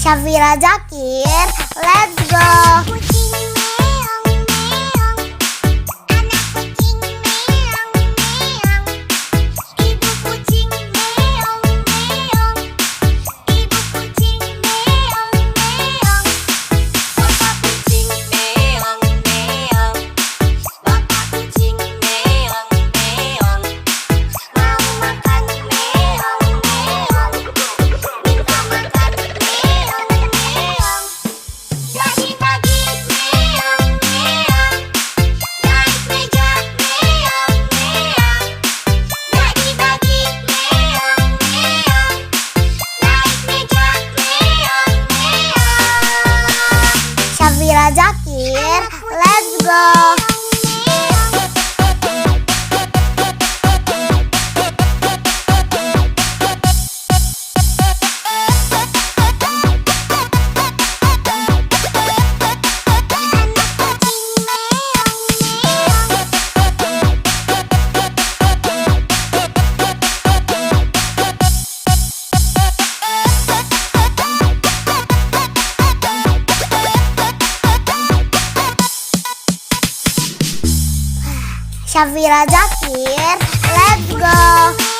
Syafira Zakir, let's go. Syafira Zakir, let's go. Syafira Zakir, let's go.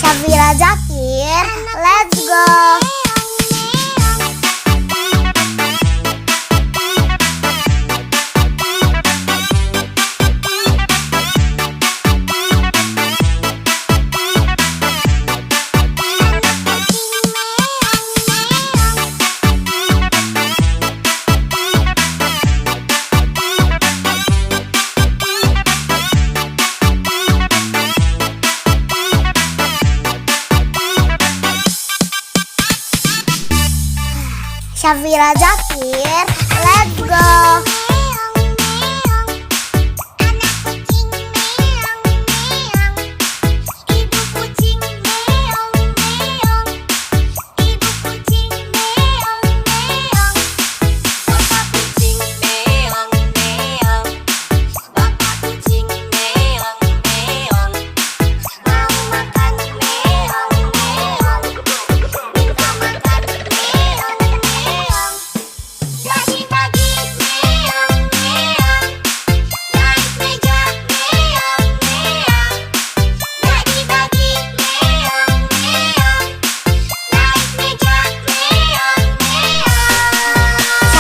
Syafira Zakir, let's go. Syafira Zakir, let's go.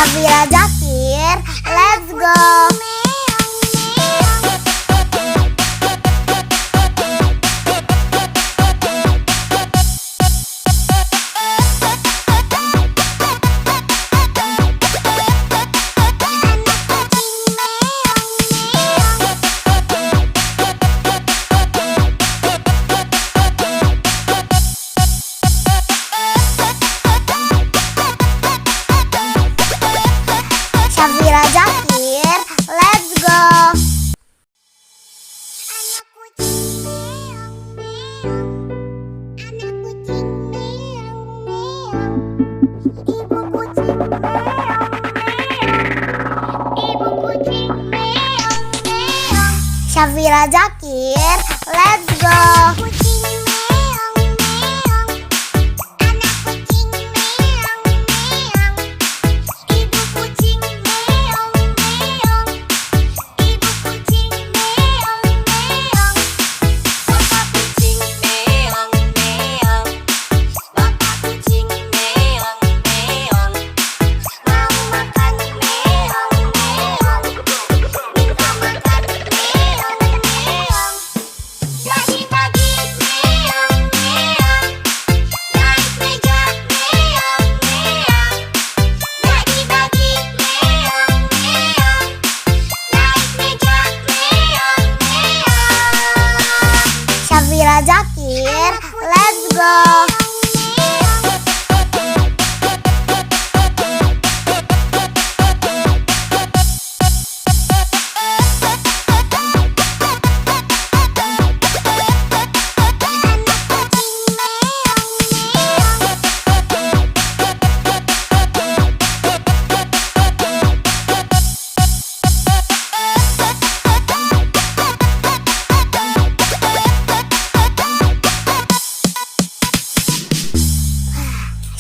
Syafira Zakir, let's go. Syafira Zakir, let's go. Syafira Zakir, let's go.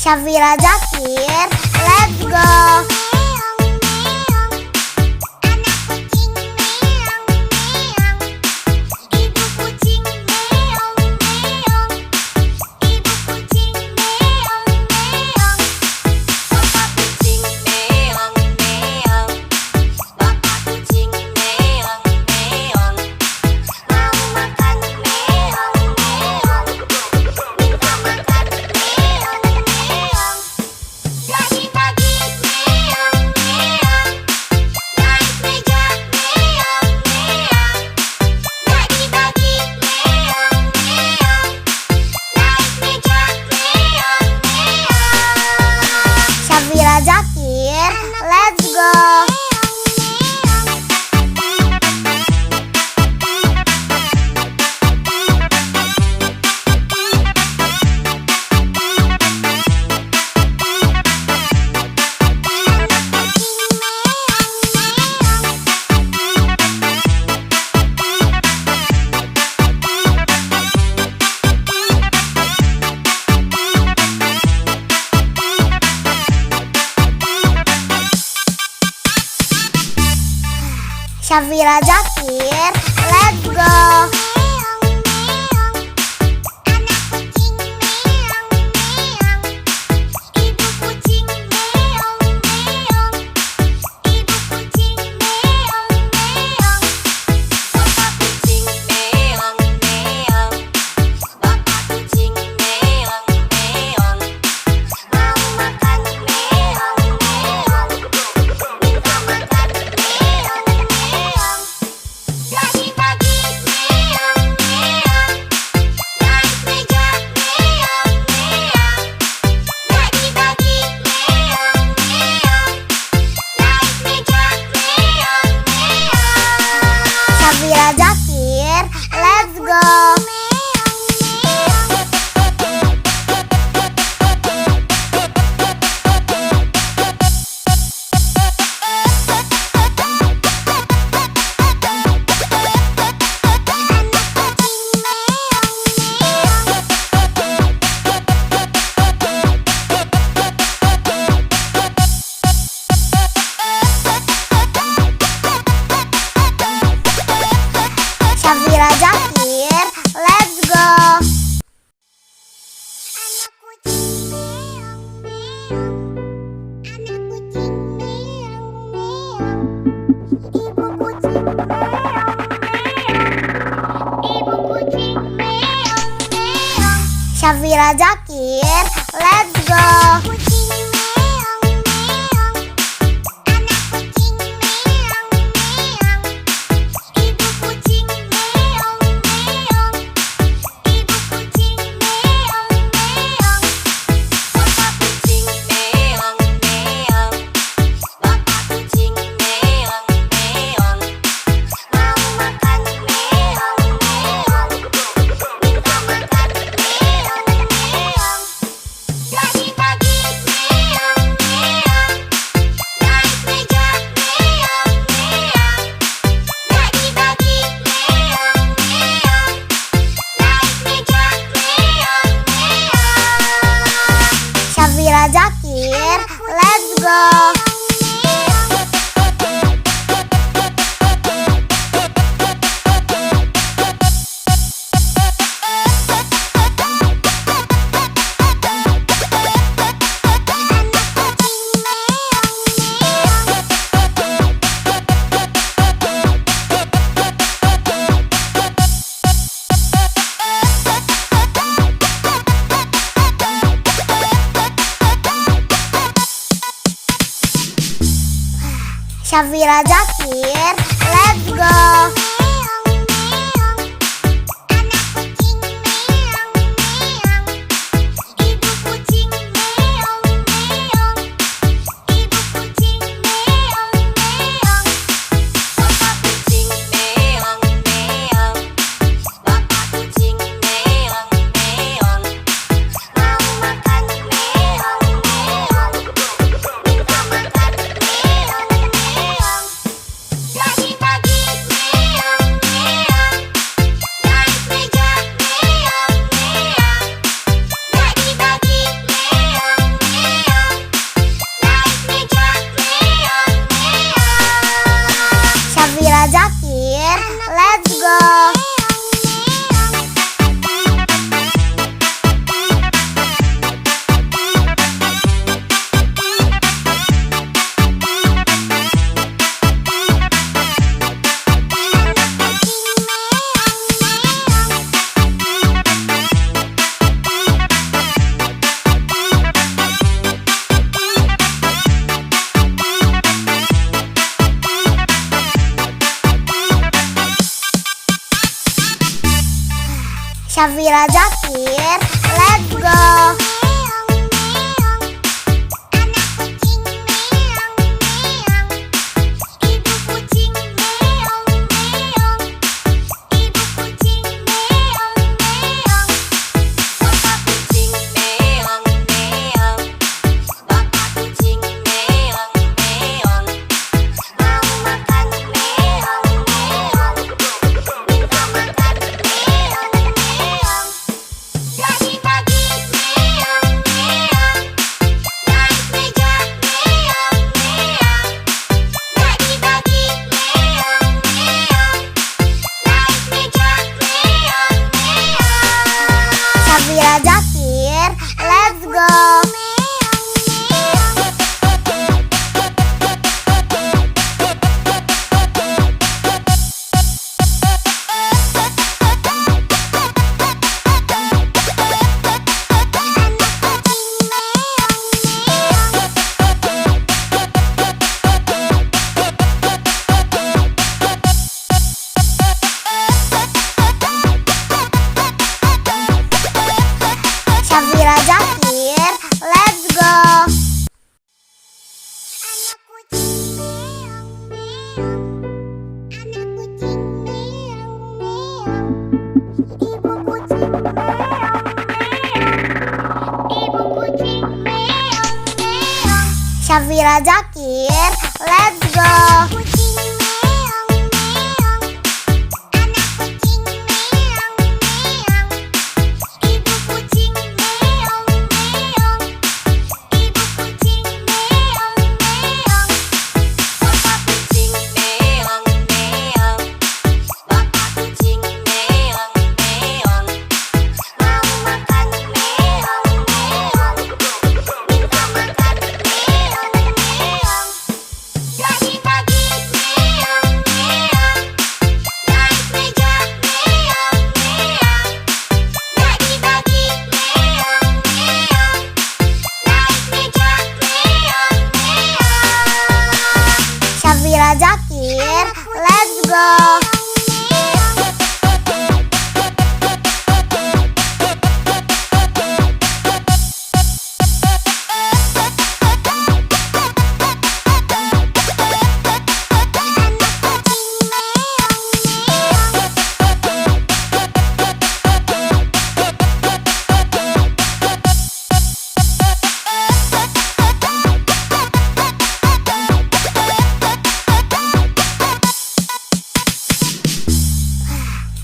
Syafira Zakir, let's go. Syafira Zakir, let's go. Syafira Zakir, let's go. Syafira Zakir, let's go. Syafira Zakir, let's go. Syafira Zakir, let's go. Syafira Zakir, let's go. Syafira Zakir, let's go. Syafira Zakir, let's go. Syafira Zakir, let's go. Syafira Zakir, let's go. Syafira Zakir, let's go. Syafira Zakir, let's go.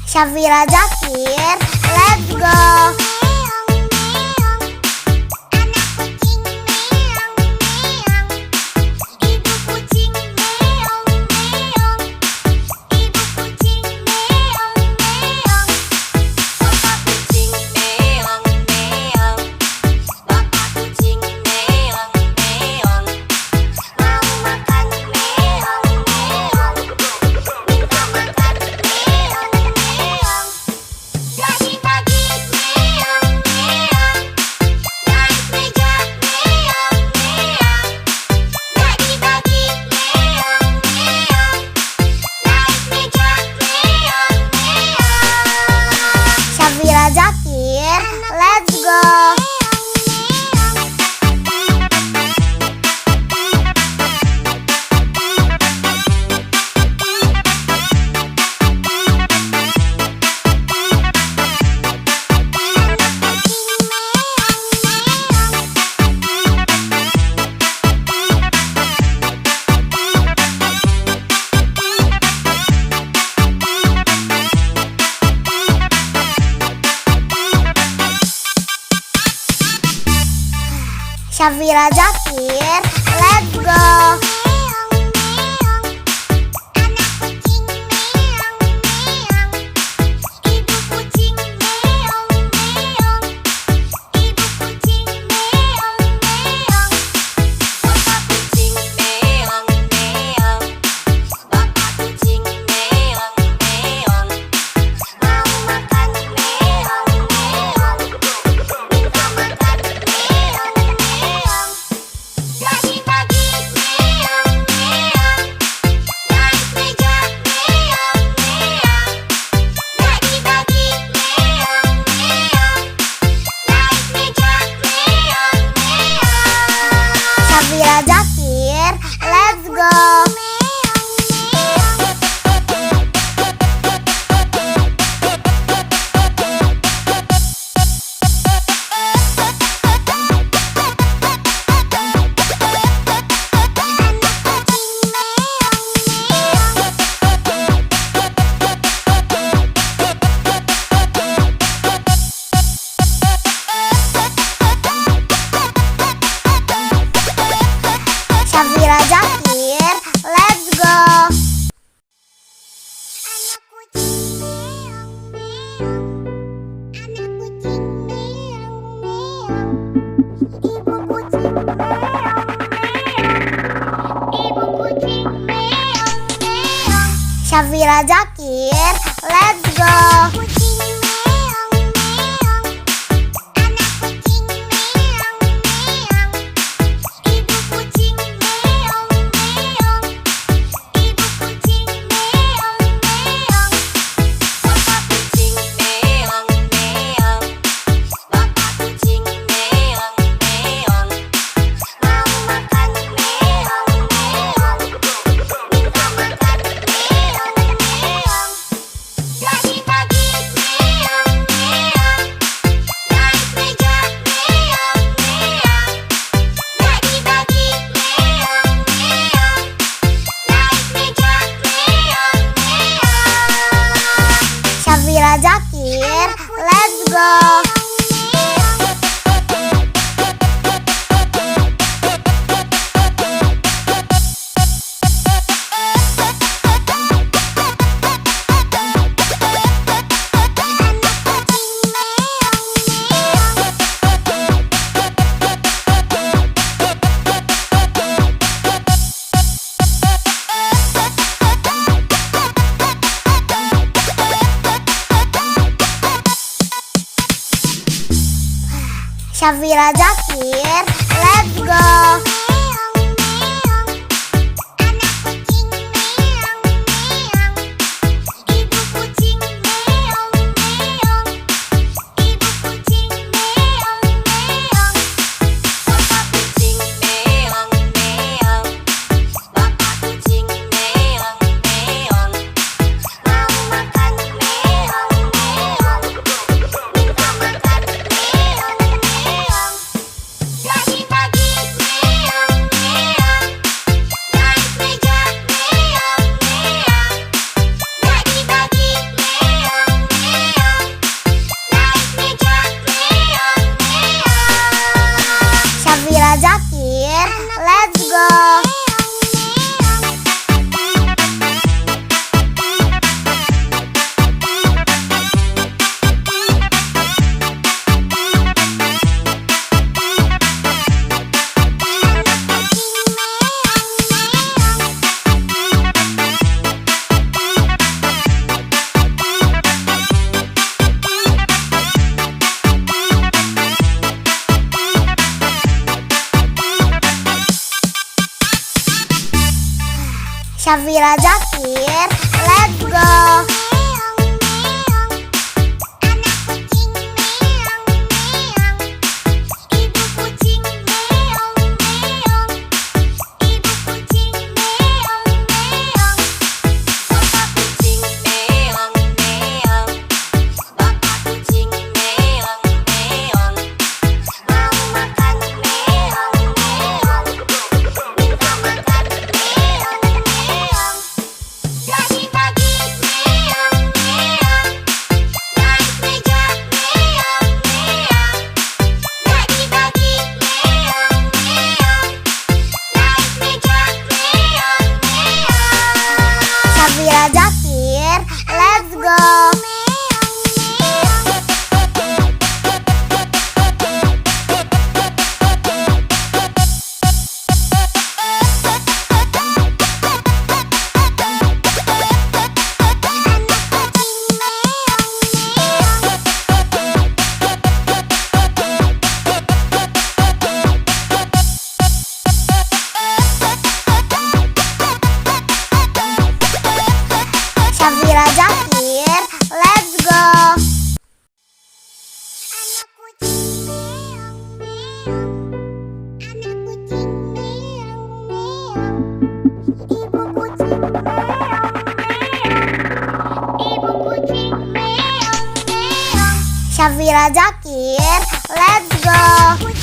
Syafira Zakir, let's go. Syafira Zakir, let's go. Syafira Zakir, let's go. Syafira Zakir, let's go. Syafira Zakir, let's go. Syafira Zakir, let's go. Syafira Zakir, let's go. Syafira Zakir, let's go. Syafira Zakir, let's go. Syafira Zakir, let's go. Syafira Zakir, let's go.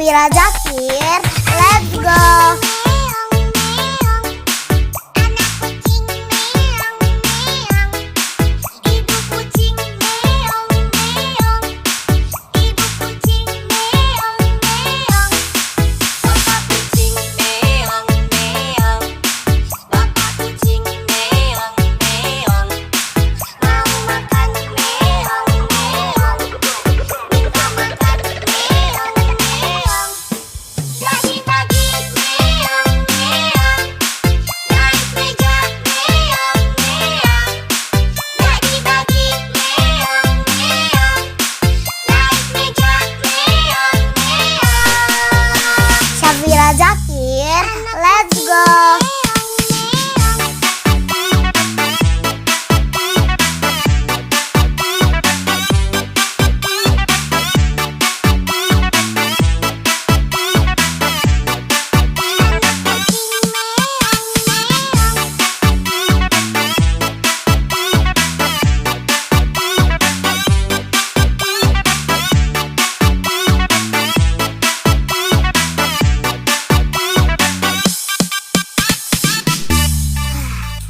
Syafira Zakir, let's go. Syafira Zakir, let's go.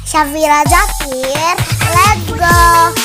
Syafira Zakir, let's go.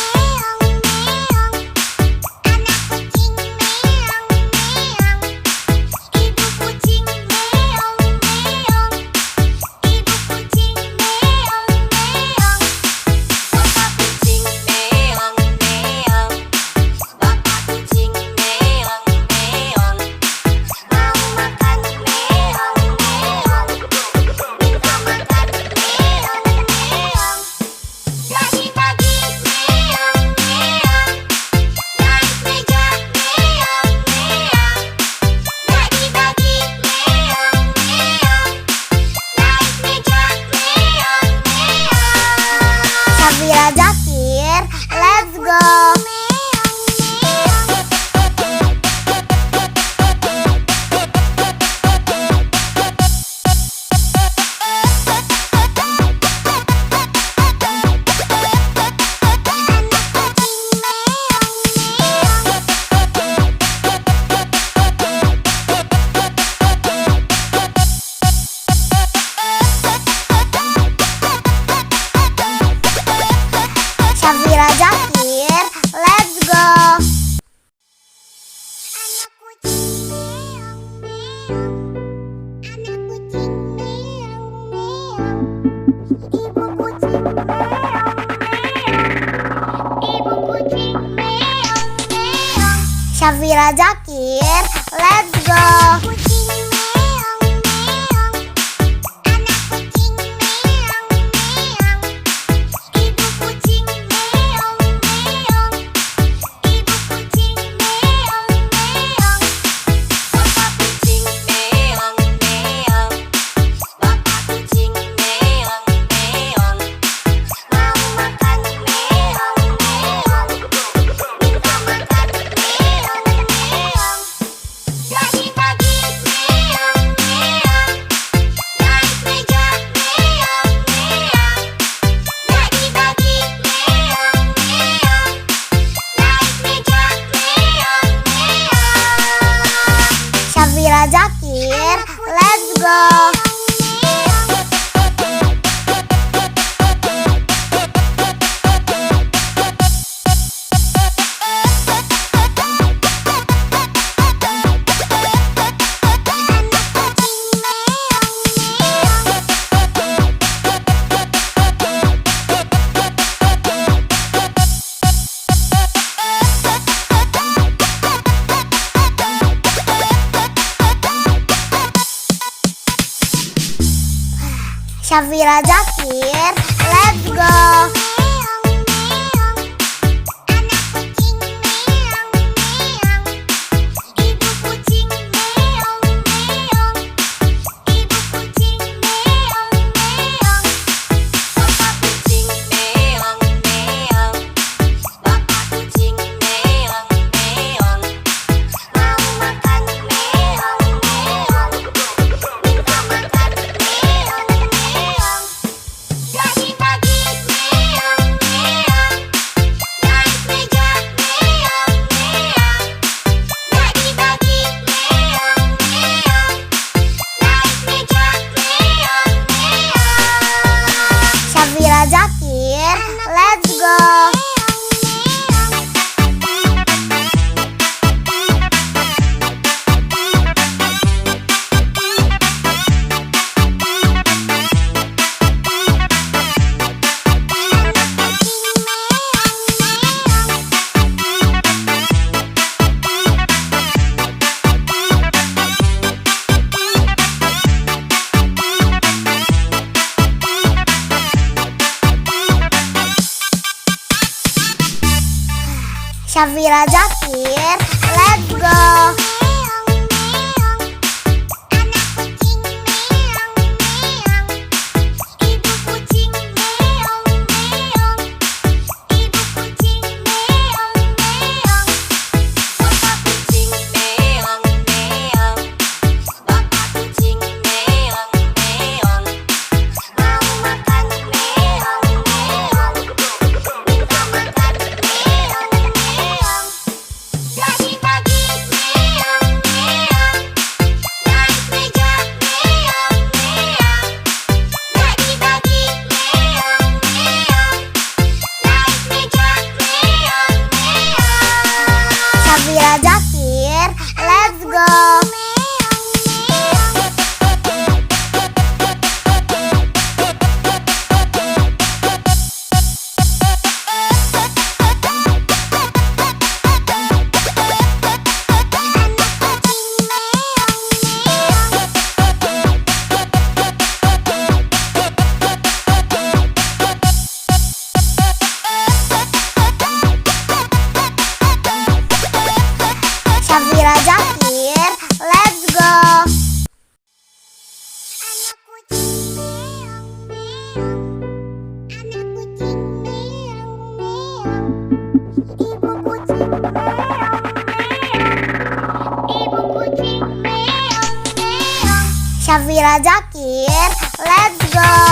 Syafira Zakir, let's go. Syafira Zakir, let's go. Syafira Zakir, let's go. Syafira Zakir, let's go. Syafira Zakir, let's go. Syafira Zakir, let's go. Syafira Zakir, let's go. Syafira Zakir, let's go. Syafira Zakir, let's go.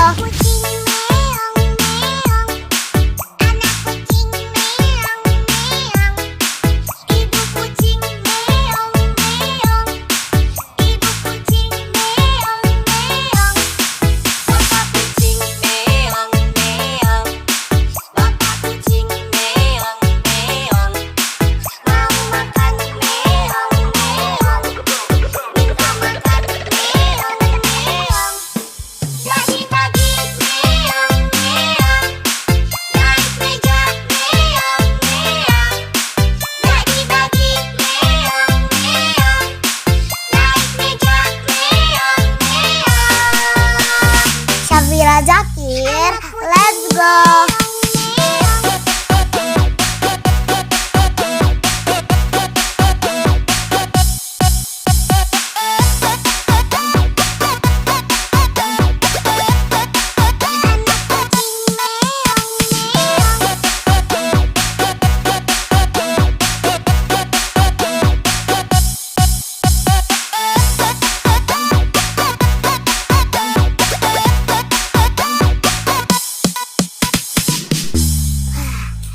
Syafira Zakir, let's go.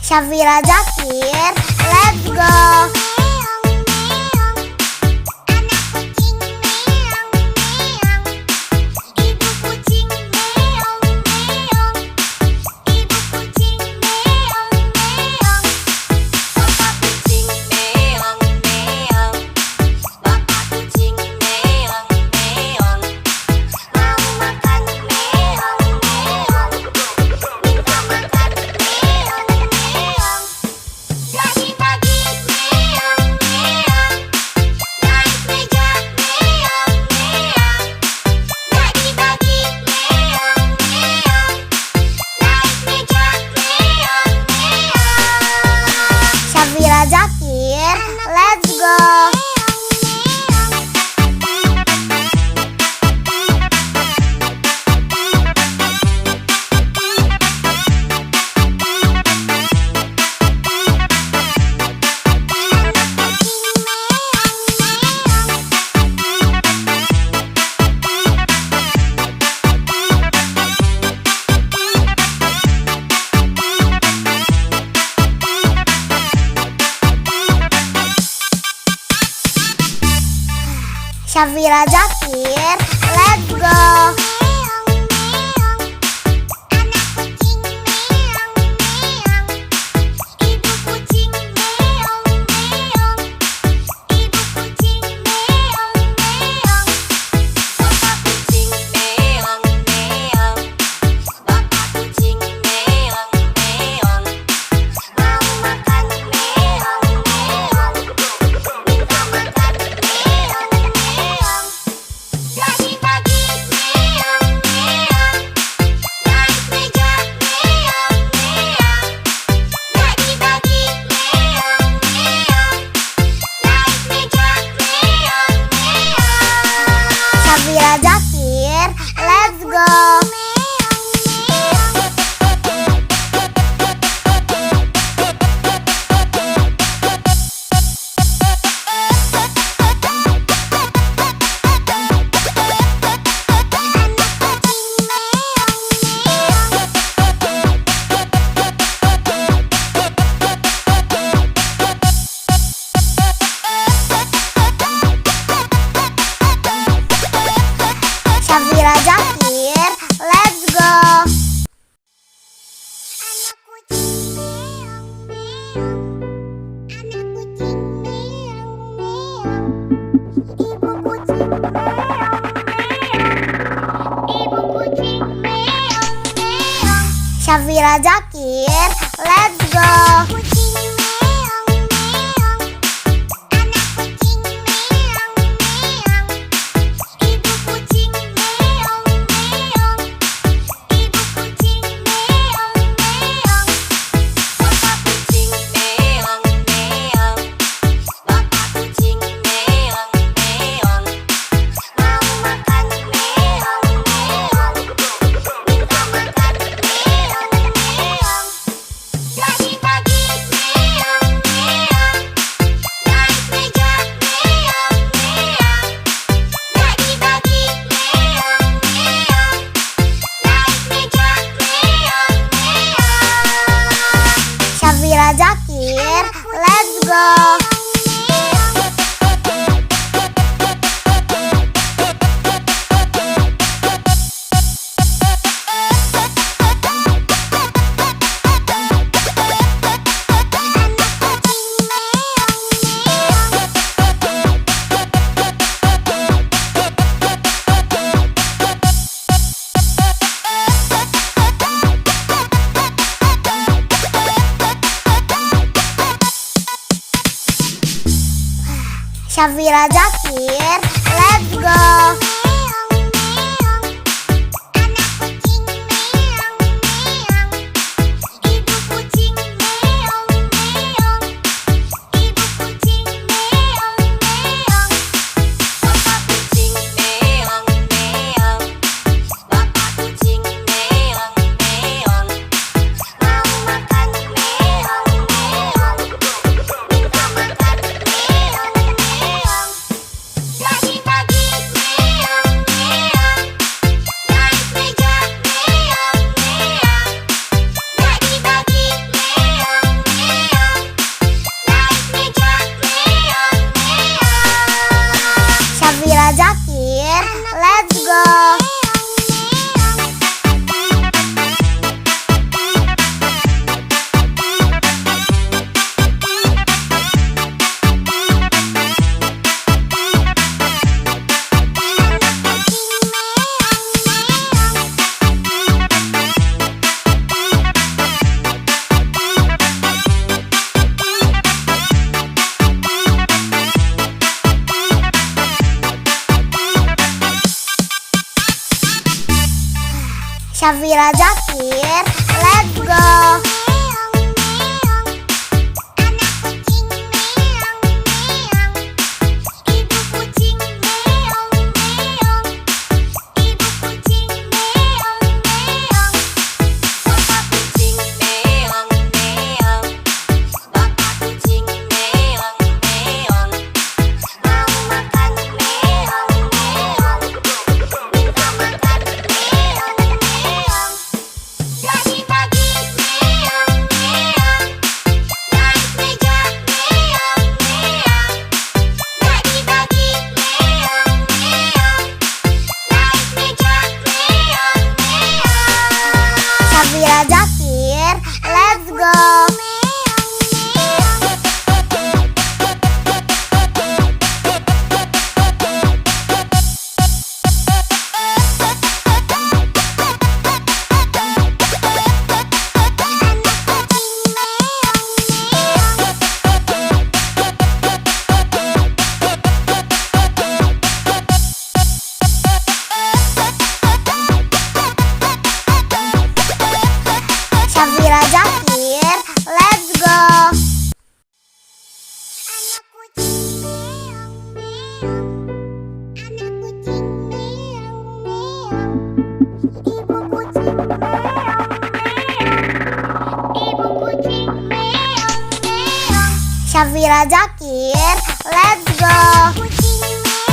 Syafira Zakir, let's go. Syafira Zakir, let's go. Syafira Zakir, let's go. Safira Zakir, let's go. Safira Zakir, let's go. Safira Zakir, let's go. Safira Zakir, let's go. Safira Zakir, let's go. Safira Zakir, let's go. Safira Zakir, let's go. Safira Zakir, let's go.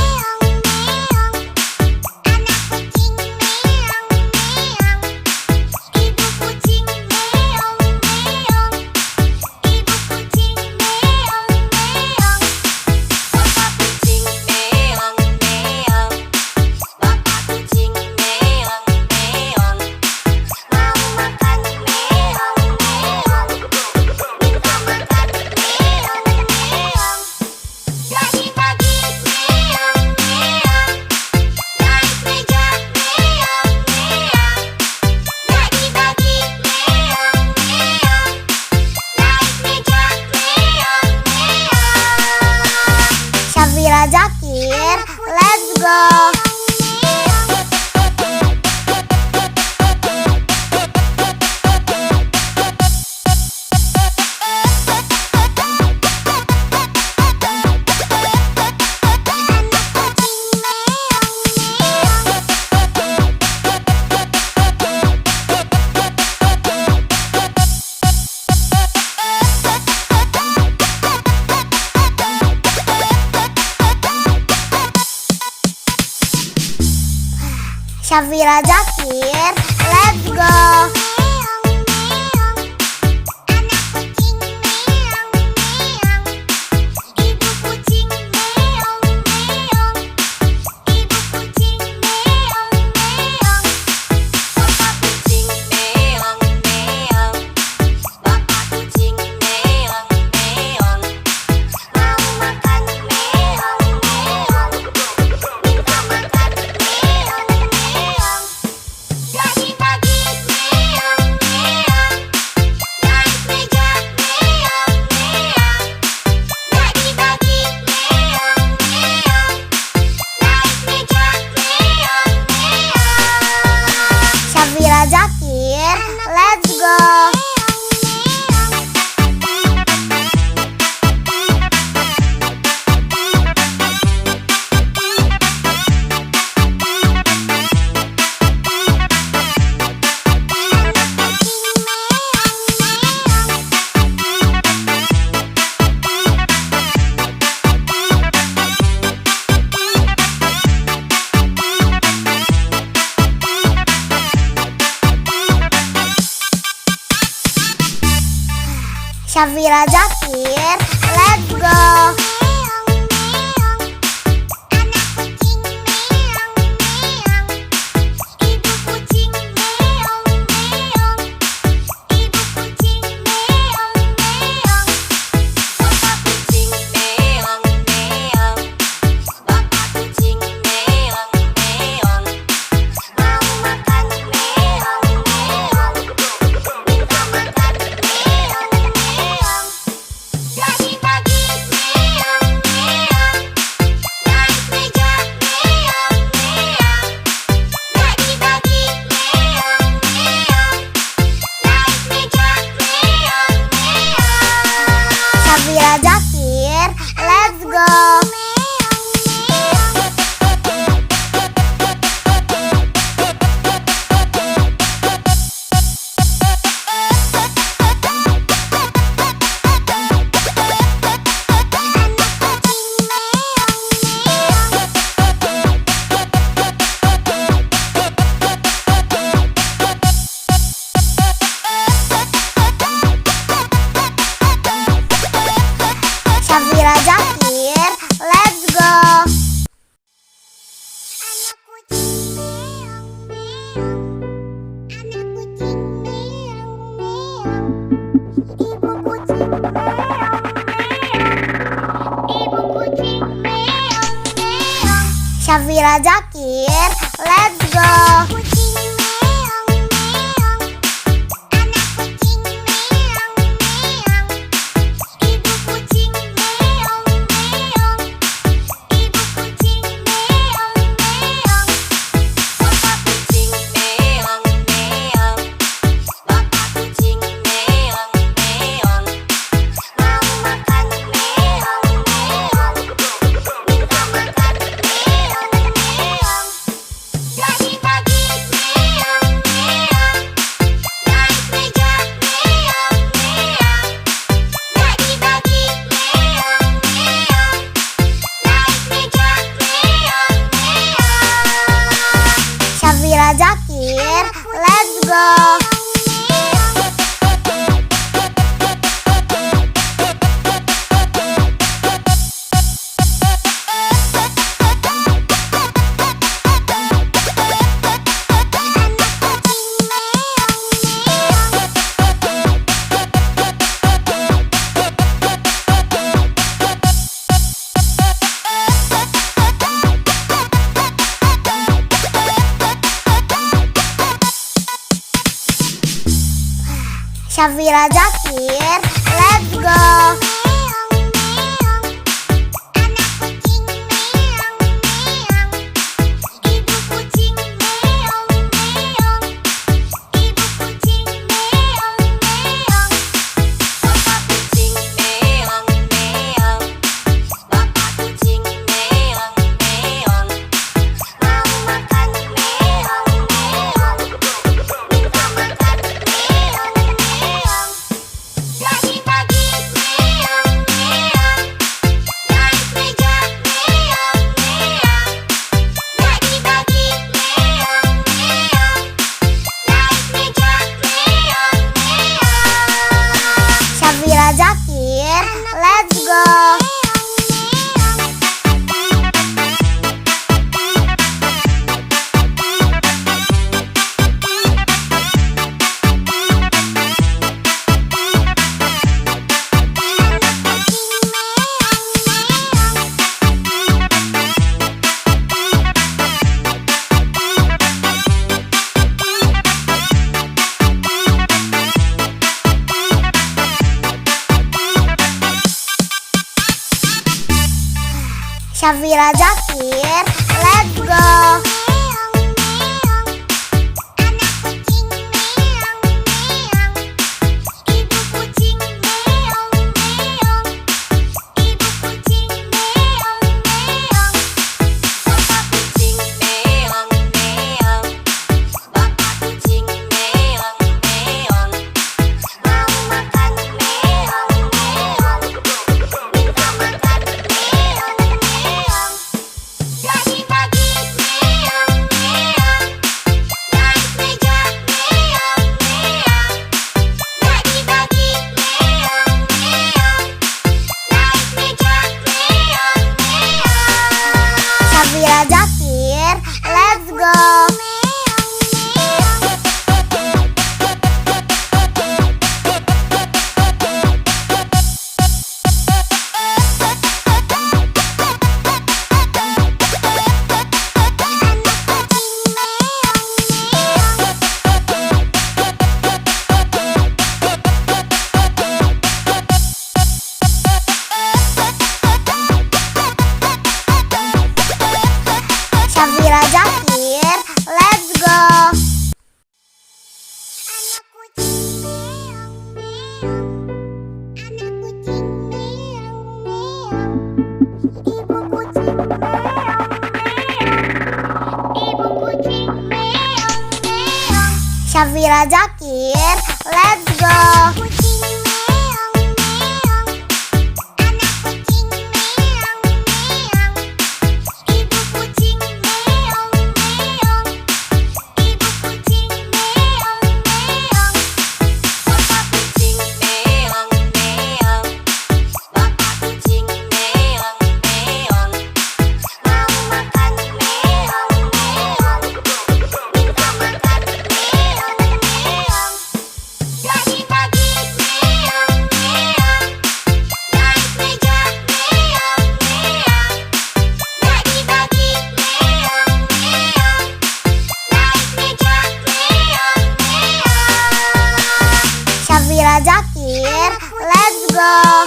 Syafira Zakir, let's go. Syafira Zakir, let's go. Syafira Zakir, let's go. Syafira Zakir, let's go. Syafira Zakir, let's go. Syafira Zakir, let's go. Syafira Zakir, let's go. Syafira Zakir, let's go. Syafira Zakir, let's go. Syafira Zakir, let's go. Syafira Zakir, let's go. Syafira Zakir, let's go. Syafira Zakir, let's go.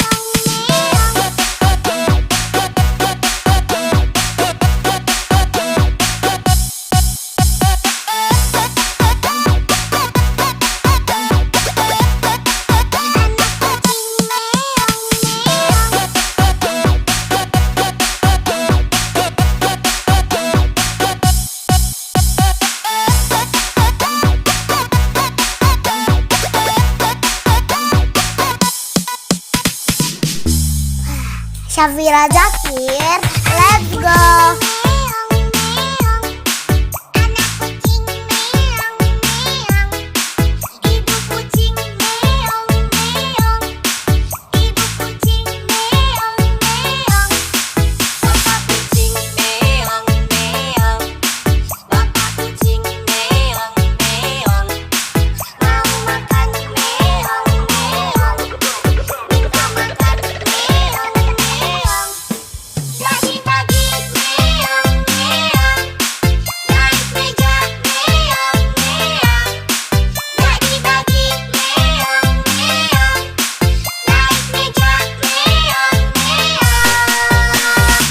Syafira Zakir, let's go.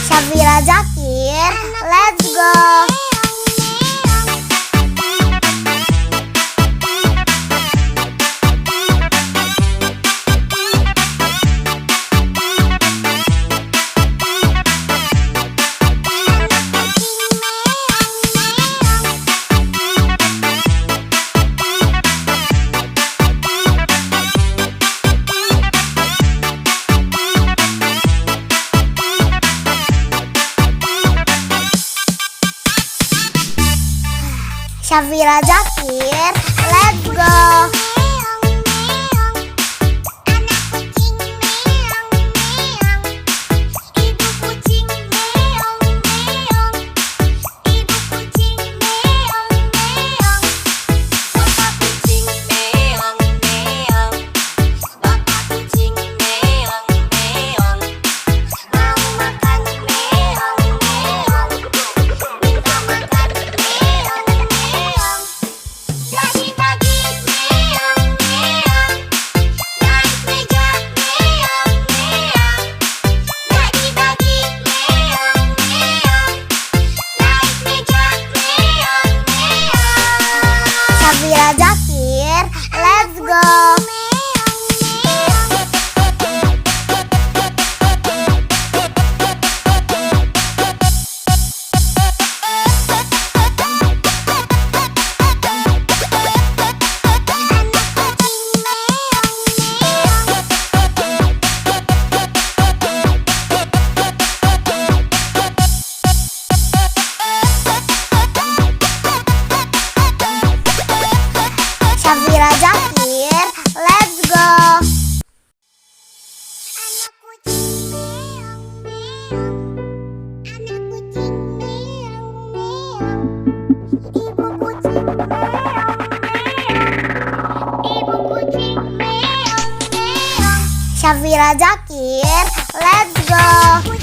Syafira Zakir, let's go. Syafira Zakir, let's go. Syafira Zakir, let's go.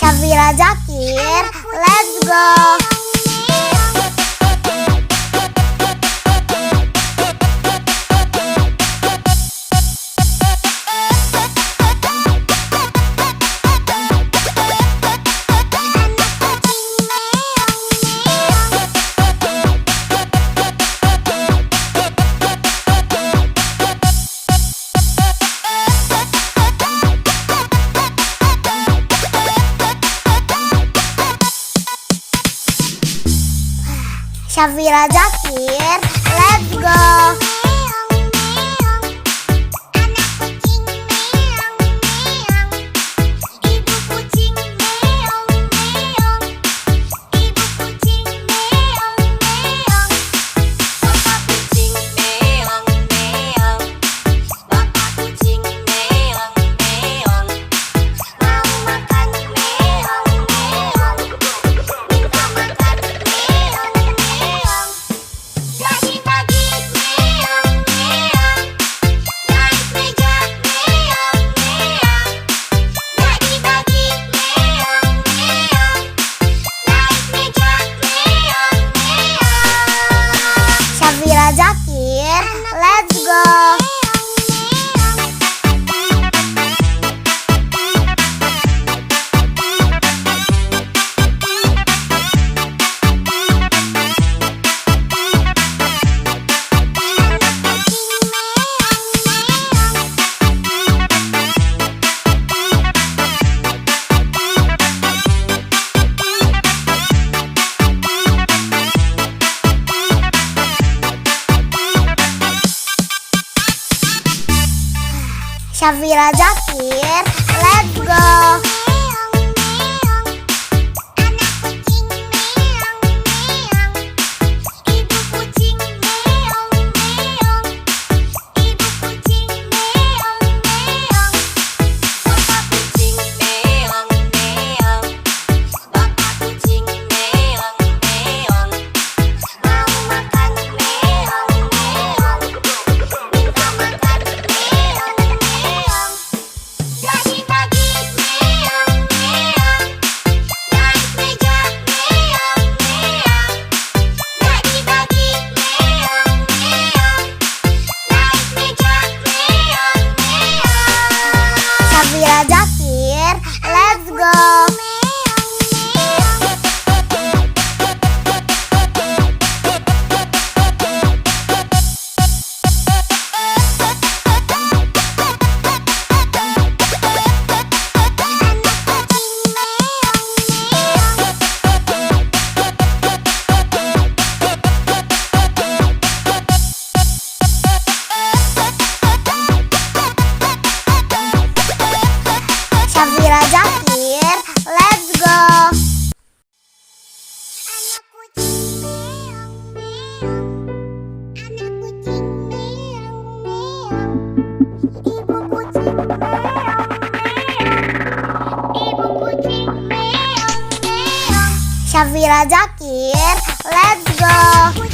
Syafira Zakir, let's go. Syafira Zakir, let's go. Syafira Zakir, let's go. Syafira Zakir, let's go. Syafira Zakir, let's go. Syafira Zakir, let's go. Syafira Zakir, let's go.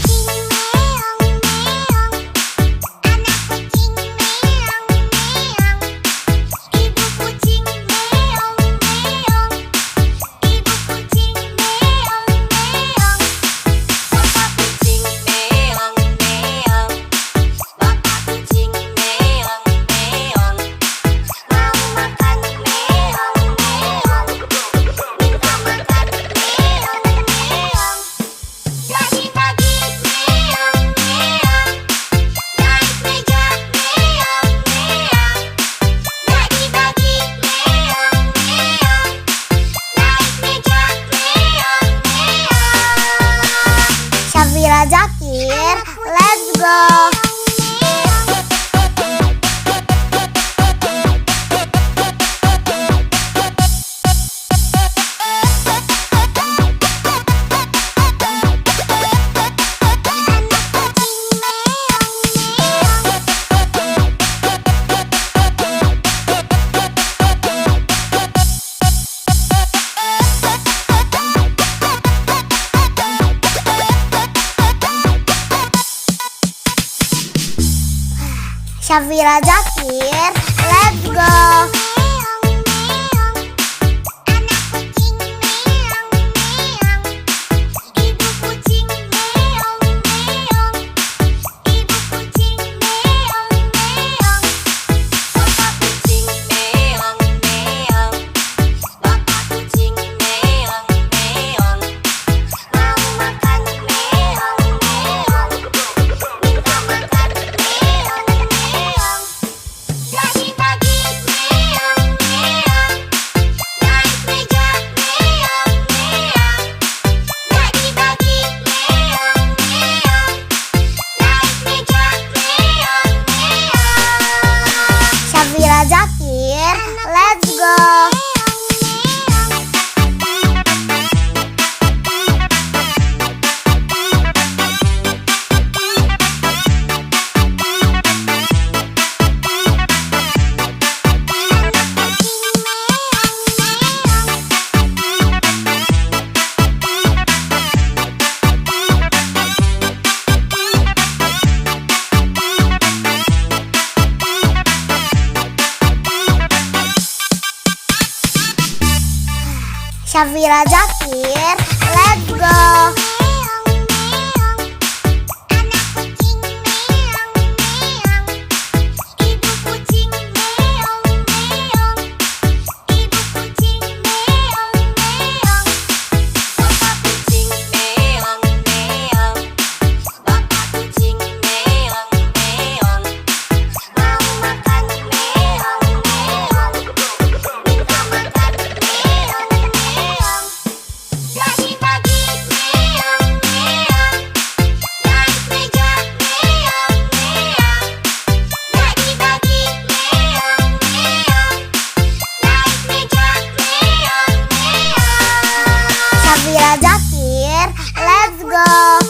Zakir, let's go. Syafira Zakir, let's go. Syafira Zakir, let's go. Syafira Zakir, let's go. Syafira Zakir, let's go.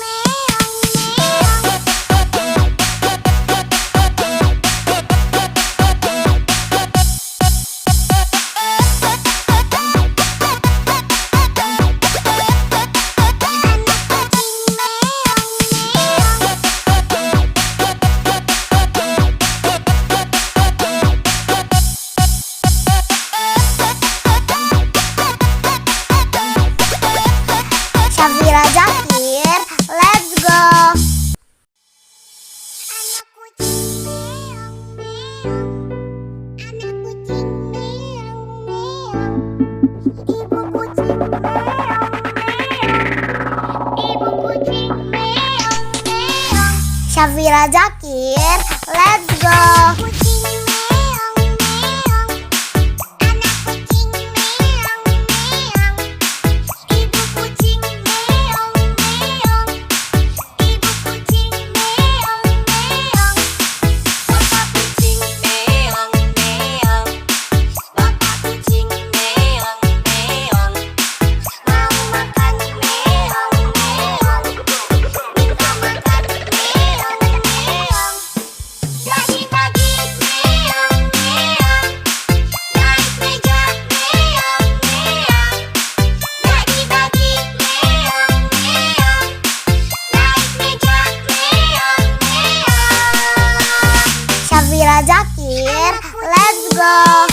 Syafira Zakir, let's go. Syafira Zakir, let's go. Syafira Zakir, let's go.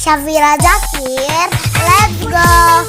Syafira Zakir, let's go.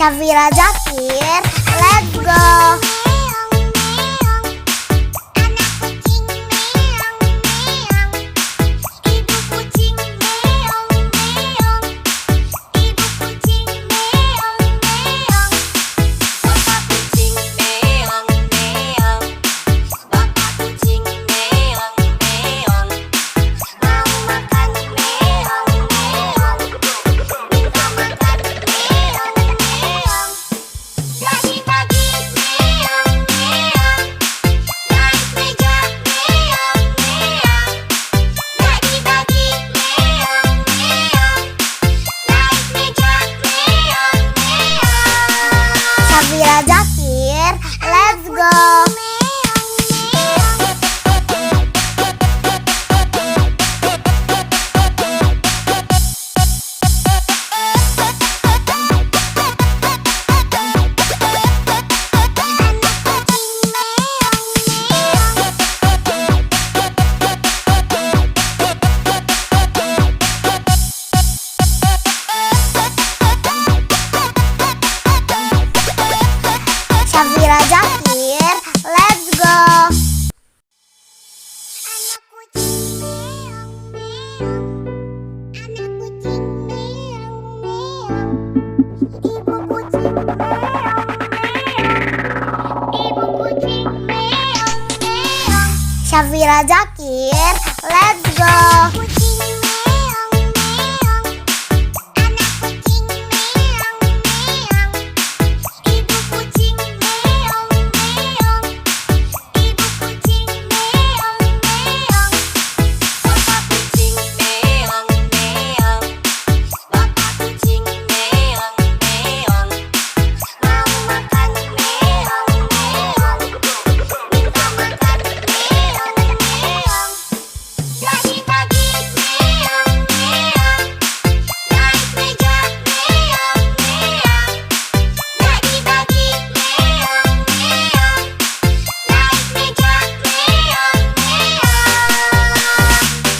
Syafira Zakir, let's go. Syafira Zakir, let's go. Syafira Zakir, let's go. Syafira Zakir, let's go.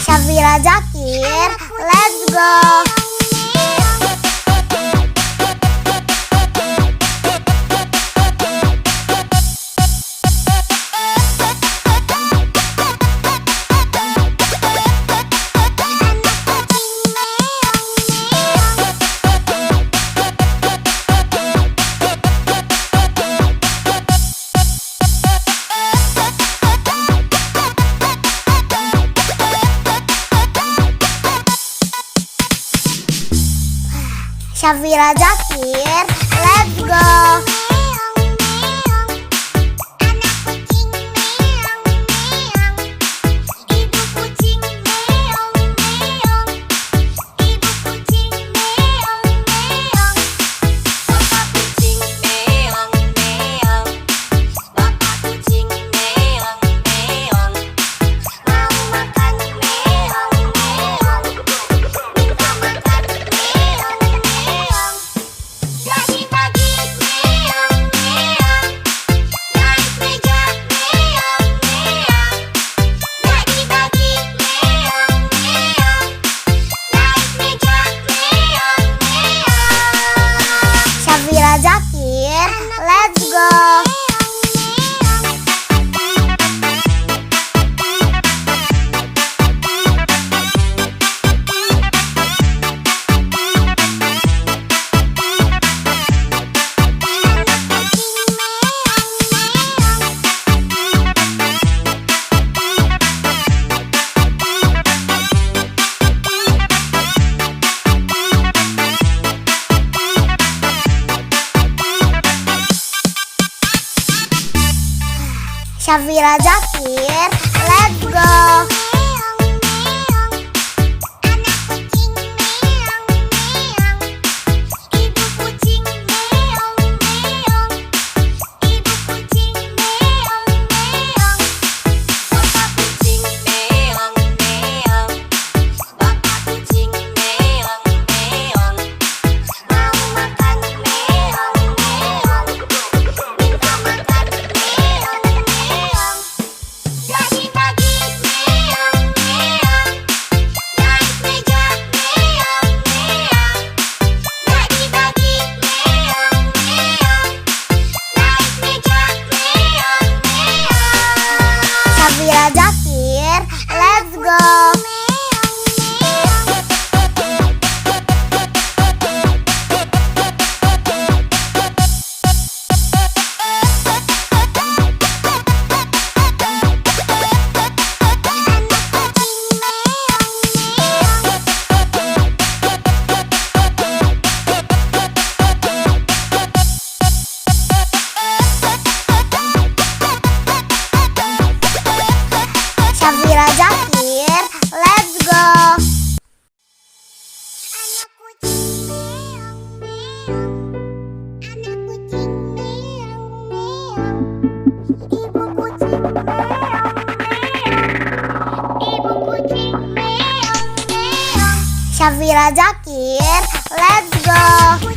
Syafira Zakir, let's go. Syafira Zakir, let's go. Syafira Zakir, let's go. Syafira Zakir, let's go. Syafira Zakir, let's go.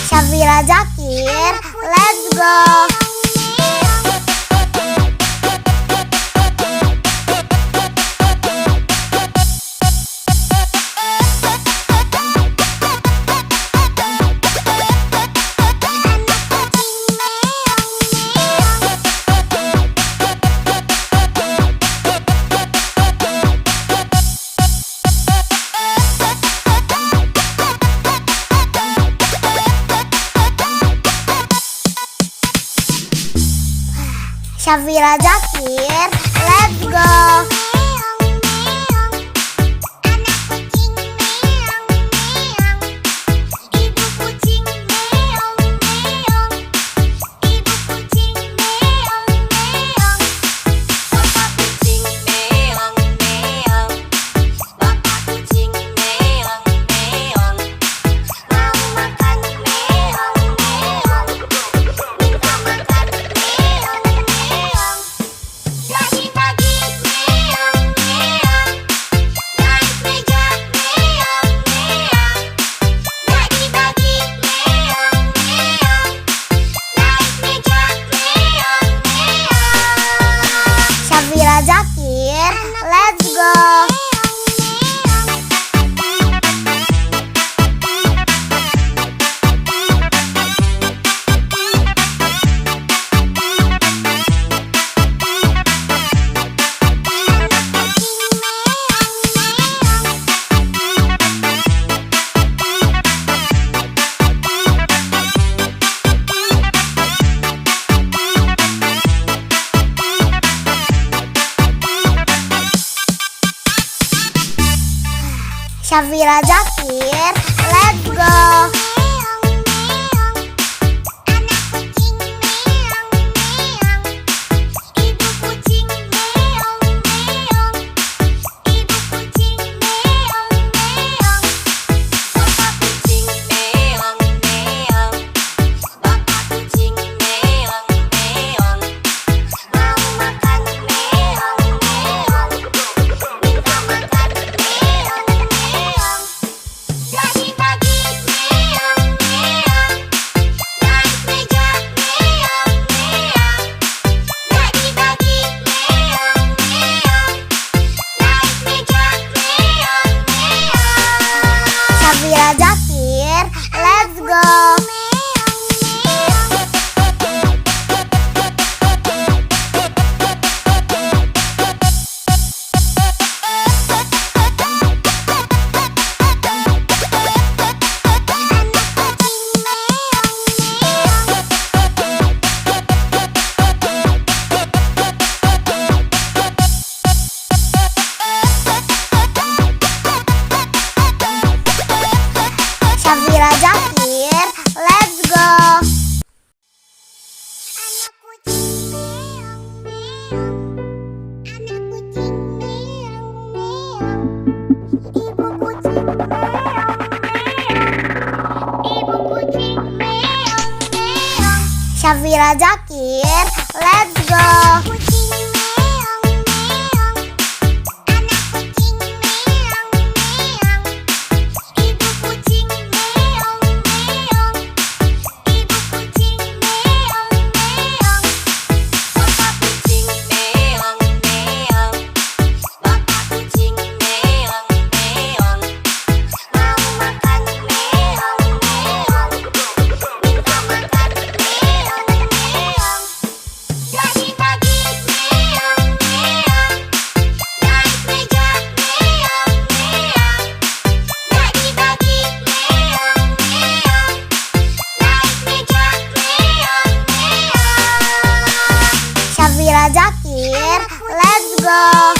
Syafira Zakir, let's go. Syafira Zakir, let's go. Syafira Zakir, let's go. Syafira Zakir, let's go. Syafira Zakir, let's go. Syafira Zakir, let's go. Syafira Zakir, let's go. go.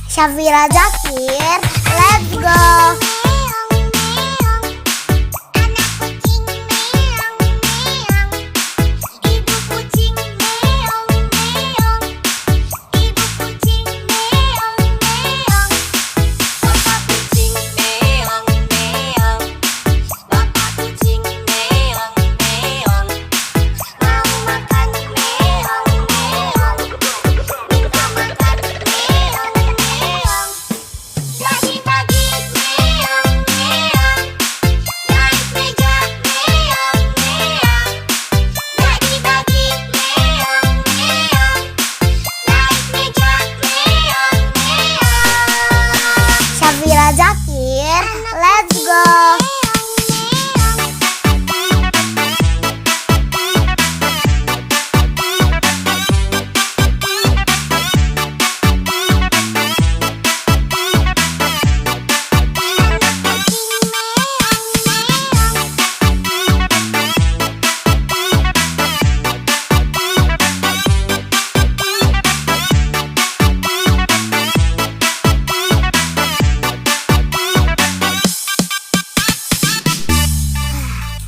Syafira Zakir, let's go. Syafira Zakir, let's go.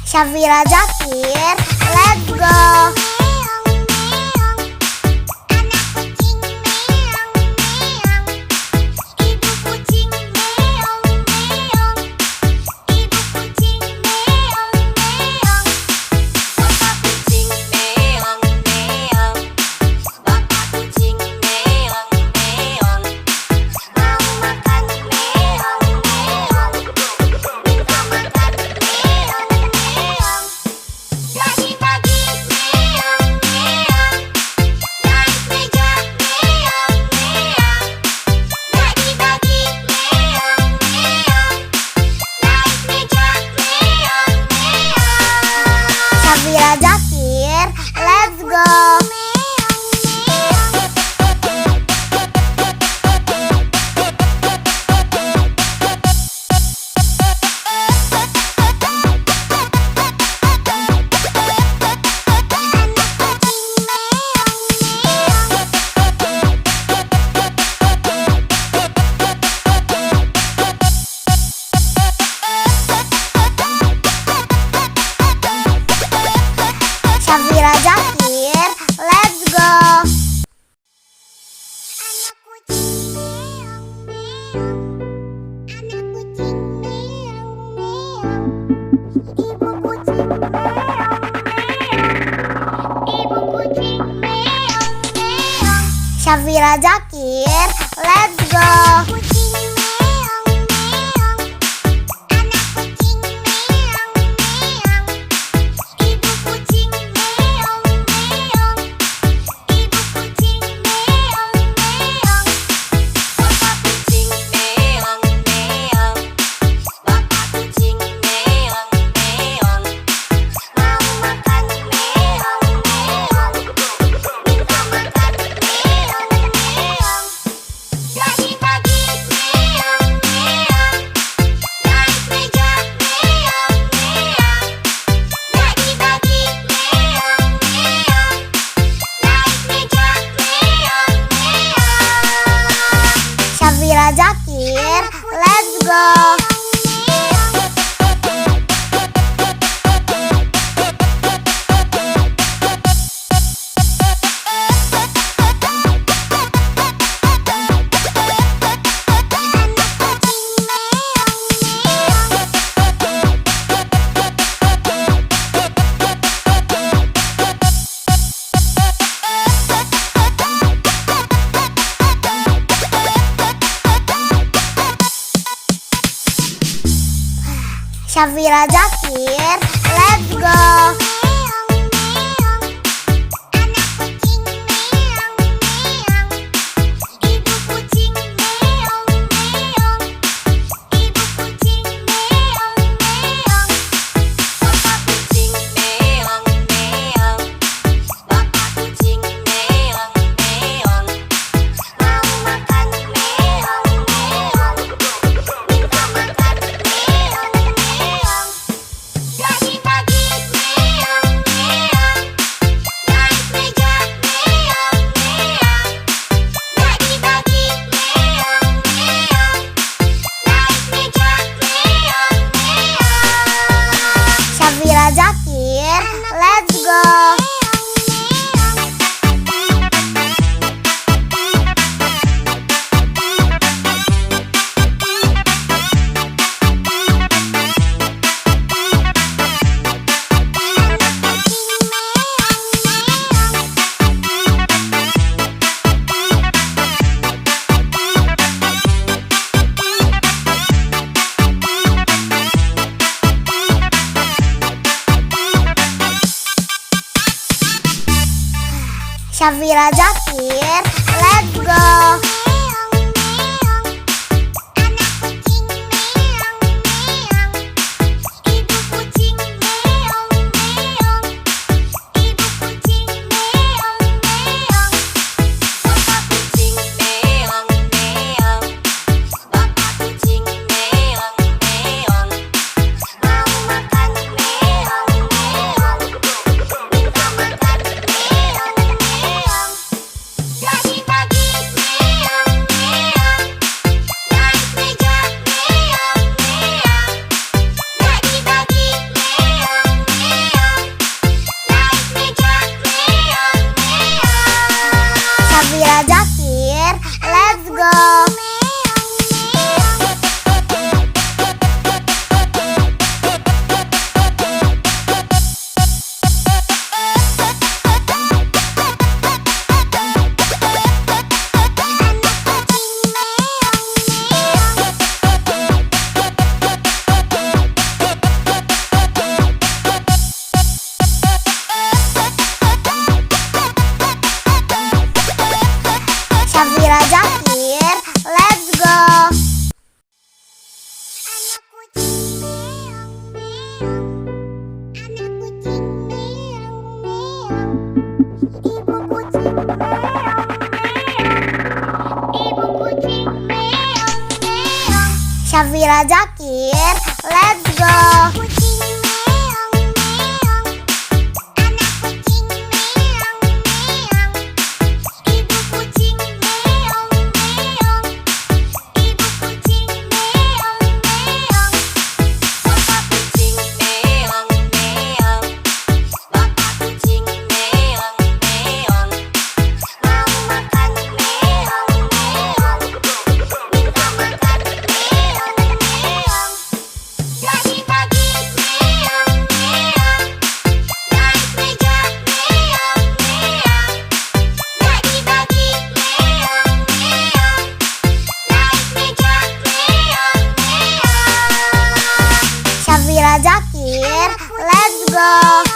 Syafira Zakir, let's go. Syafira Zakir, let's go. Syafira Zakir, let's go. Syafira Zakir, let's go. Syafira Zakir, let's go. Syafira Zakir, let's go. Syafira Zakir, let's go. Syafira Zakir, let's go. Syafira Zakir, let's go. Syafira Zakir, let's go. Syafira Zakir, let's go.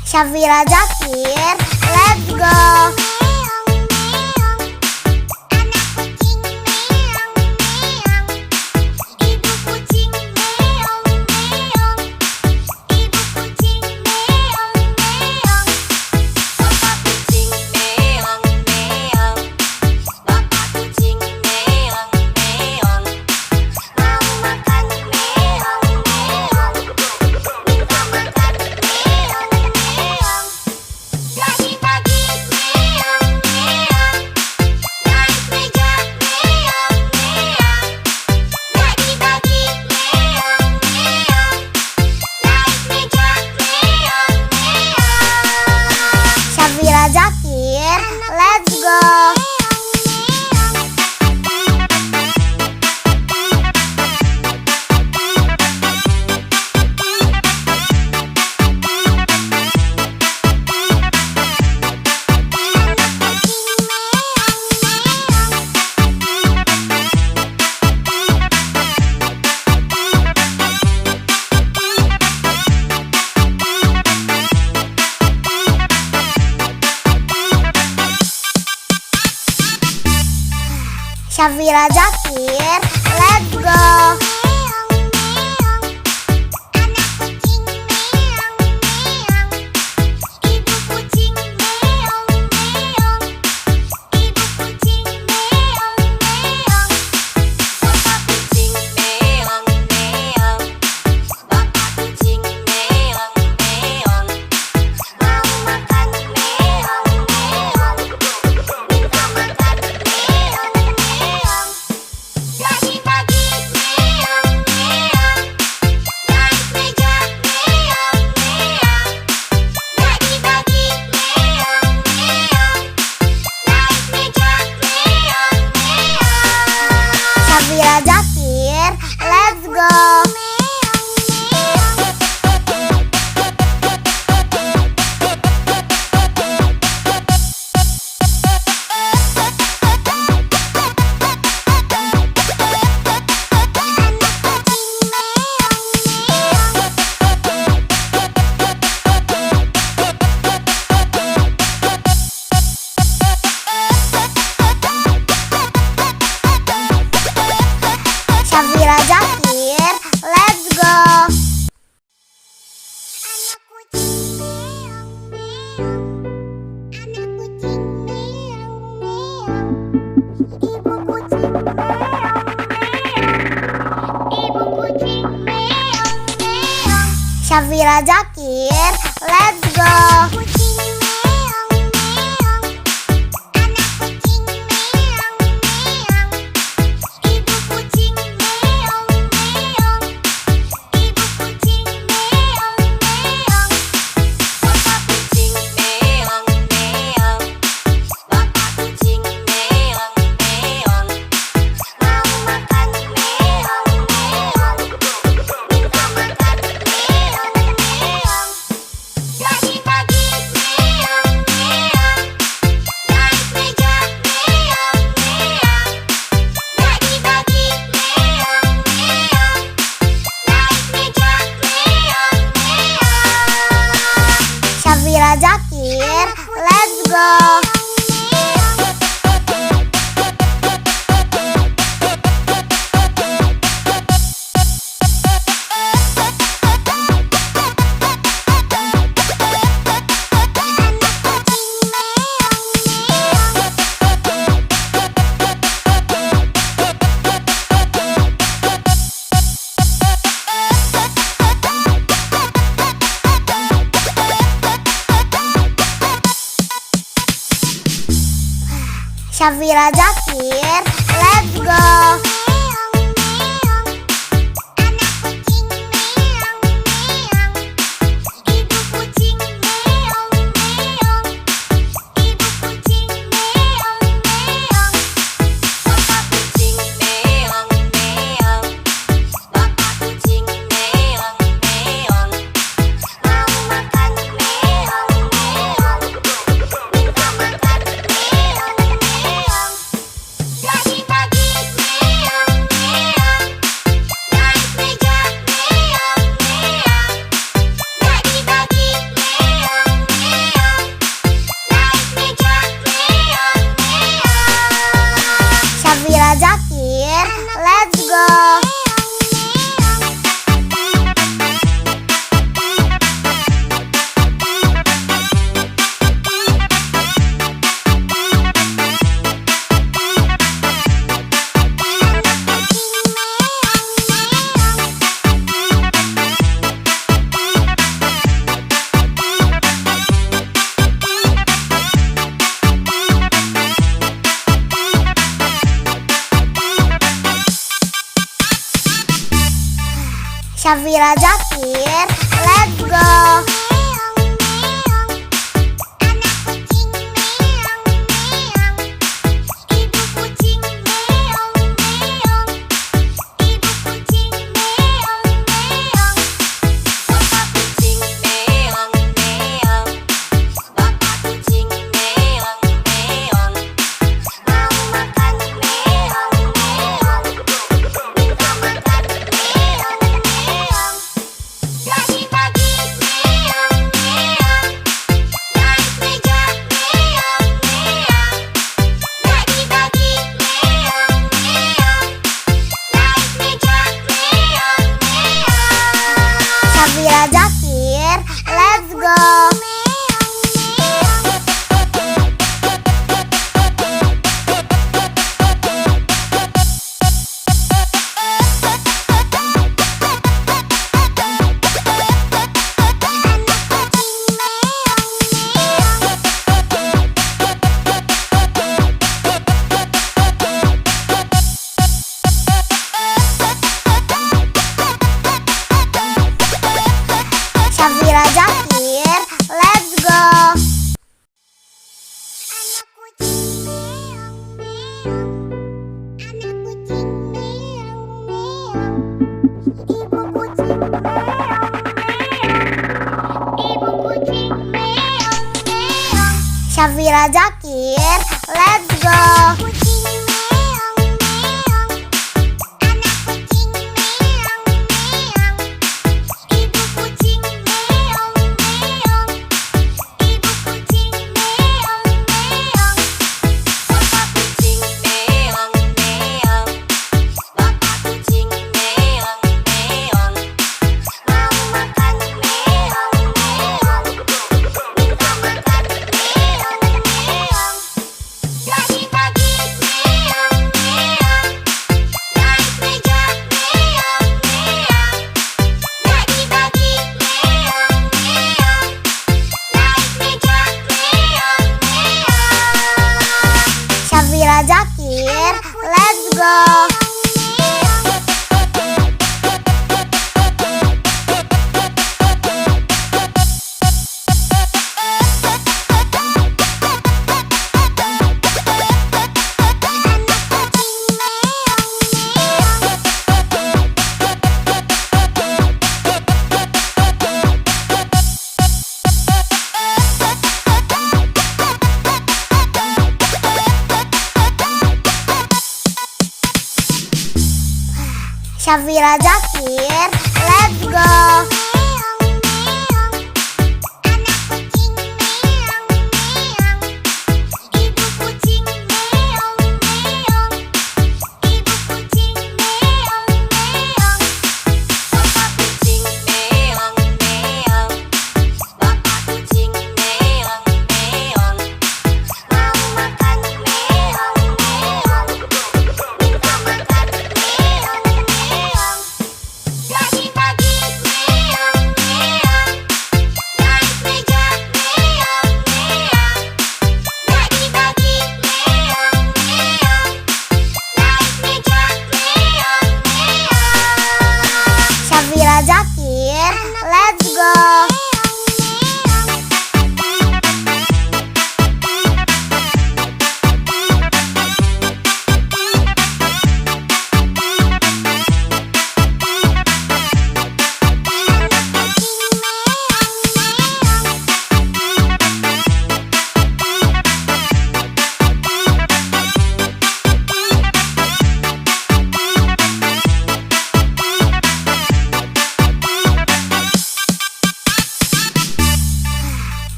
Syafira Zakir, let's go. Syafira Zakir, let's go. Syafira Zakir, let's go. Safira Zakir, let's go. Safira Zakir, let's go. Safira Zakir, let's go. Safira Zakir, let's go. Safira Zakir, let's go. Safira Zakir, let's go. Safira Zakir, let's go. Safira Zakir, let's go. Syafira Zakir, let's go. Syafira Zakir, let's go.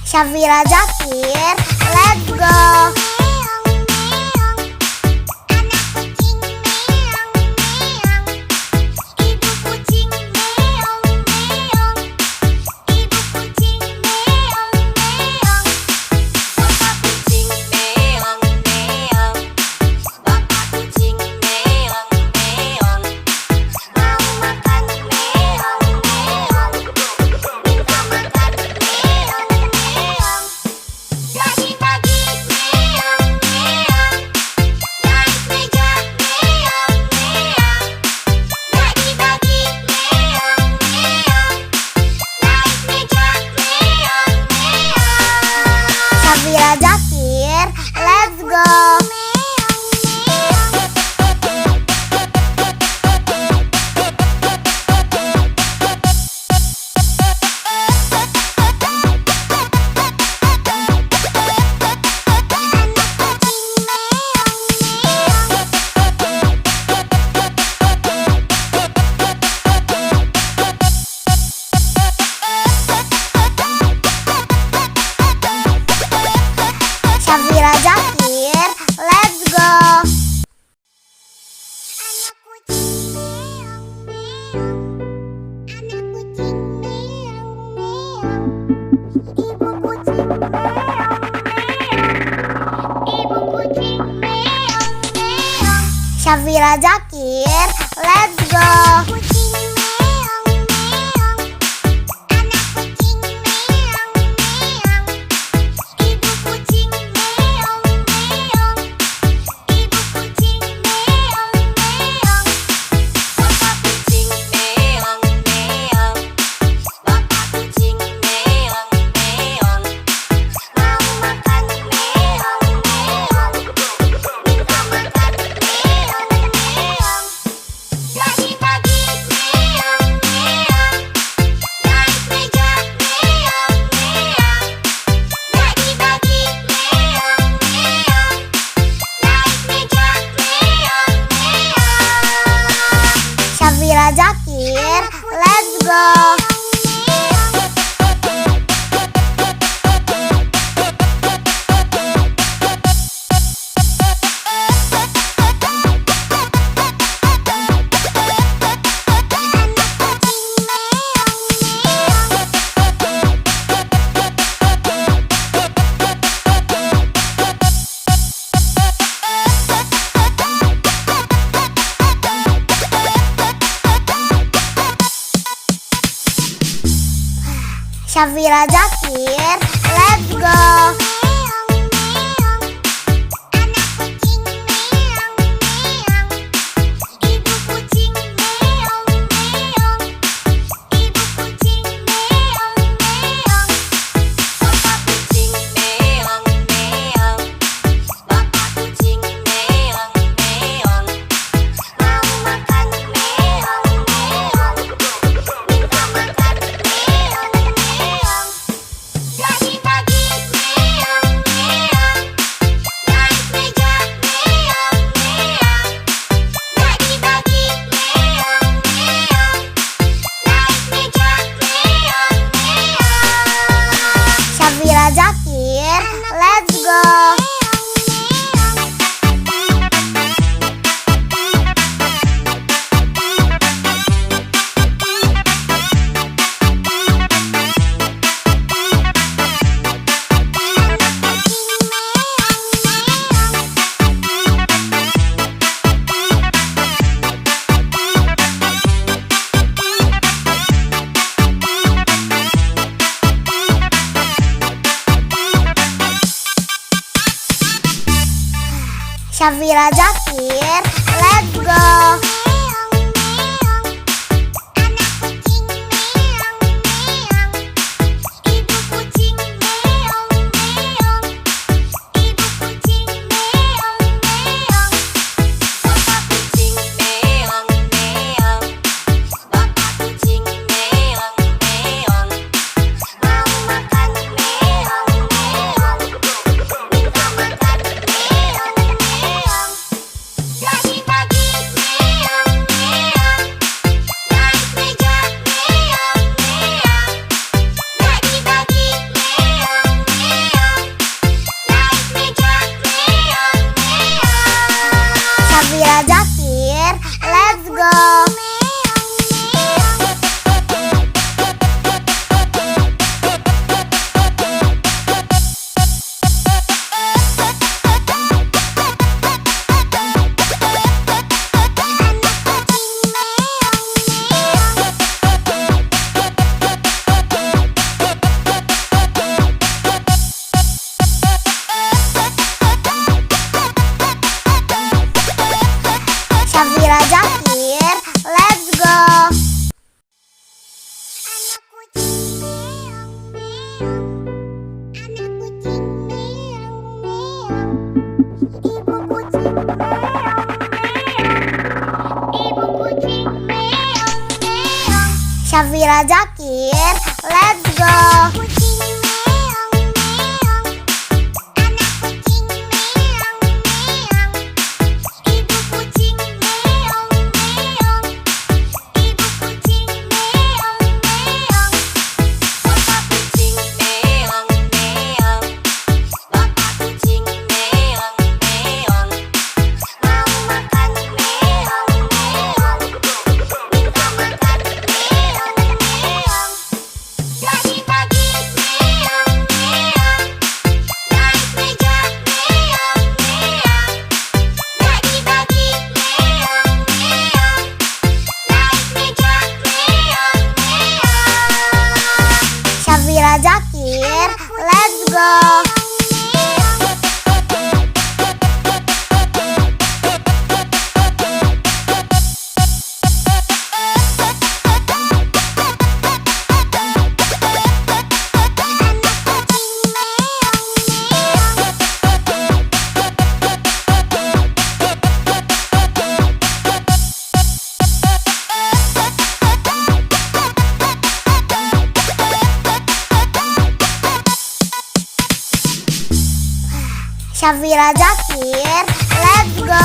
Syafira Zakir, let's go. Syafira Zakir, let's go. Syafira Zakir, let's go. Syafira Zakir, let's go. Syafira Zakir, let's go. Syafira Zakir, let's go. Syafira Zakir, let's go. Syafira Zakir, let's go. Syafira Zakir, let's go. Syafira Zakir, let's go. Syafira Zakir, let's go. Syafira Zakir, let's go.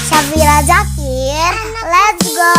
Syafira Zakir, let's go.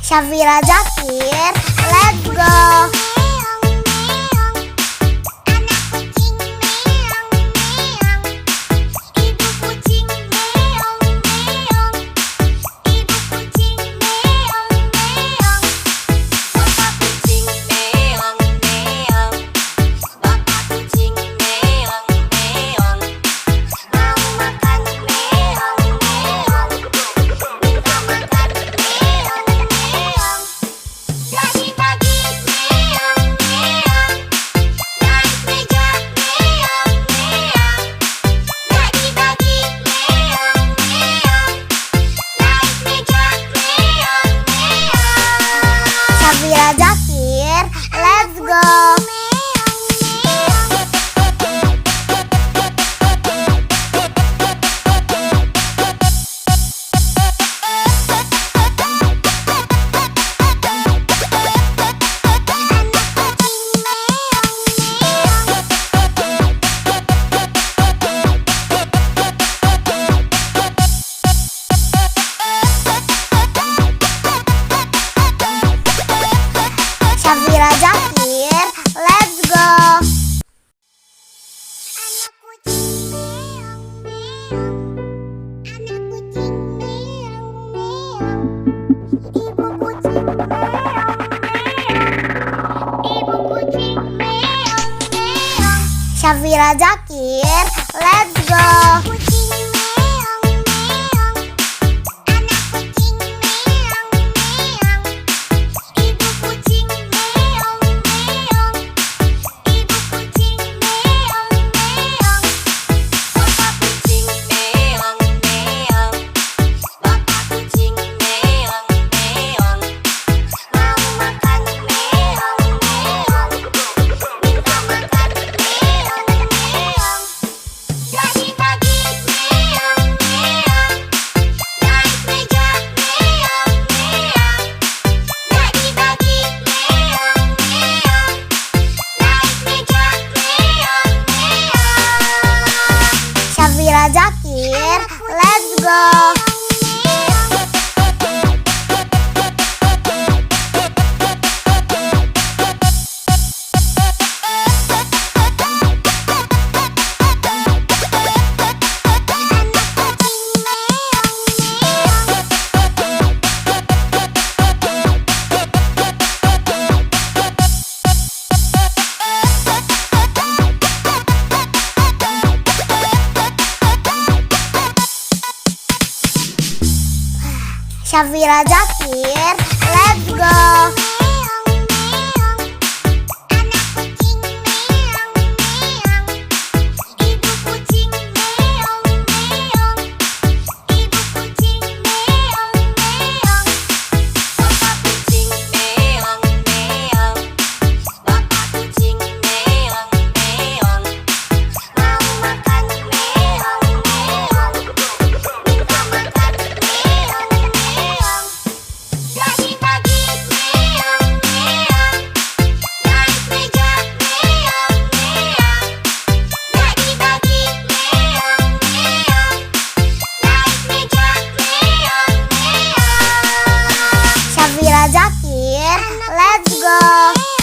Syafira Zakir, let's go. Safira Zakir, let's go. Safira Zakir, let's go. Safira Zakir, let's go. Safira Zakir, let's go.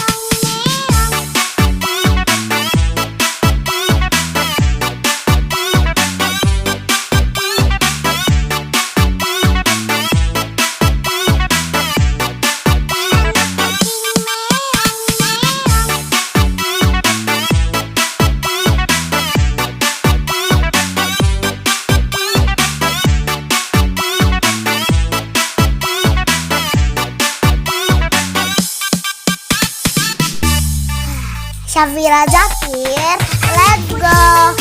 Safira Zakir, let's go.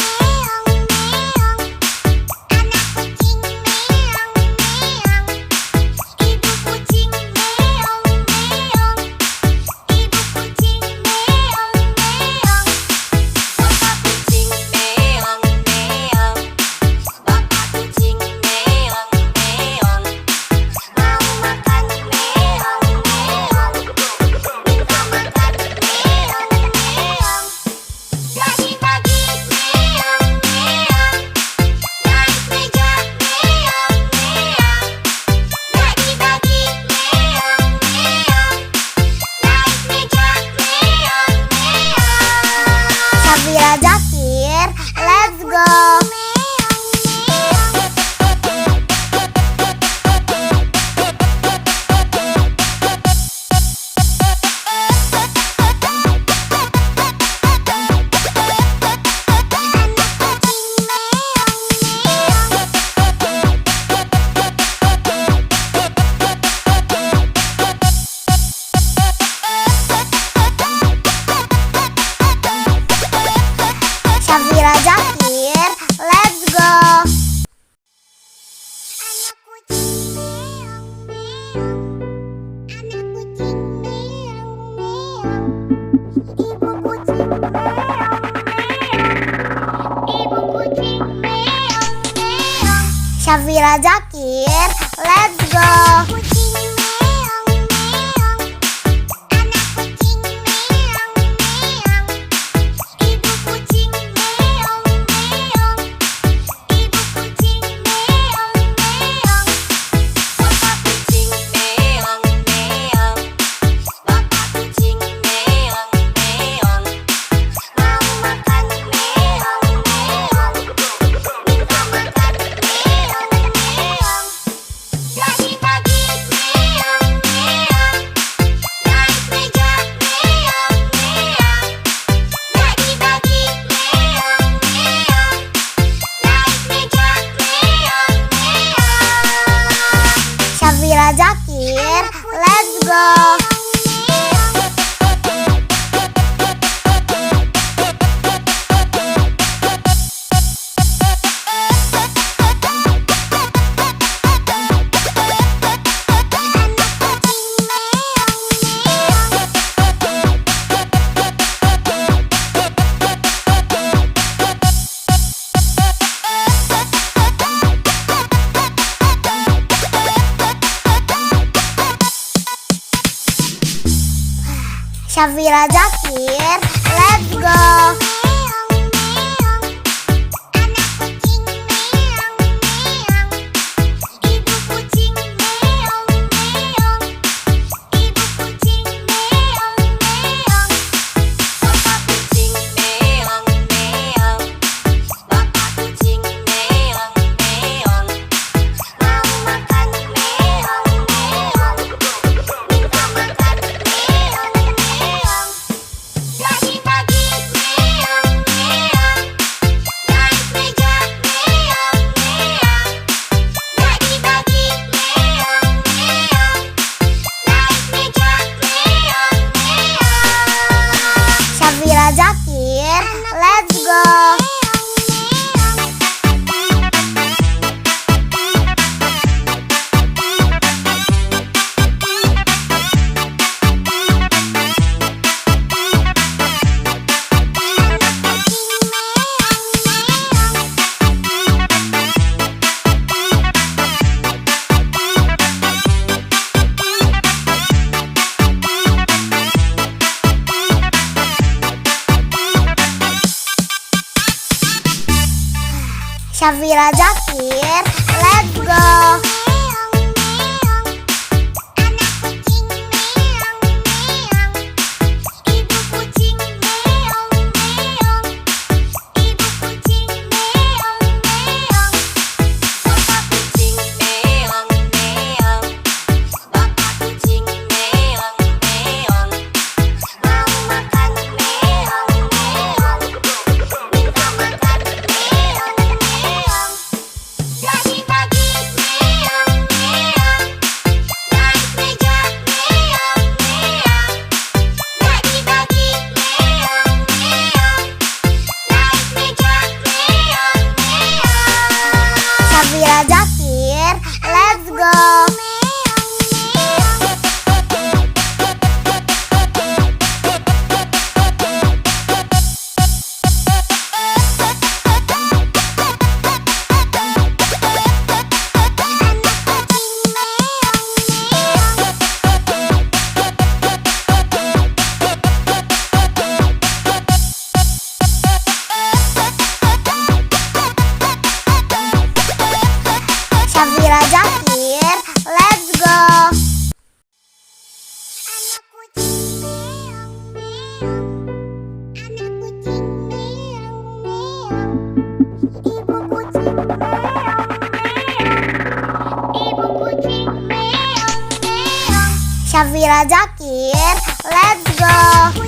Safira Zakir, let's go. Safira Zakir, let's go. Safira Zakir, let's go. Pagi-pagi Syafira Zakir, let's go. Syafira Zakir, let's go. Syafira Zakir, let's go. Syafira Zakir, let's go. Syafira Zakir, let's go. Syafira Zakir, let's go.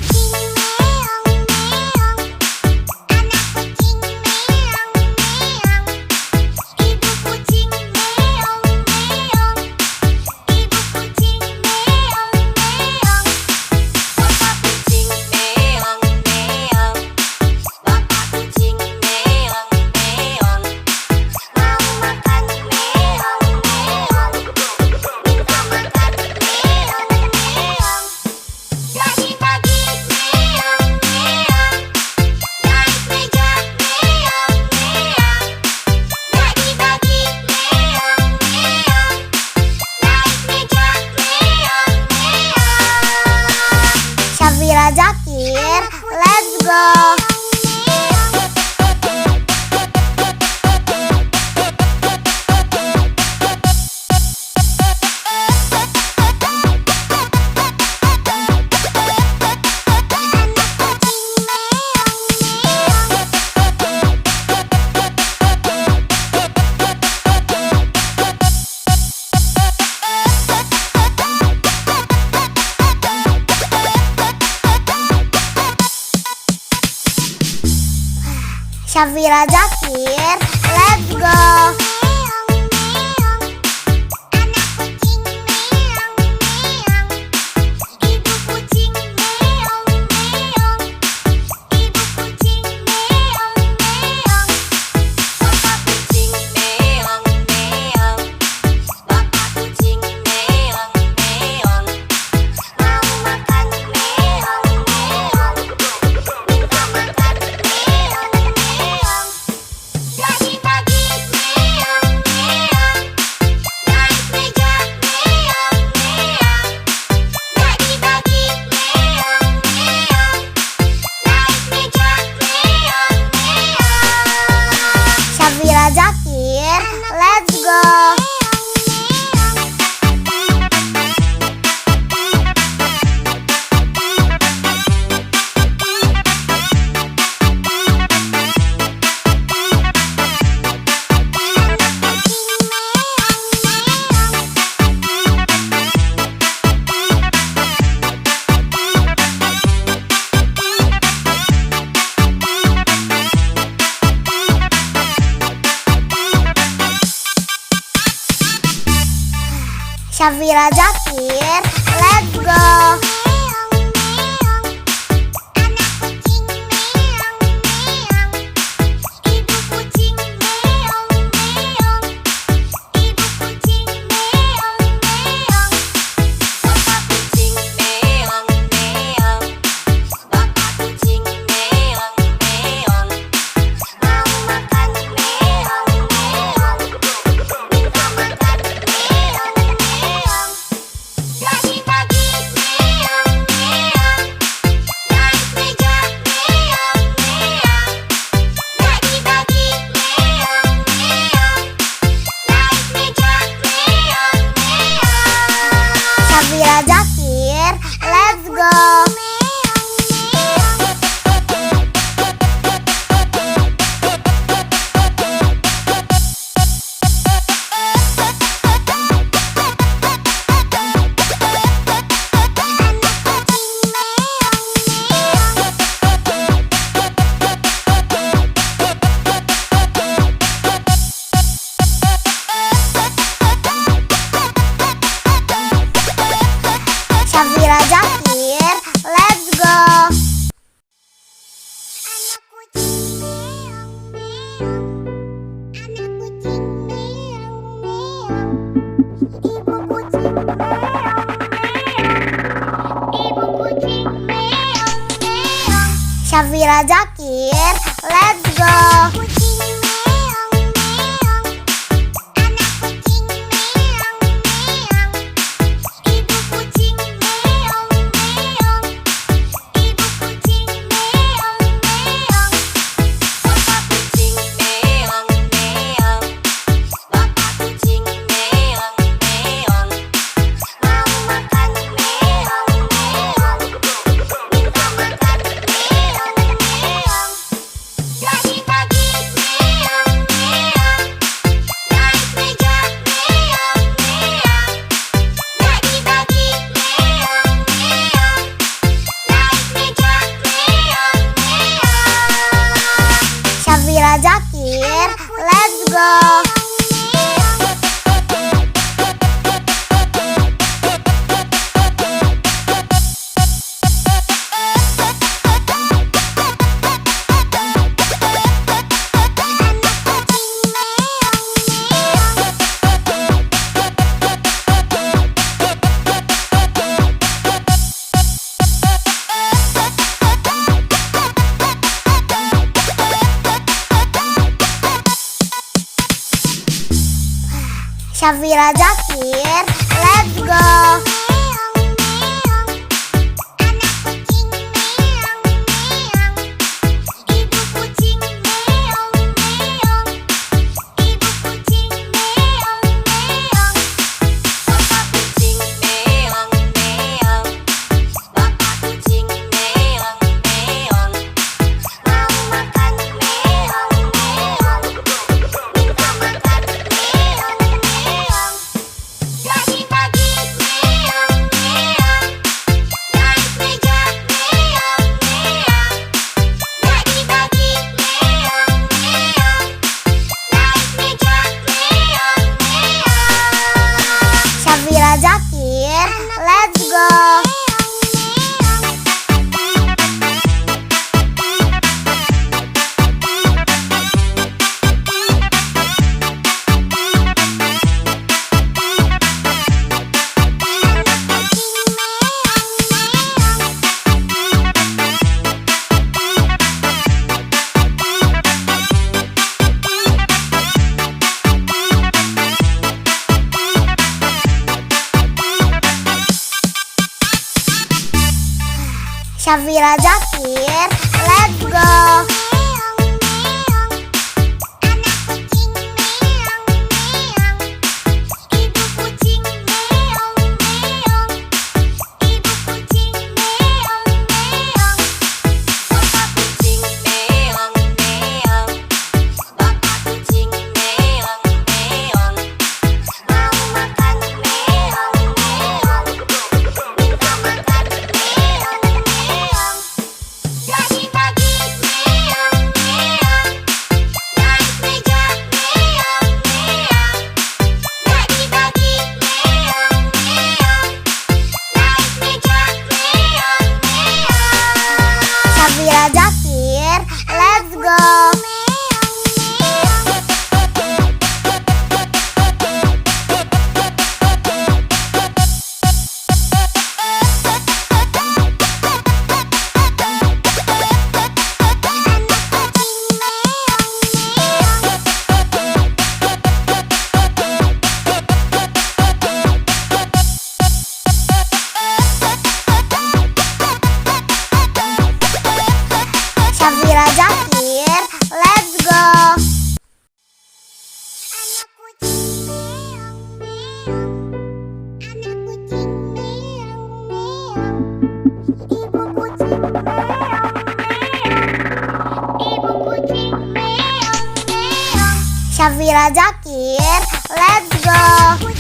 Syafira Zakir, let's go. Syafira Zakir, let's go. Syafira Zakir, let's go. Syafira Zakir, let's go. Syafira Zakir, let's go. Syafira Zakir, let's go. Syafira Zakir, let's go. Syafira Zakir, let's go. Syafira Zakir, let's go. Syafira Zakir, let's go. Syafira Zakir, let's go.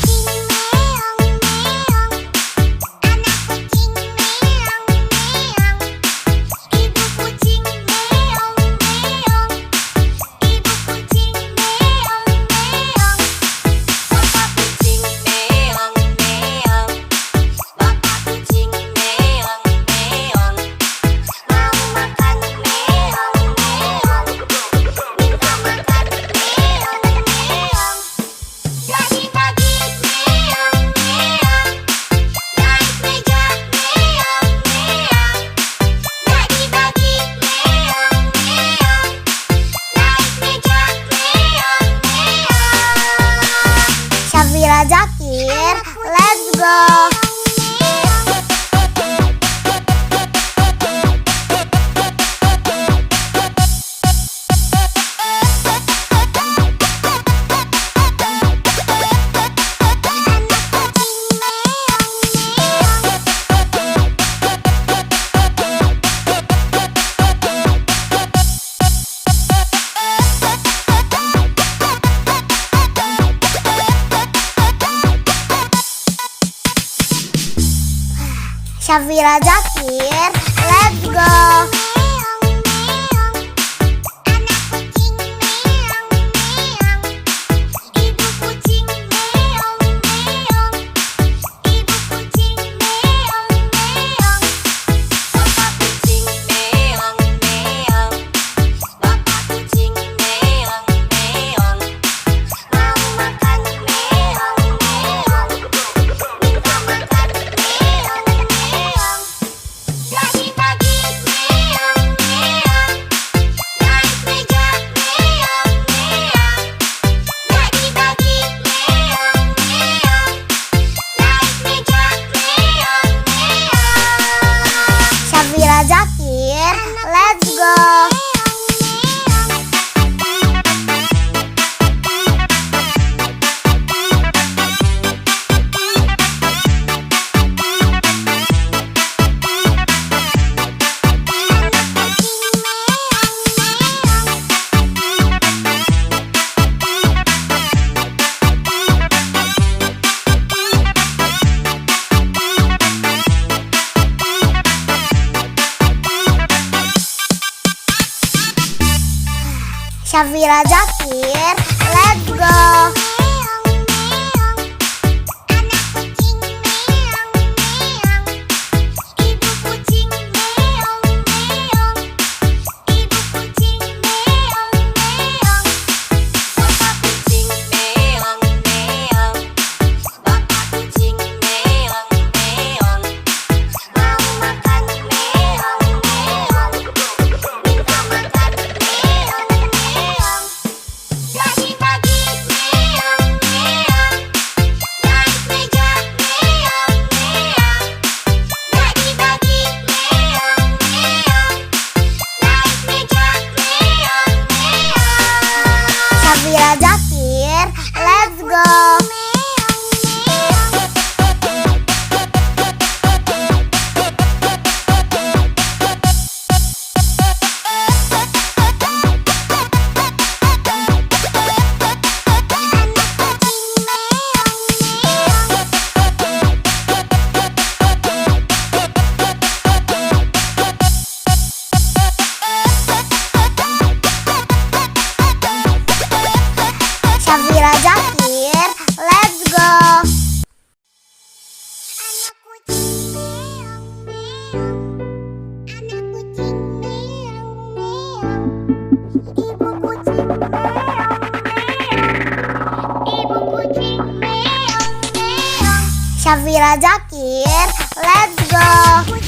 Syafira Zakir, let's go. Syafira Zakir, let's go. Syafira Zakir, let's go. Syafira Zakir, let's go. Syafira Zakir, let's go. Syafira Zakir, let's go. Syafira Zakir, let's go.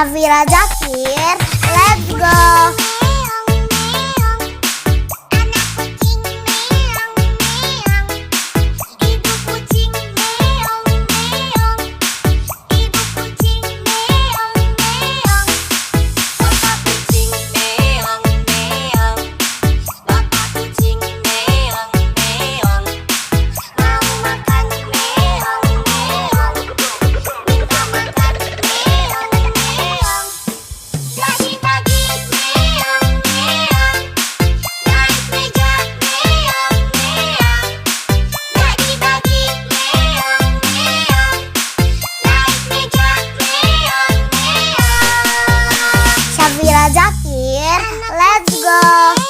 Syafira Zakir, let's go. Syafira Zakir, let's go.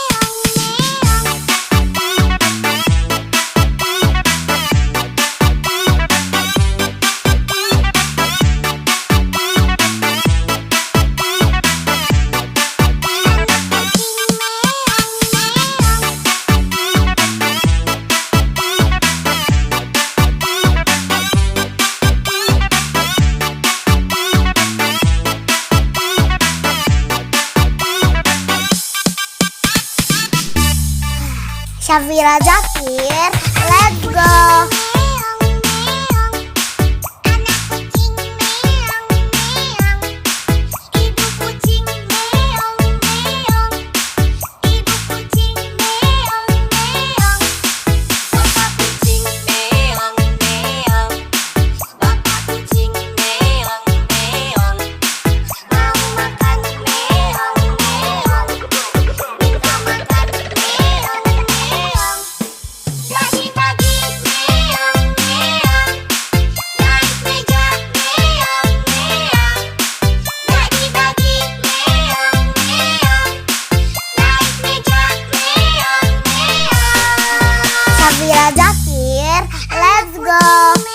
Syafira Zakir, let's go. Syafira Zakir, let's go.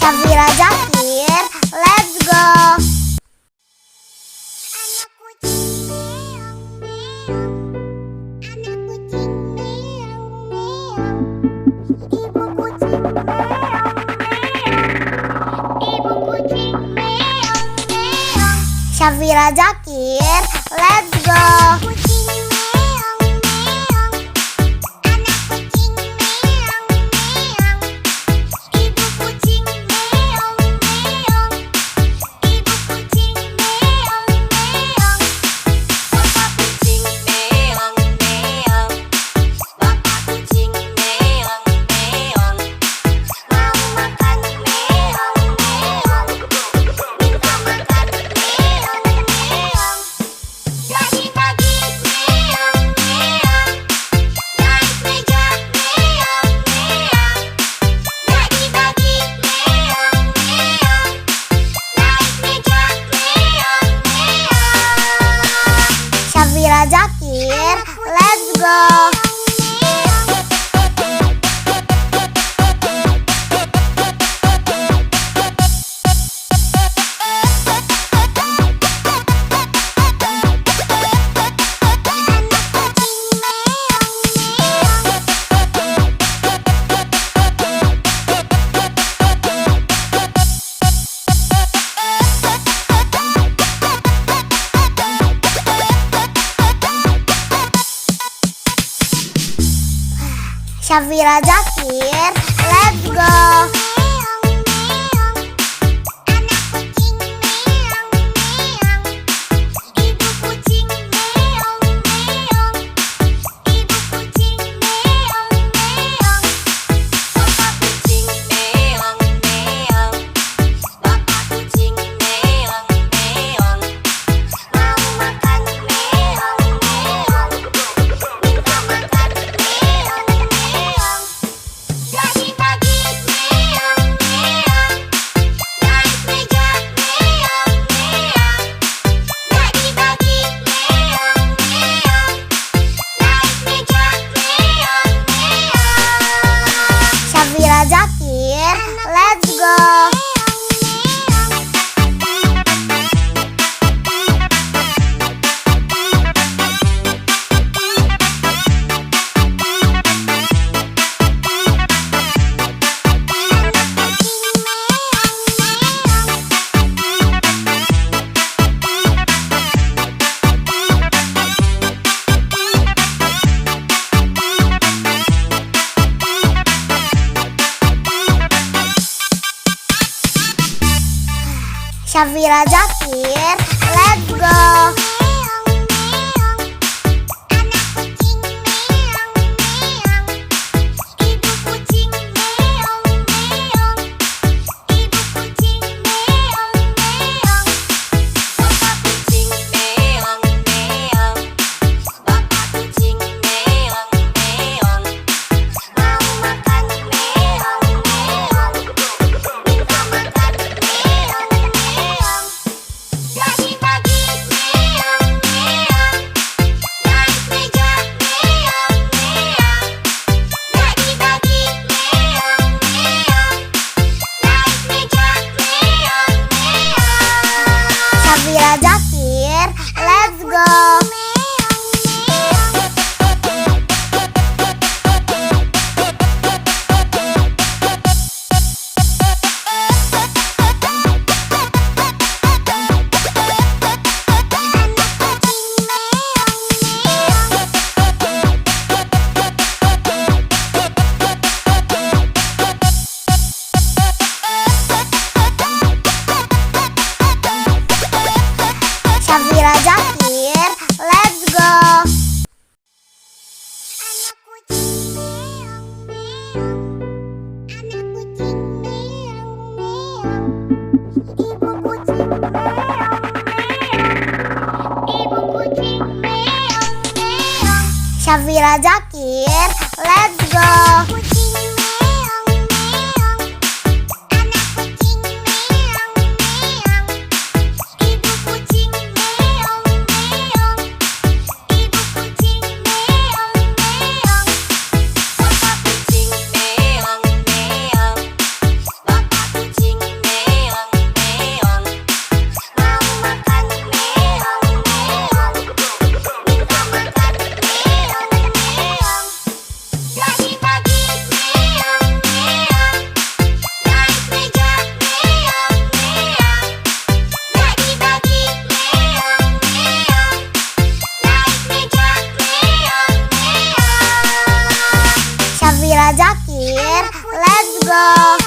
Syafira Zakir, let's go. Syafira Zakir, let's go. Syafira Zakir, let's go. Syafira Zakir, let's go. Syafira Zakir, let's go. Syafira Zakir, let's go. Syafira Zakir, let's go. Syafira Zakir, let's go. Syafira Zakir, let's go.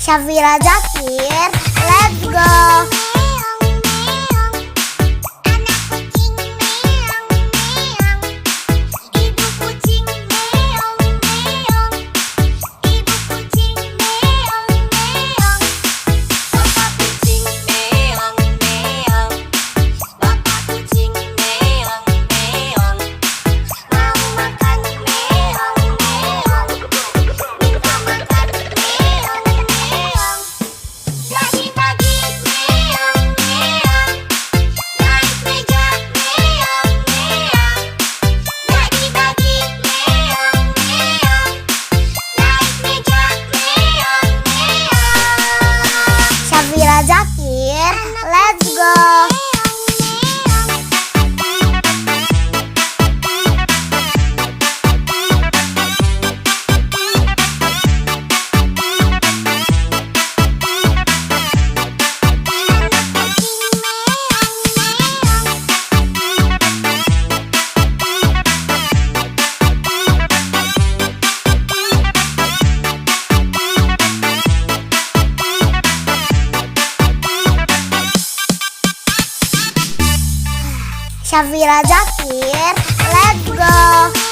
Syafira Zakir, let's go. Syafira Zakir, let's go. Syafira Zakir, let's go.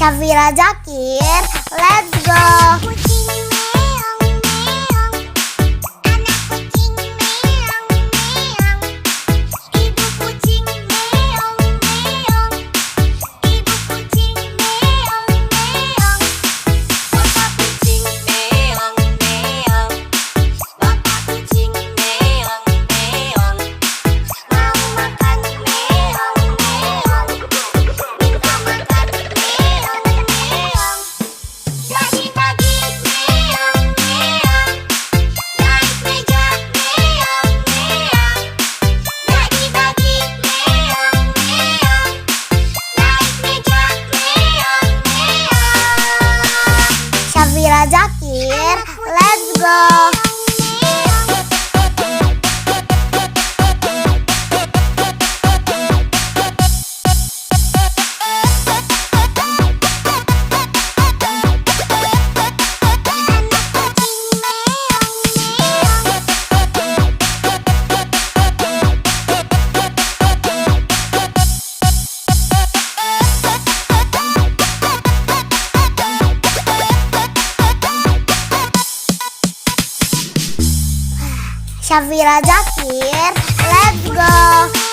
Syafira Zakir, let's go. Syafira Zakir, let's go. Syafira Zakir, let's go.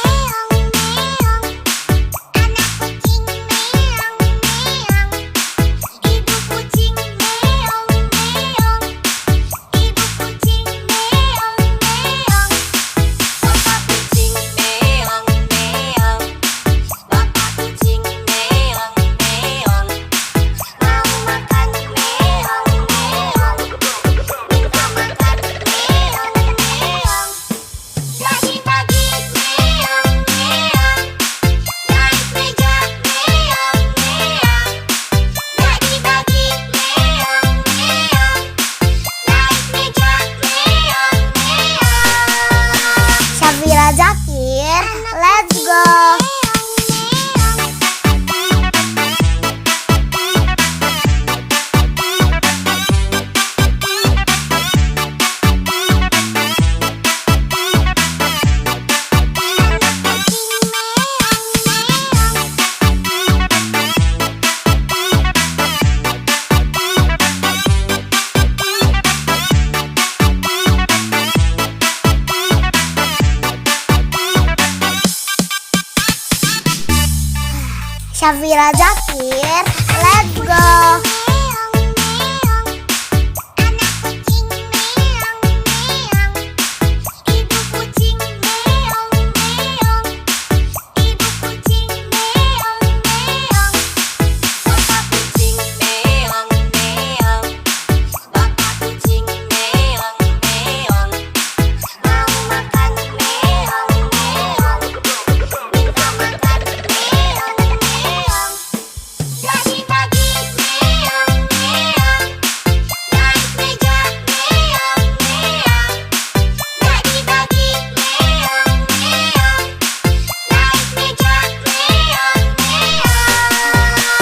Syafira Zakir, let's go. Syafira Zakir, let's go.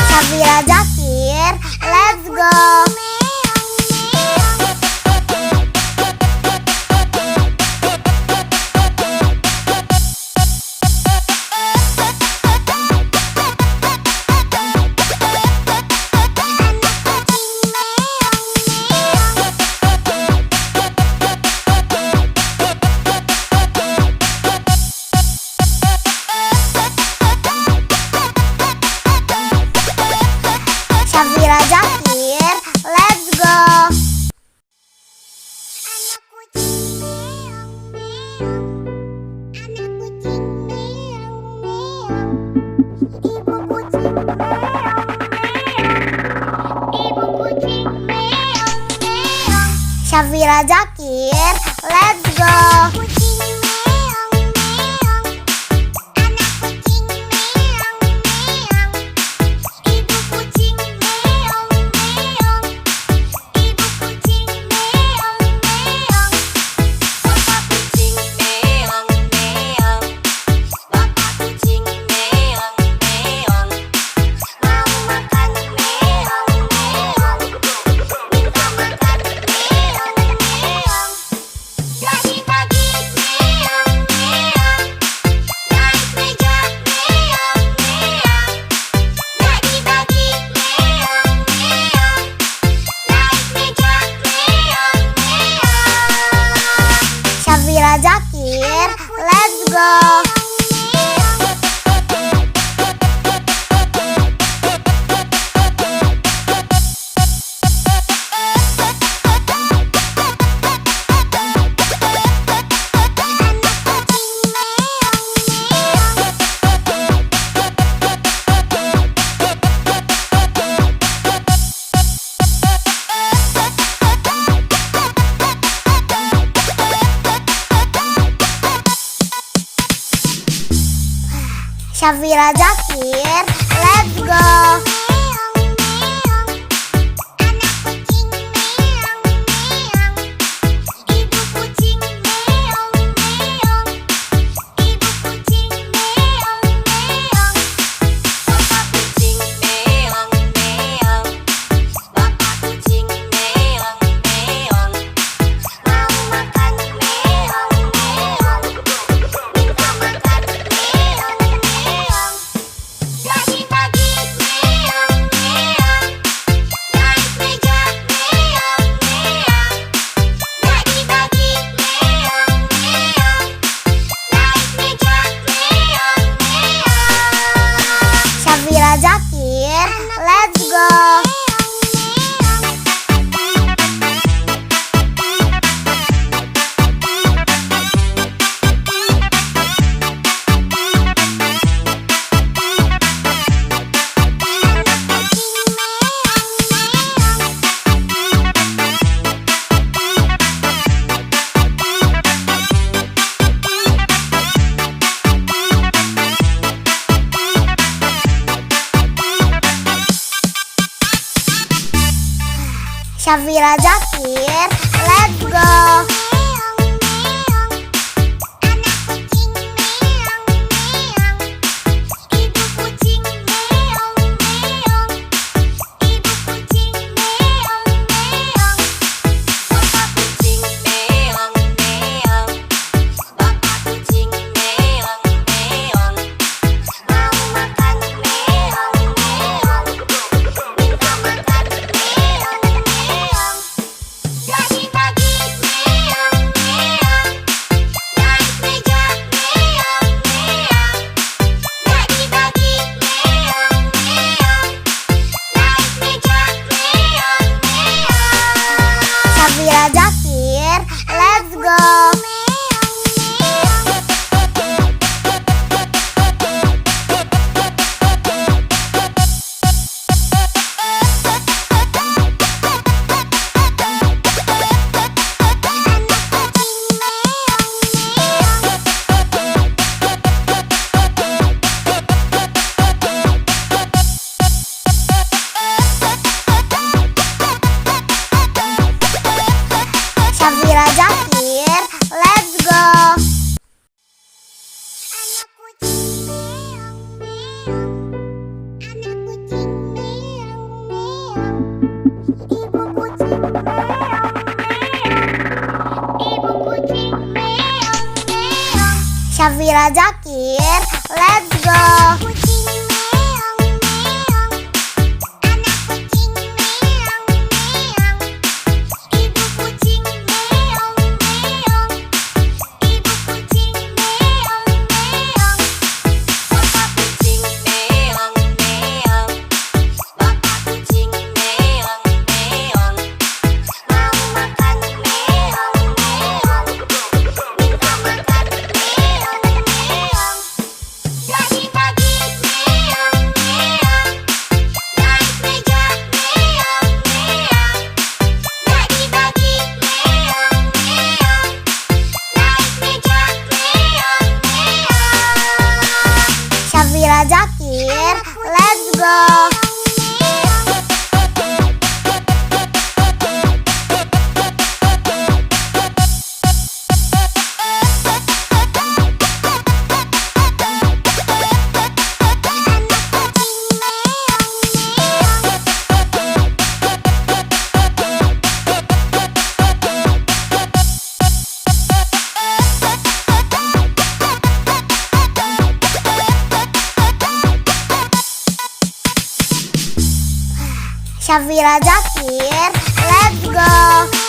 Syafira Zakir, let's go. Syafira Zakir, let's go. Syafira Zakir, let's go. Syafira Zakir, let's go. Syafira Zakir, let's go. Syafira Zakir, let's go. Syafira Zakir, let's go. Syafira Zakir, let's go. Syafira Zakir, let's go. Syafira Zakir, let's go. Syafira Zakir, let's go.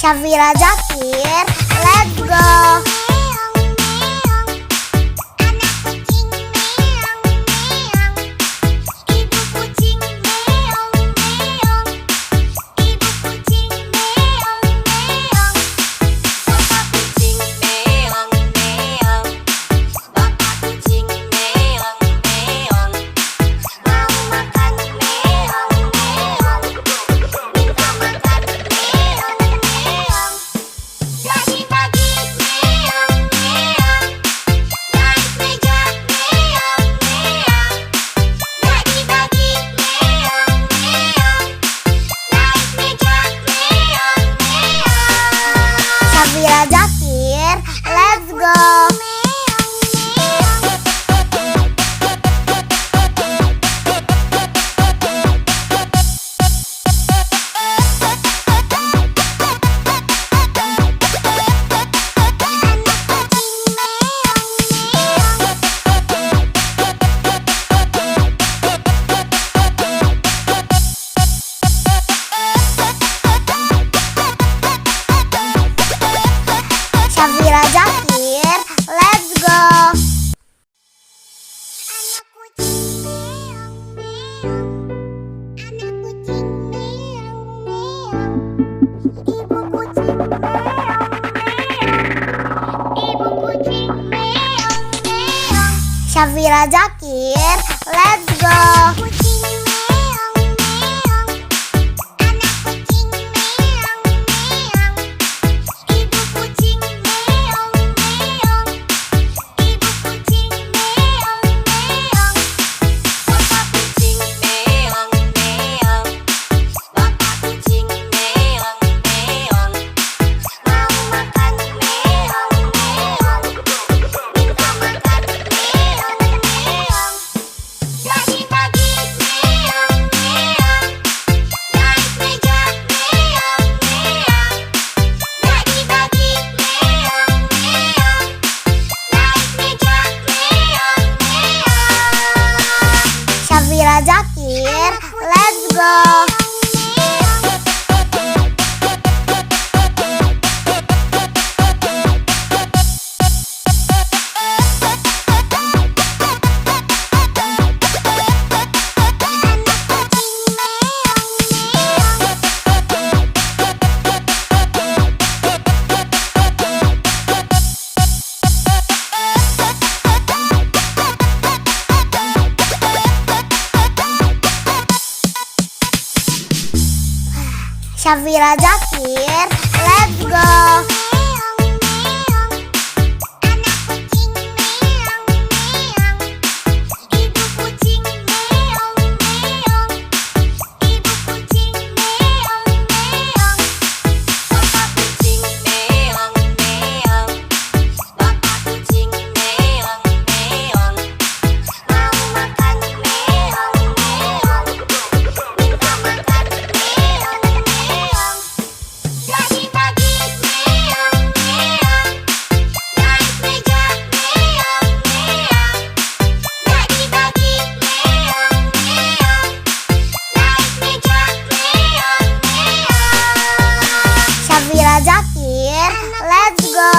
Syafira Zakir, let's go. Syafira Zakir, let's go. Syafira Zakir, let's go. Syafira Zakir, let's go. Syafira Zakir, let's go. Syafira Zakir, let's go. Syafira Zakir, let's go.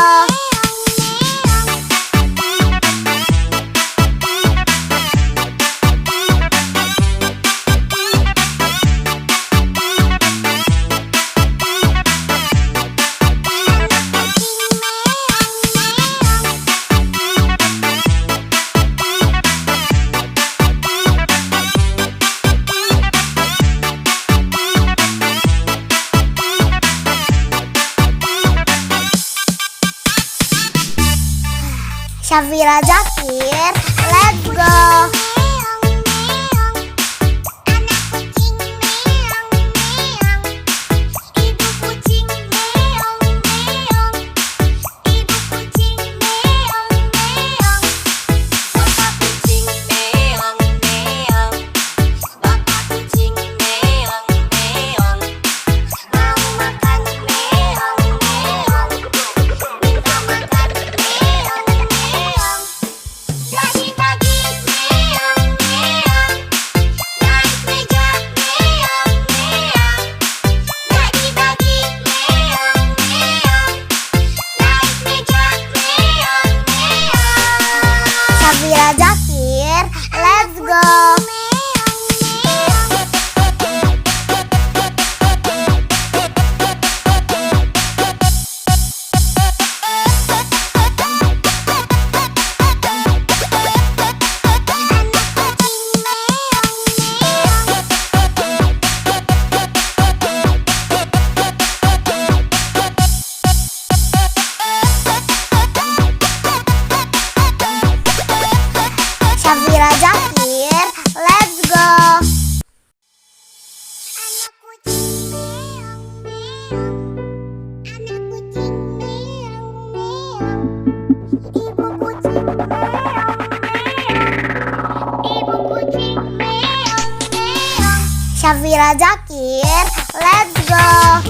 Syafira Zakir, let's go. let's go. Syafira Zakir, let's go. Syafira Zakir, let's go.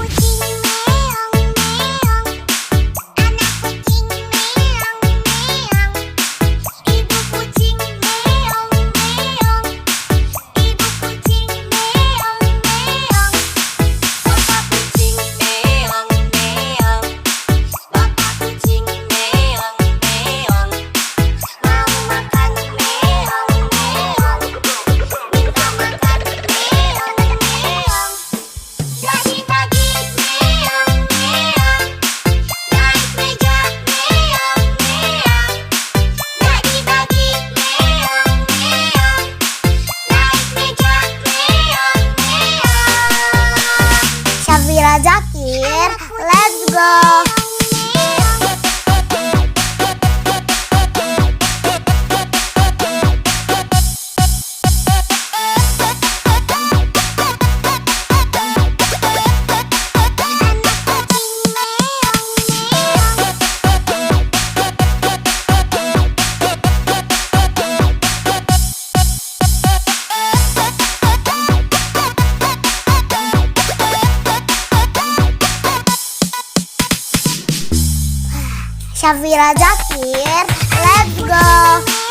Syafira Zakir, let's go. Syafira Zakir, let's go.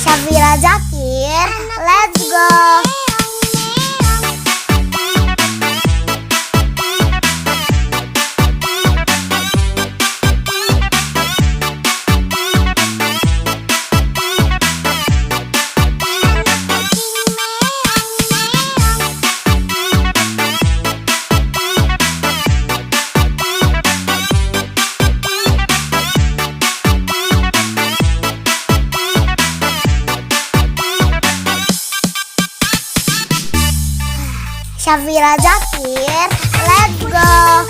Syafira Zakir, let's go. Syafira Zakir, let's go.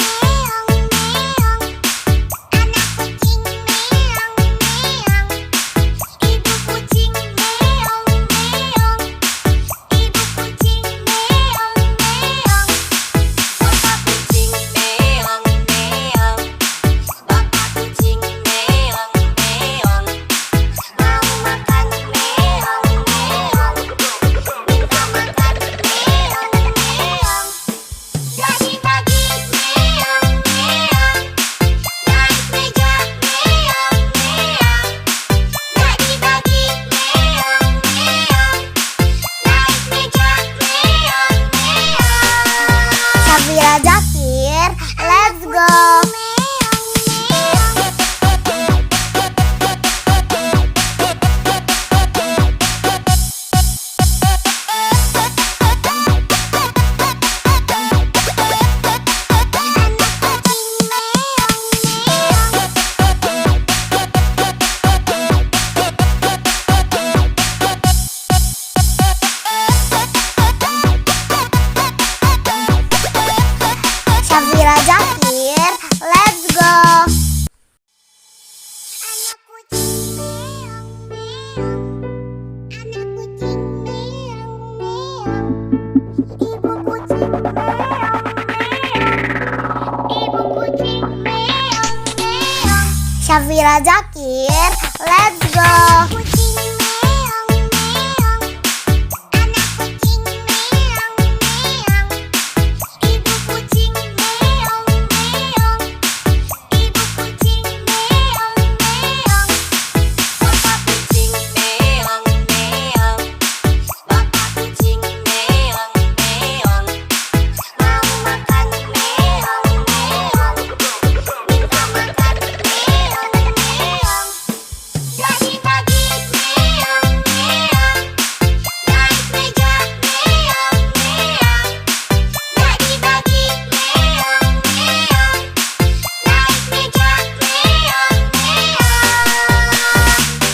Syafira Zakir, let's go.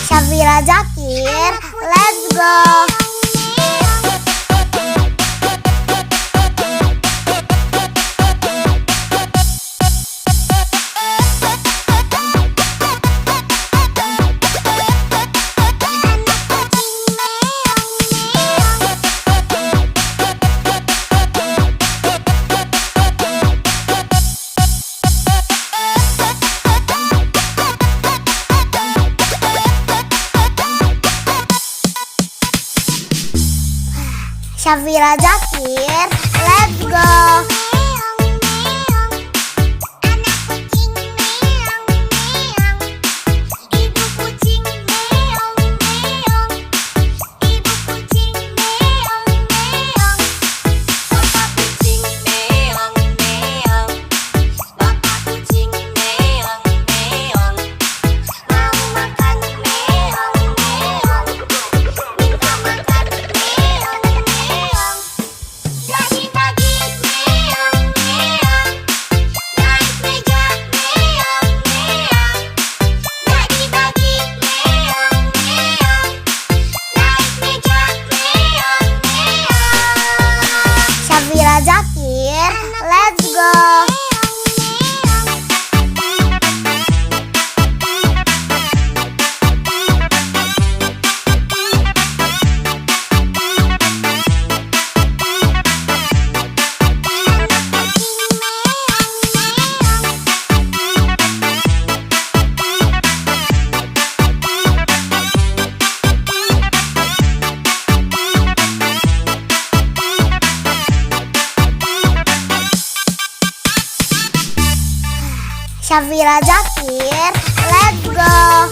Syafira Zakir, let's go. Syafira Zakir, let's go. Syafira Zakir, let's go. Syafira Zakir, let's go.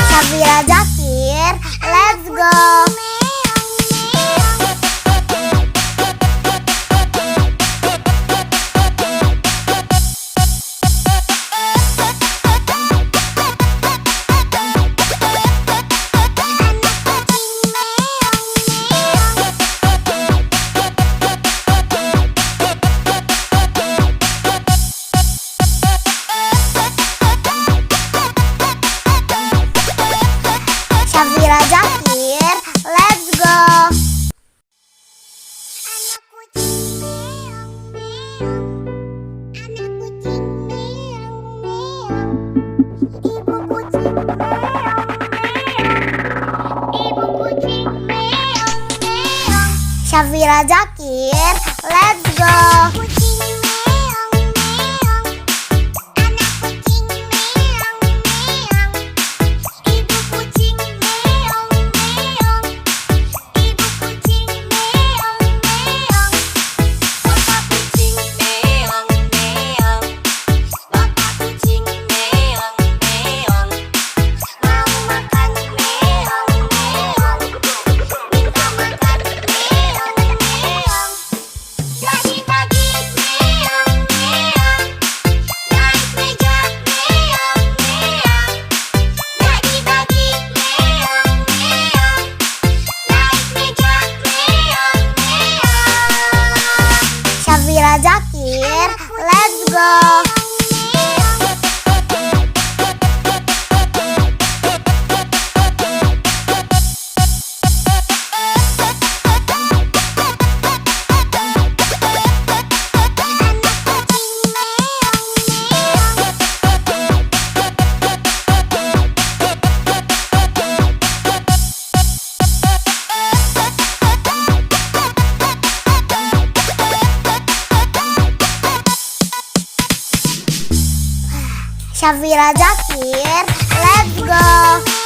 Syafira Zakir, let's go. Syafira Zakir, let's go. Syafira Zakir, let's go. Syafira Zakir, let's go. Syafira Zakir, let's go.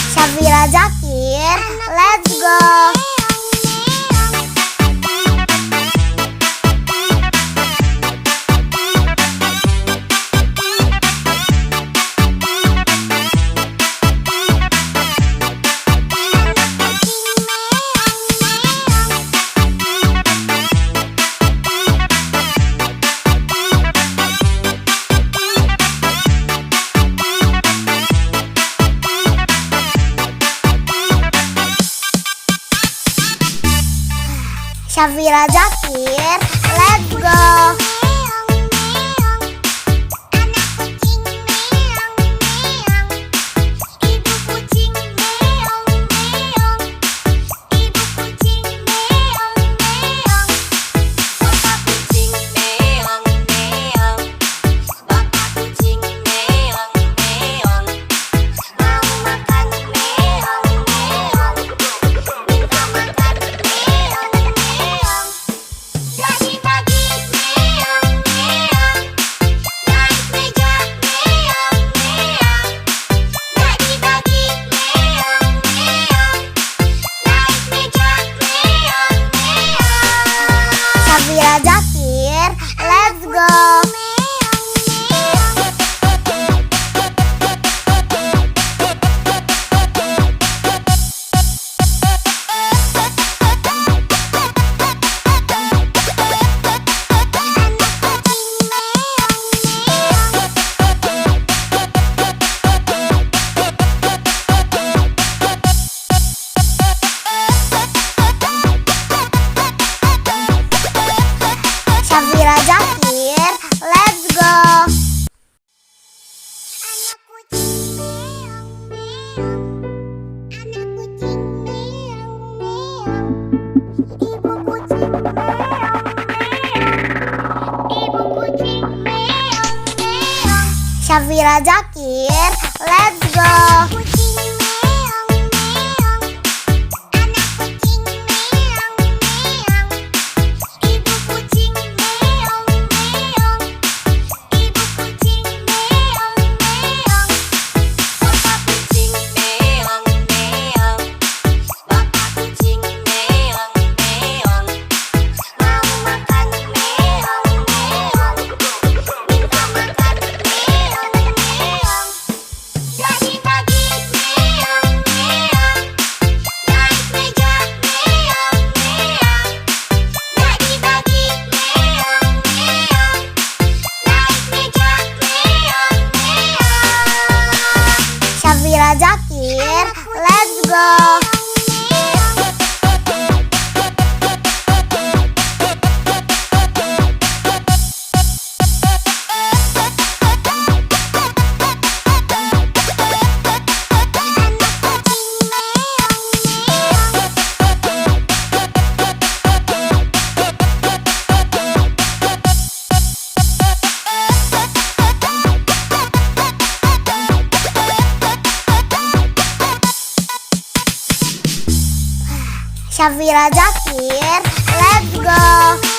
Syafira Zakir, let's go. Syafira Zakir, let's go. Syafira Zakir, let's go. Syafira Zakir, let's go. Syafira Zakir, let's go. Syafira Zakir, let's go. Syafira Zakir, let's go.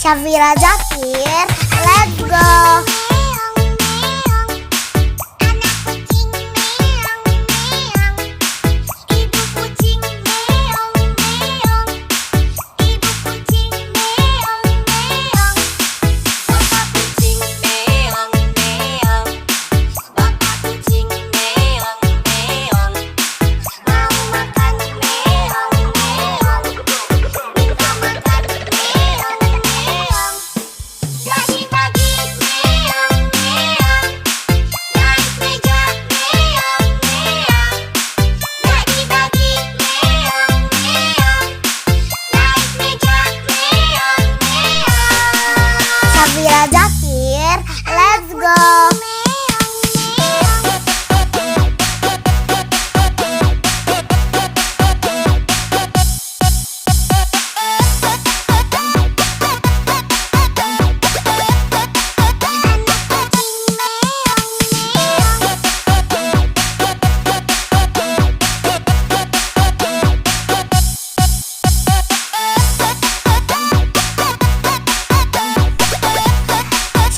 Syafira Zakir, let's go. Syafira Zakir, let's go.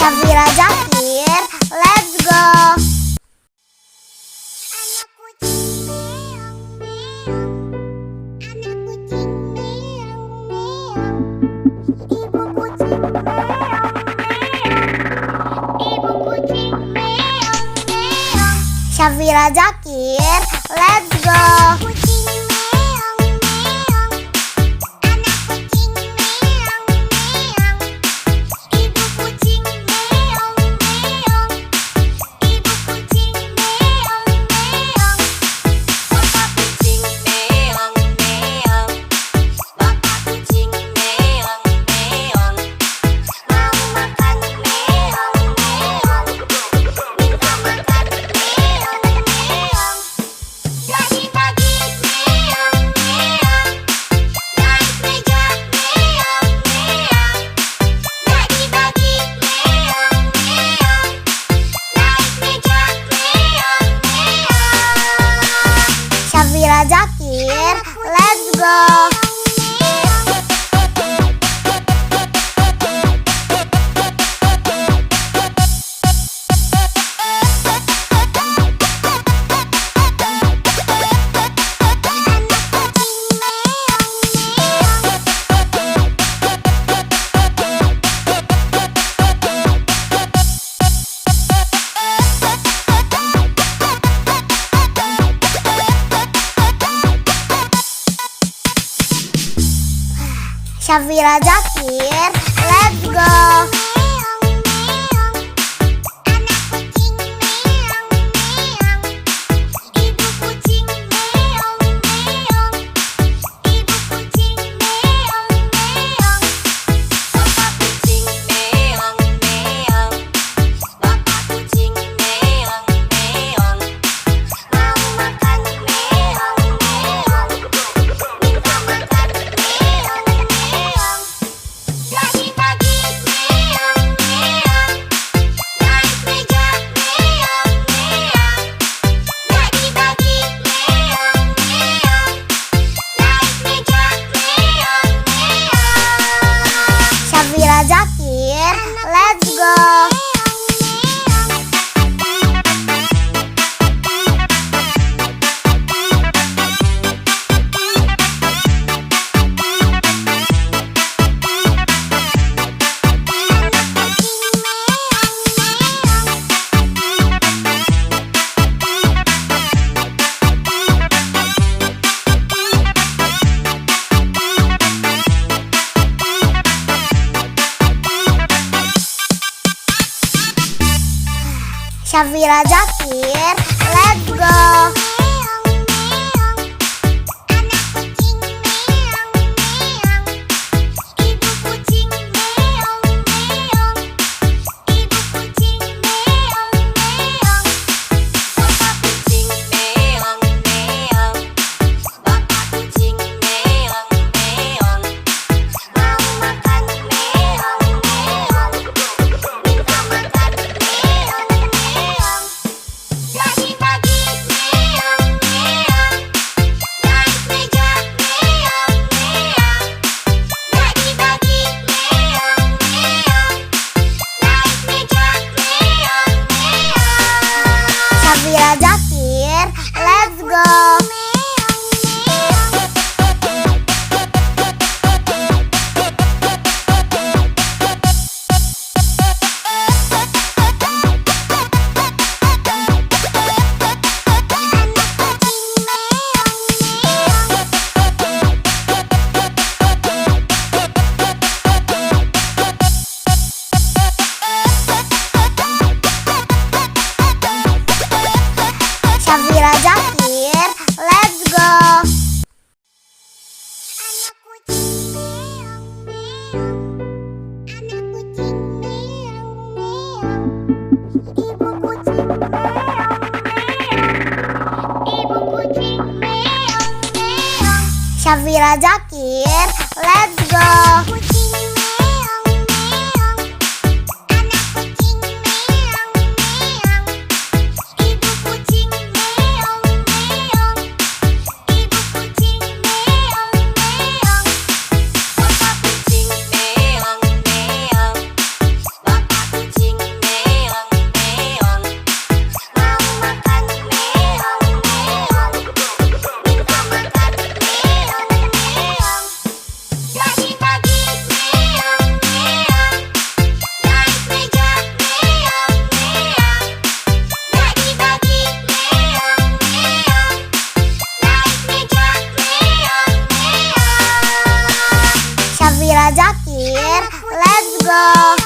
Syafira Zakir, let's go. Syafira Zakir, let's go. Syafira Zakir, let's go. Syafira Zakir, let's go. Syafira Zakir, let's go. Syafira Zakir, let's go. Syafira Zakir, let's go. Syafira Zakir, let's go.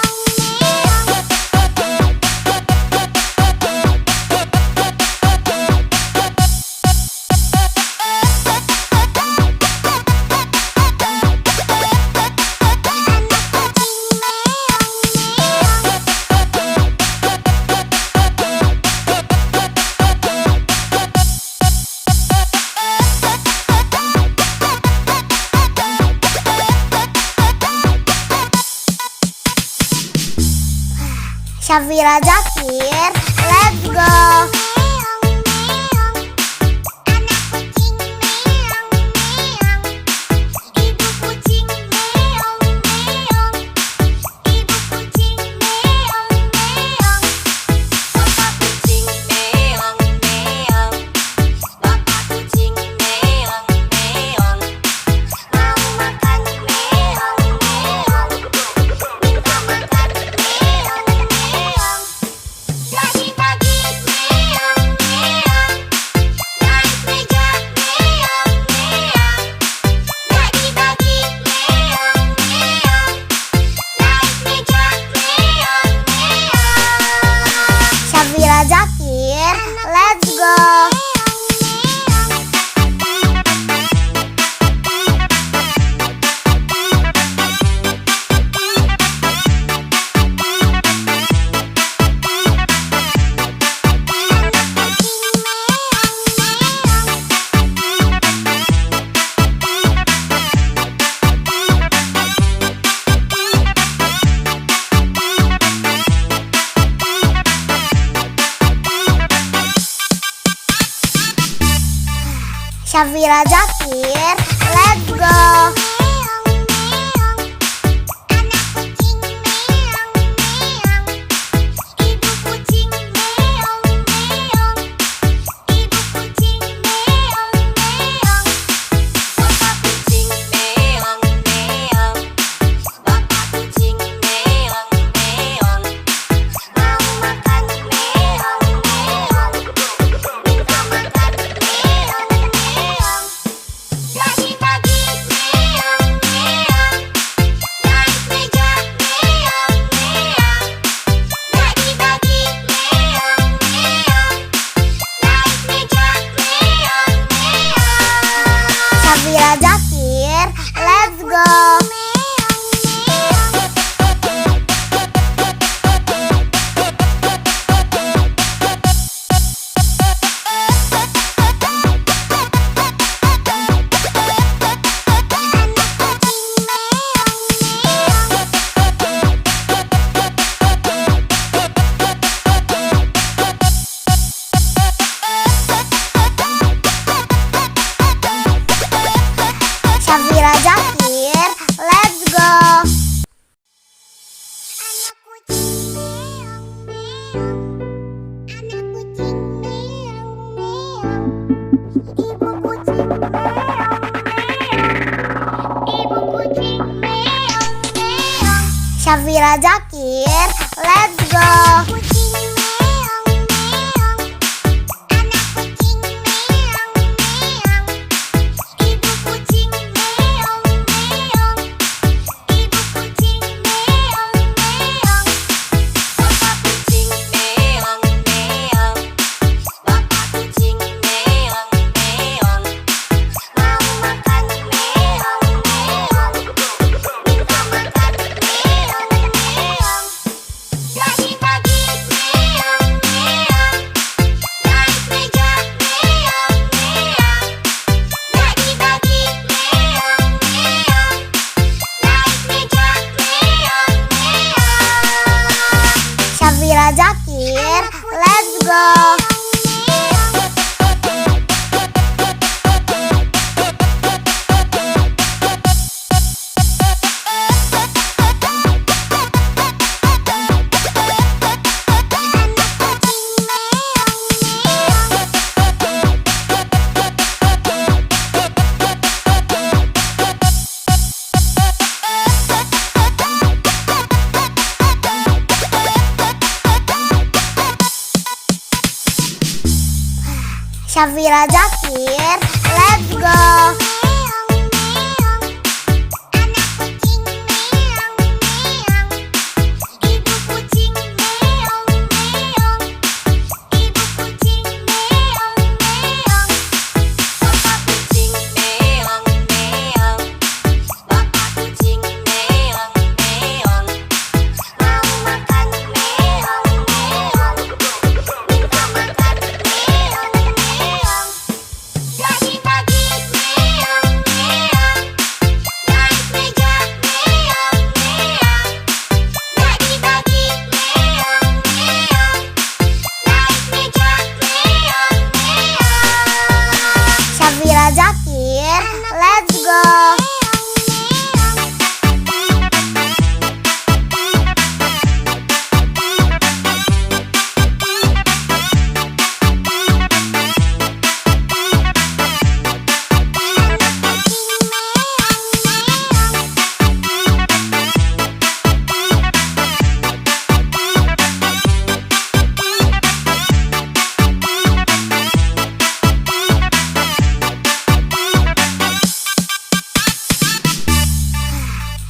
Syafira Zakir, let's go. Syafira Zakir, let's go. Syafira Zakir, let's go. Syafira Zakir, let's go. Syafira Zakir, let's go. Syafira Zakir, let's go. Syafira Zakir, let's go. Syafira Zakir, let's go.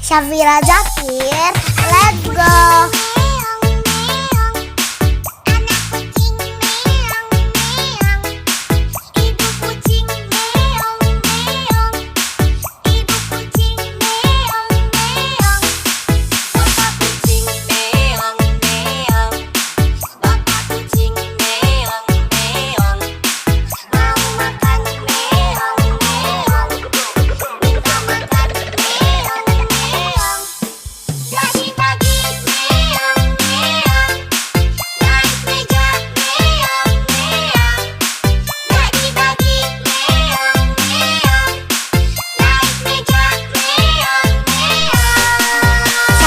Syafira Zakir, let's go. Syafira Zakir, let's go.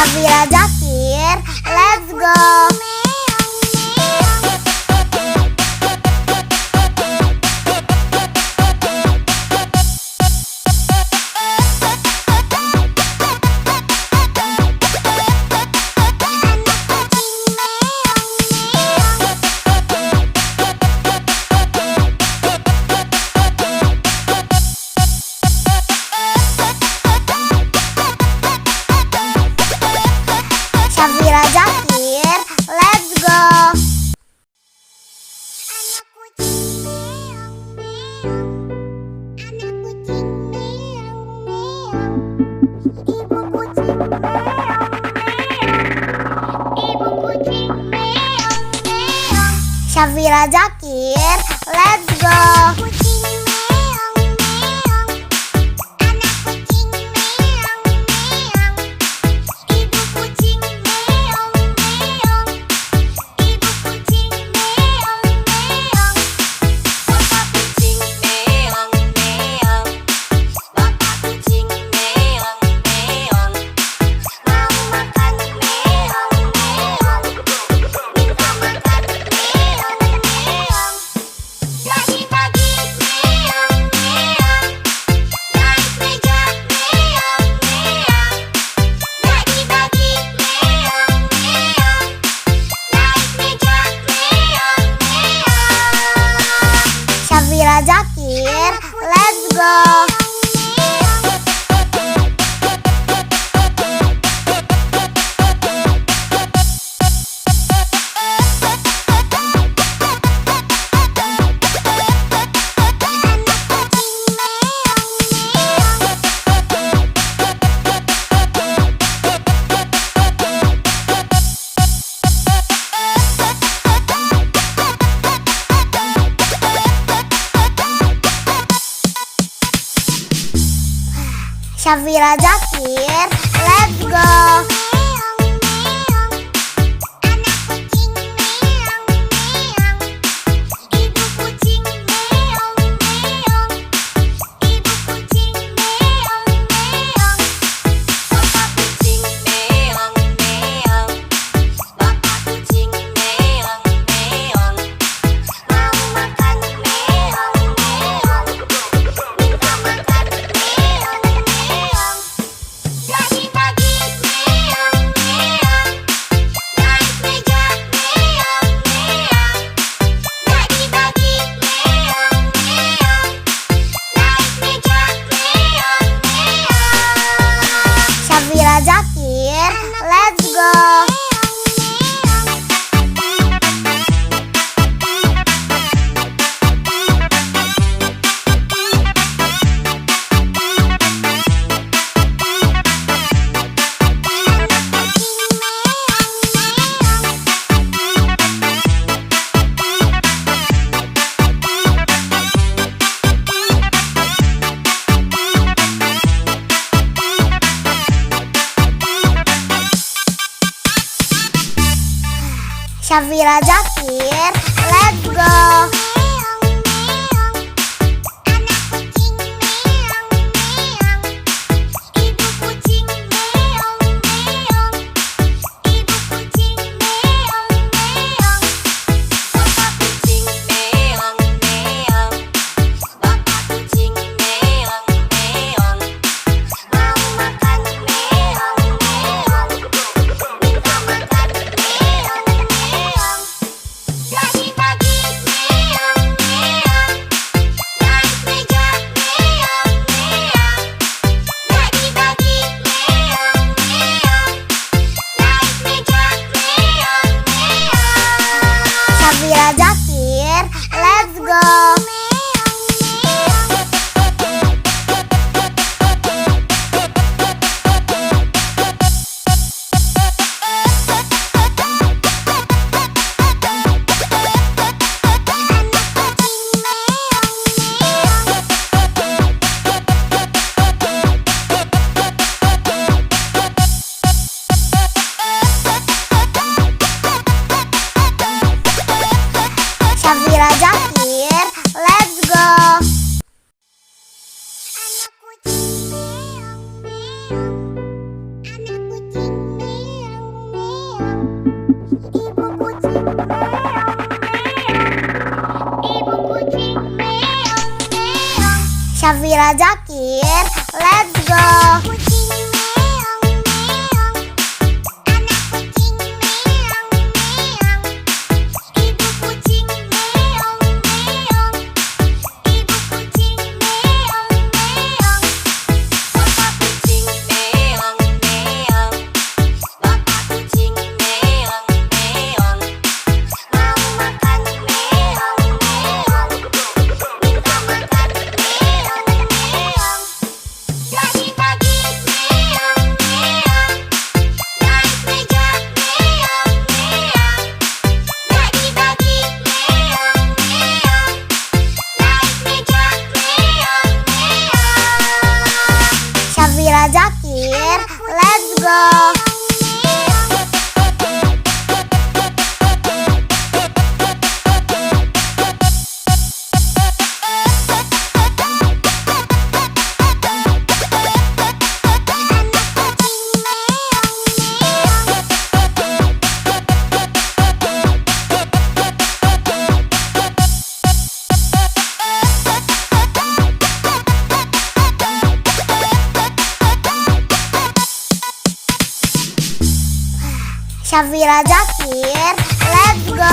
Syafira Zakir, let's go. Syafira Zakir, let's go. Syafira Zakir, let's go. Syafira Zakir, let's go. Syafira Zakir, let's go. Syafira Zakir, let's go. Syafira Zakir, let's go. Syafira Zakir, let's go. Syafira Zakir, let's go. Syafira Zakir, let's go. Syafira Zakir, let's go.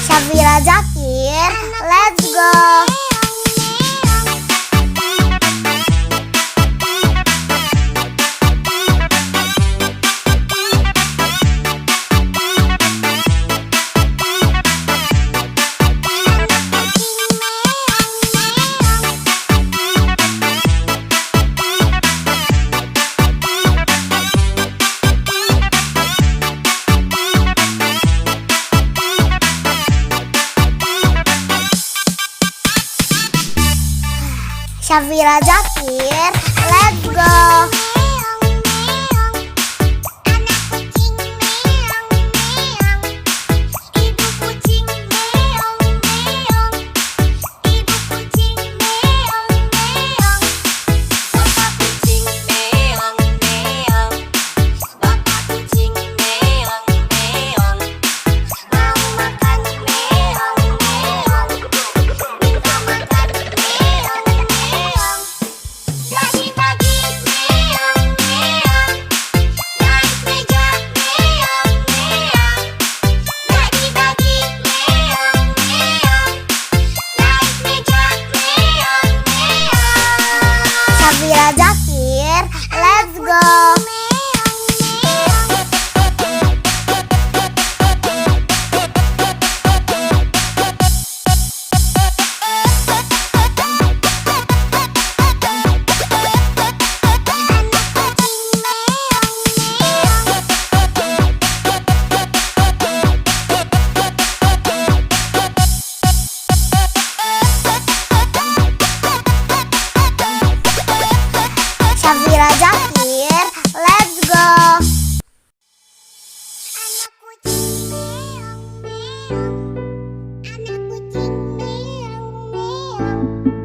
Syafira Zakir, let's go. Syafira Zakir, let's go.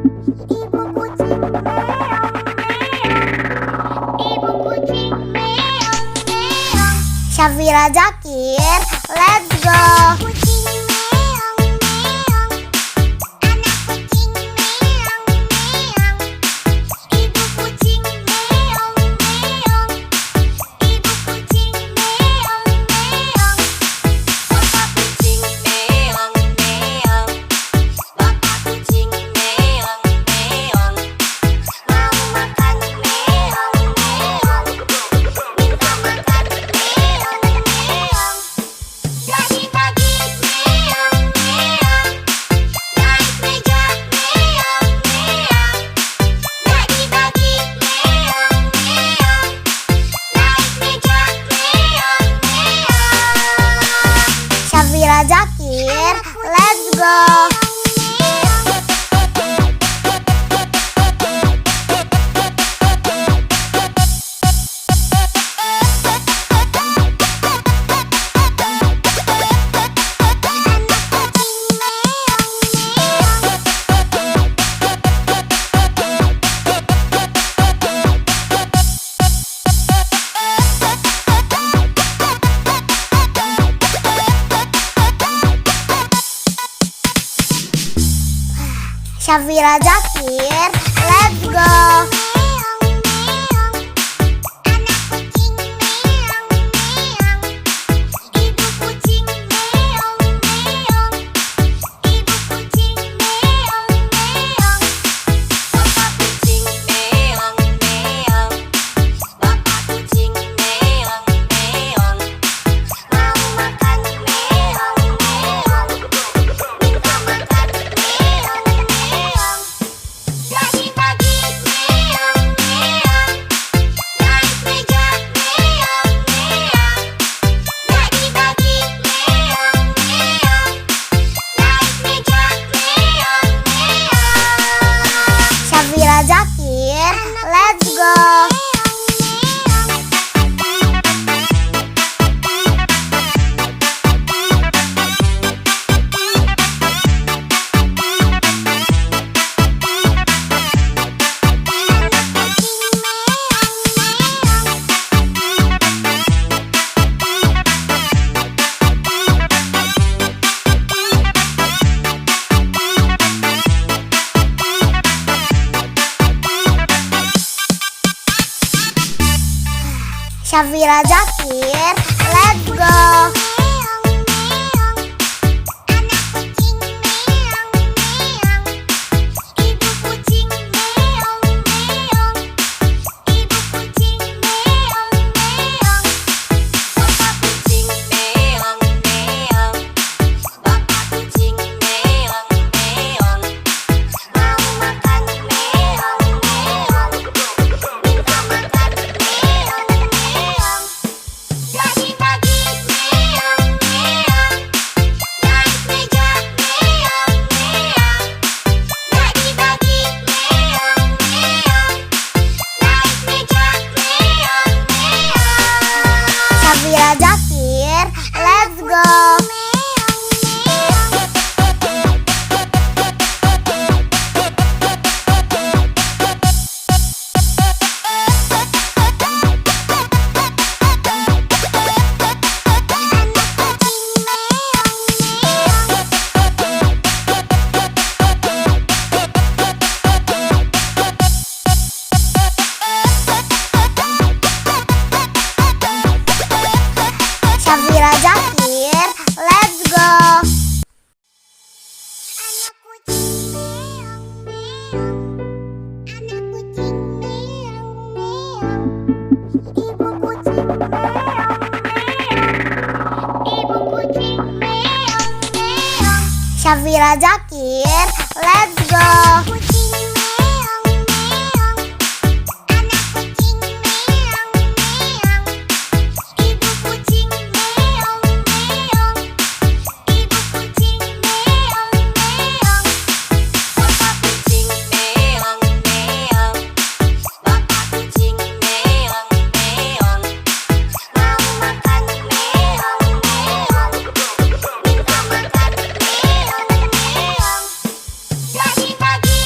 Ibu kucing meong meong. Ibu kucing meong meong. Syafira Zakir, let's go. Kucing meong meong. Anak kucing meong meong. Ibu kucing meong meong. Ibu kucing meong meong. Bapak kucing meong meong. Bapak kucing meong meong. Mau makan meong meong. Minta makan meong meong. Bagi-bagi meong meong. Naik meja meong meong. Bagi-bagi meong meong. Naik meja meong meong. Syafira Zakir, let's go. Syafira Zakir, let's go. Anak kucing meong meong. Ibu kucing meong meong. Ibu kucing meong meong. Bapak kucing meong meong. Bapak kucing meong meong. Mau makan meong meong. Minta makan meong meong. Bagi-bagi meong meong. Naik meja meong meong. Bagi-bagi meong meong. Naik meja meong meong. Syafira Zakir, let's go. Syafira Zakir, let's go. Anak kucing meong meong. Ibu kucing meong meong. Ibu kucing meong meong. Bapak kucing meong meong. Bapak kucing meong meong. Mau makan meong meong. Minta makan meong meong. Bagi-bagi meong meong. Naik meja meong meong. Bagi-bagi meong meong. Naik meja meong meong. Syafira Zakir, let's go. Syafira Zakir, let's go. Anak kucing meong meong. Anak kucing meong meong. Ibu kucing meong meong. Ibu kucing meong meong. Syafira Zakir, let's go. Kucing meong meong. Anak kucing meong meong. Ibu kucing meong meong. Ibu kucing meong meong. Bapak kucing meong meong. Bapak kucing meong meong. Mau makan meong meong. Minta makan meong meong. Bagi-bagi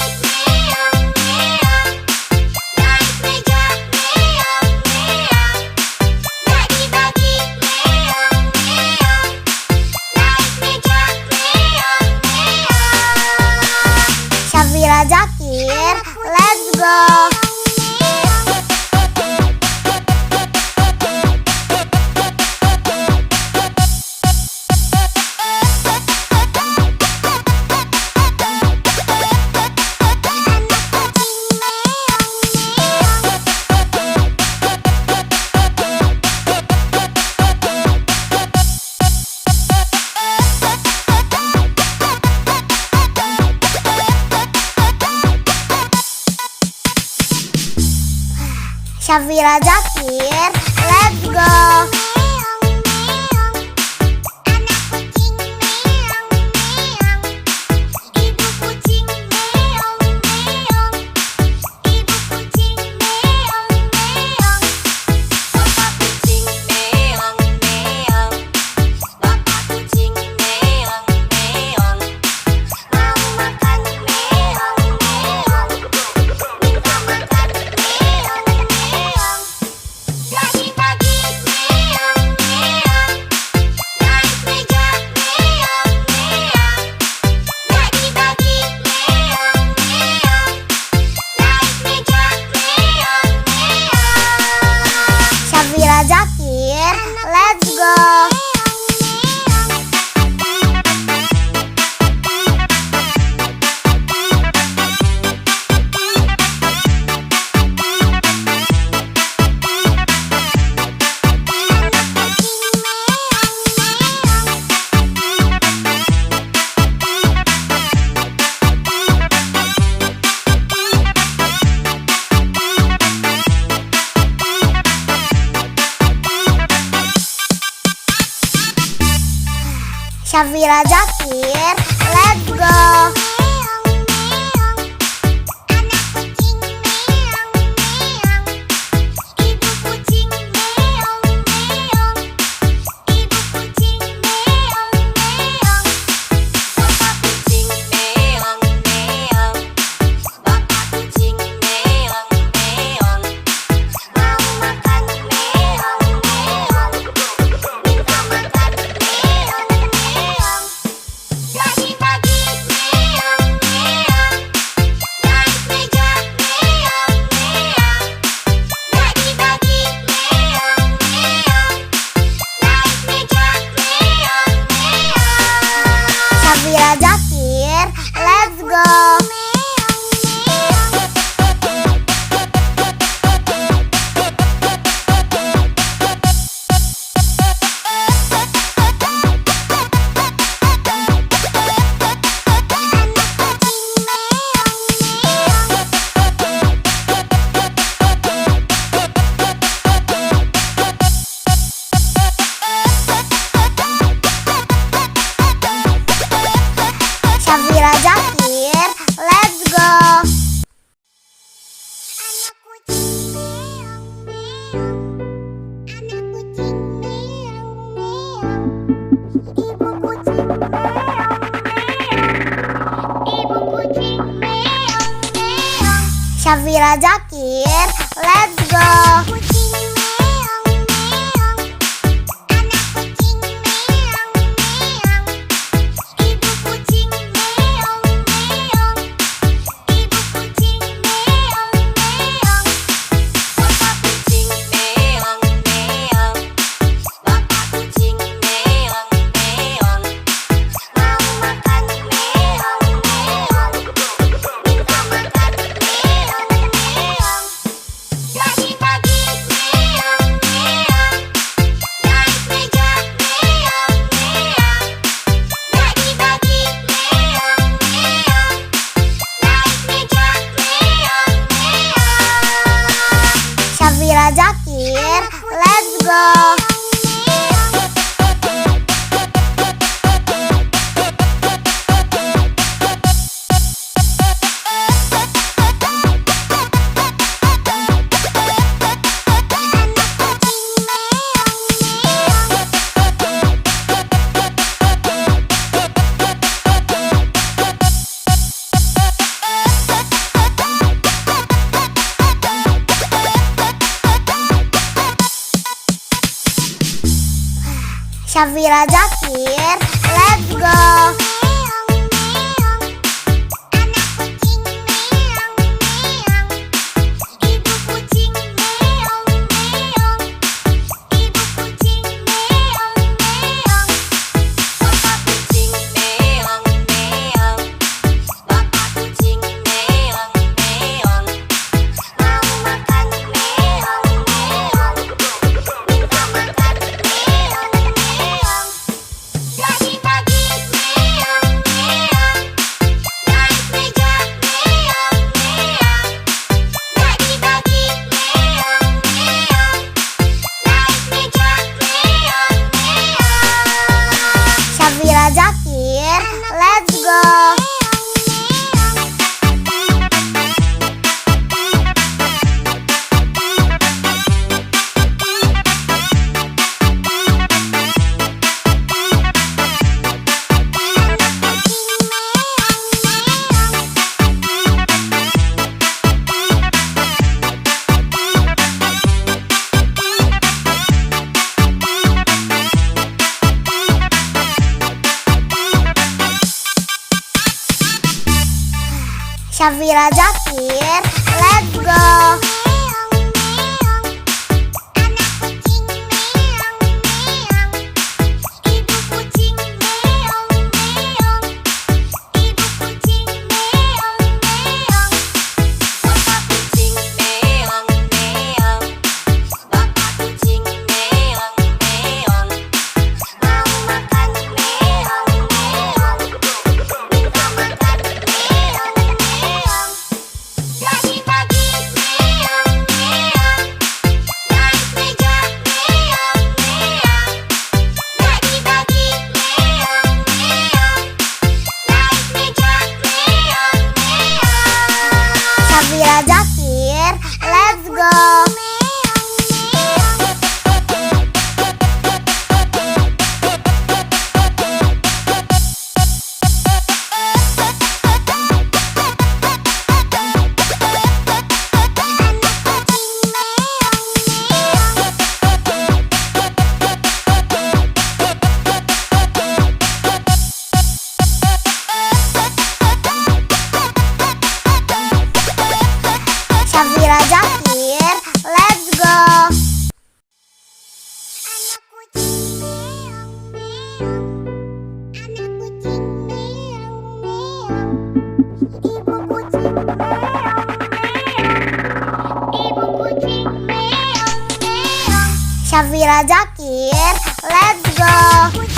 Syafira Zakir, let's go. Syafira Zakir, let's go. Syafira Zakir, let's go. Syafira Zakir, let's go. Syafira Zakir, let's go. Syafira Zakir, let's go. Syafira Zakir, let's go. Syafira Zakir, let's go. Zakir, let's go. Syafira Zakir, let's go. Syafira Zakir, let's go. Syafira Zakir, let's go. Syafira Zakir, let's go.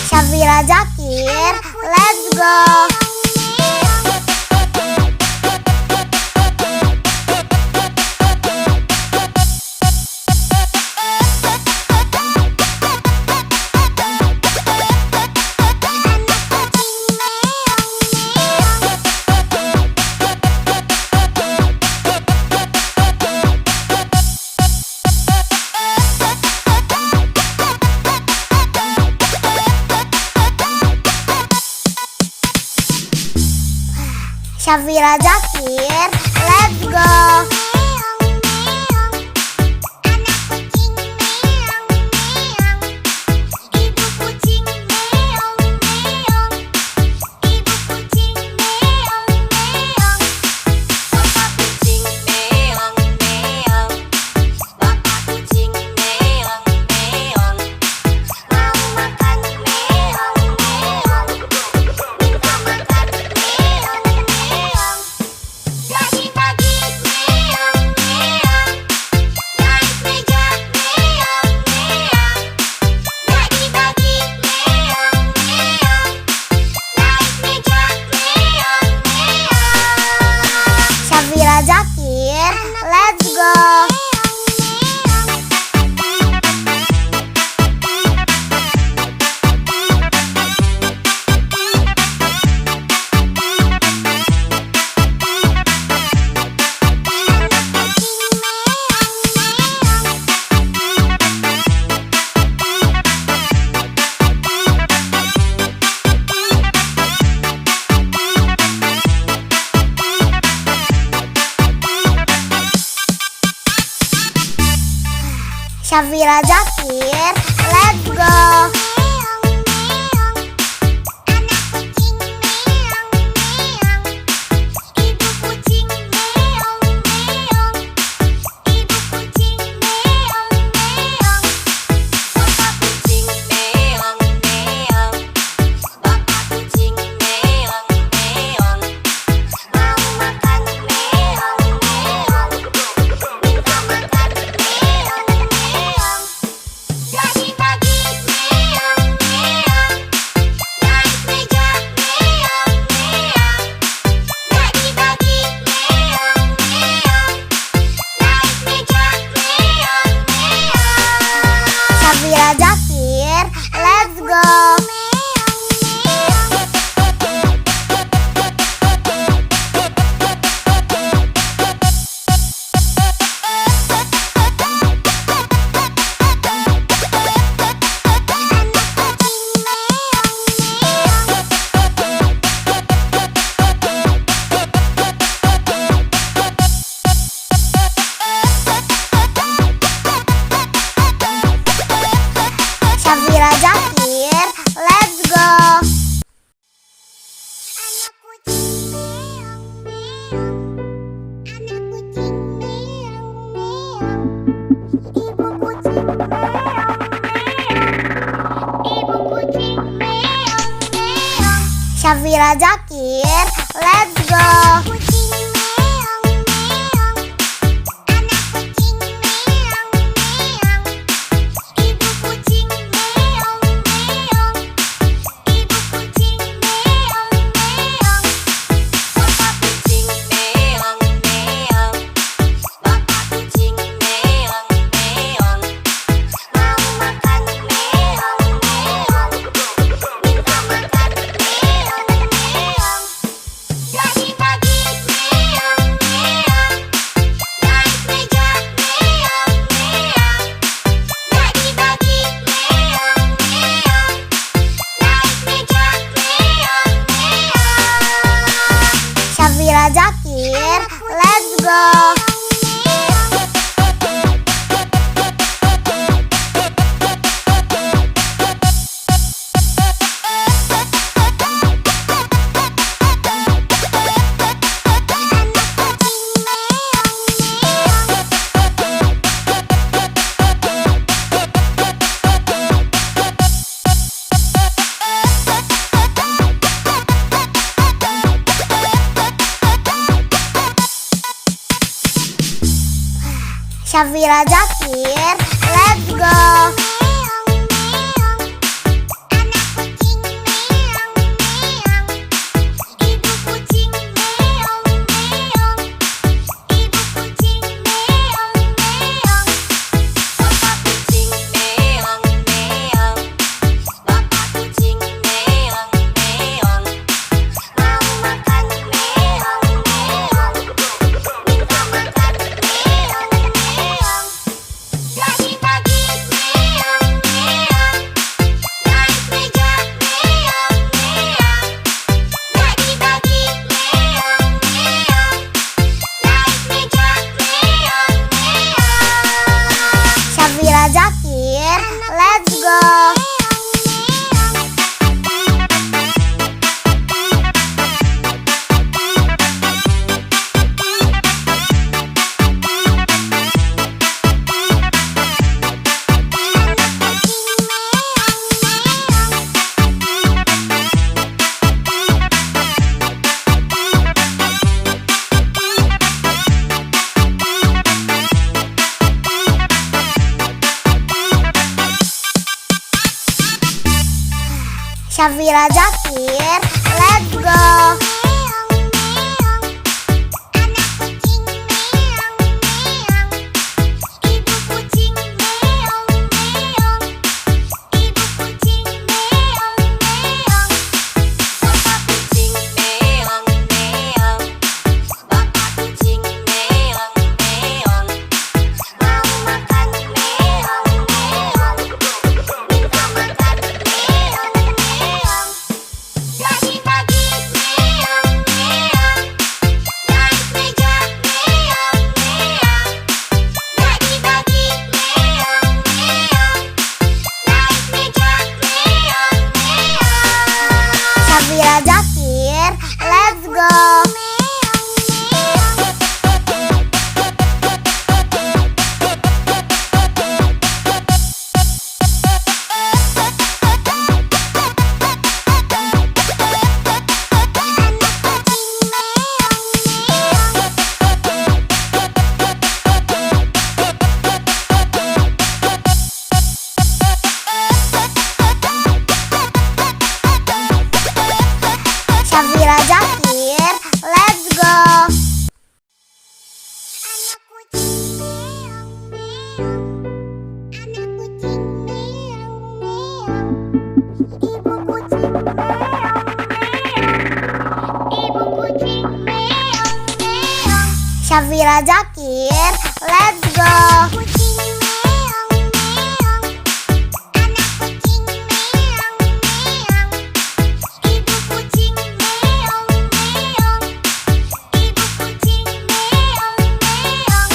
Syafira Zakir, let's go. Syafira Zakir, let's go. Syafira Zakir, let's go. Syafira Zakir, let's go. Syafira Zakir, let's go. Kucing meong meong, anak kucing meong meong, ibu kucing meong meong, ibu kucing meong meong, Bapak kucing meong meong, bapak kucing meong meong, mau makan meong meong, minta makan meong meong, pagi-pagi meong meong, naik meja meong meong, pagi-pagi meong meong, naik meja meong meong. Syafira Zakir, let's go. Syafira Zakir, let's go. Anak kucing meong meong, ibu kucing meong meong, ibu kucing meong meong, Bapak kucing meong meong, bapak kucing meong meong, mau makan meong meong, minta makan meong meong. pagi-pagi meong meong, naik meja meong meong, pagi-pagi meong meong, naik meja meong meong. Syafira Zakir, let's go. Syafira Zakir, let's go. Anak kucing meong meong, ibu kucing meong meong, ibu kucing meong meong, Bapak kucing meong meong, bapak kucing meong meong, mau makan meong meong, minta makan meong meong. pagi-pagi meong meong, naik meja meong meong, pagi-pagi meong meong, naik meja meong meong. Syafira Zakir, let's go. Syafira Zakir, let's go. Anak kucing meong meong, anak kucing meong meong, ibu kucing meong meong, ibu kucing meong meong. Syafira Zakir, let's go. Kucing meong meong, anak kucing meong meong, ibu kucing meong meong, ibu kucing meong meong.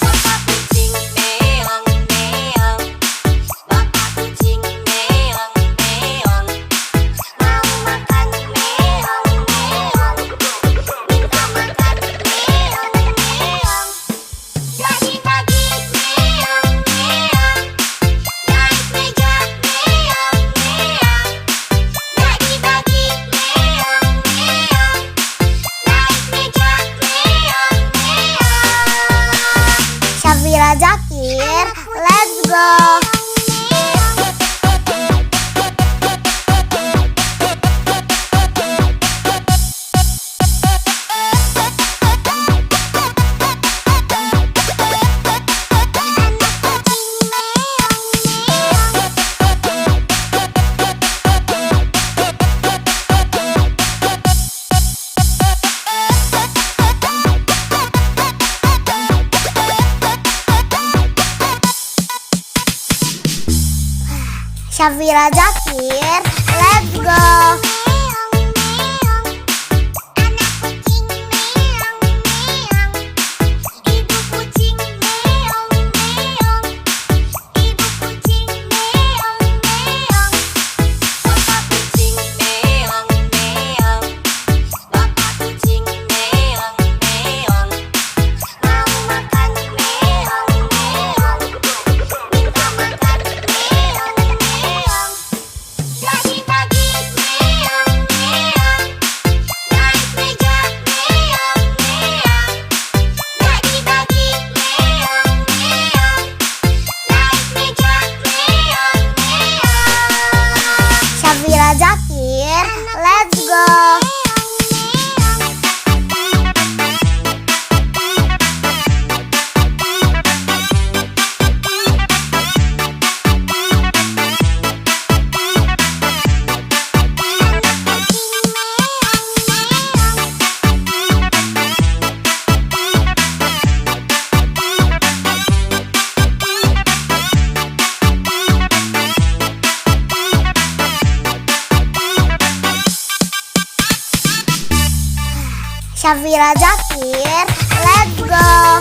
Bapak kucing meong meong, bapak kucing meong meong, Mau makan meong meong, minta makan meong meong. pagi-pagi go. Syafira Zakir, let's go. Syafira Zakir, let's go. Syafira Zakir, let's go.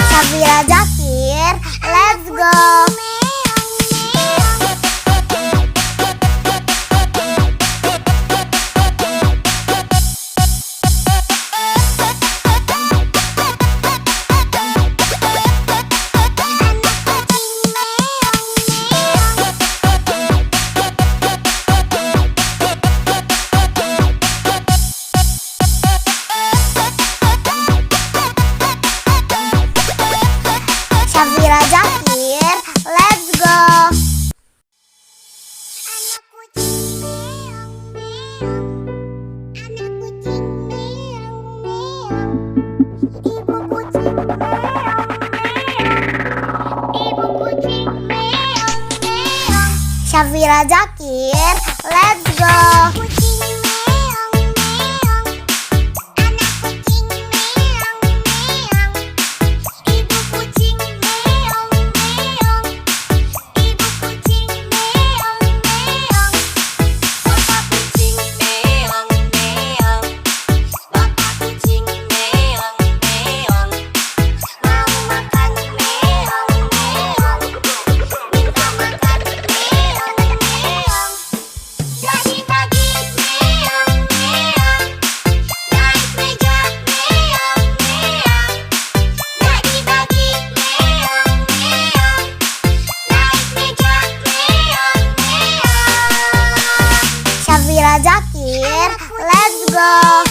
Syafira Zakir, let's go. Syafira Zakir, let's go. Syafira Zakir, let's go. Syafira Zakir, let's go.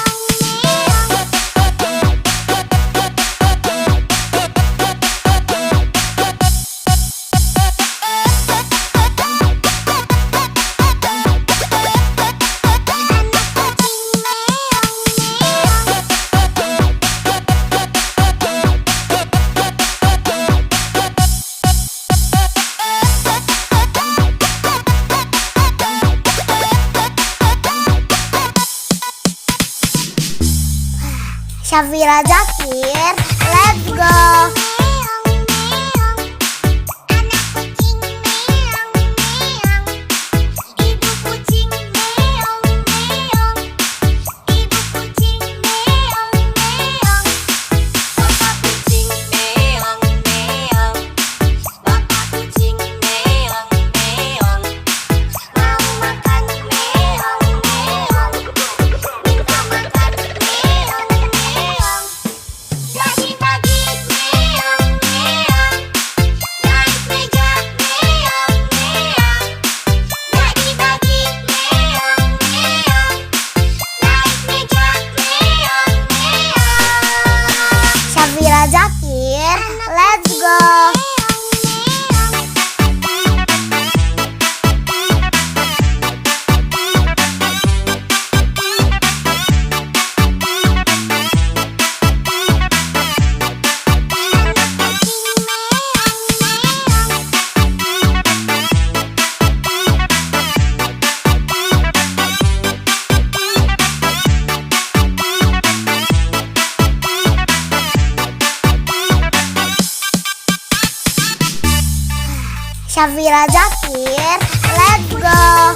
Syafira Zakir, let's go. Syafira Zakir, let's go.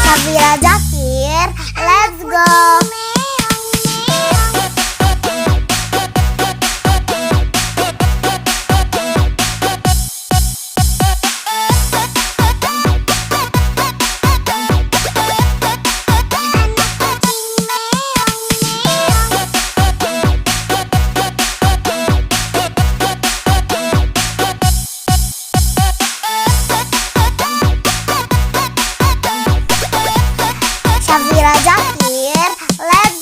Syafira Zakir, let's go. Syafira Zakir, let's go.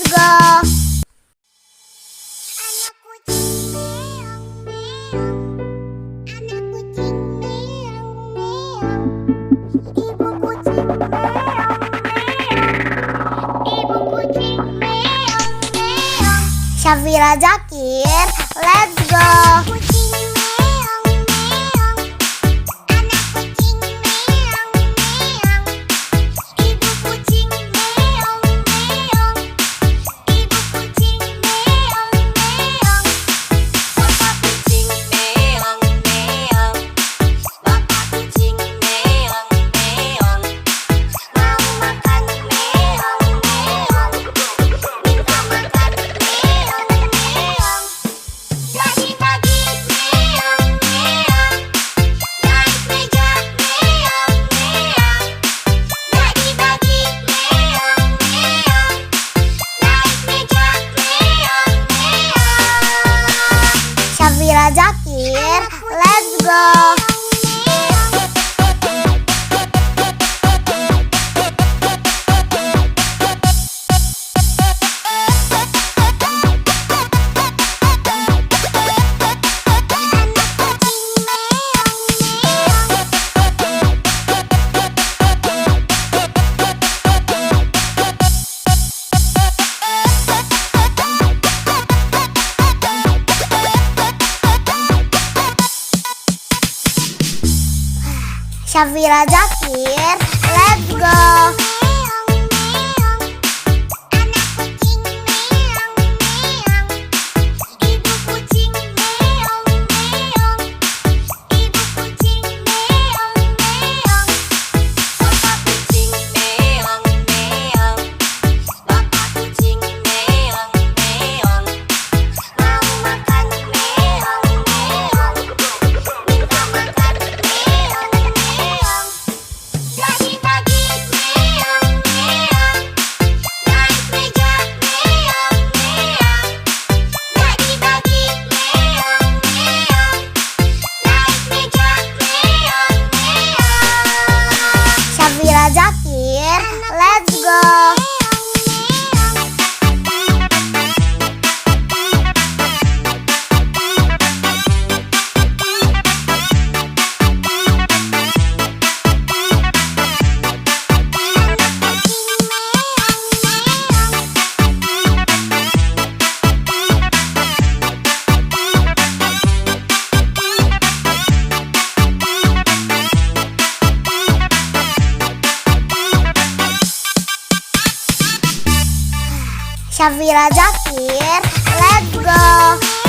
Syafira Zakir, let's go. Syafira Zakir, let's go. Syafira Zakir, let's go. Syafira Zakir, let's go. Syafira Zakir, let's go.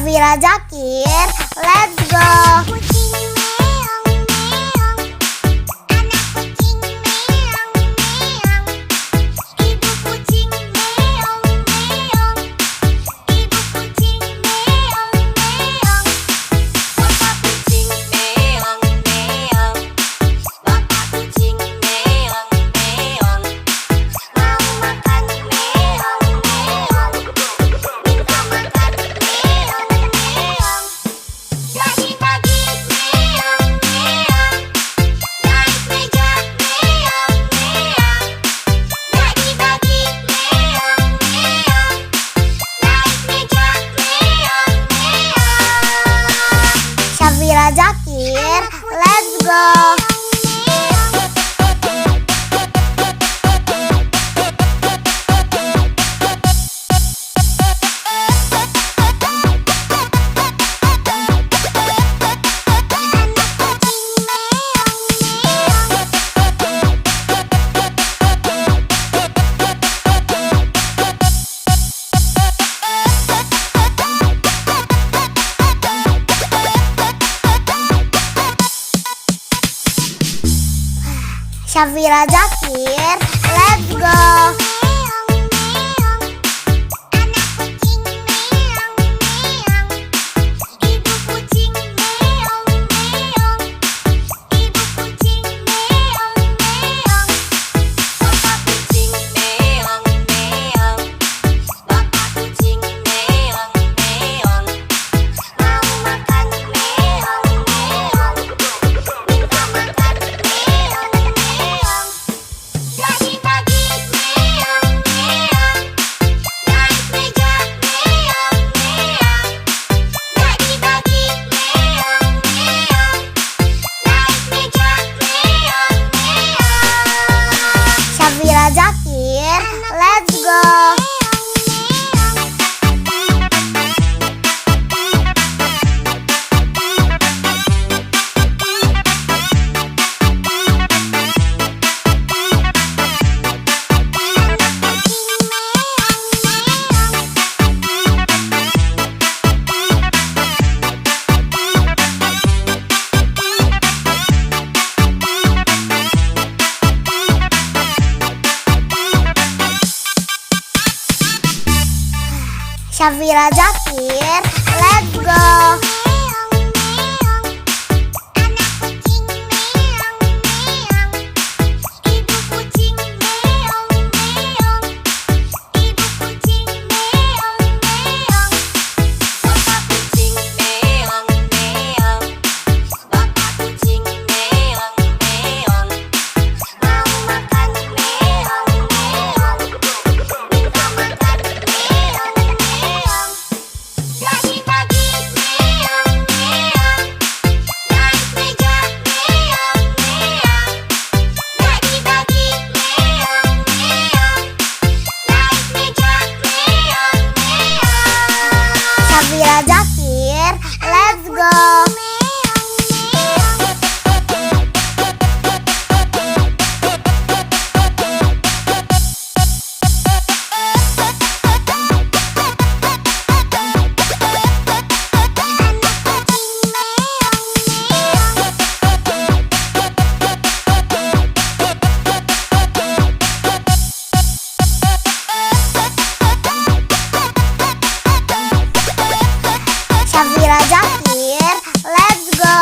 Syafira Zakir, let's go. Syafira Zakir, let's go. Syafira Zakir, let's go. Syafira Zakir, let's go. Syafira Zakir, let's go. Syafira Zakir, let's go. Syafira Zakir, let's go.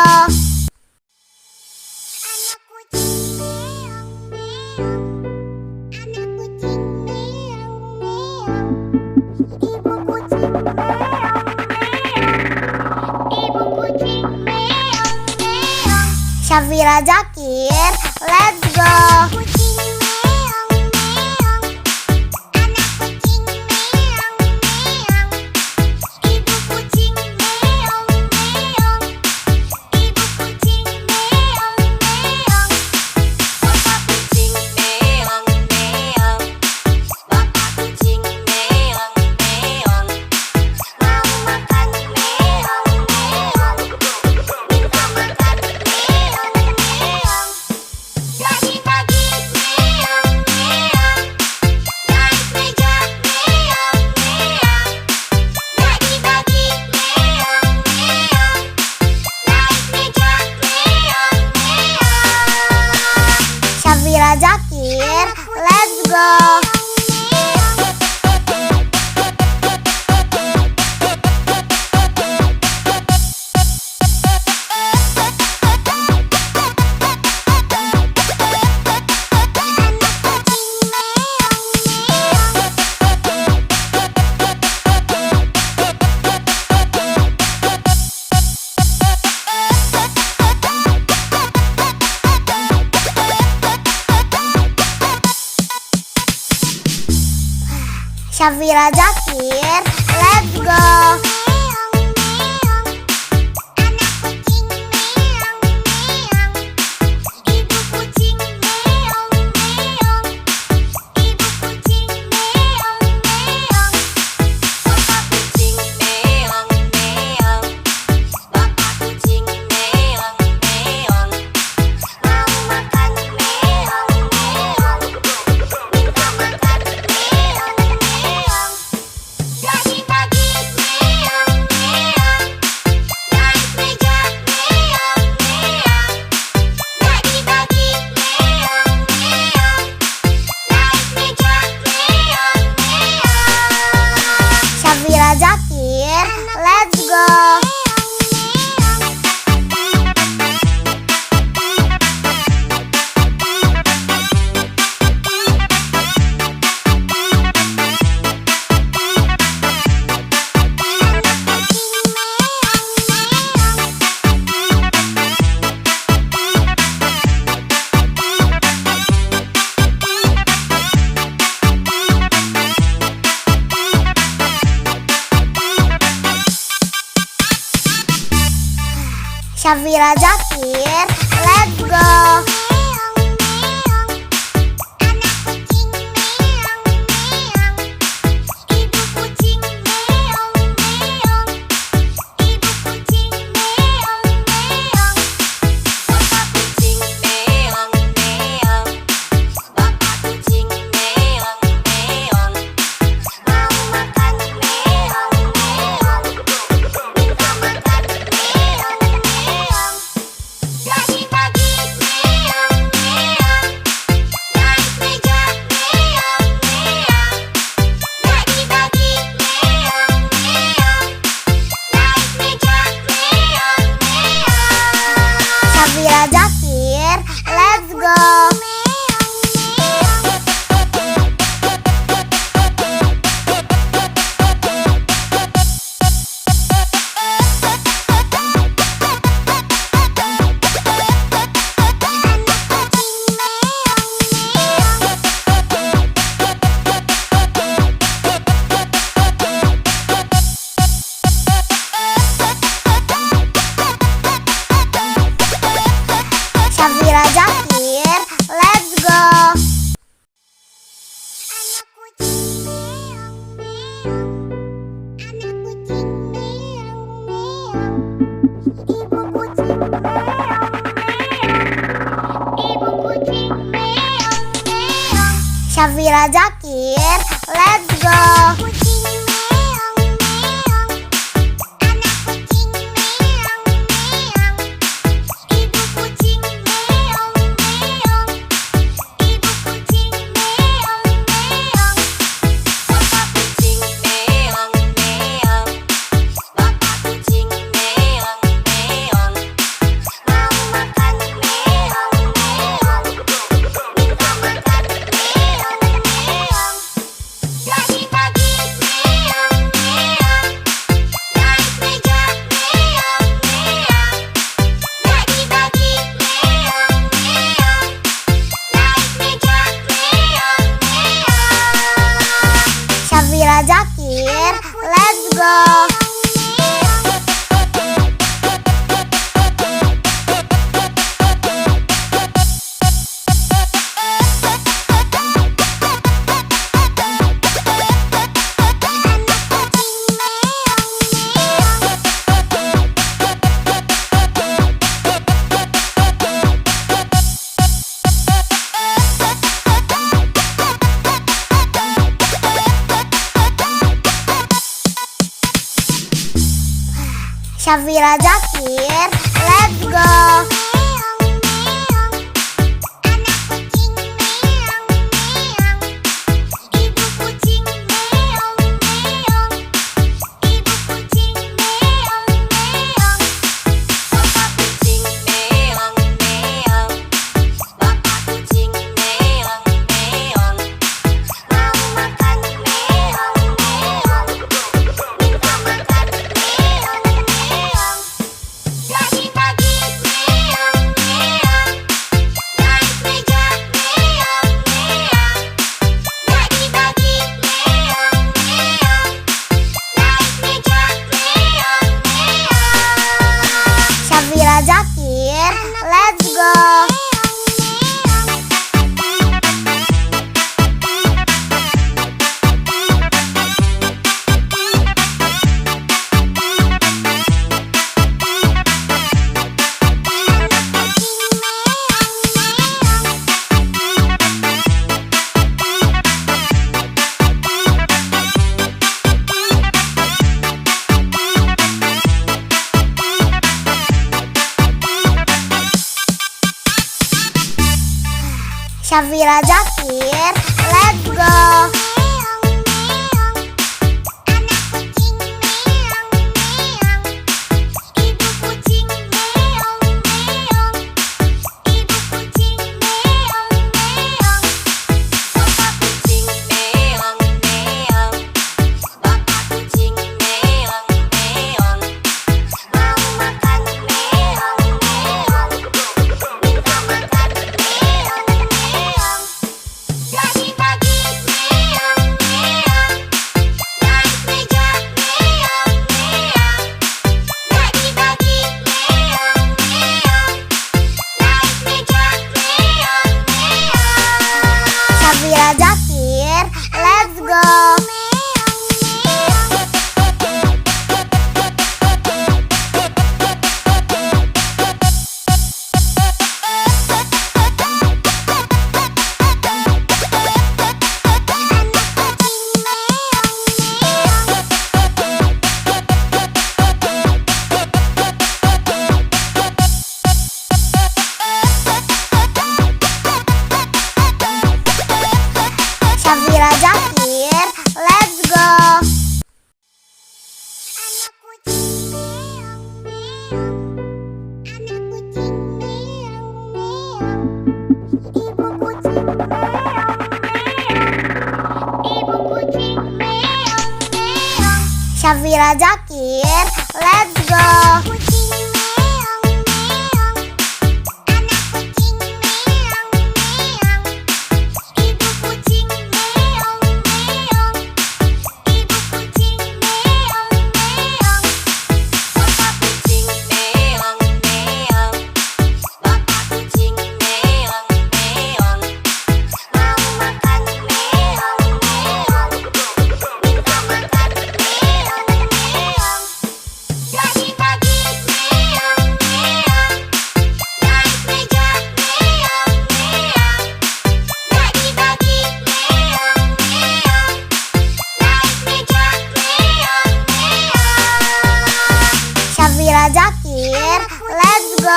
Syafira Zakir, let's go. Syafira Zakir, let's go. Syafira Zakir, let's go. Syafira Zakir, let's go. Syafira Zakir, let's go. Syafira Zakir, let's go. Syafira Zakir, let's go. Syafira Zakir, let's go. Syafira Zakir, let's go. Jadi pagi Syafira Zakir, let's go. Syafira Zakir, let's go. Syafira Zakir, let's go. Syafira Zakir, let's go. Syafira Zakir, let's go.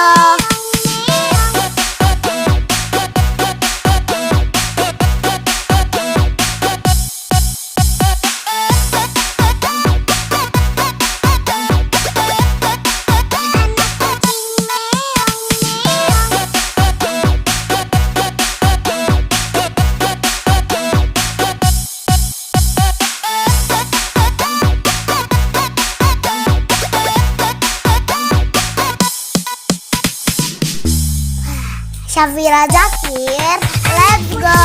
Syafira Zakir, let's go.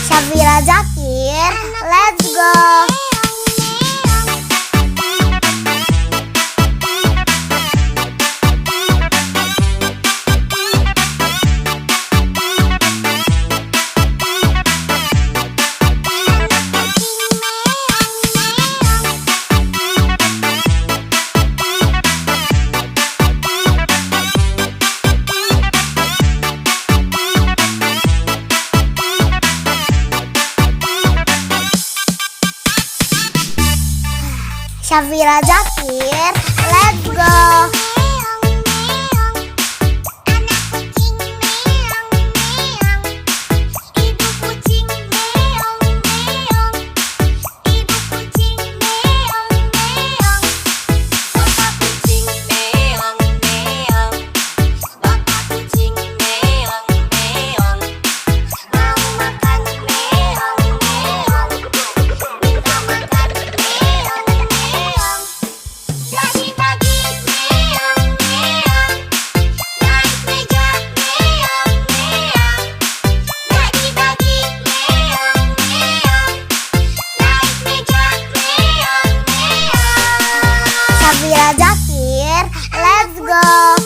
Syafira Zakir, let's go. Syafira Zakir, let's go. go.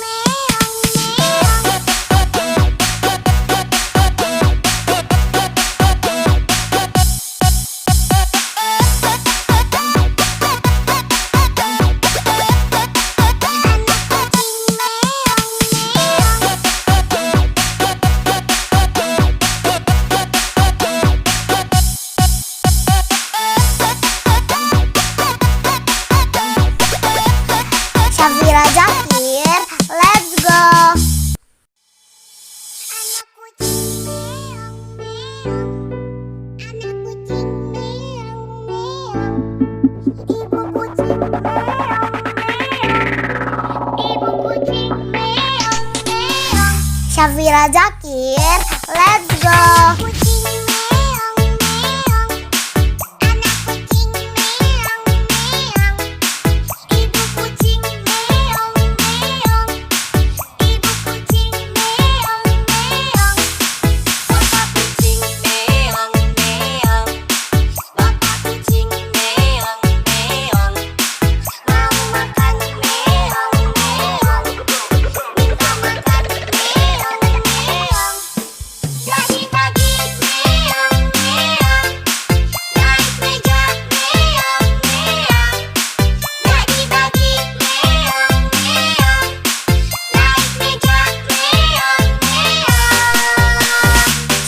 Syafira Zakir, let's go. Syafira Zakir, let's go.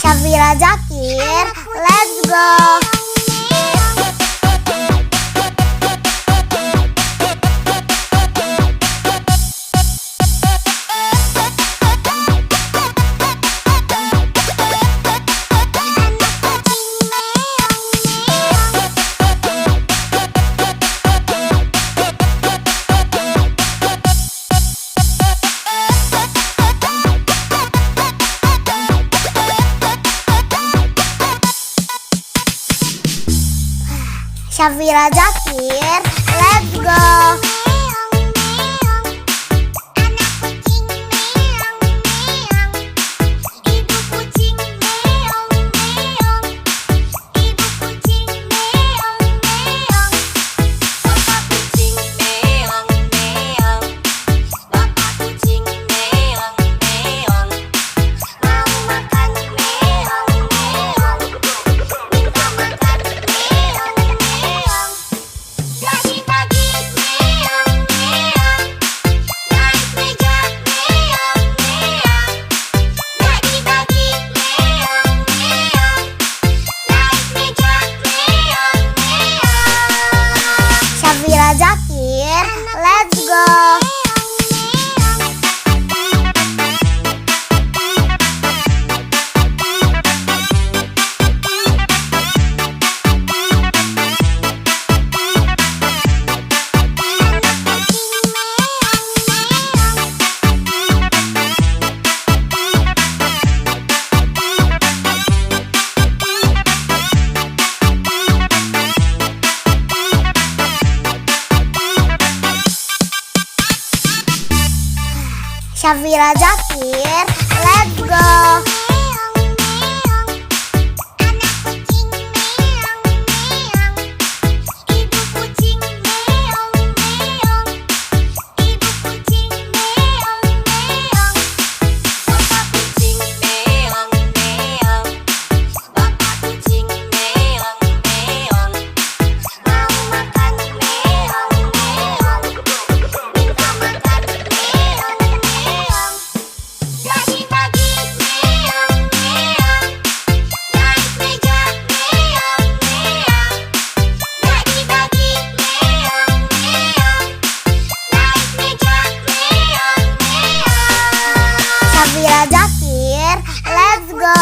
Syafira Zakir, let's go. Syafira Zakir, let's go. Syafira Zakir, let's go. Syafira Zakir, let's go. Syafira Zakir, let's go.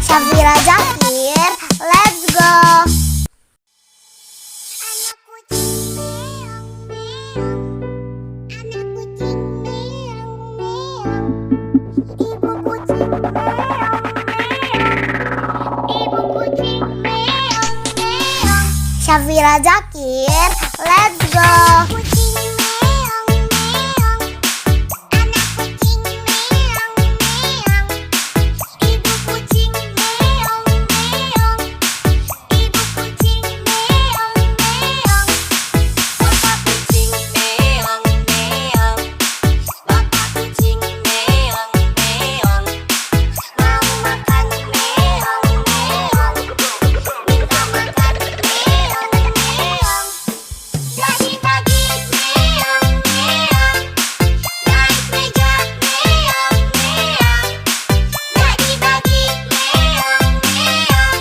Syafira Zakir, let's go. Anak kucing meong meong, anak kucing meong meong. Ibu kucing meong meong. Ibu kucing meong meong. Syafira Zakir, let's go. Kucing meong meong. Anak kucing meong meong. Ibu kucing meong meong. Ibu kucing meong meong. Bapak kucing meong meong. Bapak kucing meong meong. Mau makan meong meong. Minta makan meong meong. Jadi pagi meong meong. Naik meja meong meong. Jadi pagi meong meong.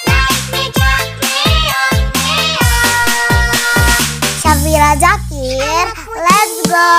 Naik meja meong meong. Syafira Zakir, let's go.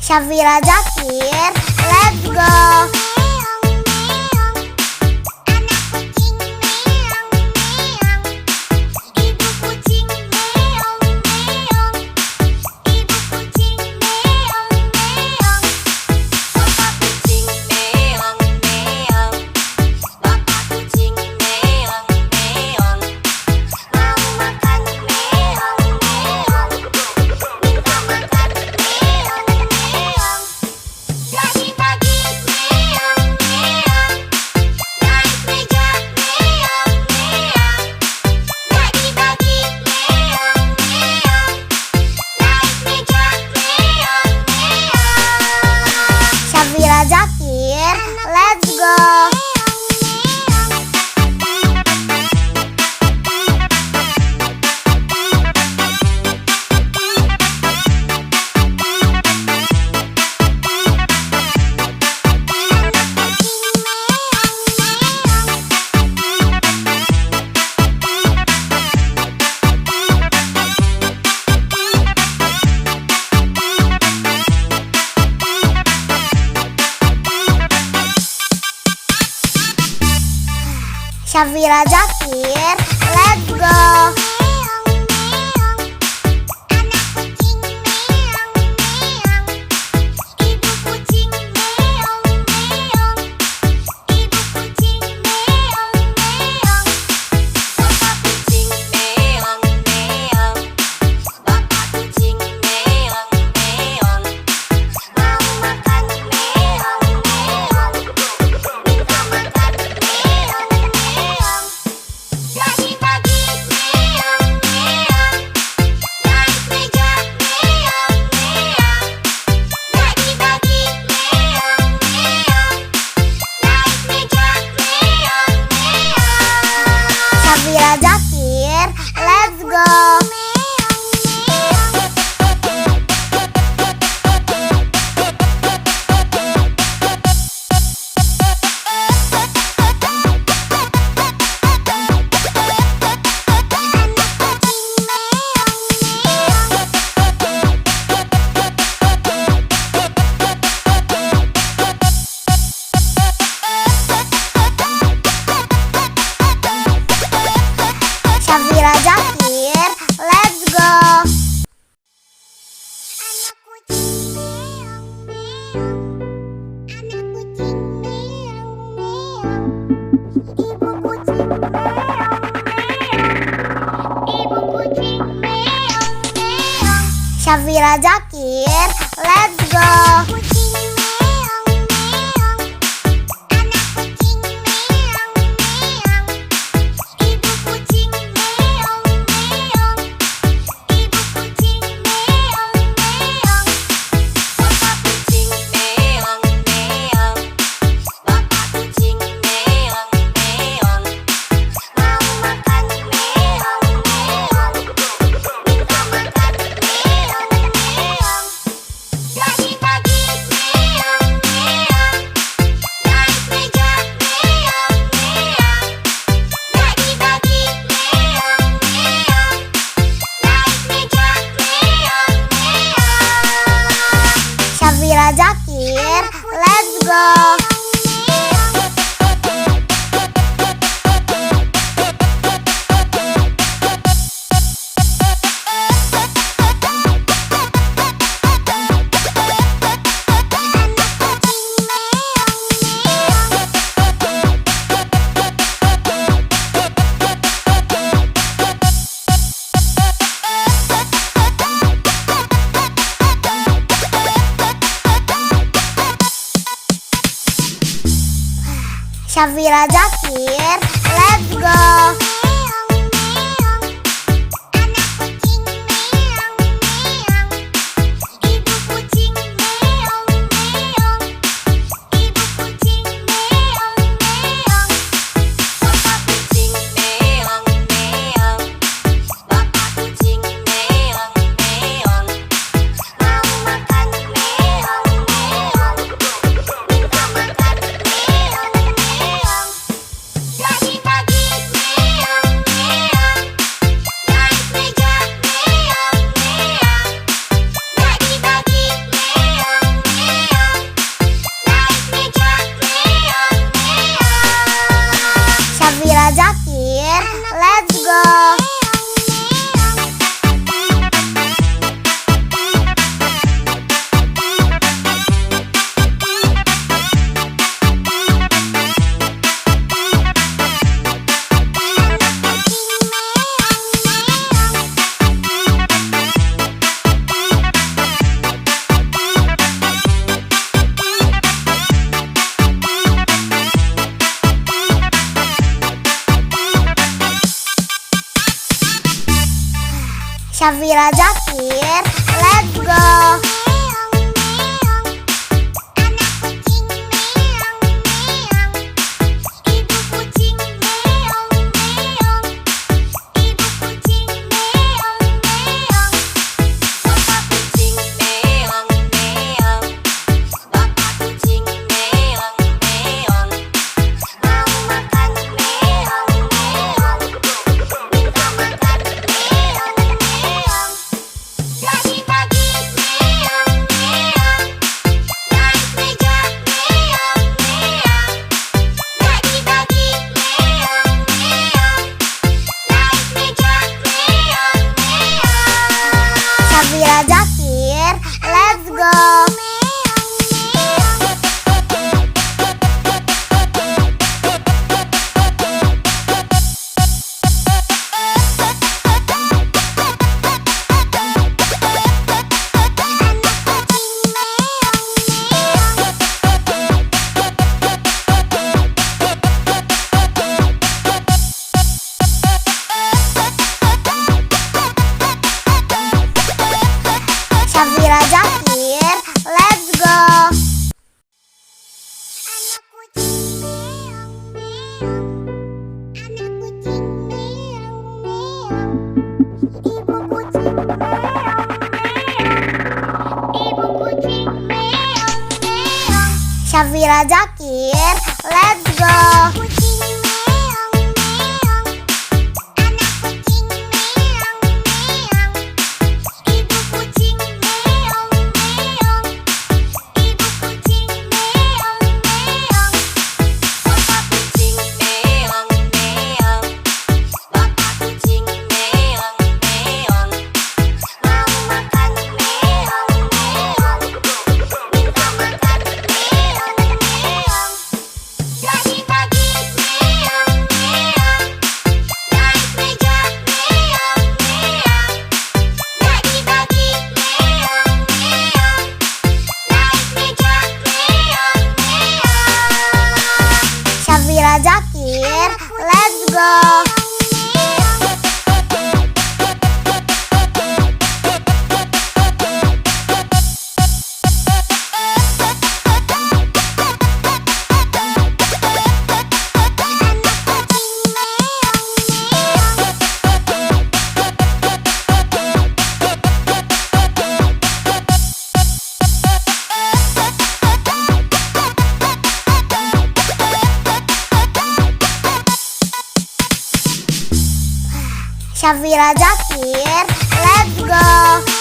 Syafira Zakir, let's go. Anak kucing meong meong. Ibu kucing meong meong. Ibu kucing meong meong. Bapak kucing meong meong. Bapak kucing meong meong. Mau makan meong meong. Minta makan meong meong. Jadi pagi meong meong. Naik meja meong meong. Jadi pagi meong meong. Naik meja meong meong. Syafira Zakir, let's go. Syafira Zakir, let's go. Anak kucing meong meong. Ibu kucing meong meong. Ibu kucing meong meong. Bapak kucing meong meong. Bapak kucing meong meong. Mau makan meong meong. Minta makan meong meong. Jadi pagi meong meong. Naik meja meong meong. Jadi pagi meong meong. Naik meja meong meong. Syafira Zakir, let's go. Syafira Zakir, let's go. Anak kucing meong meong. Anak kucing meong meong. Ibu kucing meong meong. Ibu kucing meong meong. Syafira Zakir, let's go. Kucing meong meong. Anak kucing meong meong. Ibu kucing meong meong. Ibu kucing meong meong. Bapak kucing meong meong. Bapak kucing meong meong. Mau makan meong meong. Minta makan meong meong. Syafira Zakir, let's go. Syafira Zakir, let's go. Syafira Zakir, let's go. Syafira Zakir, let's go. Syafira Zakir, let's go. Syafira Zakir, let's go. Syafira Zakir, let's go. Syafira Zakir, let's go. Syafira Zakir, let's go.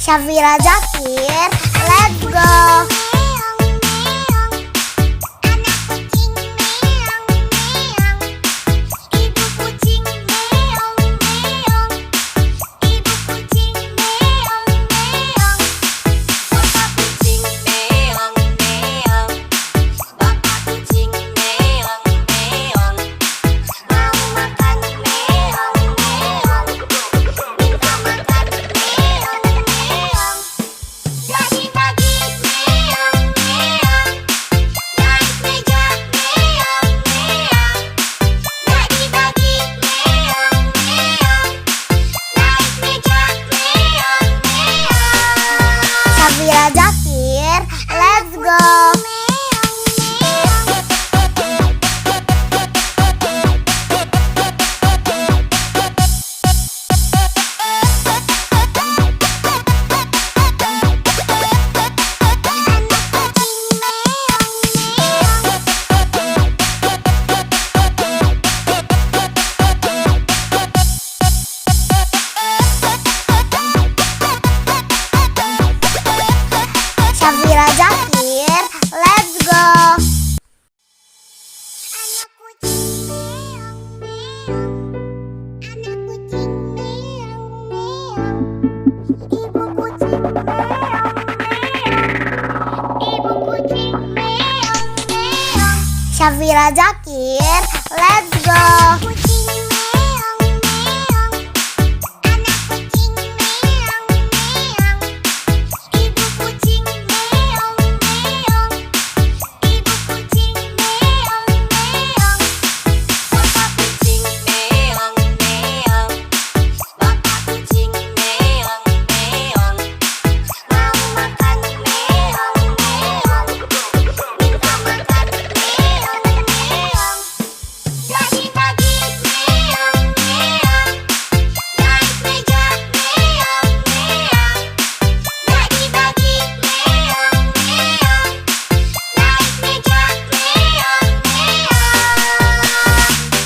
Syafira Zakir, let's go. Syafira Zakir, let's go. Syafira Zakir, let's go. Syafira Zakir, let's go.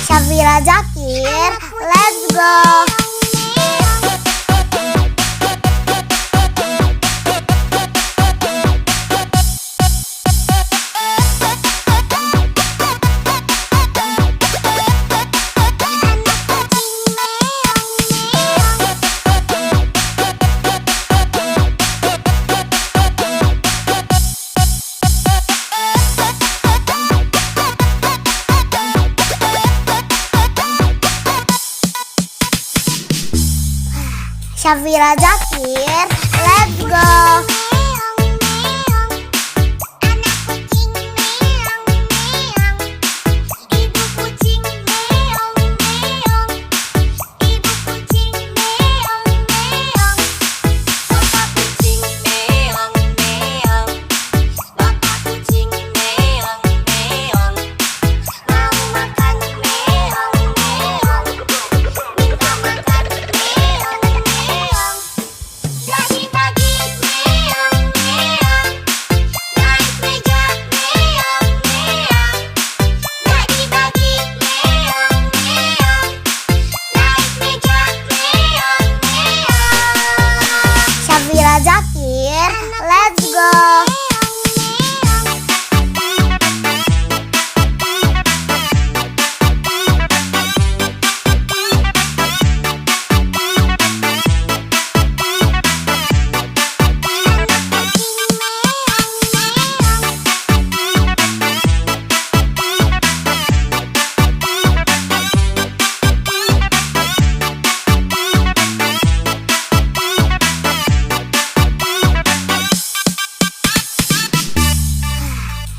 Syafira Zakir, let's go. Syafira Zakir, let's go. Syafira Zakir, let's go.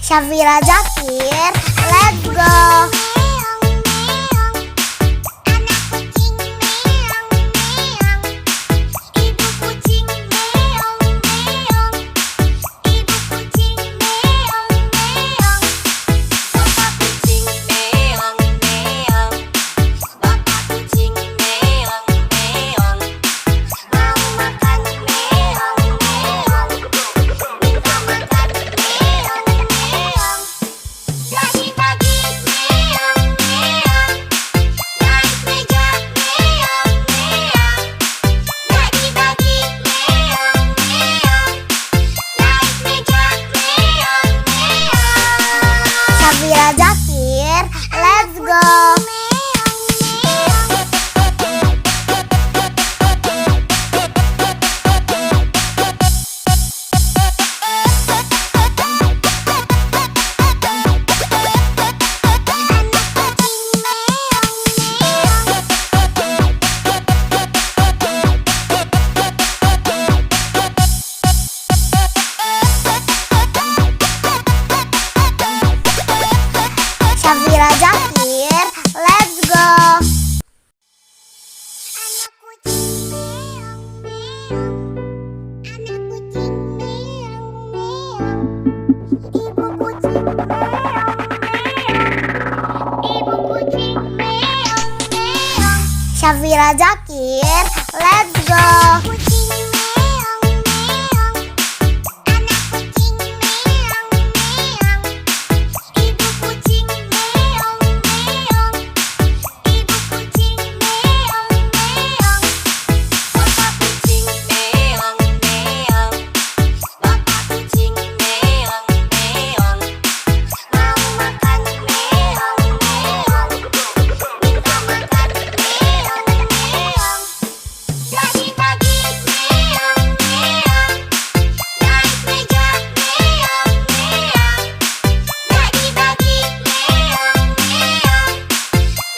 Syafira Zakir, let's go. Syafira Zakir, let's go. Kucing meong meong, anak kucing meong meong, ibu kucing meong meong, ibu kucing meong meong, bapak kucing meong meong, bapak kucing meong meong, mau makan meong meong, minta makan meong meong. Pagi-pagi meong meong, naik meja meong meong. Pagi-pagi meong meong,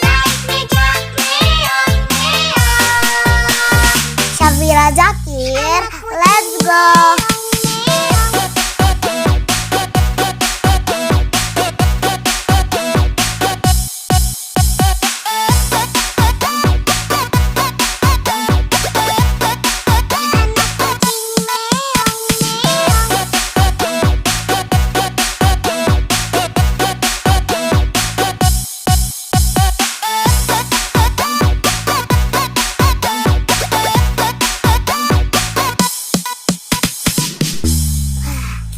naik meja meong meong. Syafira Zakir, let's go.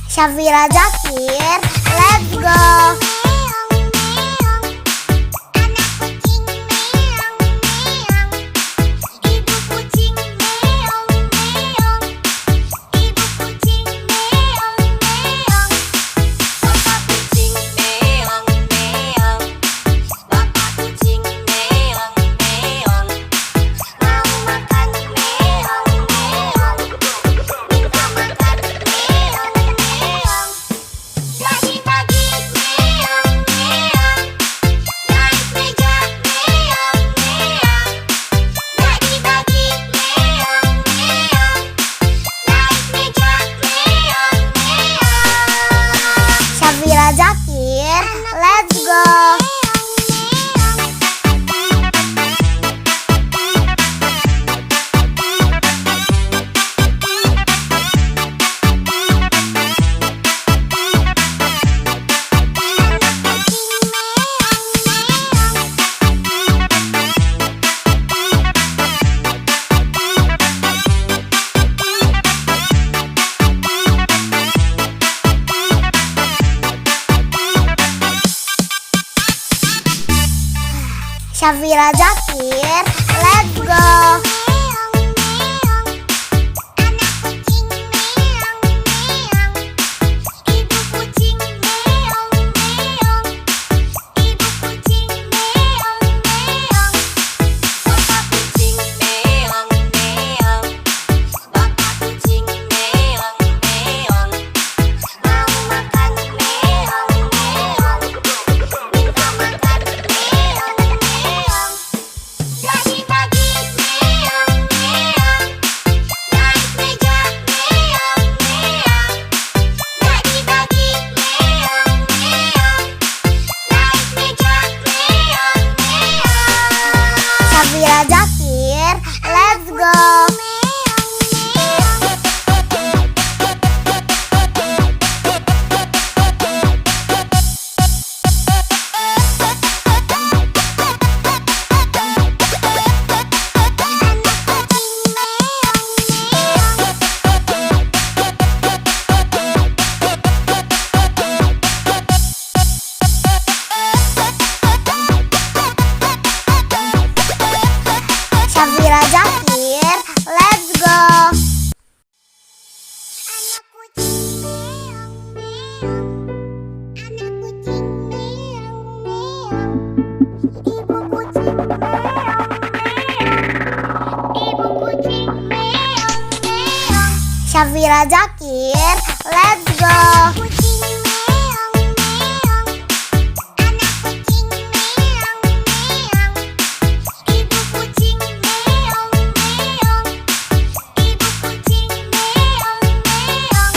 Syafira Zakir, let's go. Meong meong, anak kucing meong meong, ibu kucing meong meong, ibu kucing meong meong, bapak kucing meong meong, bapak kucing meong meong, mau makan meong meong, minta makan meong meong. Pagi-pagi meong meong, naik meja meong meong. Pagi-pagi meong meong, naik meja meong meong. Syafira Zakir, let's go. Syafira Zakir, let's go. Meong meong, anak kucing meong meong, ibu kucing meong meong, ibu kucing meong meong, bapak kucing meong meong, bapak kucing meong meong, mau makan meong meong, minta makan meong meong. Pagi-pagi meong meong, naik meja meong meong. Pagi-pagi meong meong, naik meja meong meong. Syafira Zakir, let's go. Syafira Zakir, let's go. Anak kucing meong meong, anak kucing meong meong, ibu kucing meong meong, ibu kucing meong meong. Syafira Zakir, let's go. Kucing meong meong, anak kucing meong meong, ibu kucing meong meong, ibu kucing meong meong,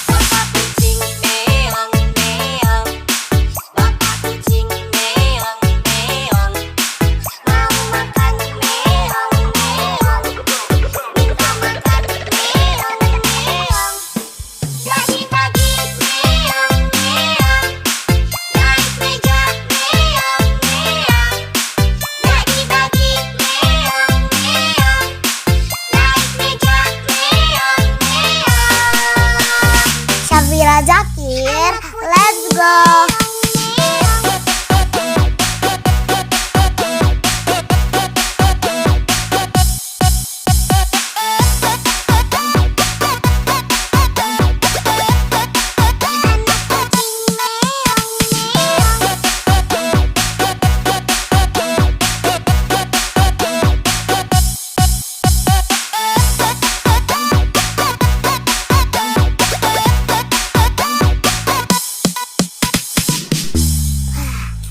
bapak kucing meong meong, bapak kucing meong meong, mau makan meong meong, minta makan meong meong. Pagi-pagi Syafira Zakir, let's go.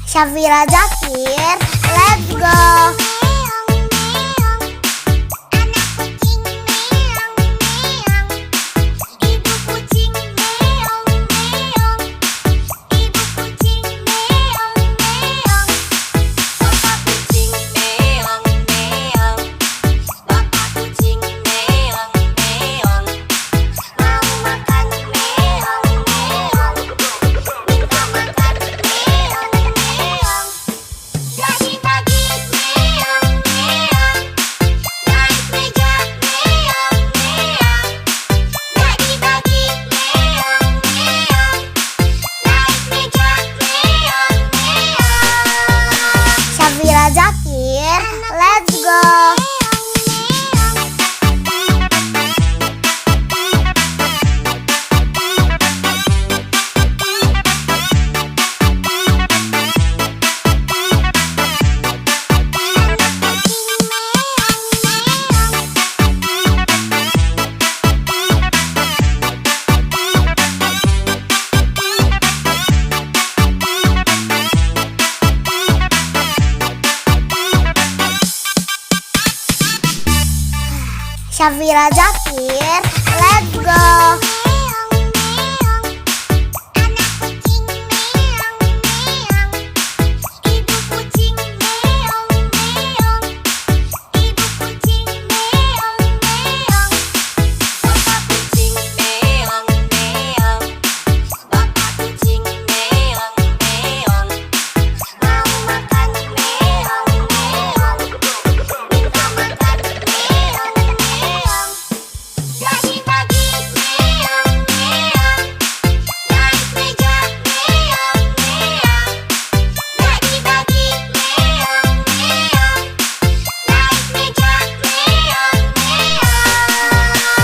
Syafira Zakir, let's go. Syafira Zakir, let's go. Syafira Zakir, let's go.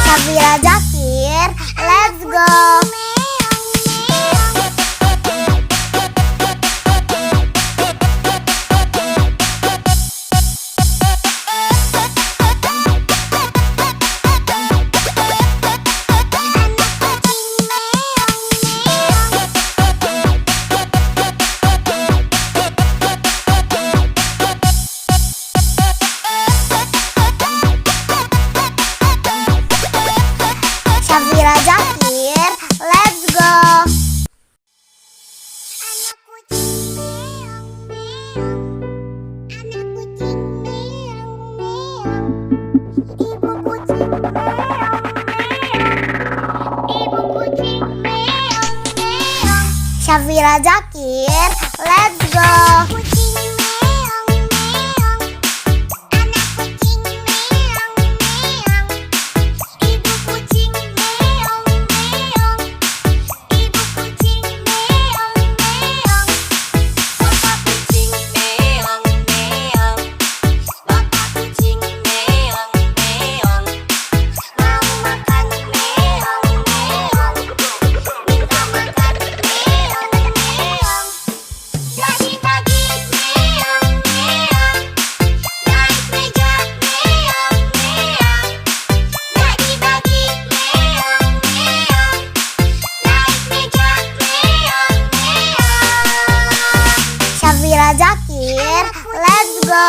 Syafira Zakir, let's go. Syafira Zakir, let's go. Syafira Zakir, let's go. Syafira Zakir, let's go.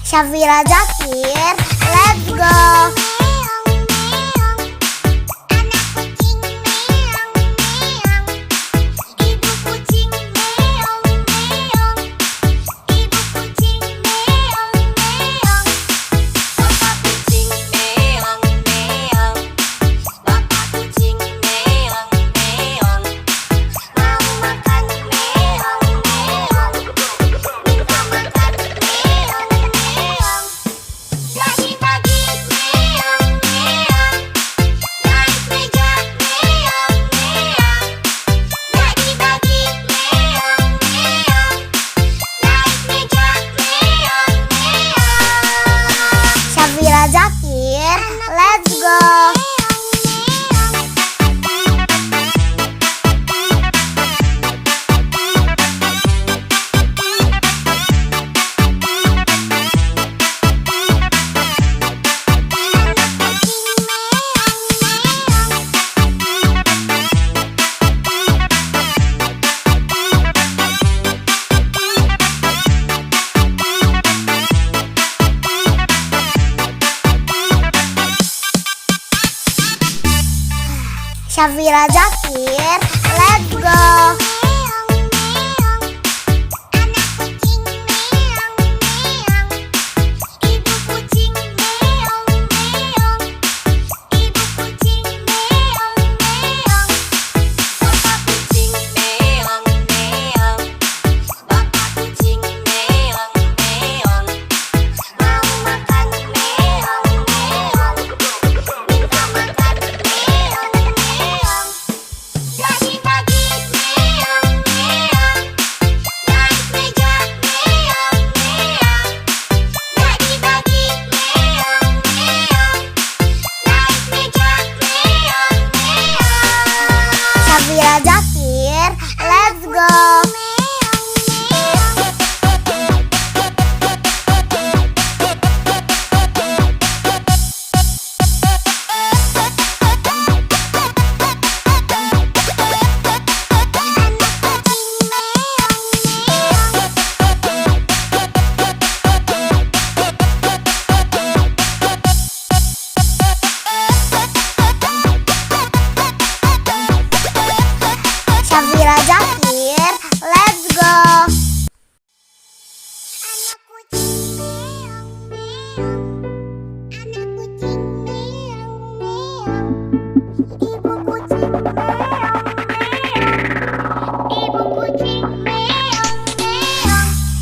Syafira Zakir, let's go. Syafira Zakir, let's go. Syafira Zakir, let's go.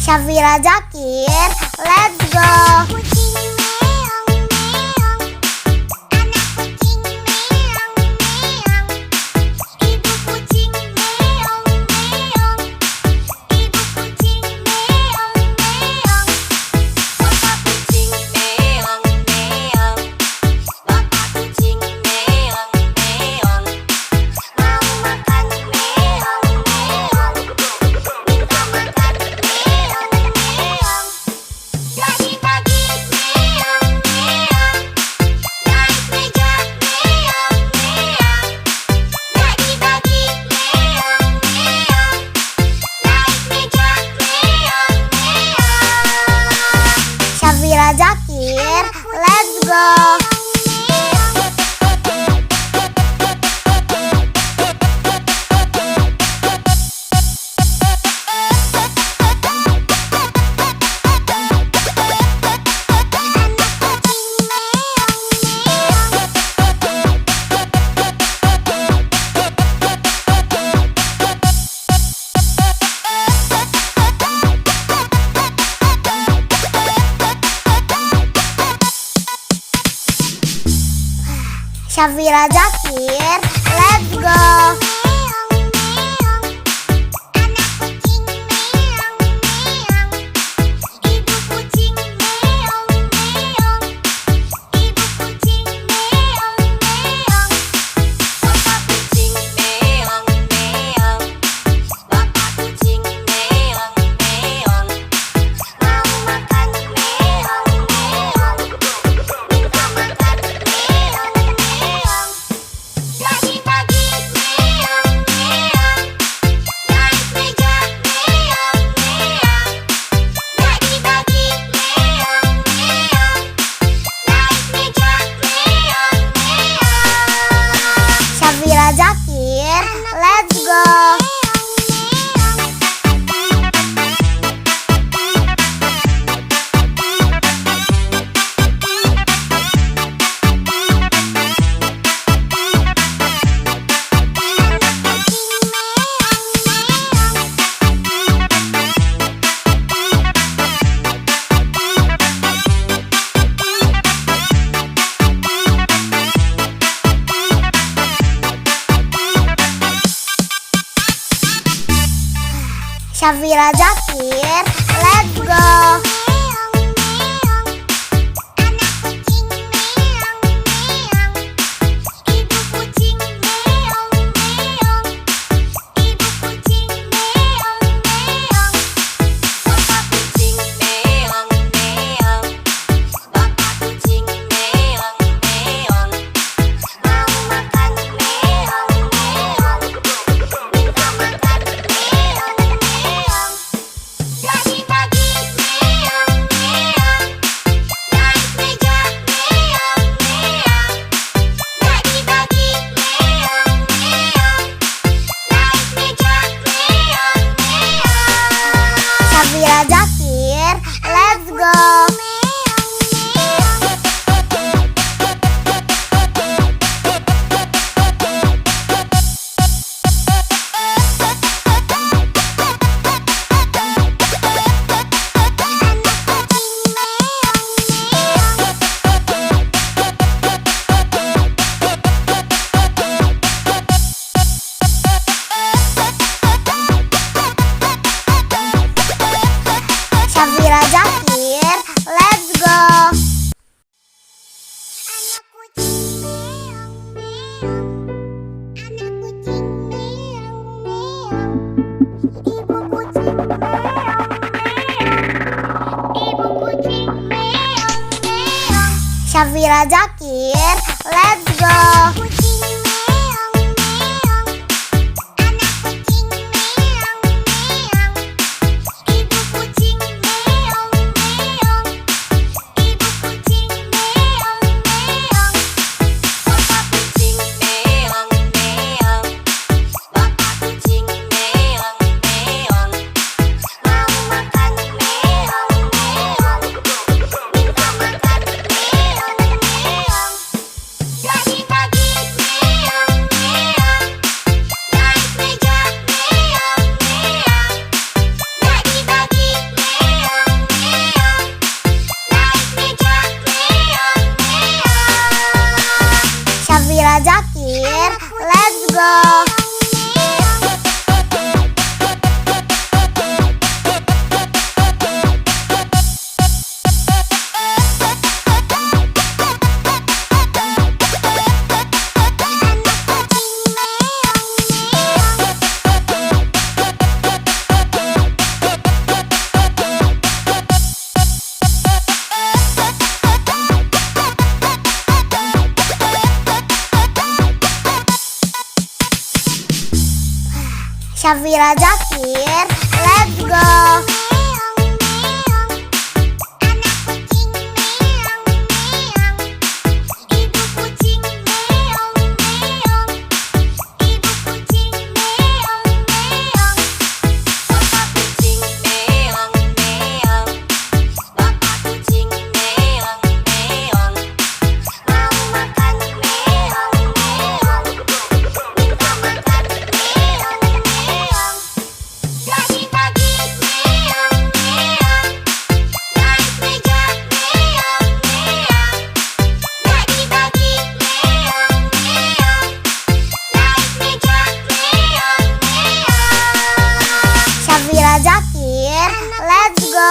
Syafira Zakir, let's go. Syafira Zakir, let's go. Syafira Zakir, let's go. Syafira Zakir, let's go. Syafira Zakir, let's go. Syafira Zakir, let's go. Safira Zakir, let's go. Kucing meong meong, anak kucing meong meong, ibu kucing meong meong, ibu kucing meong meong, bapak kucing meong meong, bapak kucing meong meong, mau makan meong meong, minta makan meong meong. Pagi-pagi meong meong, naik meja meong meong. Pagi-pagi meong meong, naik meja meong meong. Safira Zakir, let's go. Safira Zakir, let's go. Meong meong, anak kucing meong meong, ibu kucing meong meong, ibu kucing meong meong, bapak kucing meong meong, bapak kucing meong meong, mau makan meong meong, minta makan meong meong. Pagi-pagi meong meong, naik meja meong meong. Pagi-pagi meong meong, naik meja meong meong. Safira Zakir, let's go.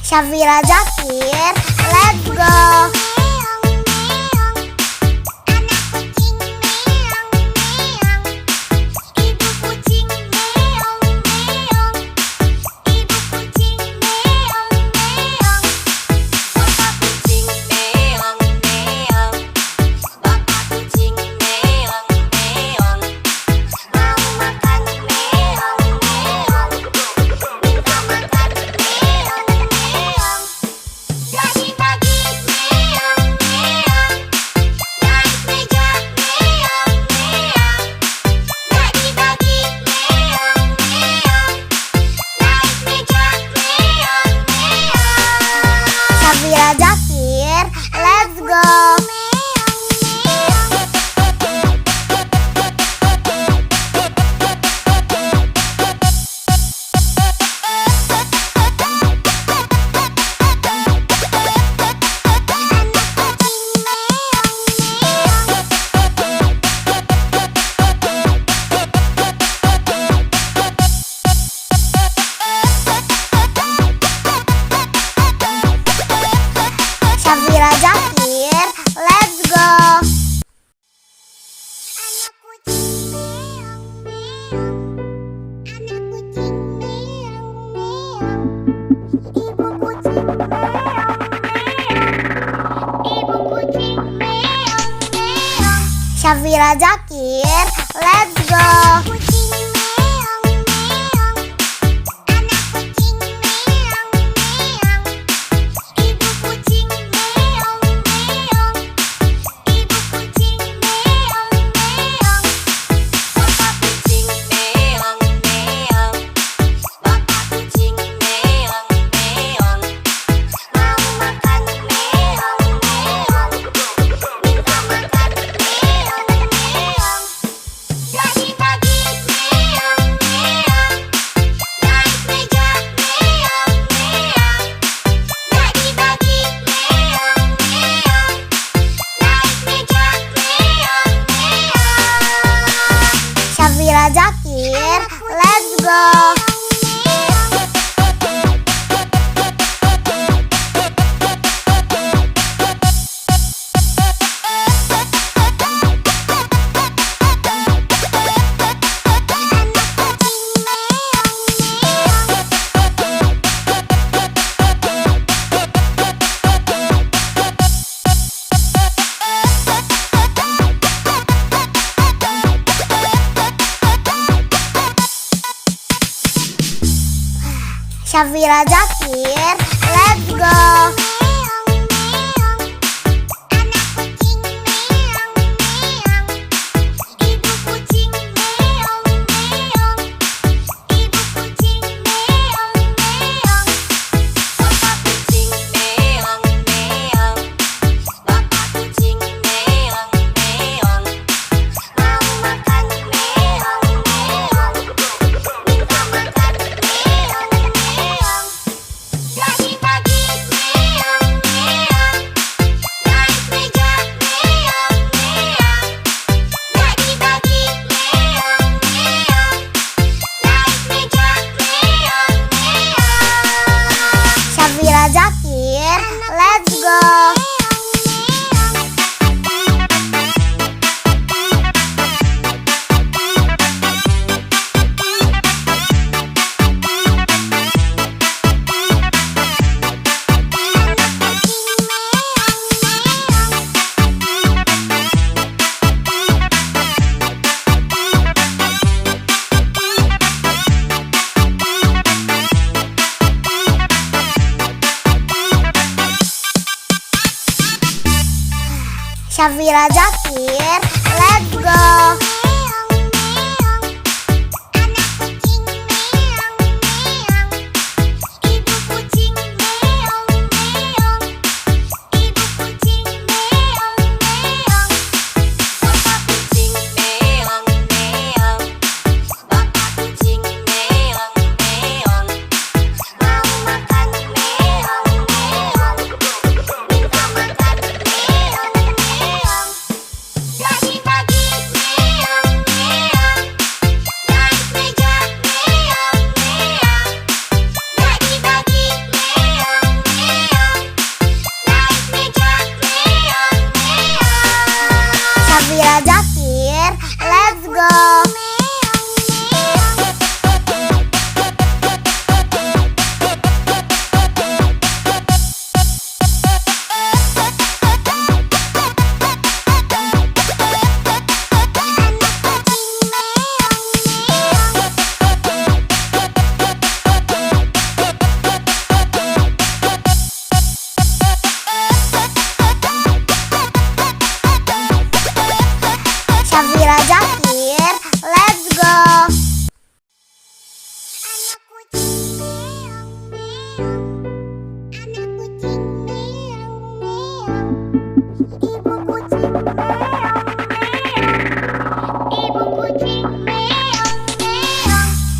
Safira Zakir, let's go. Meong meong, anak kucing meong meong, ibu kucing meong meong, ibu kucing meong meong, bapak kucing meong meong, bapak kucing meong meong, mau makan meong meong, minta makan meong meong. Pagi-pagi meong meong, naik meja meong meong. Pagi-pagi meong meong, naik meja meong meong. Safira Zakir, let's go. Safira Zakir, let's go. Anak kucing meong meong, anak kucing meong meong, ibu kucing meong meong, ibu kucing meong meong. Safira Zakir, let's go. Kucing meong meong, anak kucing meong meong, ibu kucing meong meong, ibu kucing meong meong, bapak kucing meong meong, bapak kucing meong meong, mau makan meong meong, minta makan meong meong. Pagi-pagi Syafira Zakir, let's go. Syafira Zakir, let's go. Syafira Zakir, let's go. Syafira Zakir, let's go. Syafira Zakir, let's go. Syafira Zakir, let's go.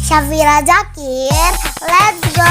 Syafira Zakir, let's go.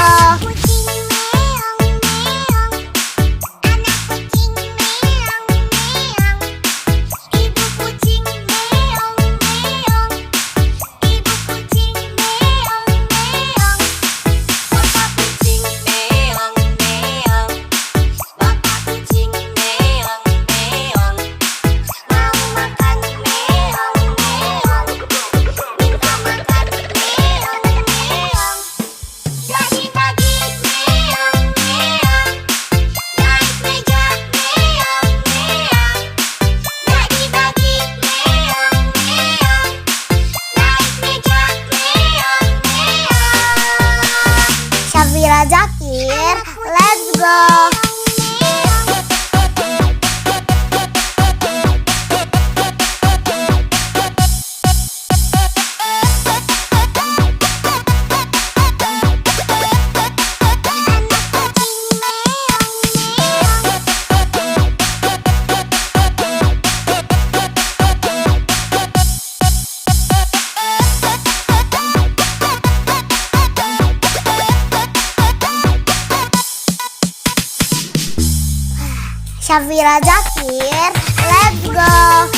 Syafira Zakir, let's go. Syafira Zakir, let's go.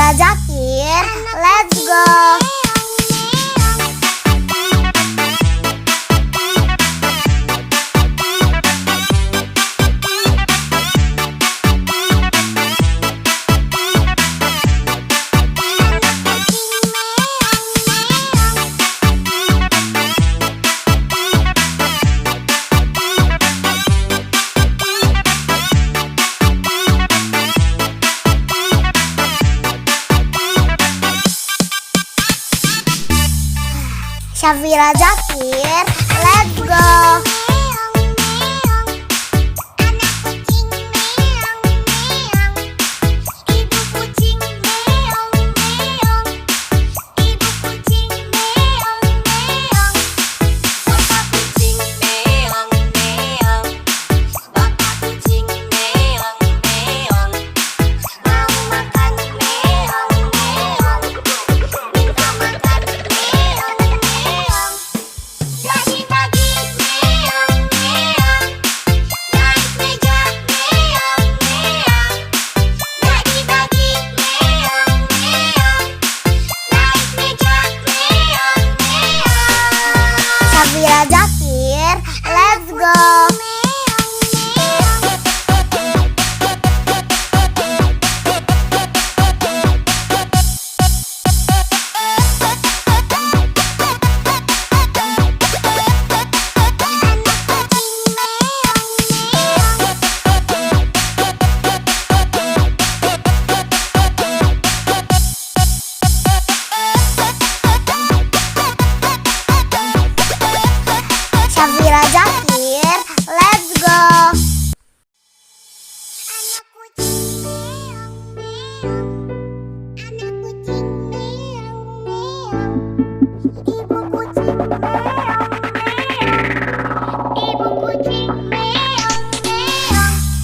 Syafira Zakir, let's go. Syafira Zakir, let's go. Syafira Zakir, let's go. Syafira Zakir, let's go.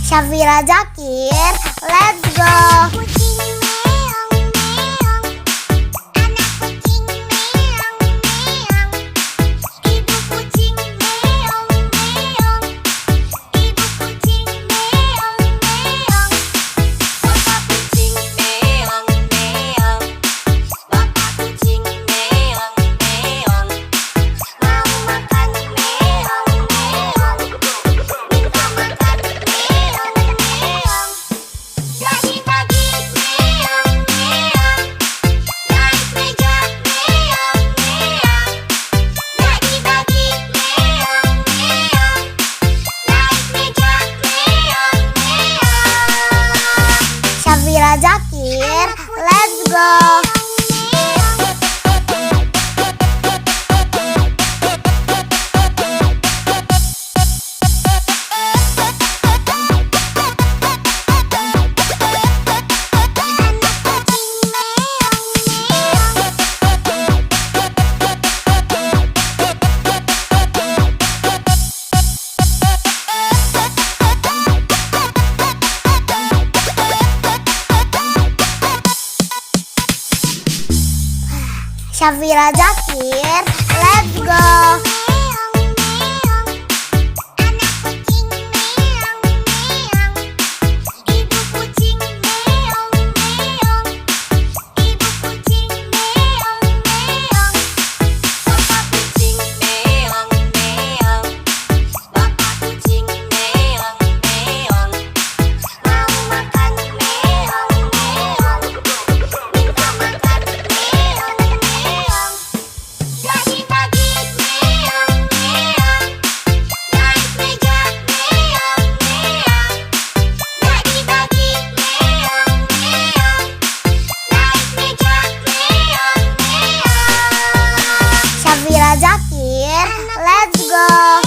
Syafira Zakir, let's go. Syafira Zakir, let's go. Syafira Zakir, let's go. Syafira Zakir, let's go.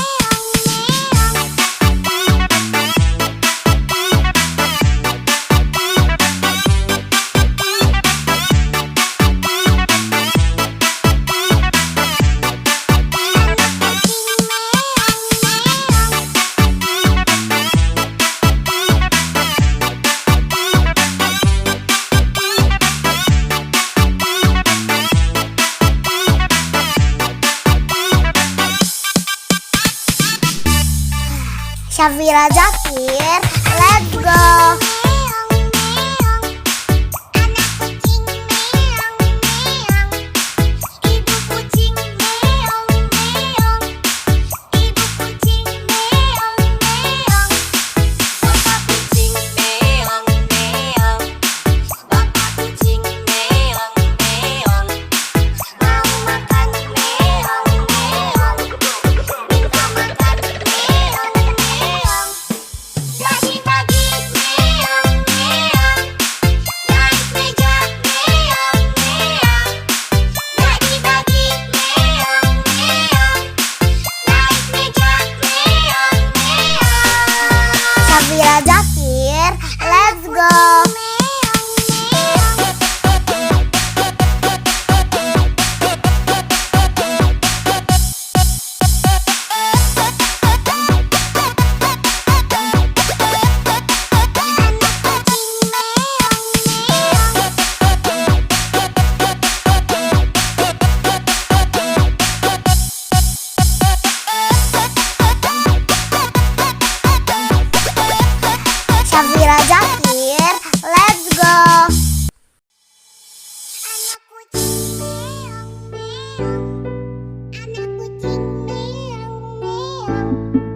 Syafira Zakir, let's go.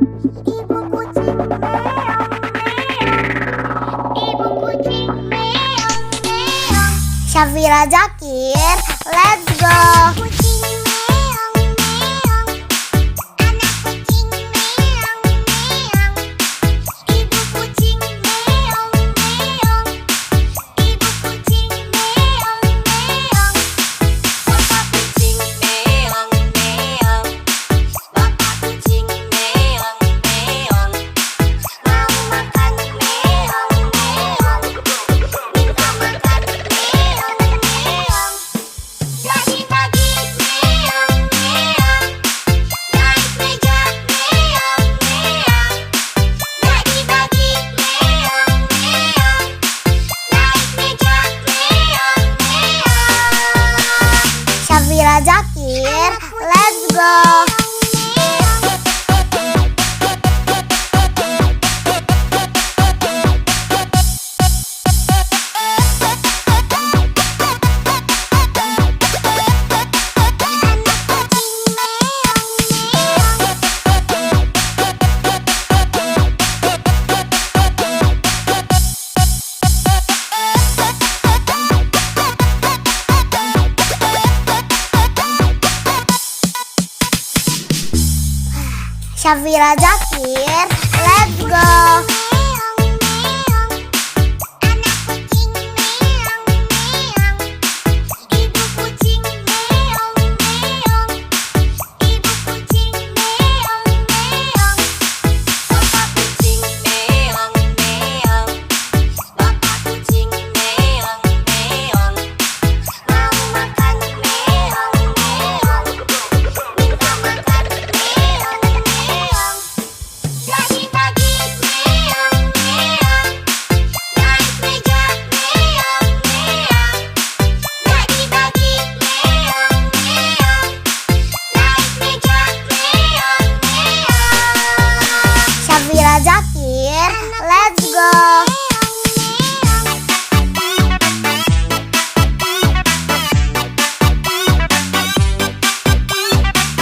Ibu kucing meong meong. Ibu kucing meong meong. Syafira Zakir, let's go. Kucing meong meong. Anak kucing meong meong. Ibu kucing meong meong. Ibu kucing meong meong. Bapak kucing meong meong. Bapak kucing meong meong. Mau makan meong meong. Minta makan meong meong. Pagi-pagi meong meong. Naik meja meong meong. Pagi-pagi meong meong. Naik meja meong meong. Syafira Zakir, let's go. Syafira Zakir, let's go. Meong meong. Anak kucing meong meong. Ibu kucing meong meong. Ibu kucing meong meong. Bapak kucing meong meong. Bapak kucing meong meong. Mau makan meong meong. Minta makan meong meong. Pagi-pagi meong meong. Naik meja meong meong. Pagi-pagi meong meong. Naik meja meong meong. Syafira Zakir, let's go. Syafira Zakir, let's go. Meong meong. Anak kucing meong meong. Ibu kucing meong meong. Ibu kucing meong meong.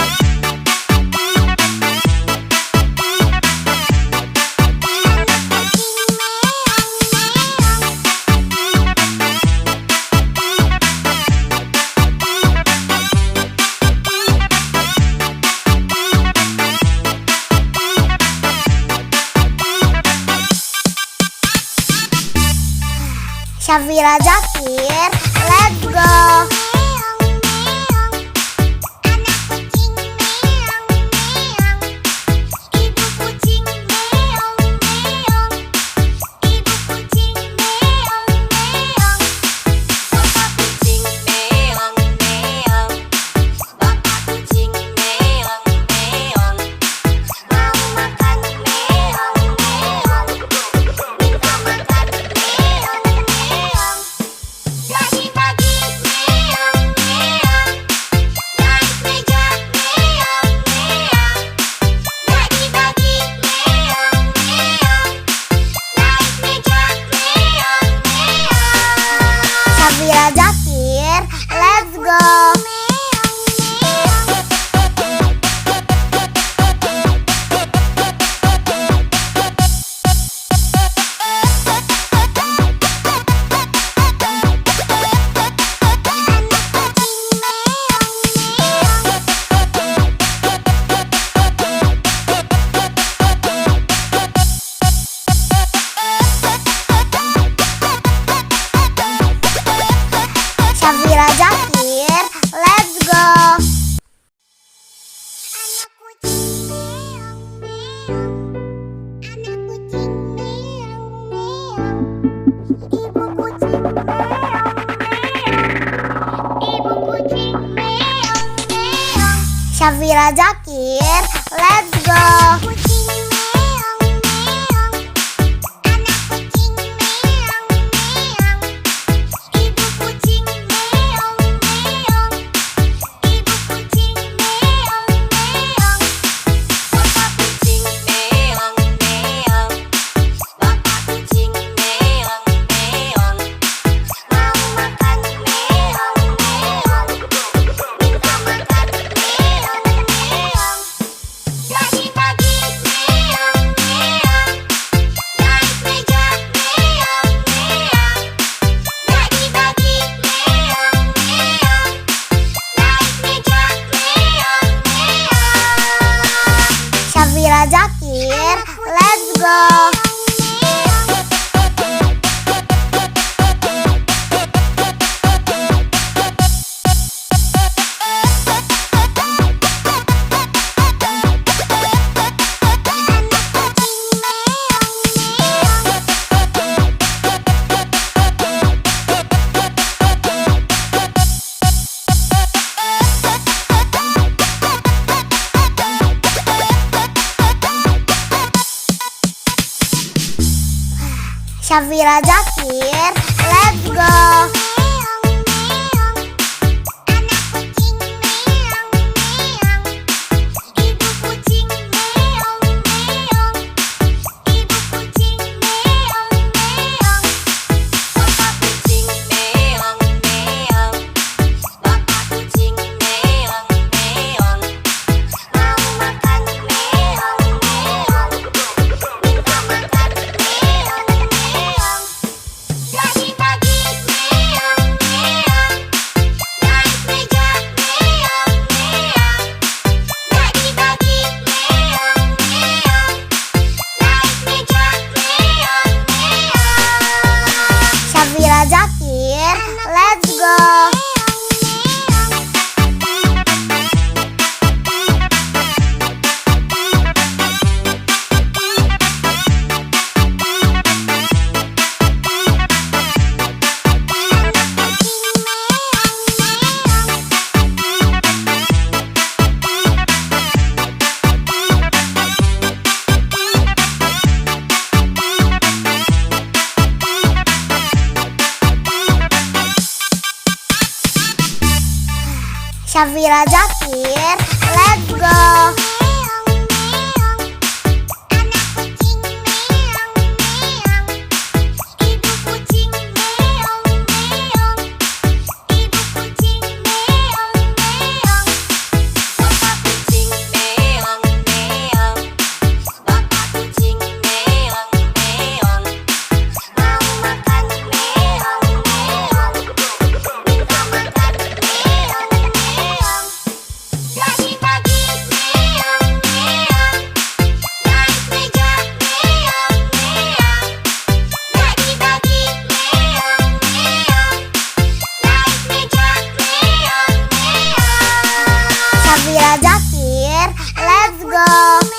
Bapak kucing meong meong. Bapak kucing meong meong. Mau makan meong meong. Minta makan meong meong. Pagi-pagi meong meong. Naik meja meong meong. Pagi-pagi meong meong. Naik meja meong meong. Syafira Zakir, let's go. Syafira Zakir, let's go. Meong meong. Anak kucing meong meong. Ibu kucing meong meong. Ibu kucing meong meong. Bapak kucing meong meong. Bapak kucing meong meong. Mau makan meong meong. Pagi-pagi meong meong. Naik meja meong meong. Pagi-pagi meong meong. Naik meja meong meong. Syafira Zakir, let's go. Syafira Zakir, let's go. Anak kucing meong meong. Anak kucing meong meong. Ibu kucing meong meong. Ibu kucing meong meong. Syafira Zakir, let's go. Kucing meong meong. Anak kucing meong meong. Ibu kucing meong meong. Ibu kucing meong meong. Bapak kucing meong meong. Bapak kucing meong meong. Mau makan meong meong. Minta makan meong meong. Syafira Zakir, let's go. Syafira Zakir, let's go. Syafira Zakir, let's go. Syafira Zakir, let's go.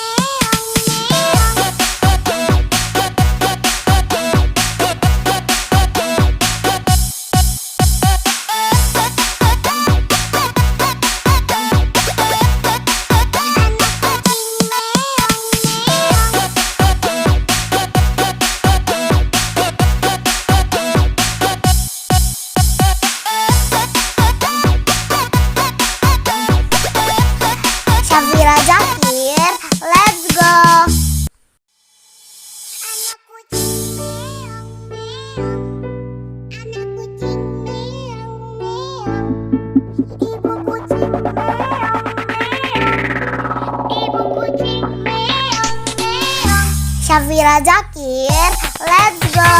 Syafira Zakir, let's go. Syafira Zakir, let's go.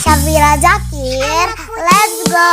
Syafira Zakir, let's go.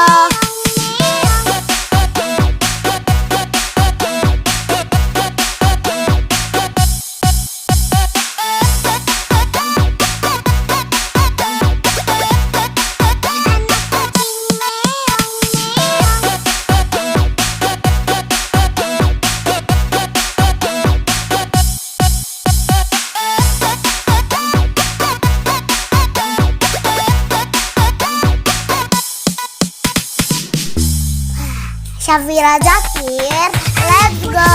Syafira Zakir, let's go.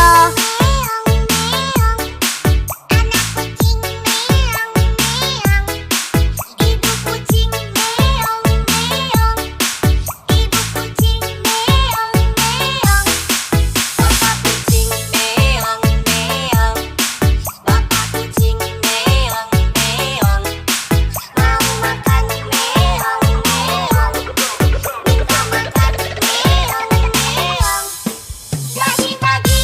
Jadi pagi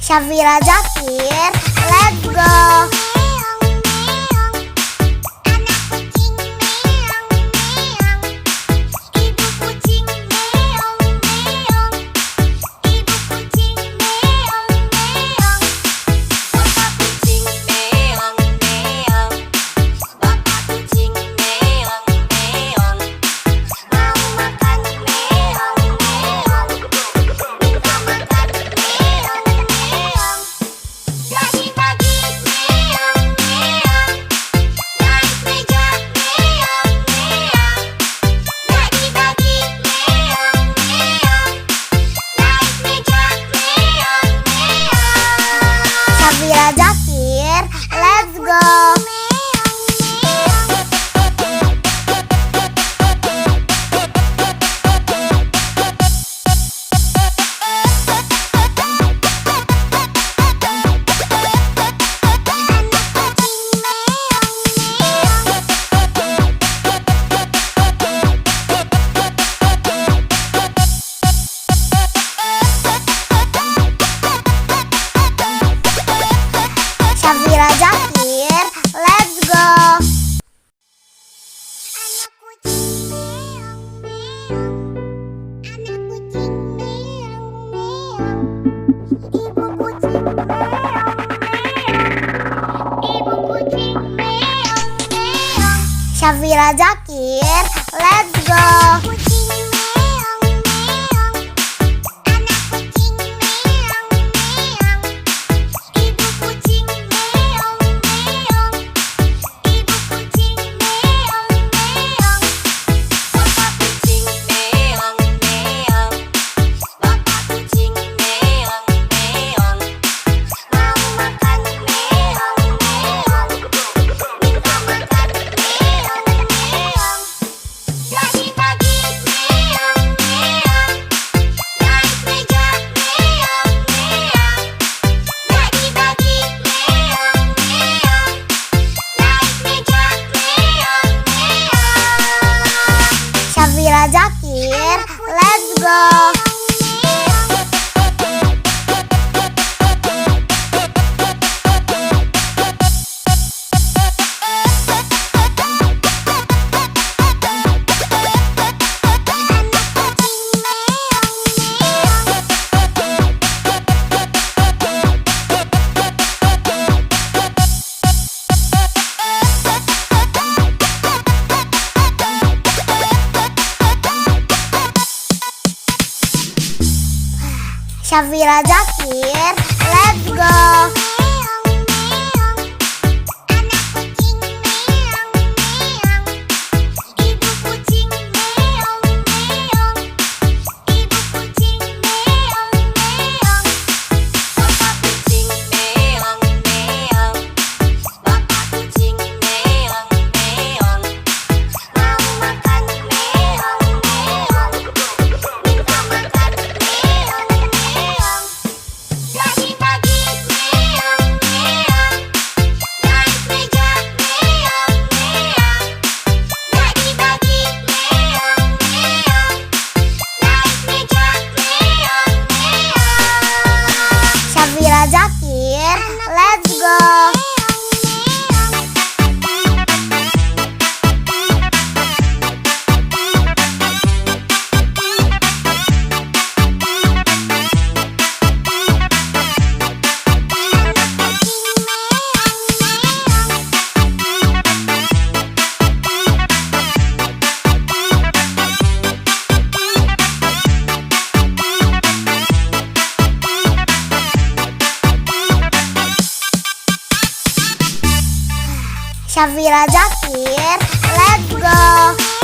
Syafira Zakir, let's go. Syafira Zakir, let's go. Syafira Zakir, let's go. Syafira Zakir, let's go. Syafira Zakir, let's go. Syafira Zakir, let's go. Syafira Zakir, let's go. Syafira Zakir, let's go.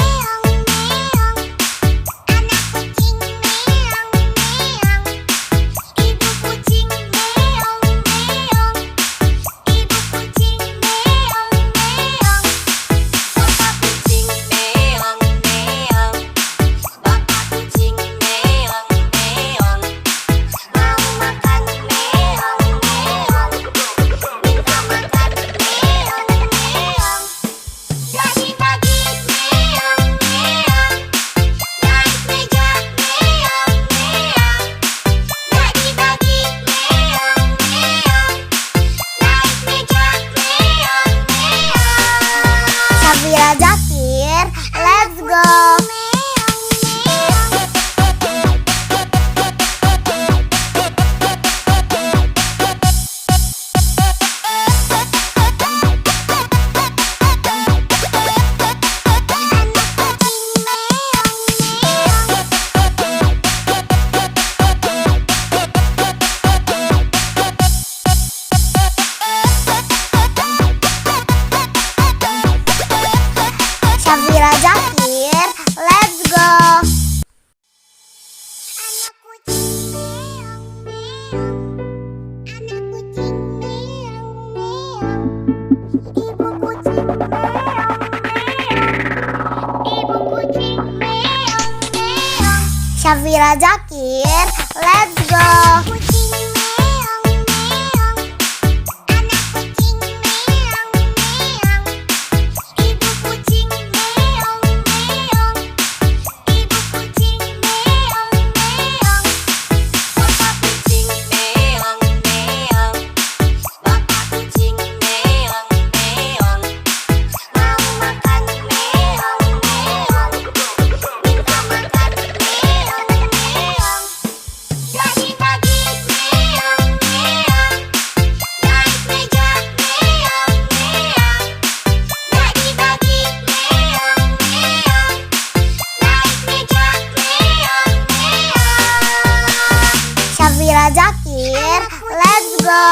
Syafira Zakir, let's go. Kucing meong meong, anak kucing meong meong, ibu kucing meong meong, ibu kucing meong meong, bapak kucing meong meong, bapak kucing meong meong, mau makan meong meong, minta makan meong meong. Pagi-pagi meong meong, naik meja meong meong. Pagi-pagi meong meong, naik meja meong meong. Syafira Zakir, let's go.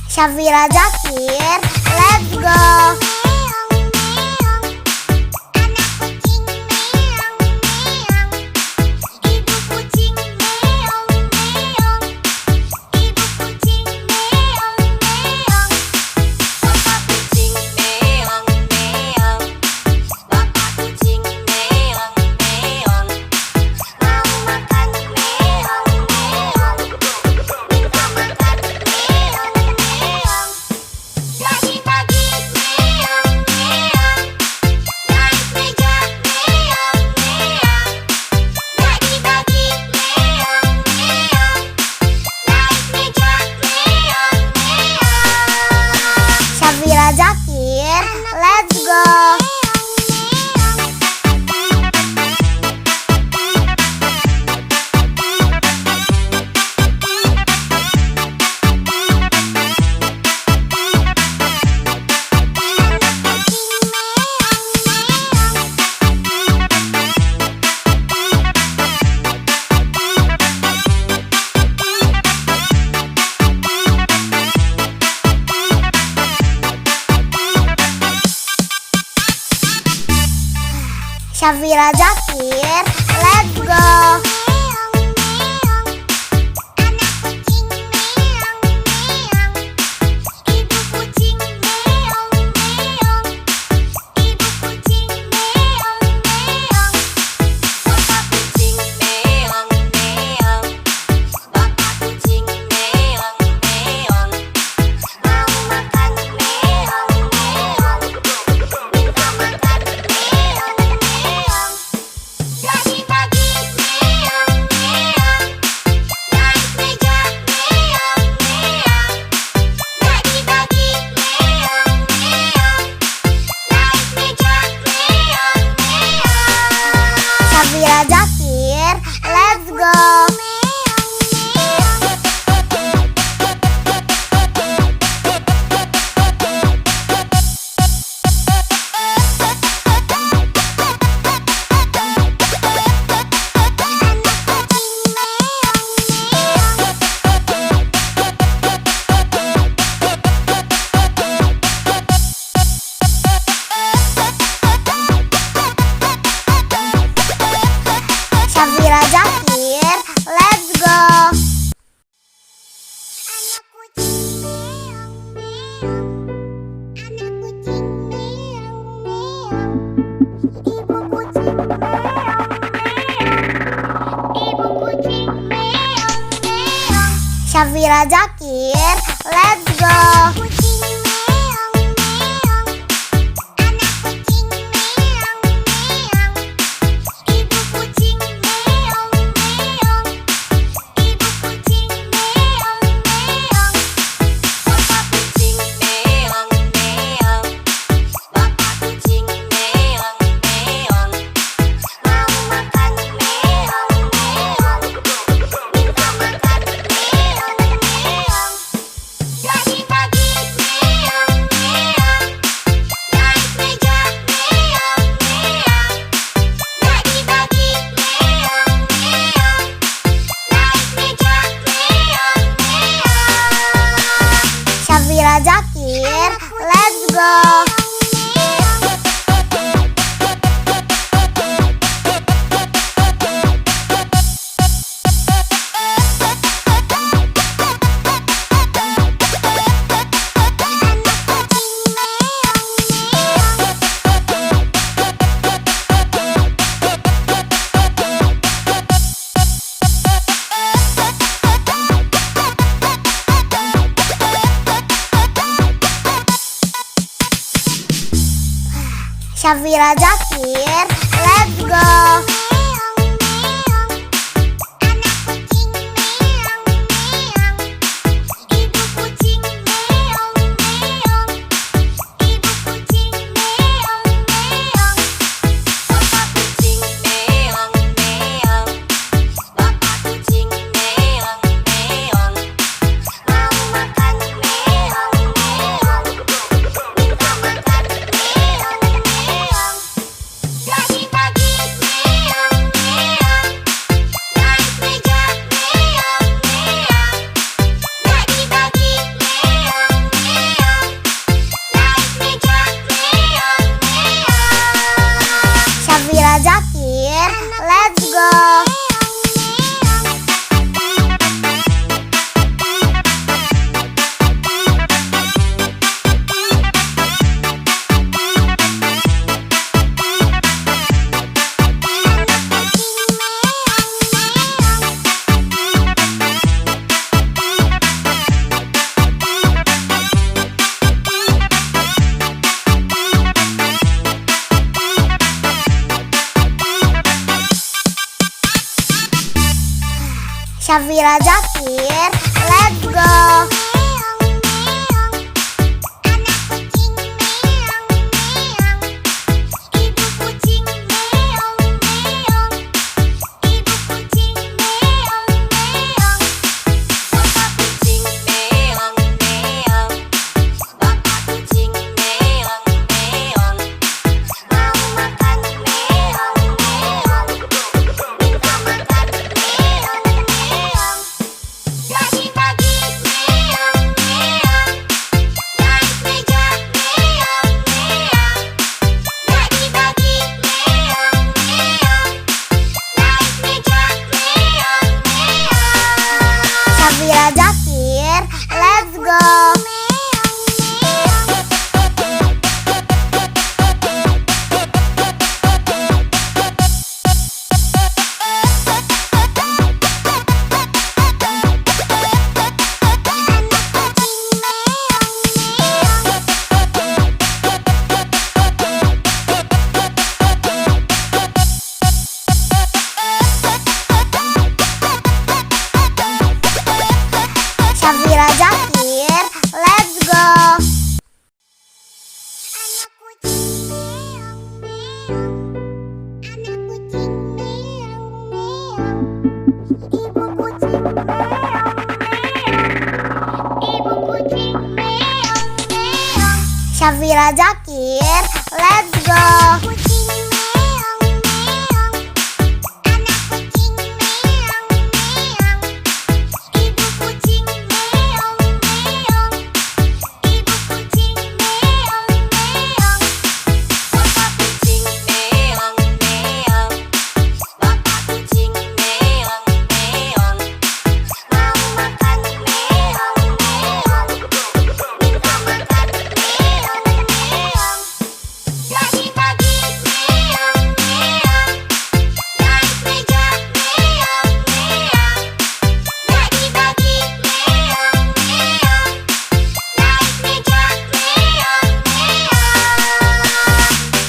Syafira Zakir, let's go. Meong meong, anak kucing meong meong, ibu kucing meong meong, ibu kucing meong meong, bapak kucing meong meong, bapak kucing meong meong, mau makan meong meong, minta makan meong meong. Pagi-pagi meong meong, naik meja meong meong. Pagi-pagi meong meong, naik meja meong meong. Syafira Zakir, let's go. Syafira Zakir, let's go. Meong meong, anak kucing meong meong, ibu kucing meong meong, ibu kucing meong meong, bapak kucing meong meong, bapak kucing meong meong, mau makan meong meong, minta makan meong meong. Pagi-pagi meong meong, naik meja meong meong. Pagi-pagi meong meong, naik meja meong meong. Syafira Zakir, let's go. Syafira Zakir, let's go. Anak kucing meong meong, anak kucing meong meong, ibu kucing meong meong, ibu kucing meong meong. Syafira Zakir, let's go. Kucing meong meong, anak kucing meong meong, ibu kucing meong meong, ibu kucing meong meong, bapak kucing meong meong, bapak kucing meong meong, mau makan meong meong, minta makan meong meong. Pagi-pagi Syafira Zakir, let's go. Syafira Zakir, let's go. Syafira Zakir, let's go. Syafira Zakir, let's go. Syafira Zakir, let's go. Syafira Zakir, let's go.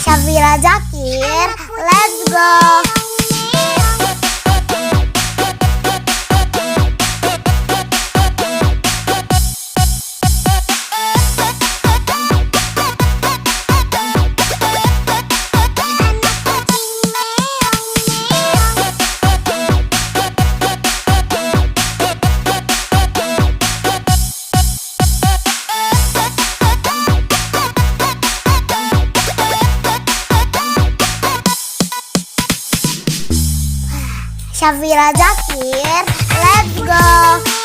Syafira Zakir, let's go. Syafira Zakir, let's go.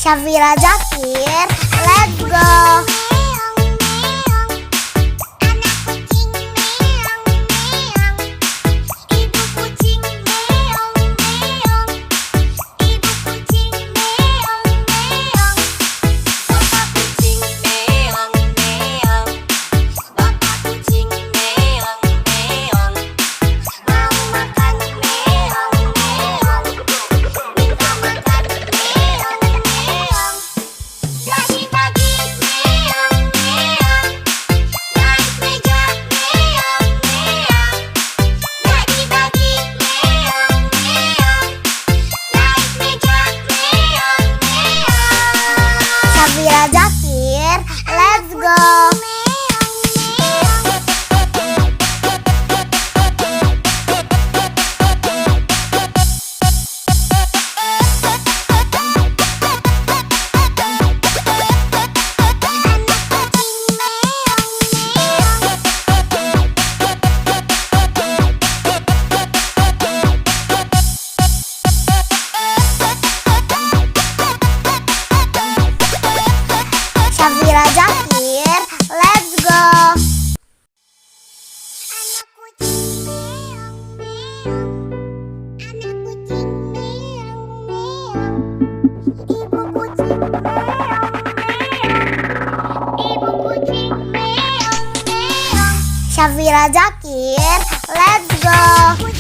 Syafira Zakir, let's go. Syafira Zakir, let's go. Syafira Zakir, let's go.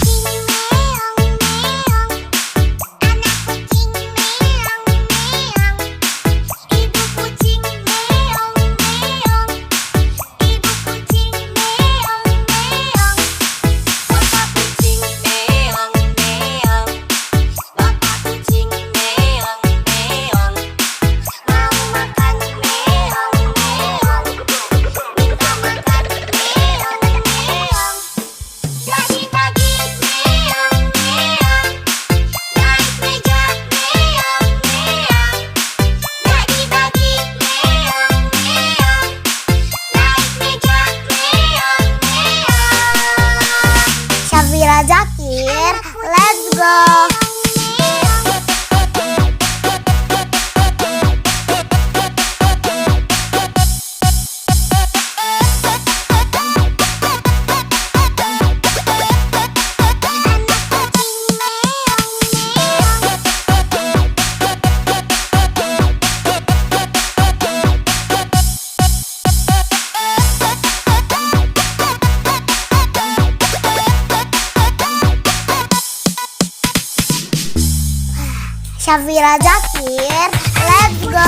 Syafira Zakir, let's go. Syafira Zakir, let's go. Syafira Zakir, let's go.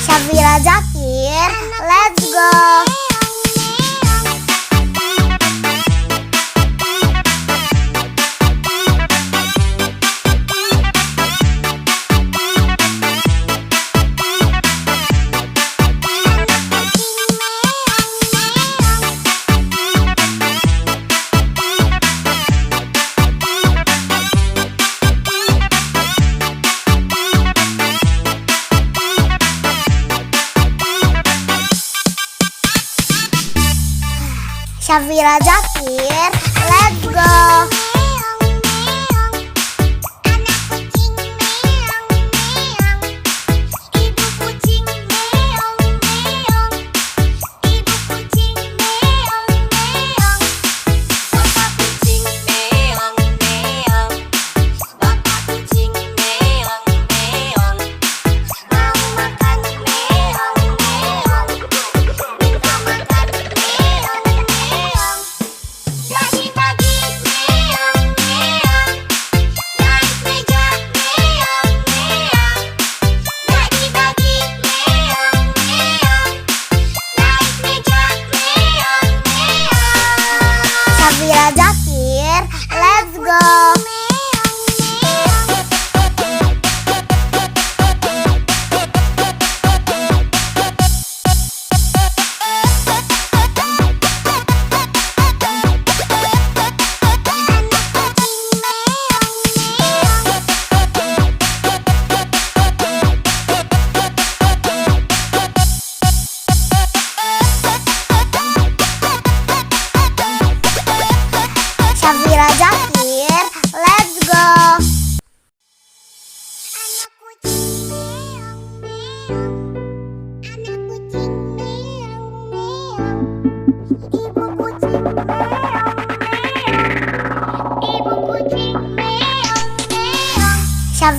Syafira Zakir, let's go. Syafira Zakir, let's go.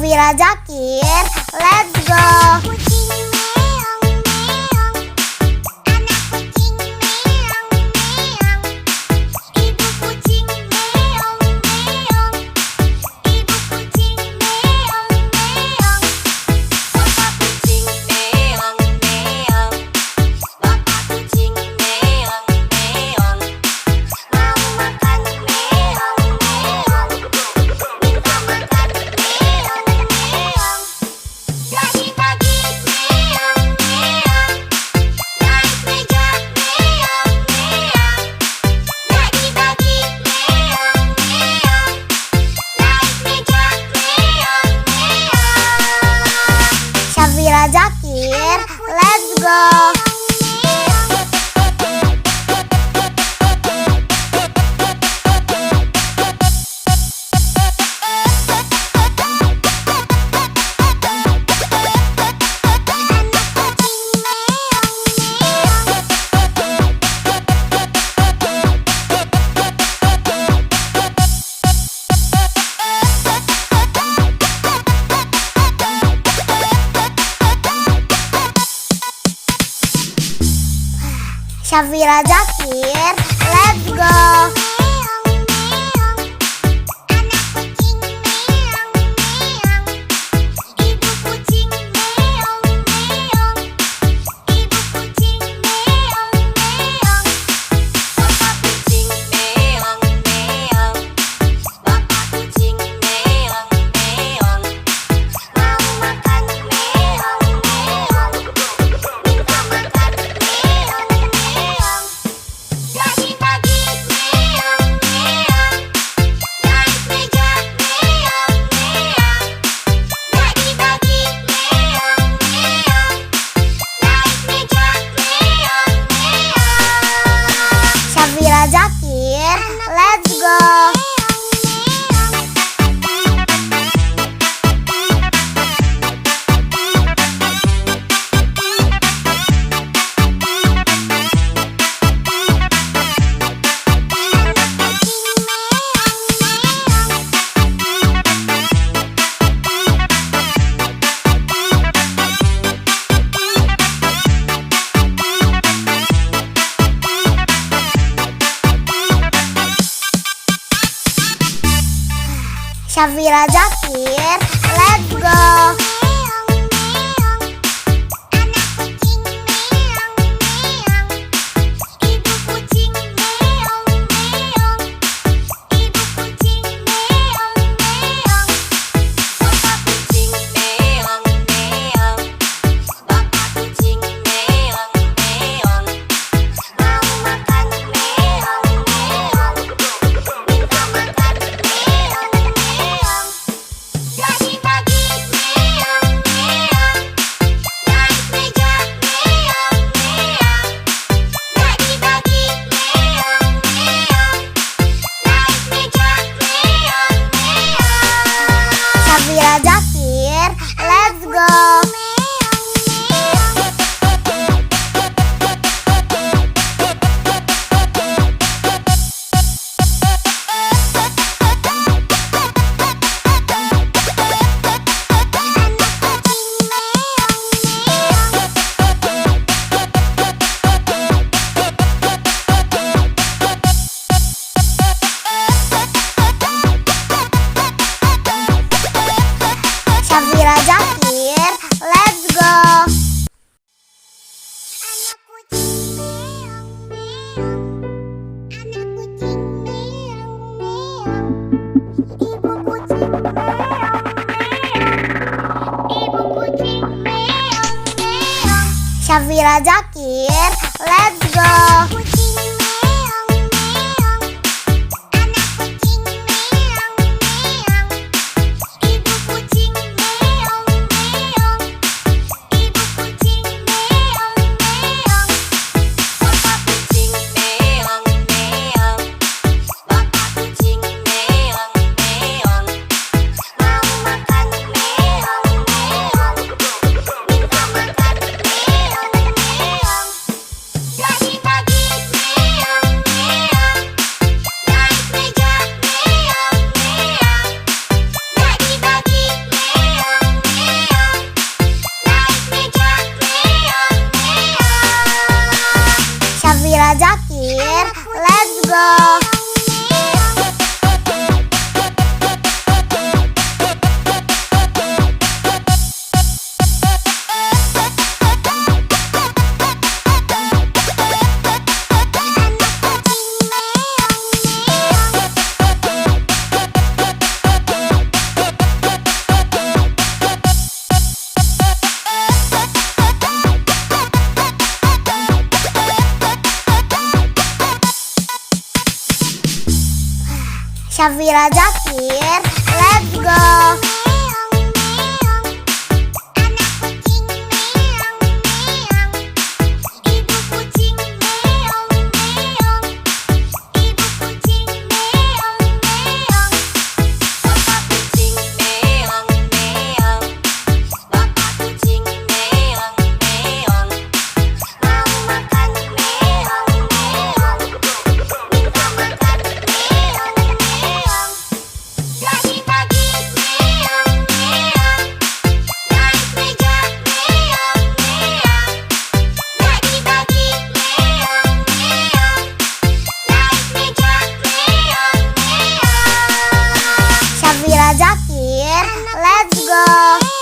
Syafira Zakir, let's go. Kucing meong meong, anak kucing meong meong, ibu kucing meong meong, ibu kucing meong meong, bapak kucing meong meong, bapak kucing meong meong, mau makan meong meong, minta makan meong meong. Lagi-lagi meong meong, naik meja meong meong, lagi-lagi meong meong, naik meja meong meong. Syafira Zakir, let's go. Syafira Zakir, let's go. Meong meong, anak kucing meong meong, ibu kucing meong meong, ibu kucing meong meong, bapak kucing meong meong, bapak kucing meong meong, mau makan meong meong, minta makan meong meong. Lagi-lagi meong meong, naik meja meong meong, lagi-lagi meong meong, naik meja meong meong. Syafira Zakir, let's go. Syafira Zakir, let's go. Meong meong, anak kucing meong meong, ibu kucing meong meong, ibu kucing meong meong, bapak kucing meong meong, bapak kucing meong meong, mau makan meong meong, minta makan meong meong. Lagi-lagi meong meong, naik meja meong meong, lagi-lagi meong meong, naik meja meong meong. Syafira Zakir, let's go. Syafira Zakir, let's go. Anak kucing meong meong, anak kucing meong meong, ibu kucing meong meong, ibu kucing meong meong. Syafira Zakir, let's go. Kucing meong meong, anak kucing meong meong, ibu kucing meong meong, ibu kucing meong meong, bapak kucing meong meong, bapak kucing meong meong, mau makan meong meong, minta makan meong meong. Lagi-lagi Syafira Zakir, let's go. Syafira Zakir, let's go.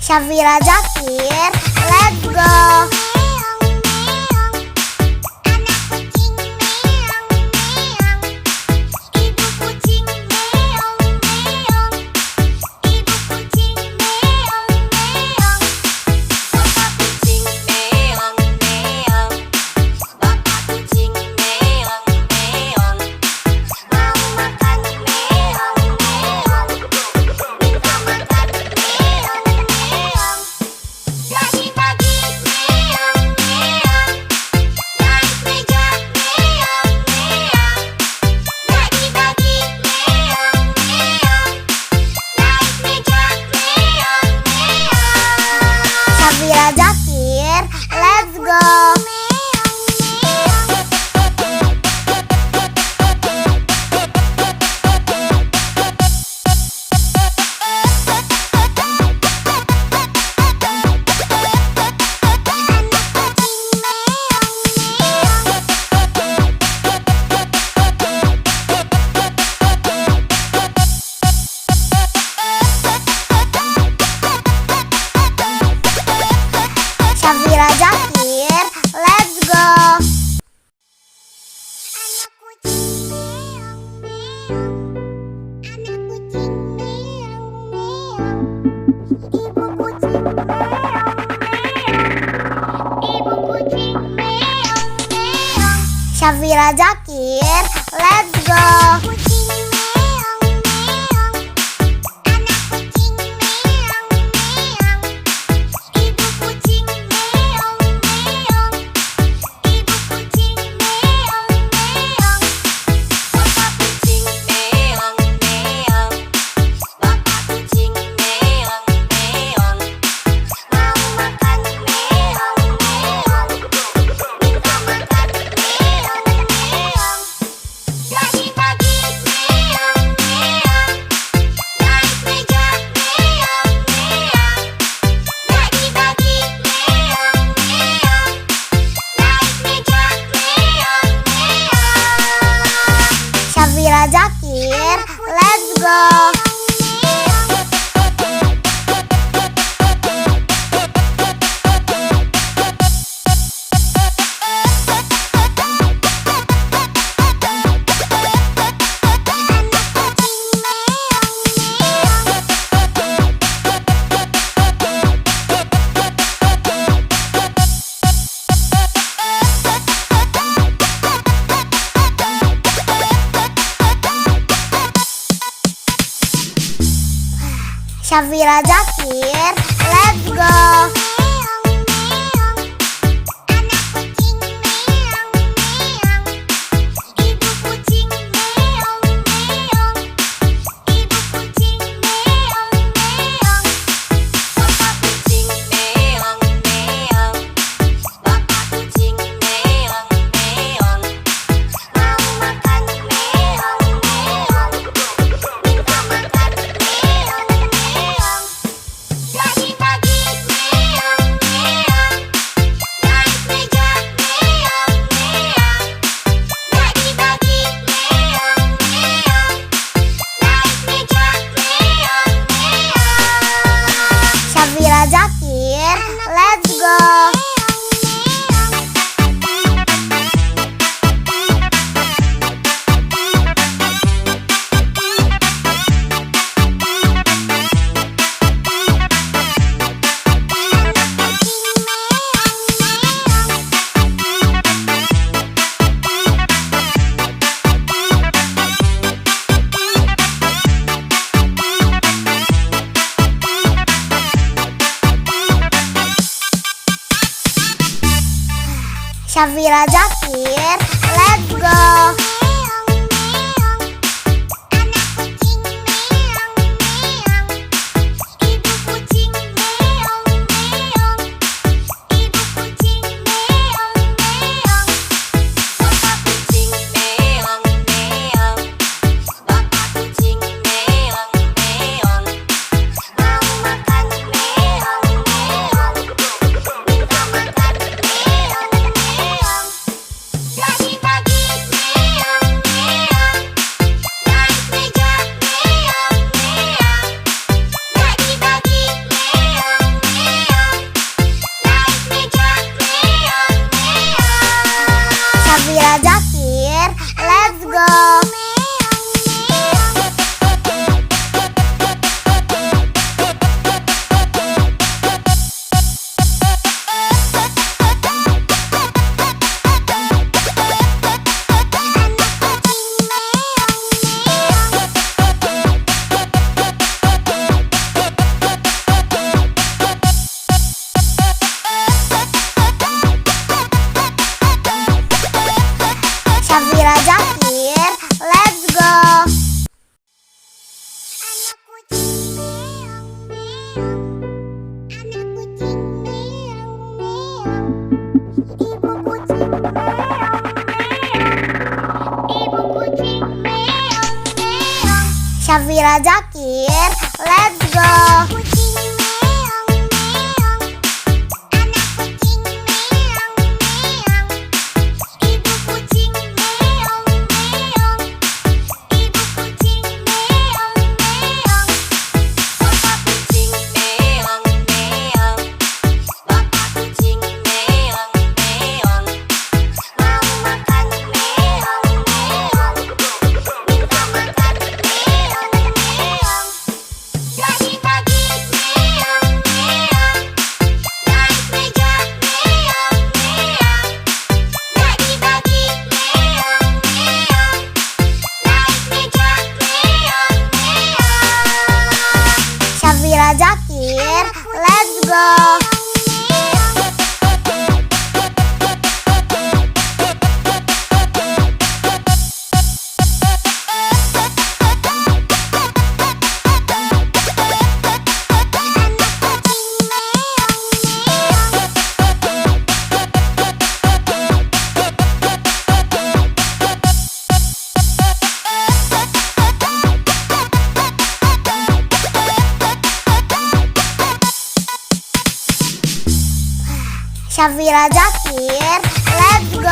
Syafira Zakir, let's go. Syafira Zakir, let's go. Syafira Zakir, let's go. Syafira Zakir, let's go. Syafira Zakir, let's go. Syafira Zakir, let's go. Syafira Zakir, let's go. Syafira Zakir, let's go. Syafira Zakir, let's go. Syafira Zakir, let's go. Syafira Zakir, let's go. Syafira Zakir, let's go.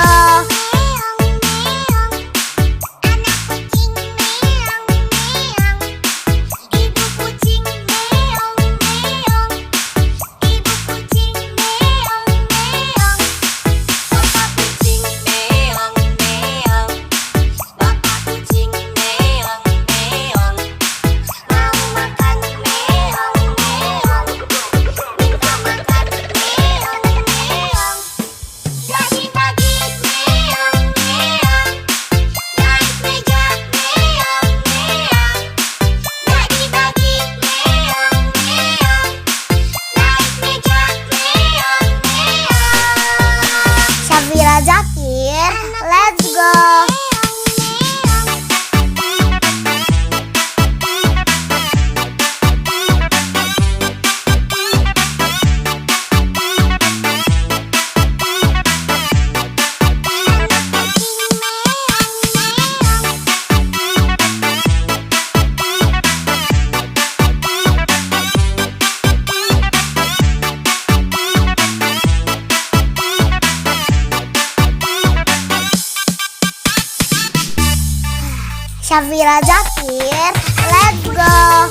Syafira Zakir, let's go. Syafira Zakir, let's go.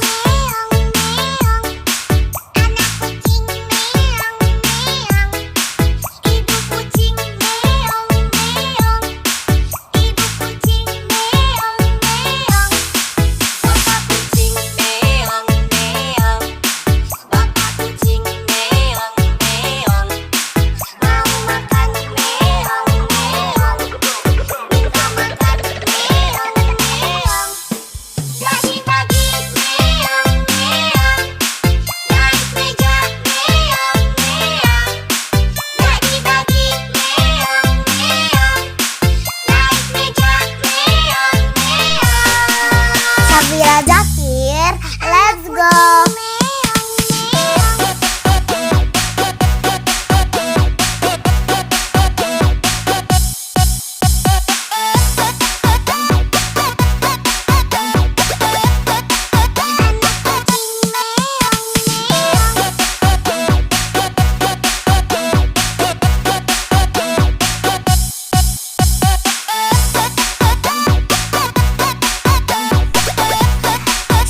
Syafira Zakir, let's go.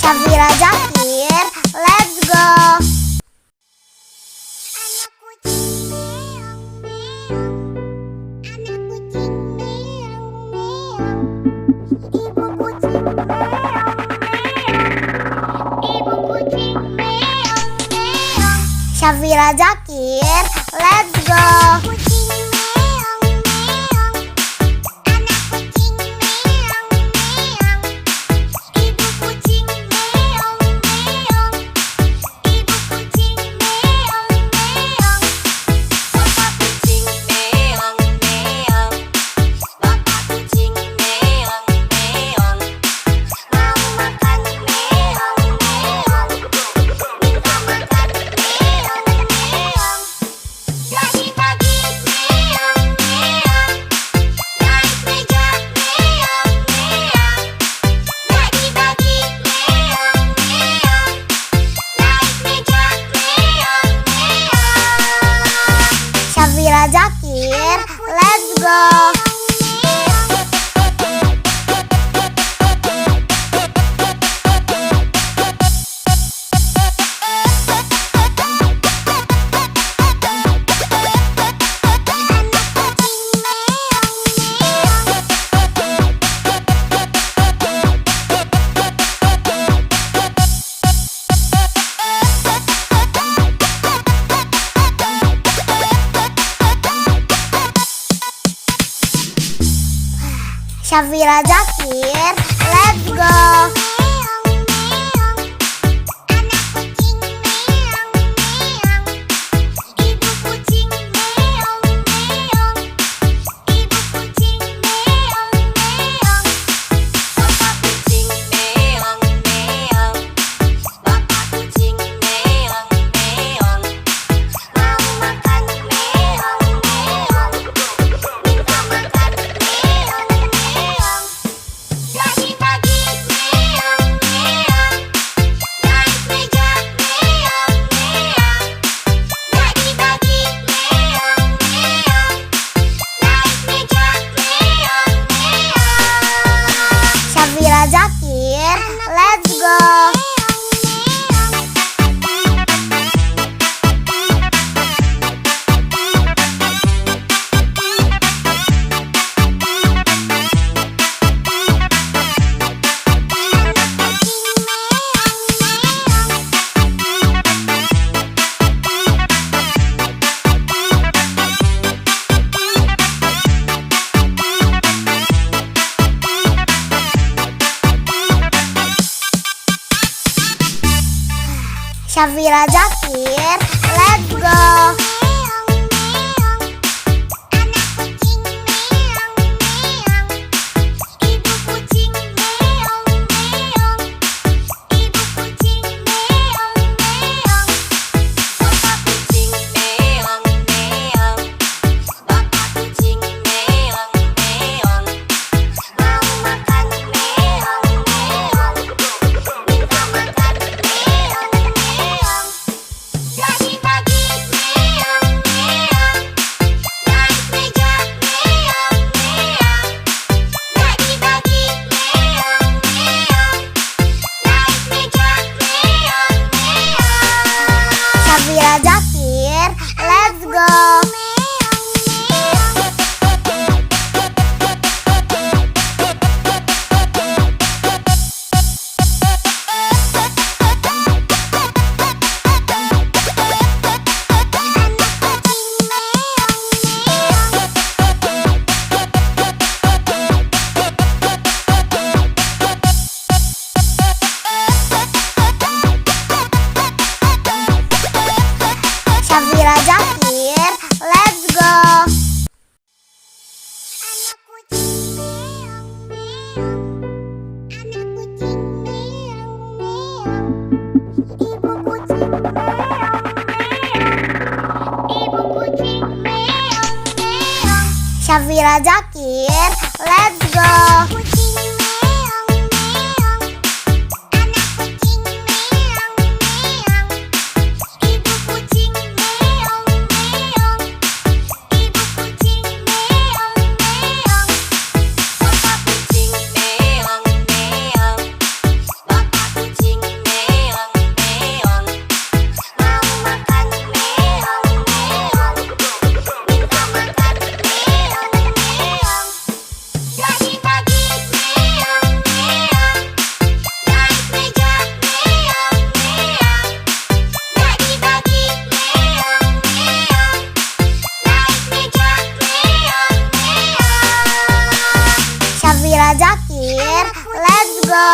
Syafira Zakir, let's go. Syafira Zakir, let's go. Syafira Zakir, let's go. Syafira Zakir, let's go. Syafira Zakir, let's go. Syafira Zakir, let's go. Syafira Zakir, let's go. Syafira Zakir, let's go. Anak kucing meong, anak kucing meong. Safira Zakir, let's go. Kucing meong meong, anak kucing meong meong, ibu kucing meong meong, ibu kucing meong meong, bapak kucing meong meong, bapak kucing meong meong, mau makan meong meong, minta makan meong meong. Pagi-pagi meong meong, naik meja meong meong. Pagi-pagi meong meong, naik meja meong meong. Safira Zakir, let's go.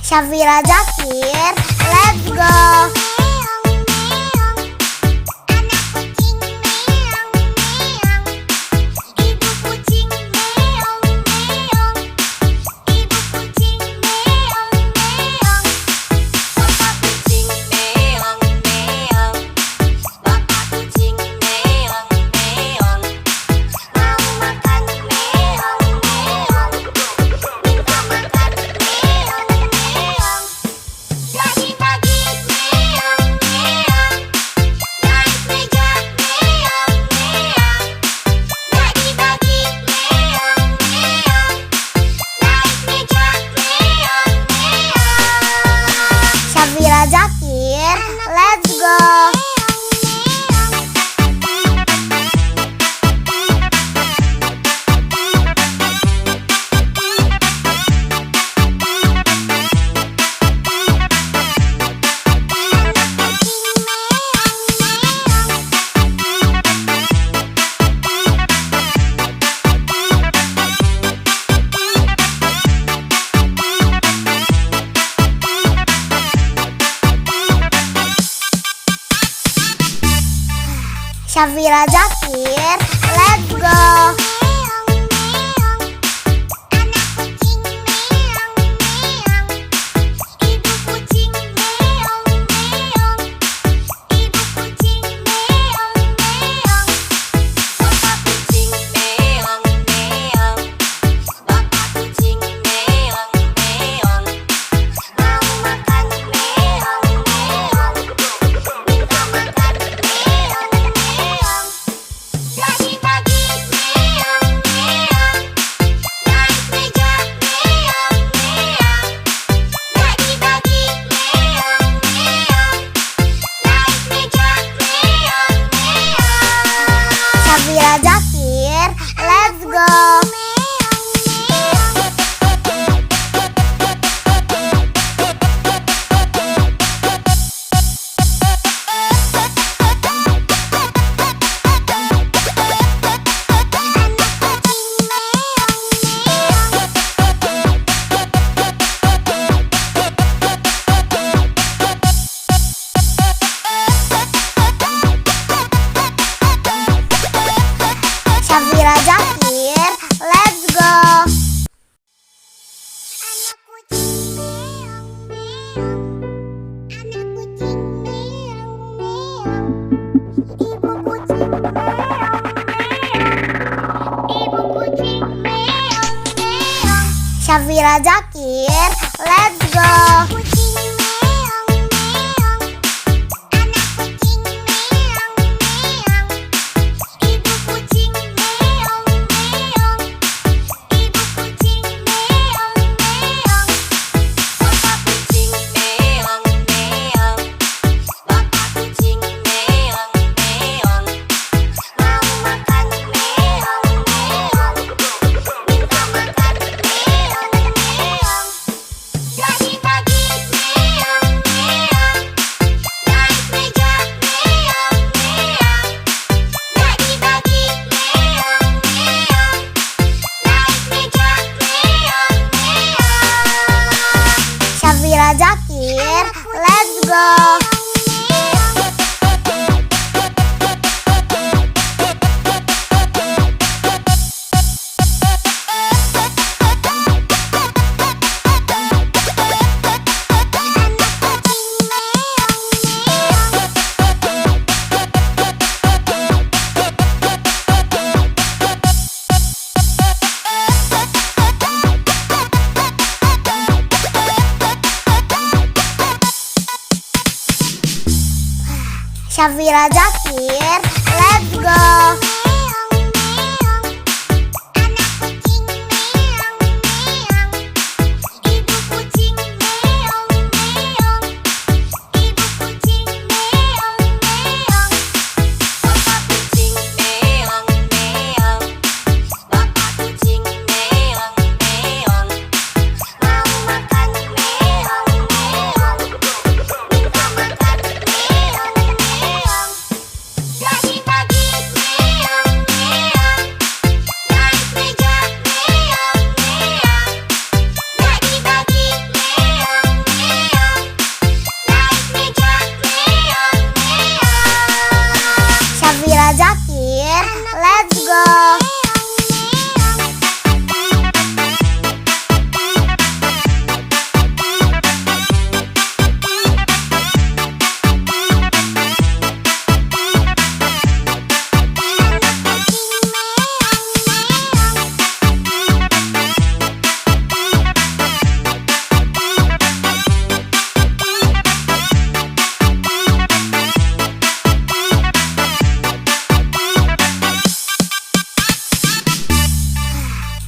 Safira Zakir, let's go. Meong meong, anak kucing meong meong, ibu kucing meong meong, ibu kucing meong meong, bapak kucing meong meong, bapak kucing meong meong, mau makan meong meong, minta makan meong meong. Pagi-pagi meong meong, naik meja meong meong. Pagi-pagi meong meong, naik meja meong meong. Safira Zakir, let's go. Safira Zakir, let's go. Meong meong, anak kucing meong meong, ibu kucing meong meong, ibu kucing meong meong, bapak kucing meong meong, bapak kucing meong meong, mau makan meong meong, minta makan meong meong. Pagi-pagi meong meong, naik meja meong meong. Pagi-pagi meong meong, naik meja meong meong. Safira Zakir, let's go. Safira Zakir, let's go. Anak kucing meong meong, anak kucing meong meong, ibu kucing meong meong, ibu kucing meong meong. Safira Zakir, let's go. Kucing meong meong, anak kucing meong meong, ibu kucing meong meong, ibu kucing meong meong, bapak kucing meong meong, bapak kucing meong meong, mau makan meong meong, minta makan meong meong. Pagi-pagi Syafira Zakir, let's go. Syafira Zakir, let's go.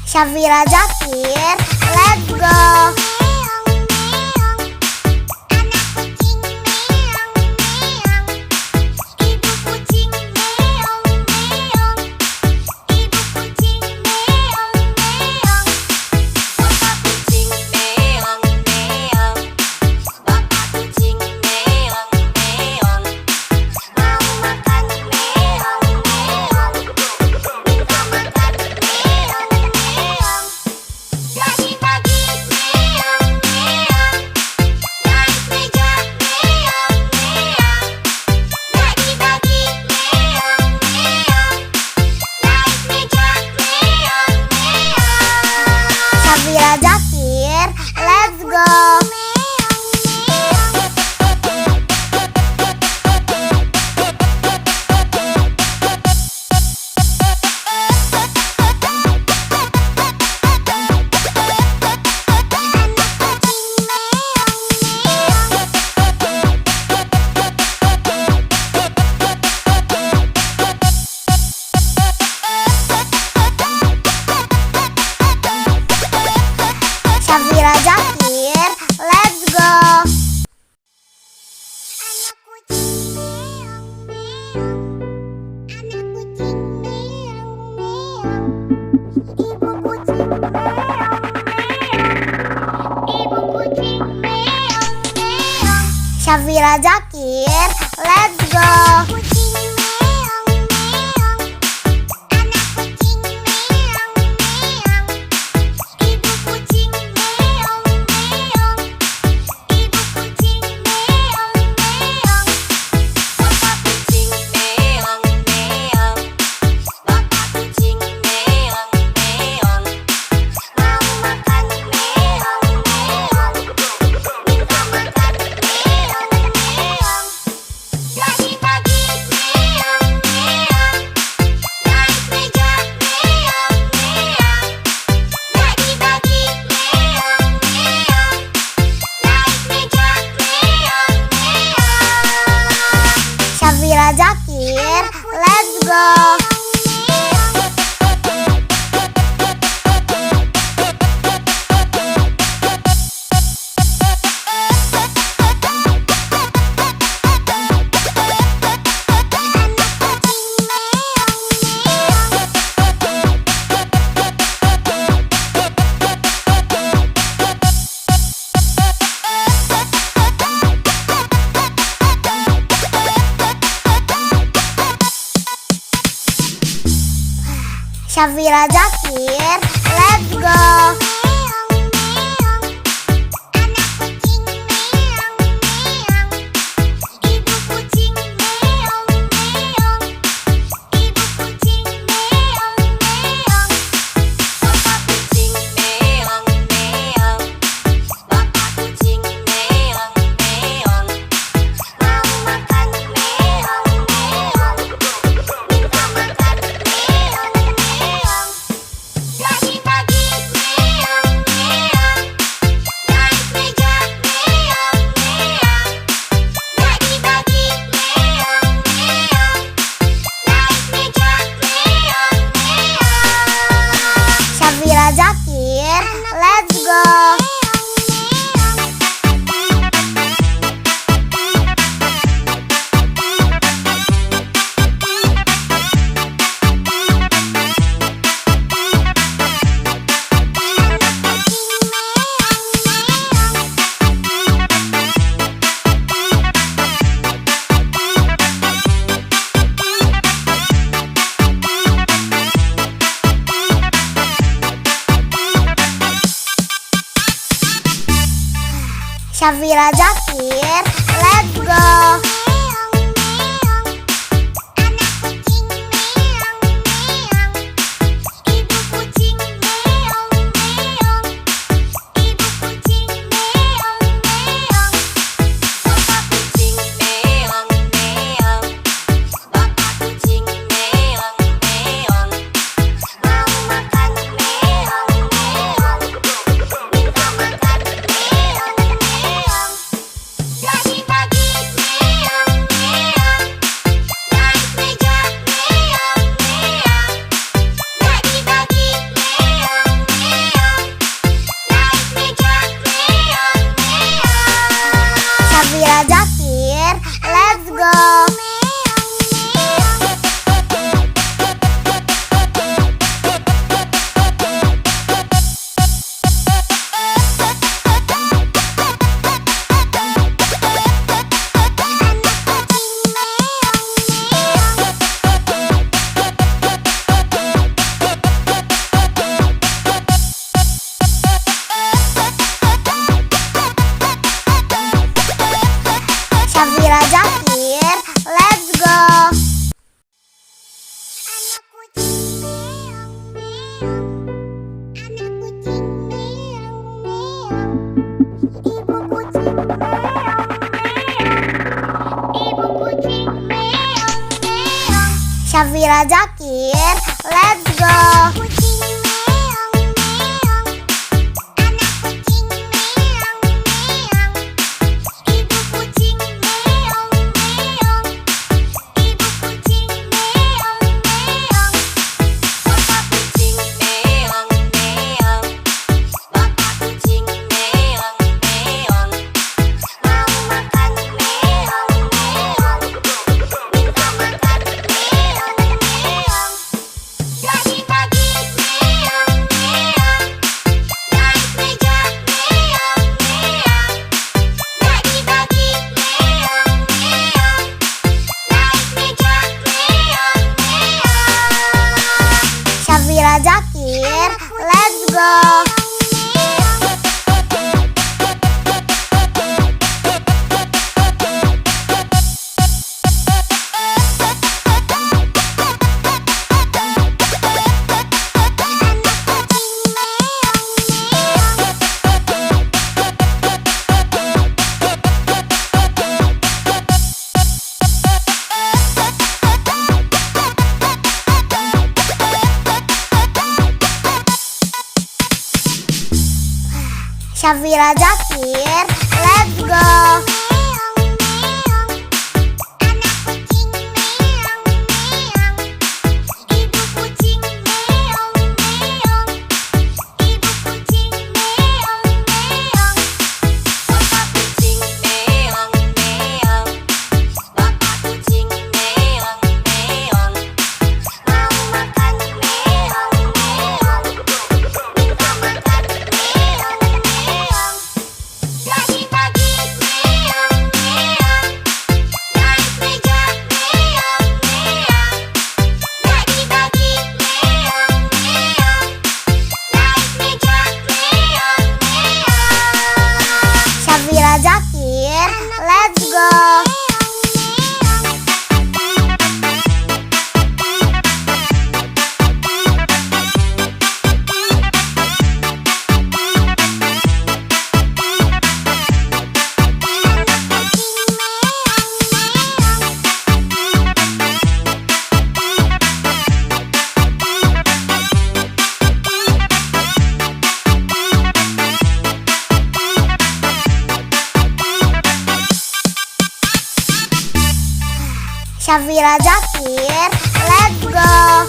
Syafira Zakir, let's go. Syafira Zakir, let's go. Syafira Zakir, let's go. Syafira Zakir, let's go. Syafira Zakir, let's go. Syafira Zakir, let's go. Syafira Zakir, let's go. Anak kucing Syafira Zakir, let's go. Syafira Zakir, let's go. Syafira Zakir, let's go. Syafira Zakir, let's go. Syafira Zakir, let's go. Syafira Zakir, let's go. Syafira Zakir, let's go. Syafira Zakir, let's go.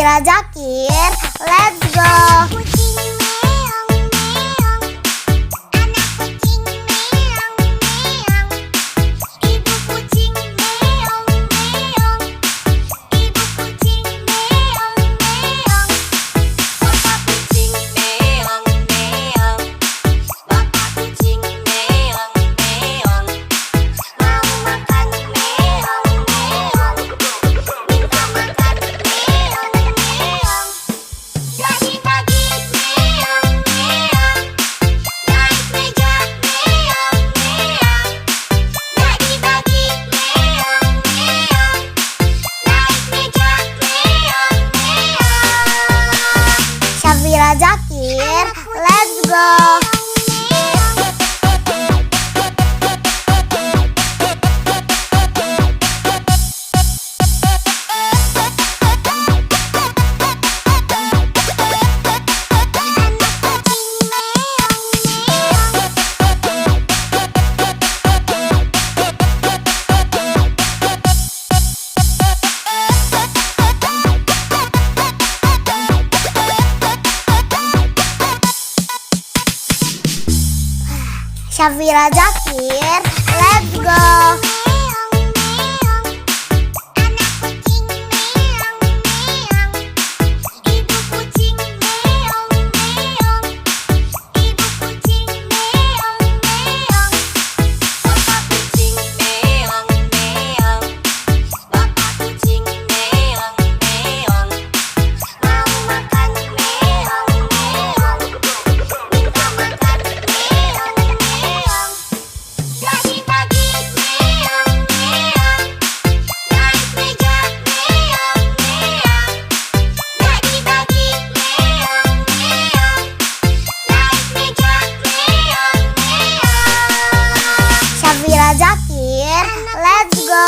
Safira Zakir, let's go. Kucing meong meong, anak kucing meong meong, ibu kucing meong meong, ibu kucing meong meong, bapak kucing meong meong, bapak kucing meong meong, mau makan meong meong, minta makan meong meong. Bagi-bagi meong meong, naik meja meong meong. Bagi-bagi meong meong, naik meja meong meong. Safira Zakir, let's go. Safira Zakir, let's go. Meong meong, anak kucing meong meong, ibu kucing meong meong, ibu kucing meong meong, bapak kucing meong meong, bapak kucing meong meong, mau makan meong meong, minta makan meong meong. Bagi-bagi meong meong, naik meja meong meong. Bagi-bagi meong meong, naik meja meong meong. Safira Zakir, let's go.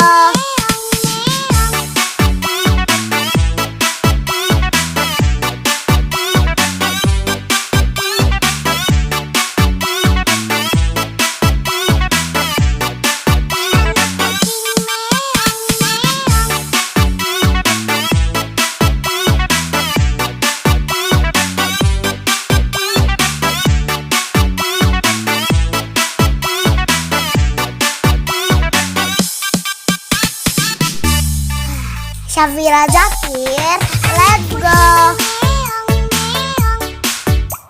Safira Zakir, let's go. Meong meong,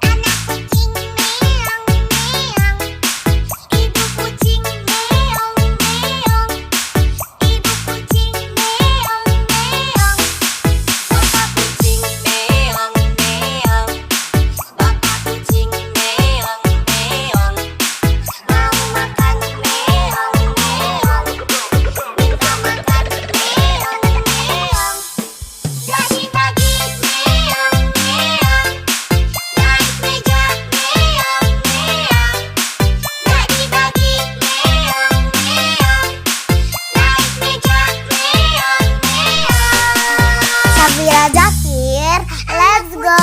anak kucing meong meong, ibu kucing meong meong, ibu kucing meong meong, bapak kucing meong meong, bapak kucing meong meong, mau makan meong meong, minta makan meong meong. Bagi-bagi meong meong, naik meja meong meong. Bagi-bagi meong meong, naik meja meong meong. Safira Zakir, let's go.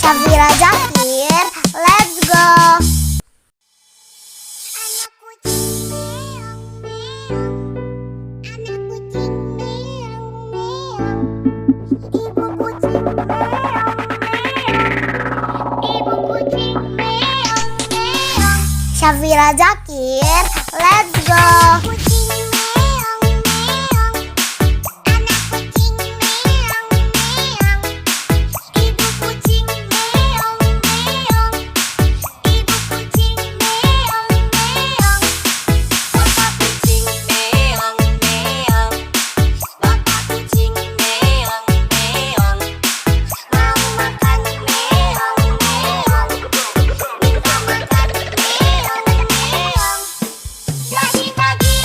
Safira Zakir, let's go. Anak kucing meong meong, anak kucing meong meong, ibu kucing meong meong, ibu kucing meong meong. Safira Zakir, let's go. Kucing meong meong, anak kucing meong meong, ibu kucing meong meong, ibu kucing meong meong, bapak kucing meong meong, bapak kucing meong meong, mau makan meong meong, minta makan meong meong. Bagi-bagi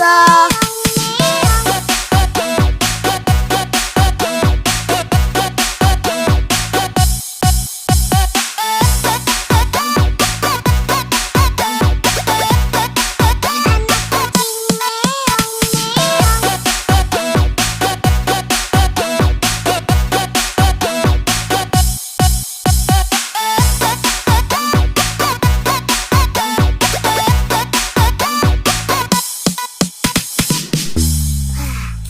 go.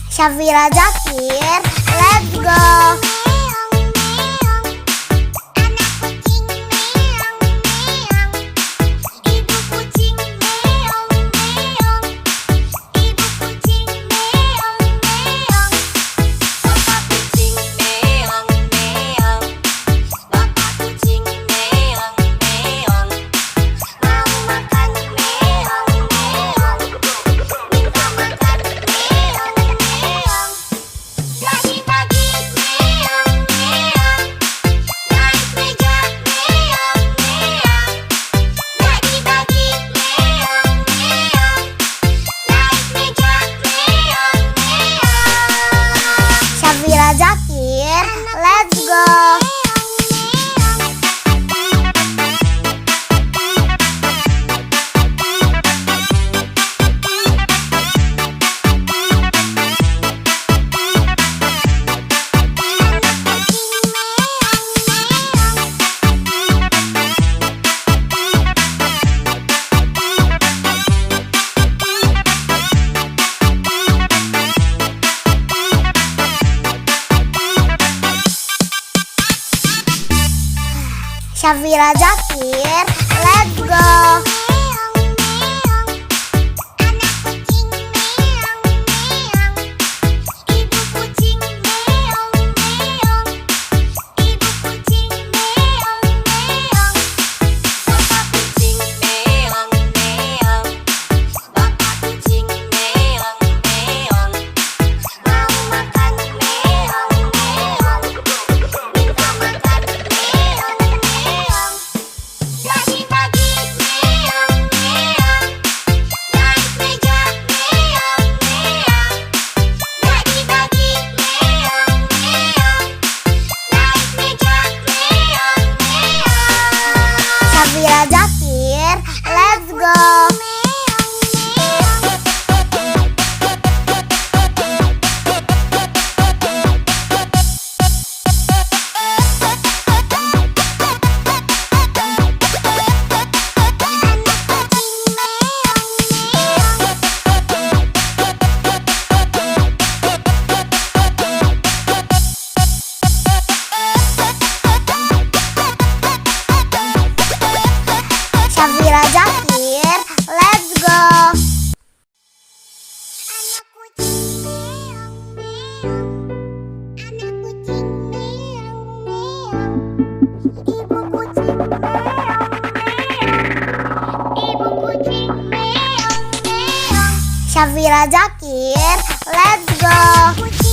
Syafira Zakir, let's go. Syafira Zakir, let's go. Syafira Zakir, let's go. Syafira Zakir, let's go. Syafira Zakir, let's go. Syafira Zakir, let's go.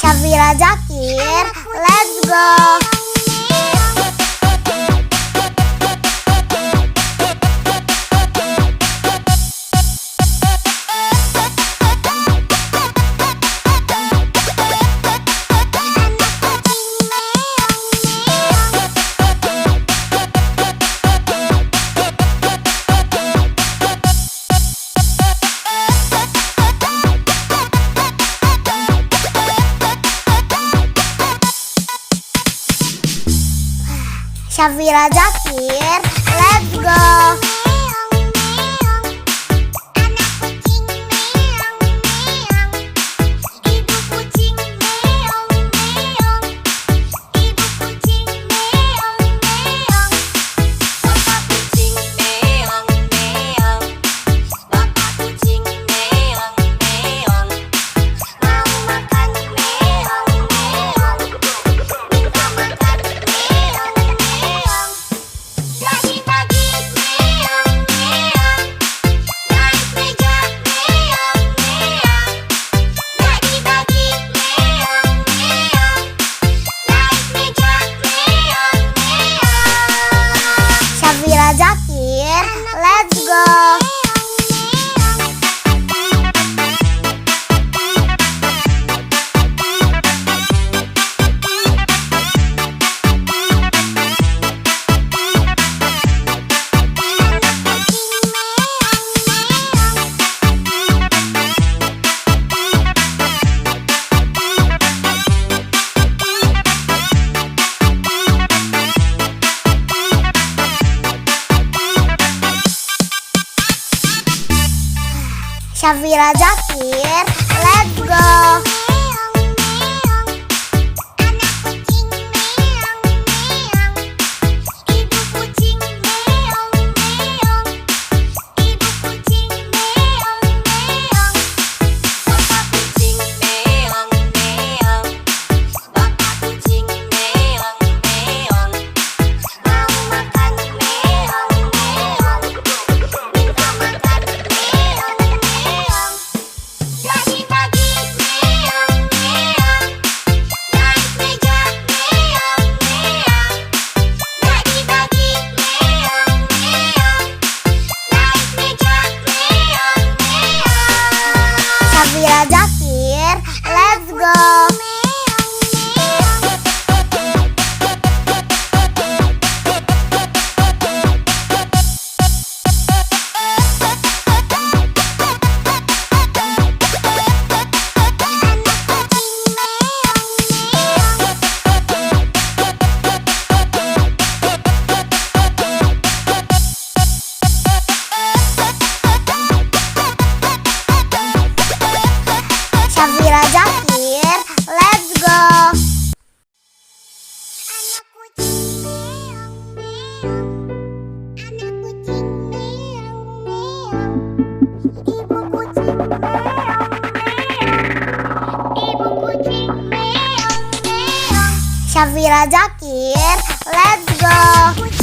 Syafira Zakir, let's go. Syafira Zakir, let's go. Syafira Zakir, let's go. Syafira Zakir, let's go. Syafira Zakir, let's go. Syafira Zakir, let's go.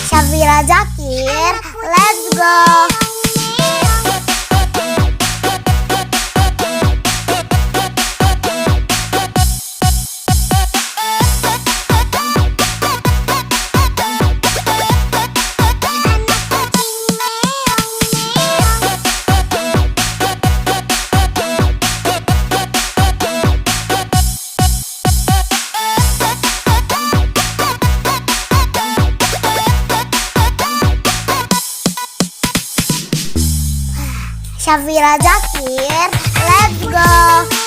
Syafira Zakir, let's go. Syafira Zakir, let's go.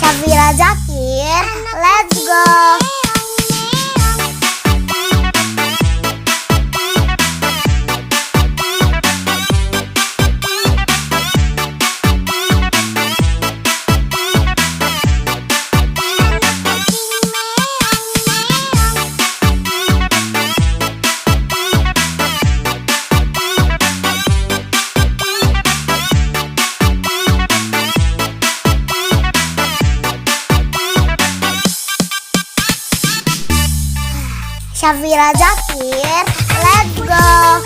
Syafira Zakir, let's go. Syafira Zakir, let's go.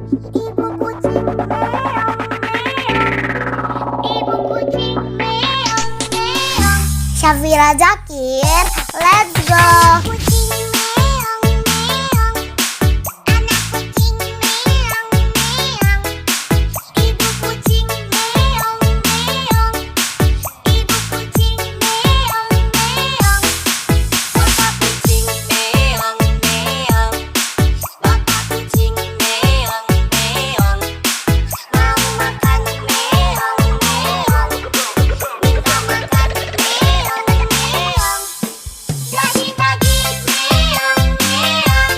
Ibu kucing meong meong. Ibu kucing meong meong. Syafira Zakir, let's go. Kucing meong meong. Anak kucing meong meong. Ibu kucing meong meong. Ibu kucing meong meong. Bapak kucing meong meong. Bapak kucing meong meong. Mau makan meong meong. Minta makan meong meong. Bagi-bagi meong meong.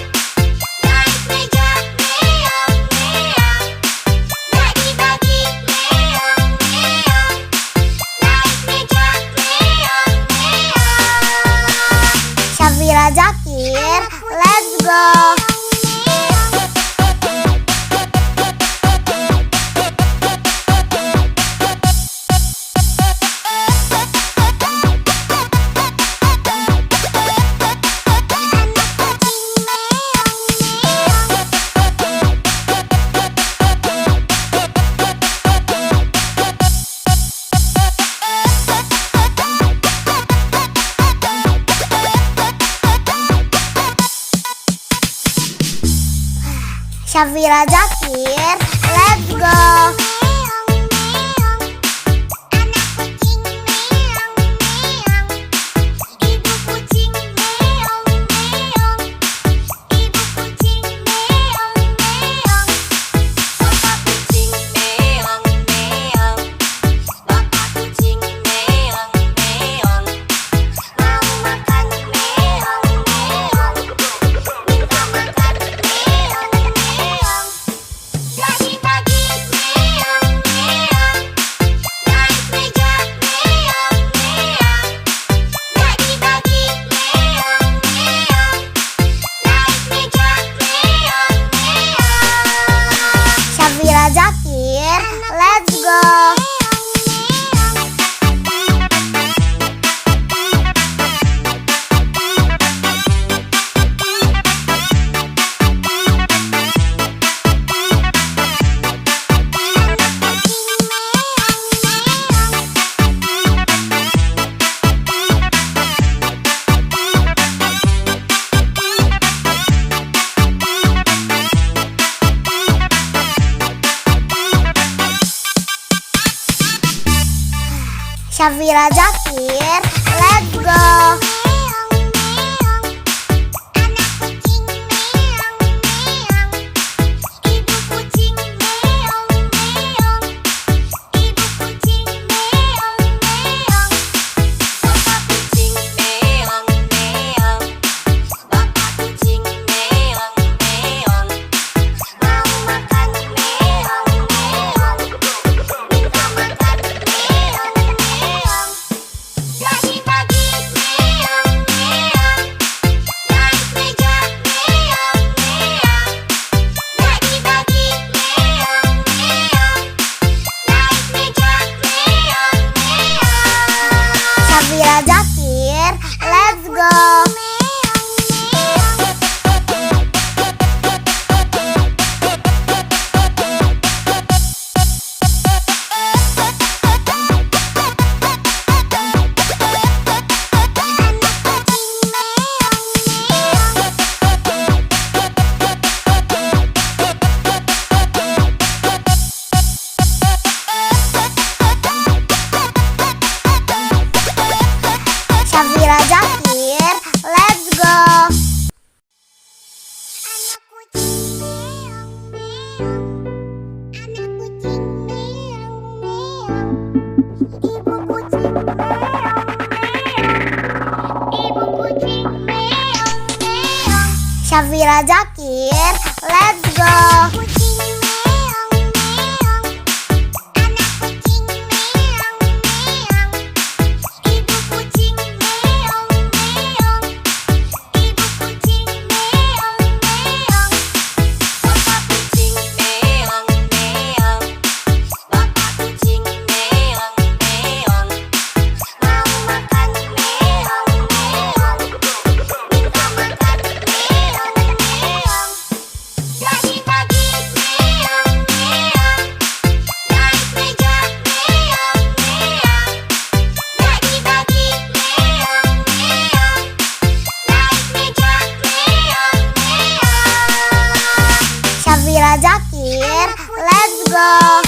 Naik meja meong meong. Bagi-bagi meong meong. Naik meja meong meong. Syafira Zakir, let's go. Syafira Zakir, let's go. Meong meong. Anak kucing meong meong. Ibu kucing meong meong. Ibu kucing meong meong. Bapak kucing meong meong. Bapak kucing meong meong. Mau makan meong meong. Minta makan meong meong. Bagi-bagi meong meong. Naik meja meong meong. Bagi-bagi meong meong. Naik meja meong meong. Syafira Zakir, let's go. Syafira Zakir, let's go. Meong meong. Anak kucing meong meong. Ibu kucing meong meong. Ibu kucing meong meong. Bapak kucing meong meong. Bapak kucing meong meong. Mau makan meong meong. Minta makan meong meong. Bagi-bagi meong meong. Naik meja meong meong. Bagi-bagi meong meong. Naik meja meong meong. Syafira Zakir, let's go. Syafira Zakir, let's go. Anak kucing meong meong. Anak kucing meong meong. Ibu kucing meong meong. Ibu kucing meong meong. Syafira Zakir, let's go. Kucing meong meong. Anak kucing meong meong. Ibu kucing meong meong. Ibu kucing meong meong. Bapak kucing meong meong. Bapak kucing meong meong. Mau makan meong meong. Minta makan meong meong. Bagi-bagi go.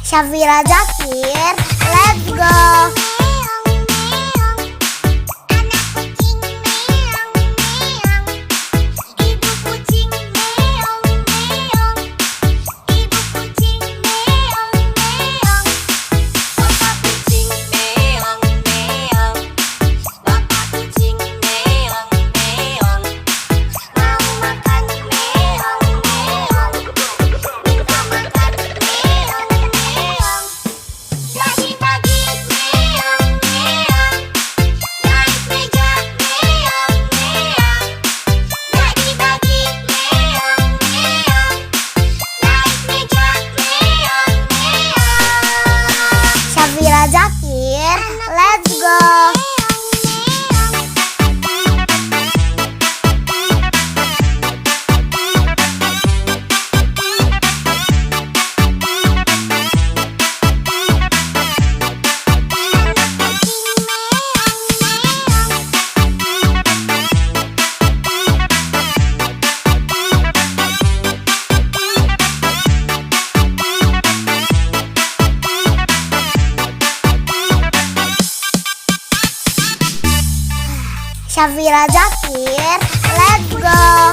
Syafira Zakir, let's go. Syafira Zakir, let's go. Syafira Zakir, let's go.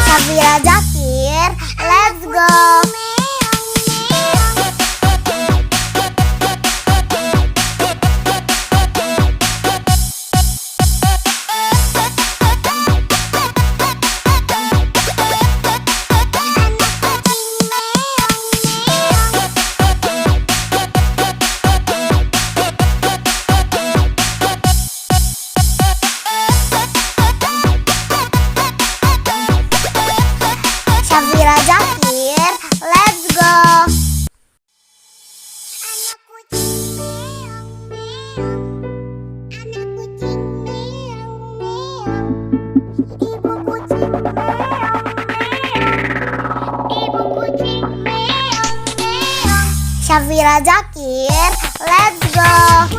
Syafira Zakir, let's go. Syafira Zakir, let's go. Syafira Zakir, let's go.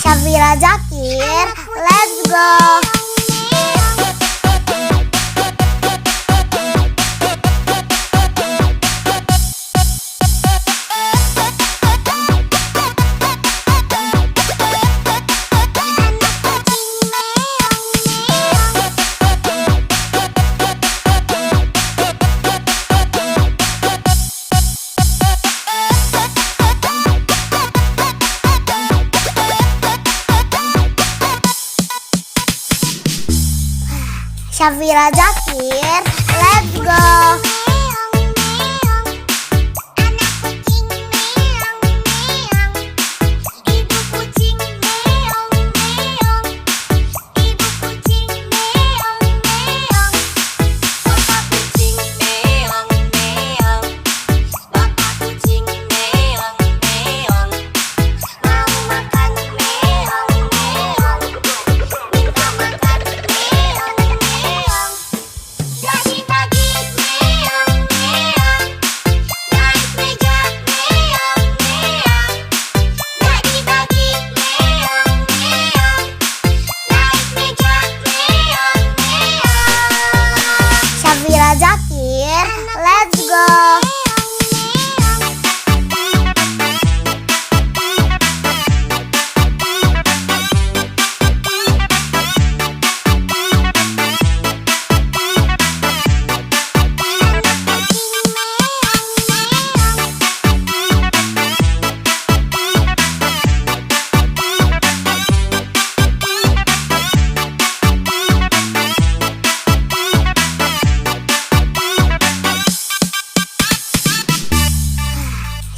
Syafira Zakir, let's go. Syafira Zakir, let's go.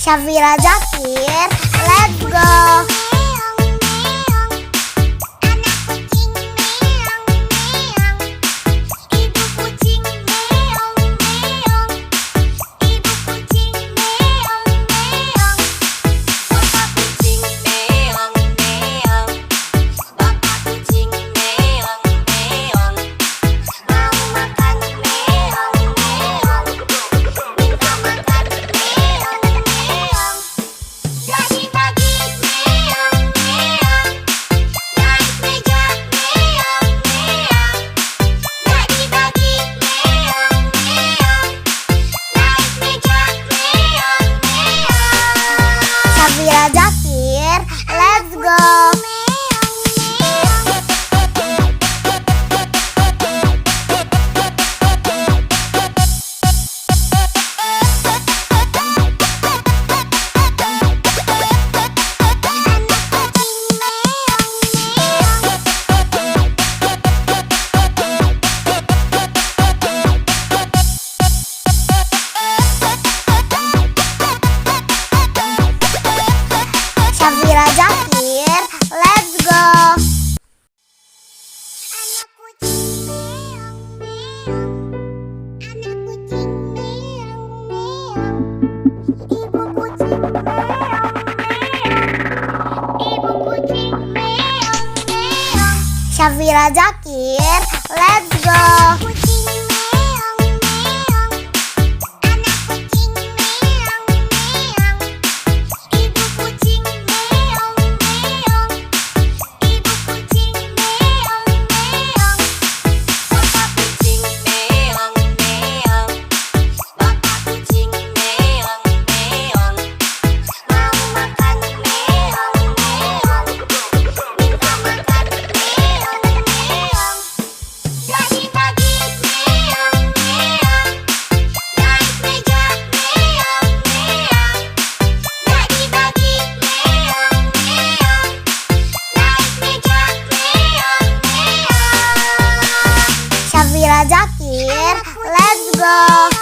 Syafira Zakir, let's go. Syafira Zakir, let's go. Syafira Zakir, let's go. Syafira Zakir, let's go. Syafira Zakir, let's go.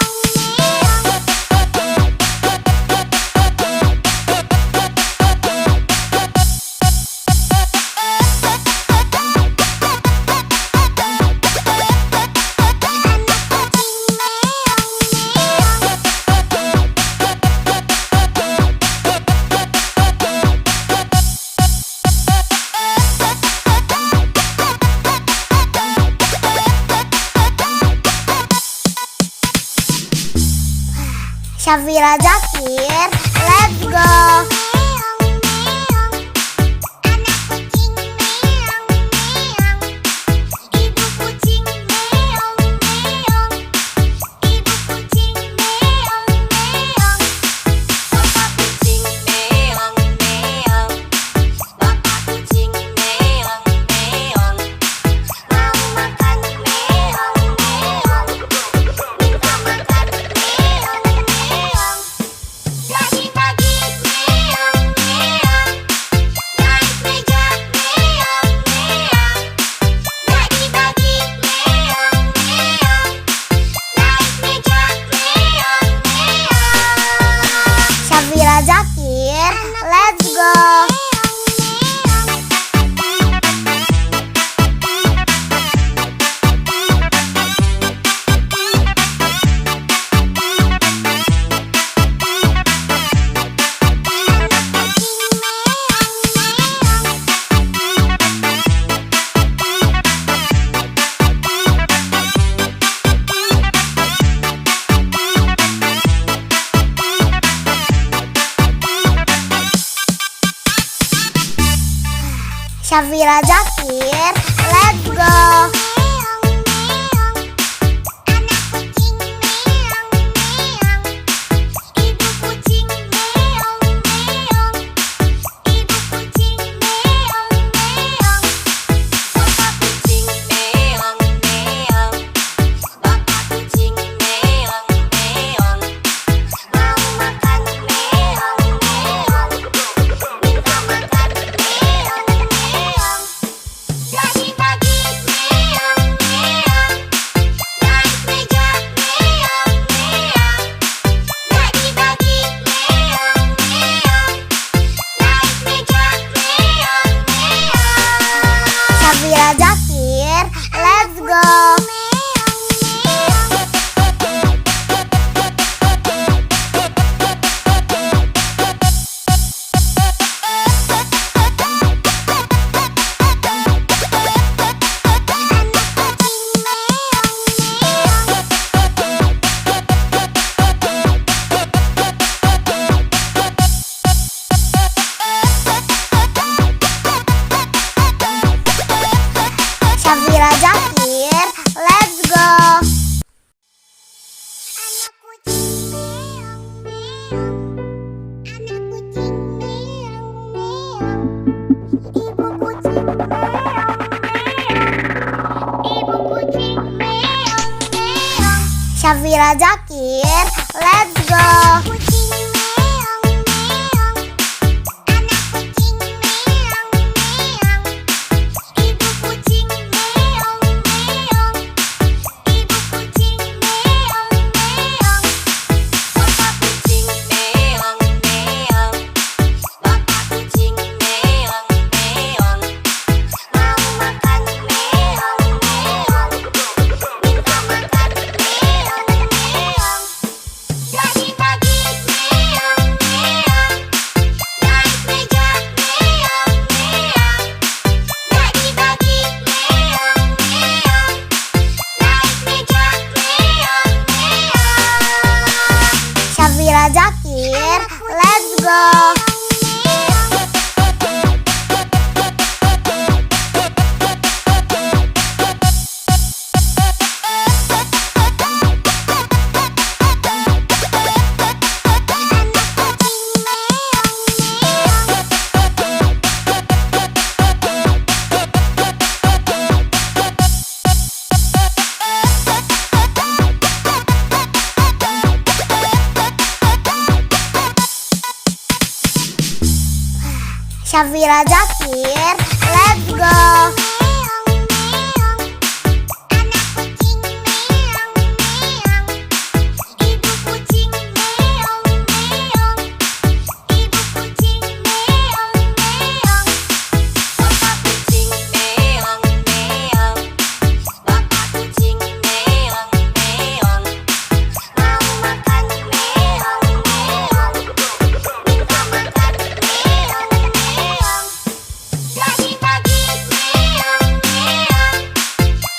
Syafira Zakir, let's go. Syafira Zakir, let's go. Syafira Zakir, let's go. Jadi pagi Syafira Zakir, let's go. Kucing meong meong, anak kucing meong meong, ibu kucing meong meong, ibu kucing meong meong, bapak kucing meong meong, bapak kucing meong meong, mau makan meong meong, minta makan meong meong. Pagi-pagi meong meong, naik meja meong meong. Pagi-pagi meong meong, naik meja meong meong. Syafira Zakir, let's go. Syafira Zakir, let's go. Meong meong, anak kucing meong meong, ibu kucing meong meong, ibu kucing meong meong, bapak kucing meong meong, bapak kucing meong meong, mau makan meong meong, minta makan meong meong. Pagi-pagi meong meong,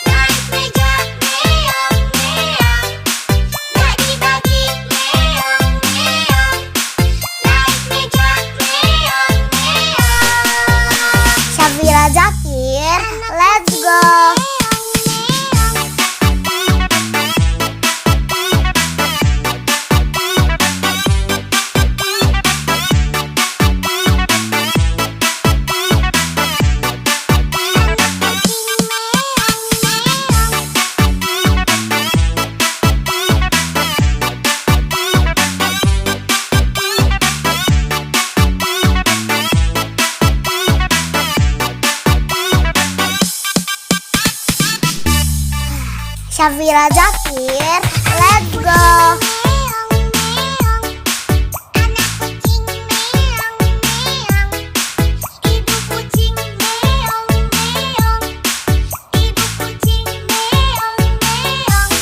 naik meja meong meong. Pagi-pagi meong meong, naik meja meong meong. Syafira Zakir, let's go. Syafira Zakir, let's go. Meong meong, anak kucing meong meong, ibu kucing meong meong, ibu kucing meong meong,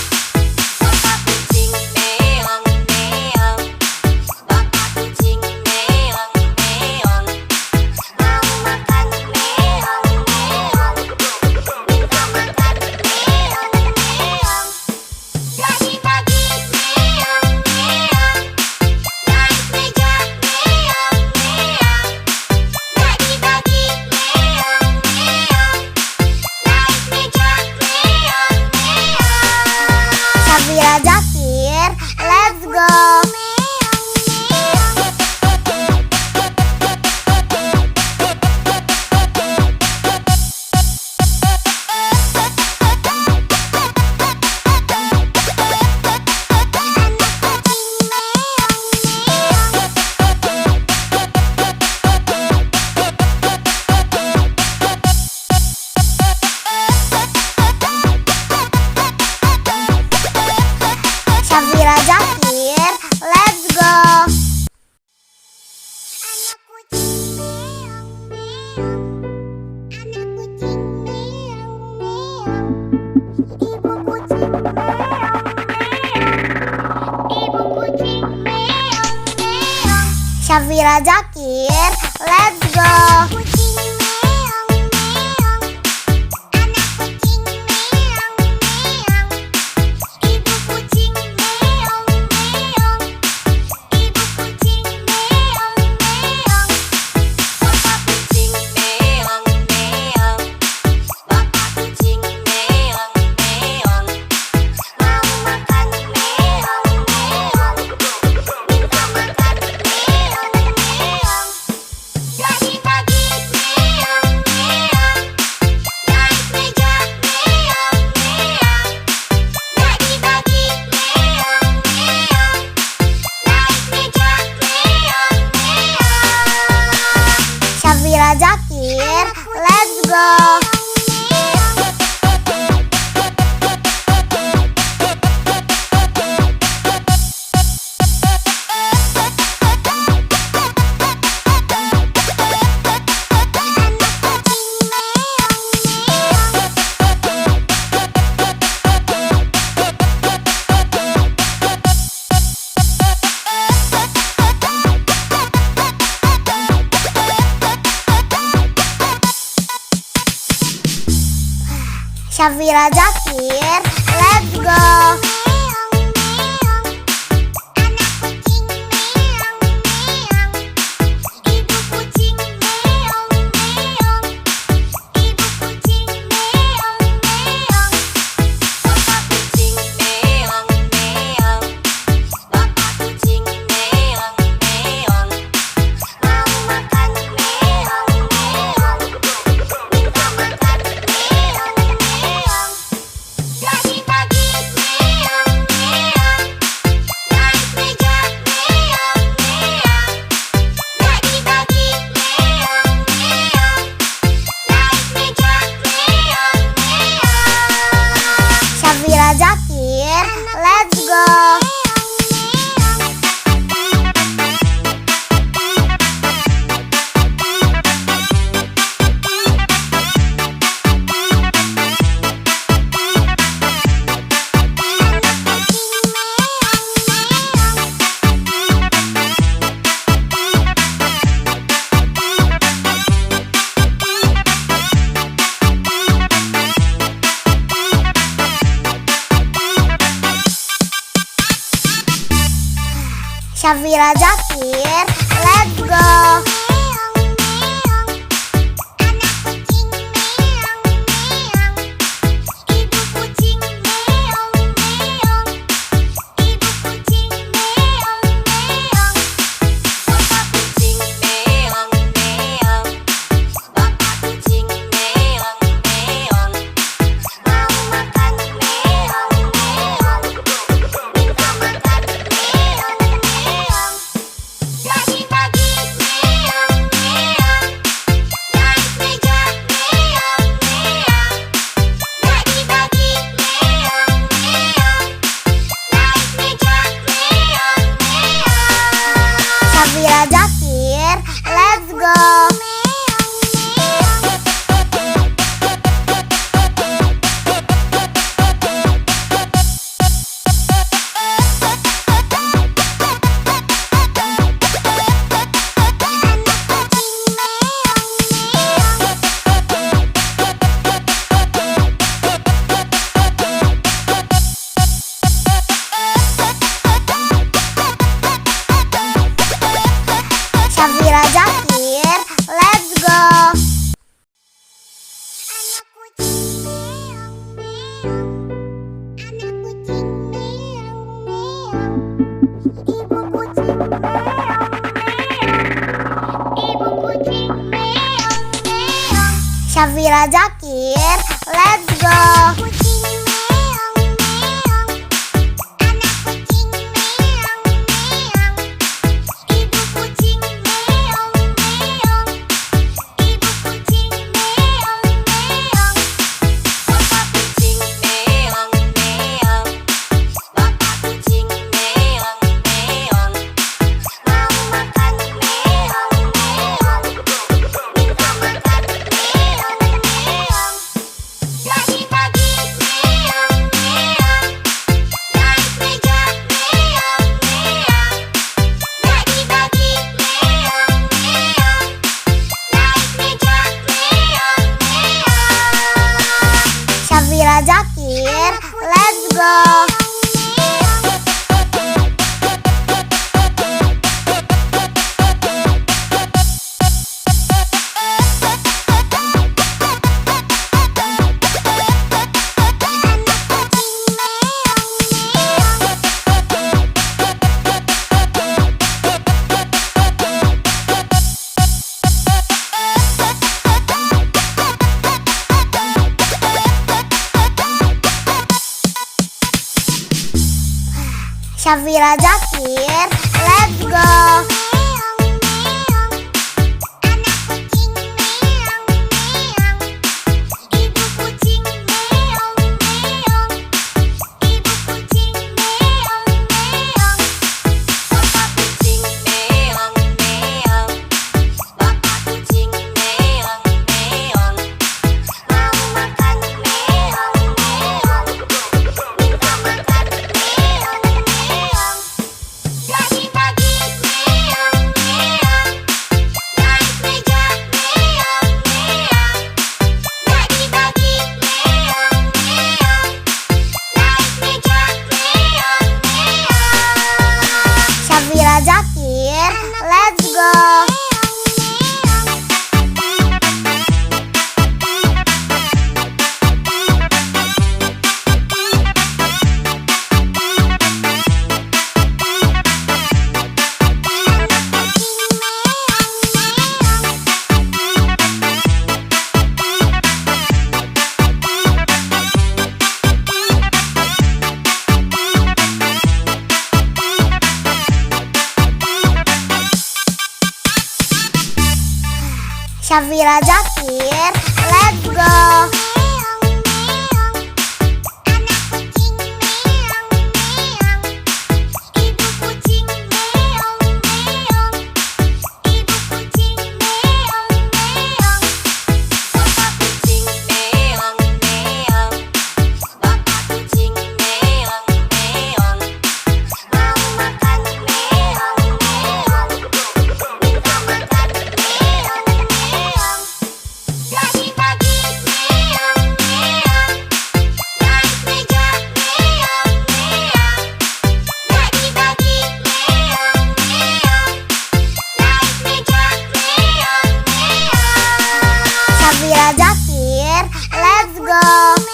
bapak kucing meong meong, bapak kucing meong meong, mau makan meong meong, minta makan meong meong. Pagi-pagi meong meong, naik meja meong meong. Pagi-pagi meong meong, naik meja meong meong. Syafira Zakir, let's go. Syafira Zakir, let's go. Anak kucing meong meong, anak kucing meong meong, ibu kucing meong meong, ibu kucing meong meong. Syafira Zakir, let's go. Kucing meong meong, anak kucing meong meong, ibu kucing meong meong, ibu kucing meong meong, bapak kucing meong meong, bapak kucing meong meong, mau makan meong meong, minta makan meong meong. Pagi-pagi Syafira Zakir, let's go. Syafira Zakir, let's go. Syafira Zakir, let's go. Syafira Zakir, let's go. Syafira Zakir, let's go. Syafira Zakir, let's go. Syafira Zakir, let's go. Syafira Zakir, let's go. Pagi-pagi meong Syafira Zakir, let's go. Syafira Zakir, let's go.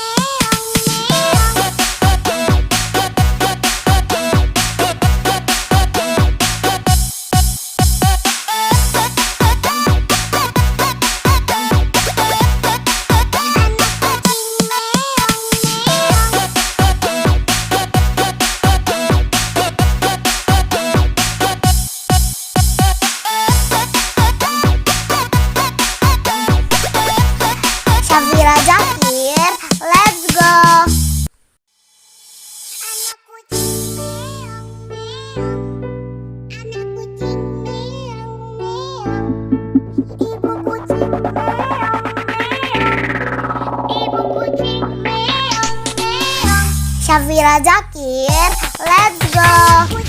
Syafira Zakir, let's go. Syafira Zakir, let's go.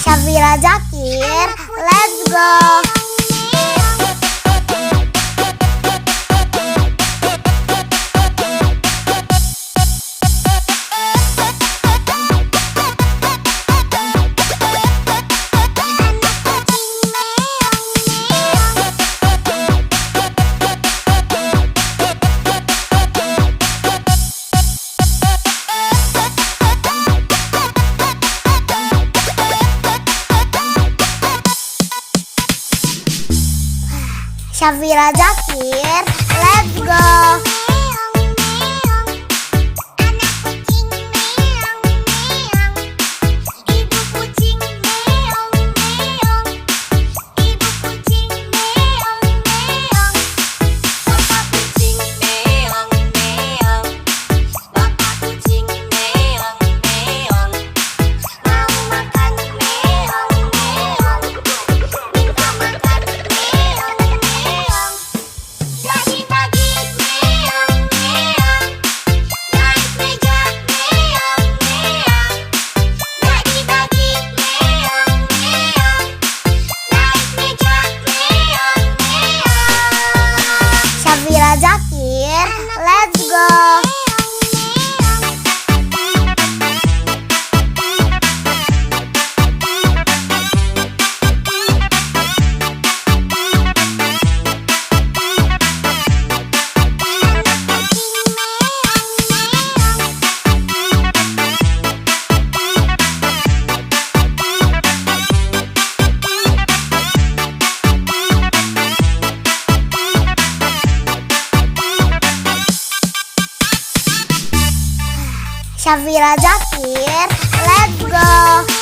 Syafira Zakir, let's go. Syafira Zakir, let's go. Syafira Zakir, let's go. Syafira Zakir, let's go.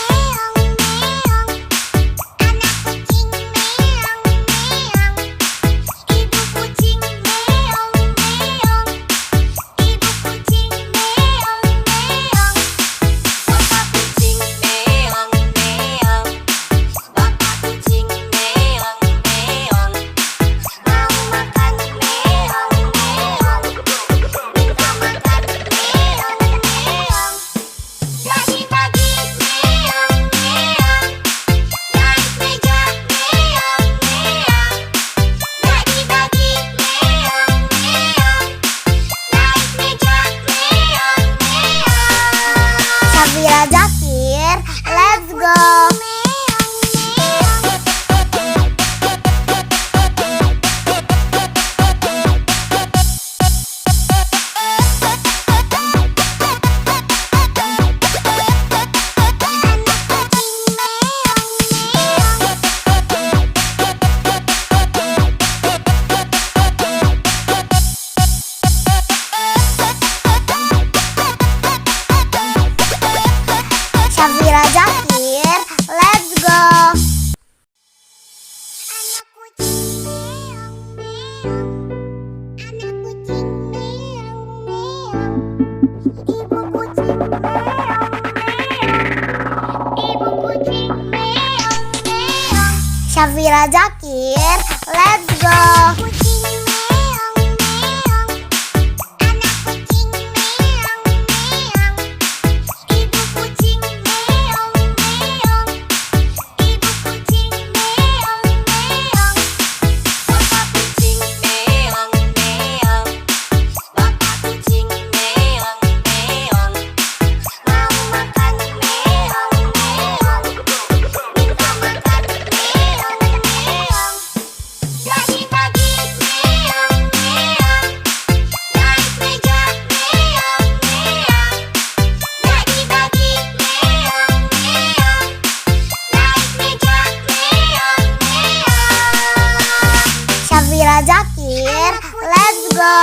Syafira Zakir, let's go. Kucing meong meong, anak kucing meong meong, ibu kucing meong meong, ibu kucing meong meong, bapak kucing meong meong, bapak kucing meong meong, mau makan meong meong, minta makan meong meong. Bagi-bagi meong meong, naik meja meong meong, bagi-bagi meong meong, naik meja meong meong. Syafira Zakir, let's go.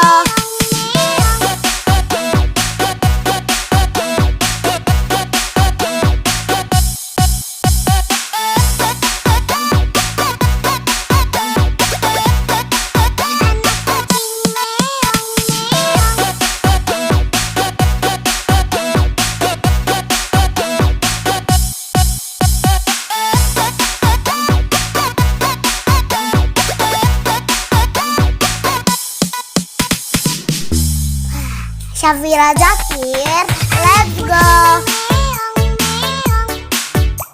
Syafira Zakir, let's go. Meong meong,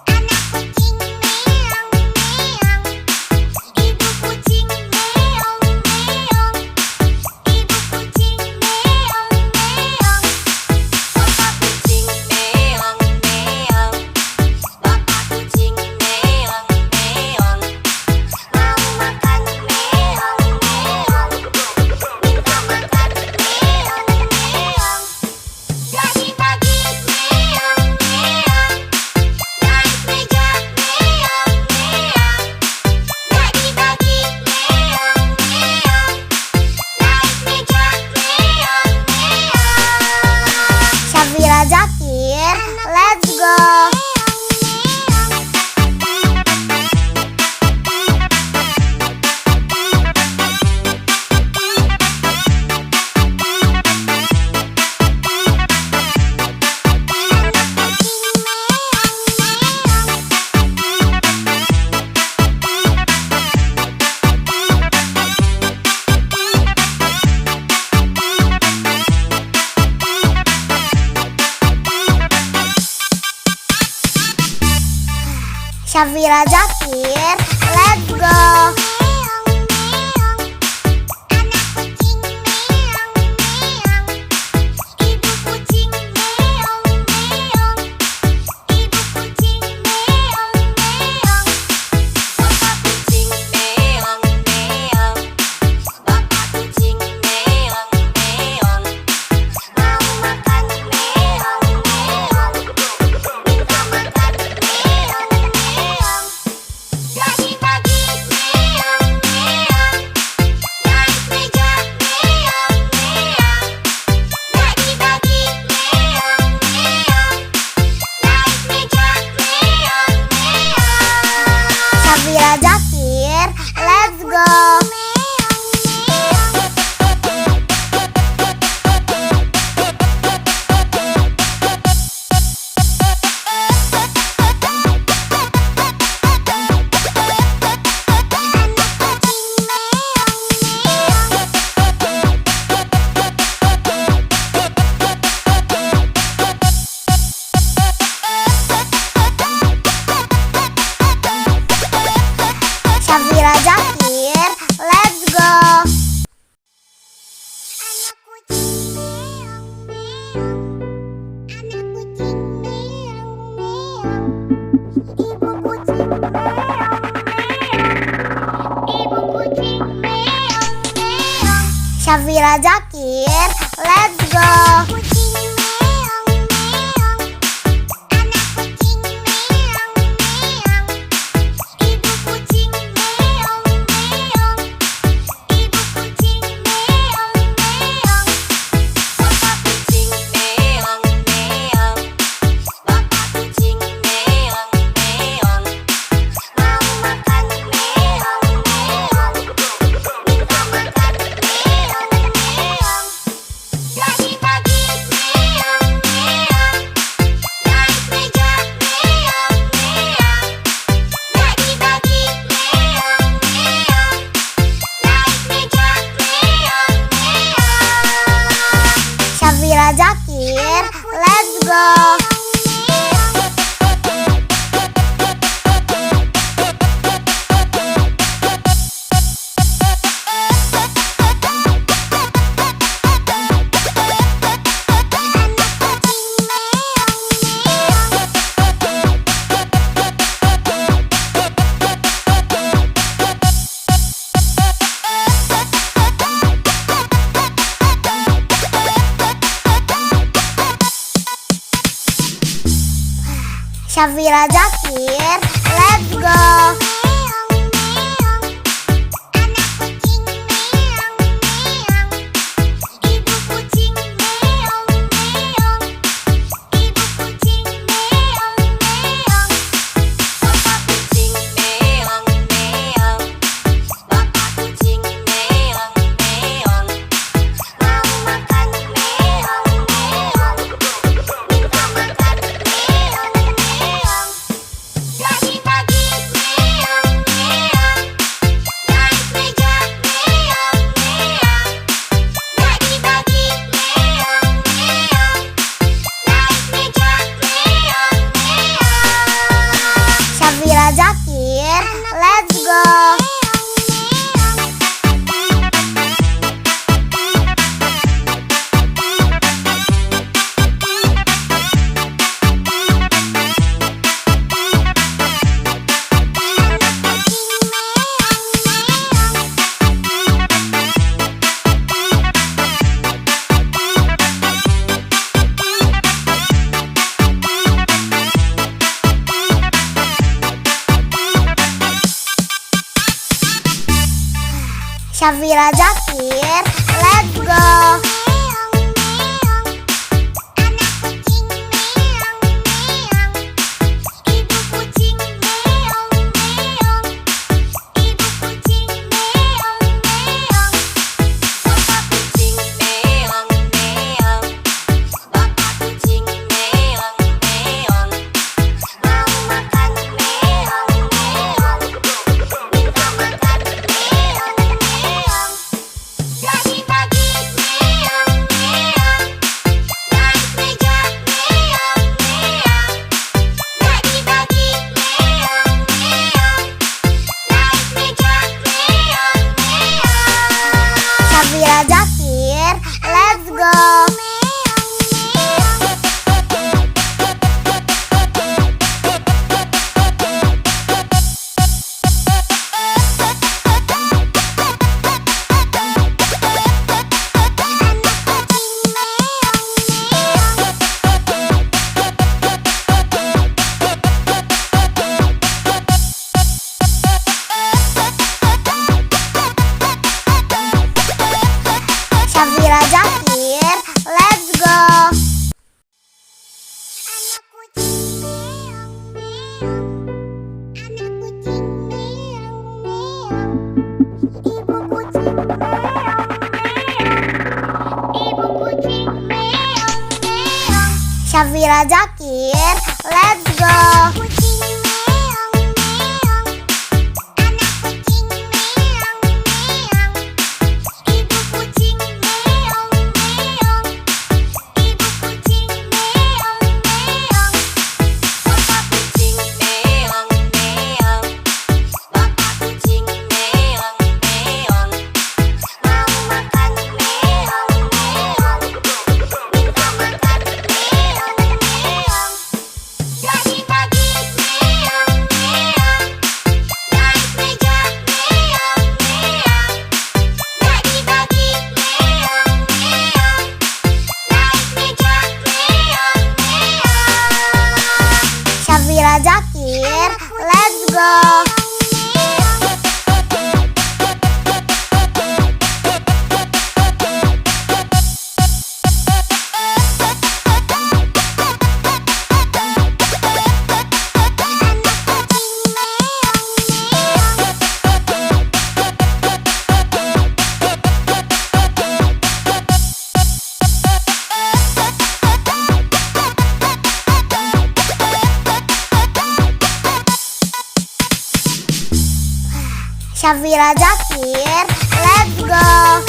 anak kucing meong meong, ibu kucing meong meong, ibu kucing meong meong, bapak kucing meong meong, bapak kucing meong meong, mau makan meong meong, minta makan meong meong. Bagi-bagi meong meong, naik meja meong meong, bagi-bagi meong meong, naik meja meong meong. Syafira Zakir, let's go. Syafira Zakir, let's go. Meong meong, anak kucing meong meong, ibu kucing meong meong, ibu kucing meong meong, bapak kucing meong meong, bapak kucing meong meong, mau makan meong meong, minta makan meong meong. Bagi-bagi meong meong, naik meja meong meong, bagi-bagi meong meong, naik meja meong meong. Syafira Zakir, let's go. Syafira Zakir, let's go. Anak kucing meong meong, anak kucing meong meong, ibu kucing meong meong, ibu kucing meong meong. Syafira Zakir, let's go. Kucing meong meong, anak kucing meong meong, ibu kucing meong meong, ibu kucing meong meong, bapak kucing meong meong, bapak kucing meong meong, mau makan meong meong, minta makan meong meong. Bagi-bagi Syafira Zakir, let's go. Syafira Zakir, let's go. Syafira Zakir, let's go. Syafira Zakir, let's go. Syafira Zakir, let's go. Syafira Zakir, let's go. Syafira Zakir, let's go. Syafira Zakir, let's go.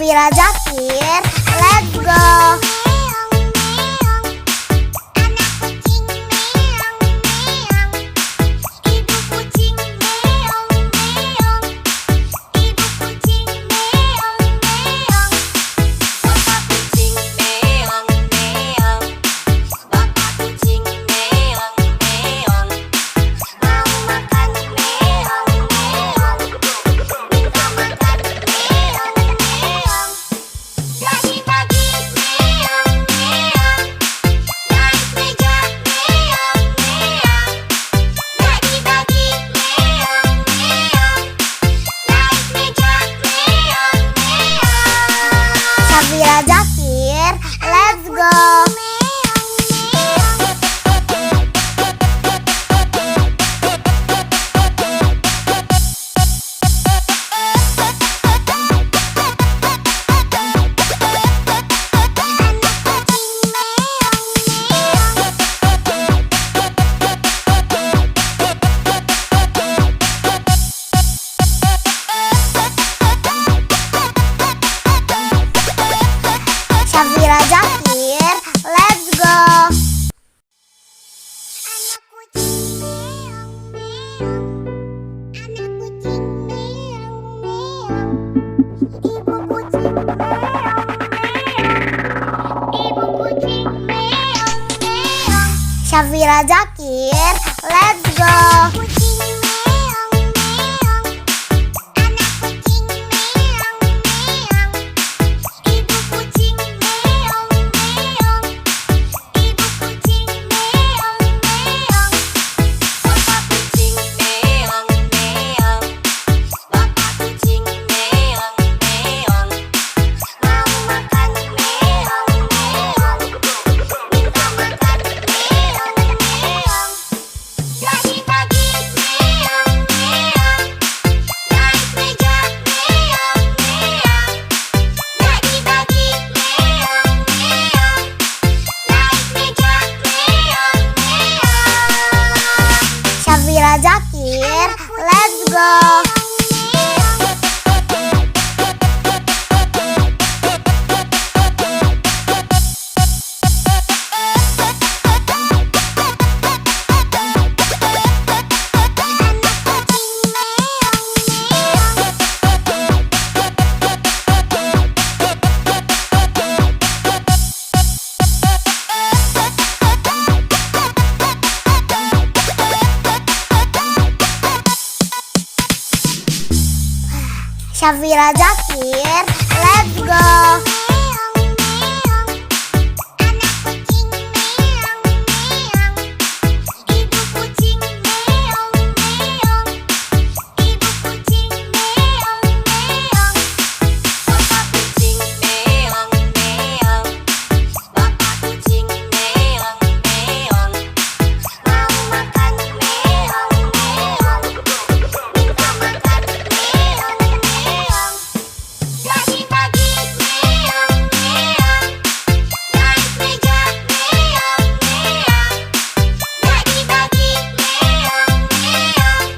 Syafira Zakir, let's go. Syafira Zakir, let's go. Syafira Zakir, let's go. Syafira Zakir, let's go. Syafira Zakir, let's go. Syafira Zakir, let's go. Syafira Zakir,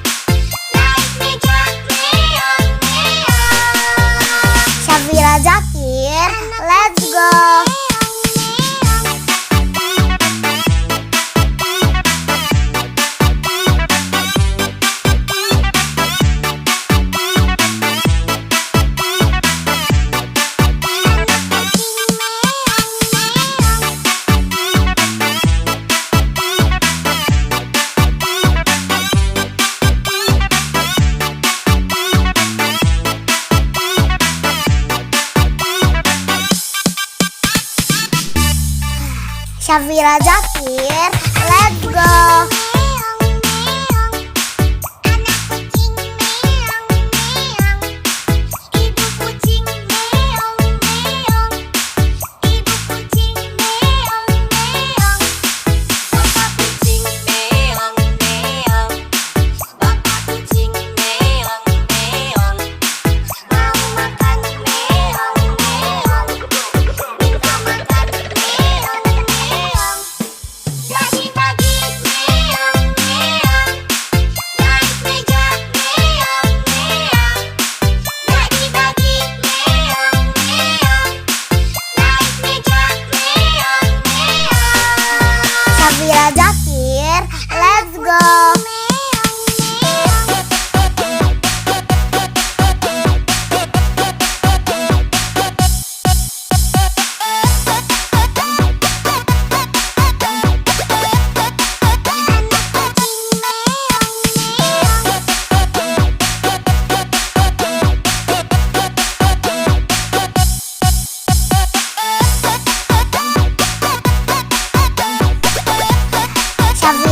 let's go. Syafira Zakir, let's go.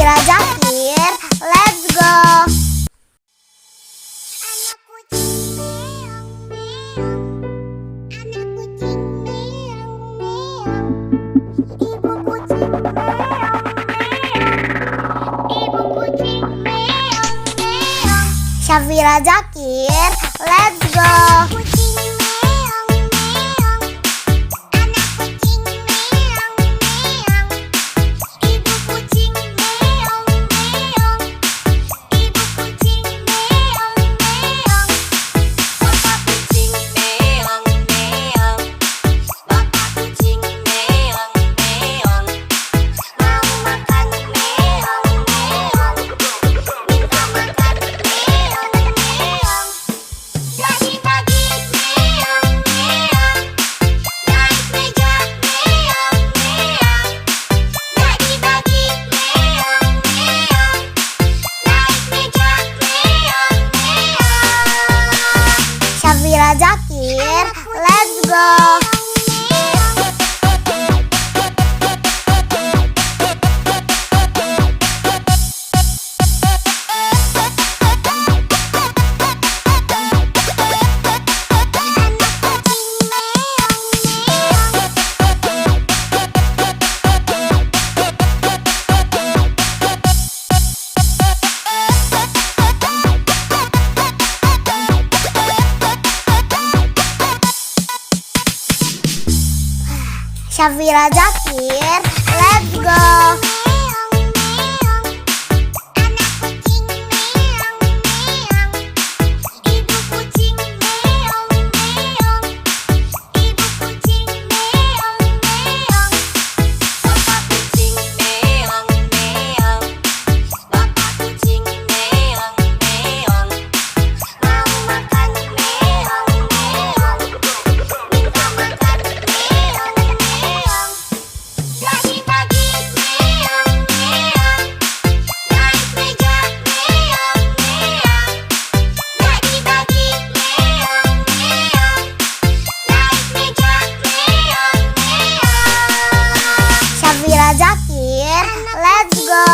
Syafira Zakir, let's go. Syafira Zakir, let's go. Syafira Zakir, let's go. Syafira Zakir, let's go. Syafira Zakir, let's go.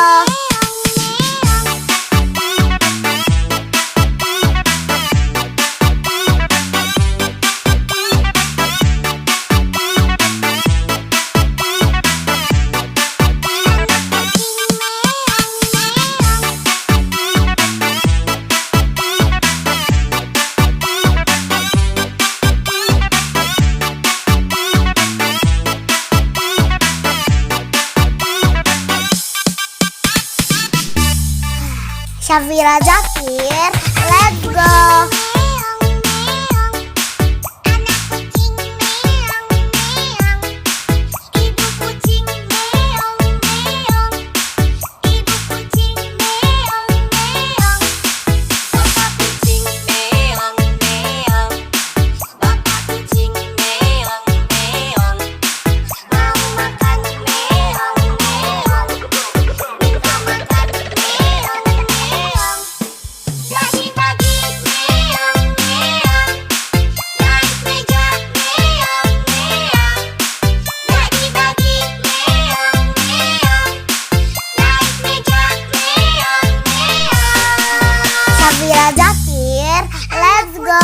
Syafira Zakir, let's go. Syafira Zakir, let's go.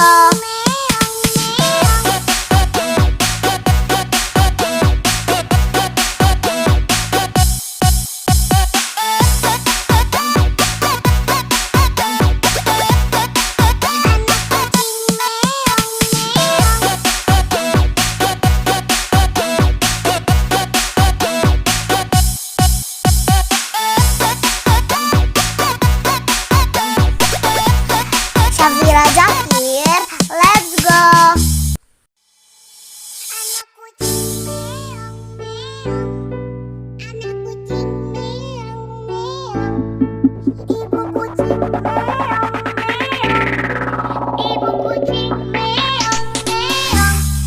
Syafira Zakir, let's go.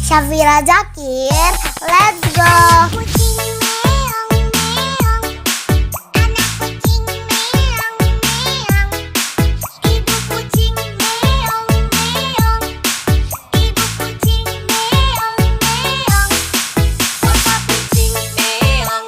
Syafira Zakir, let's go. Bapak kucing meong,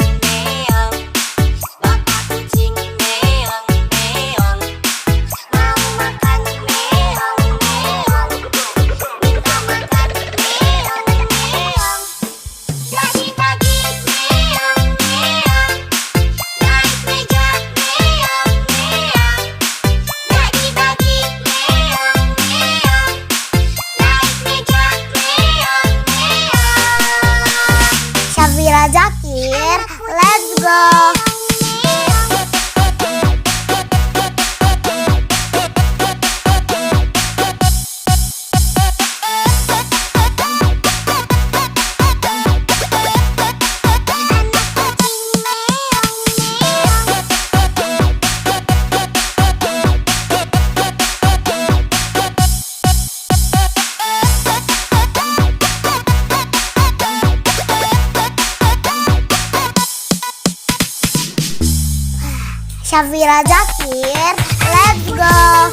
Syafira Zakir, let's go.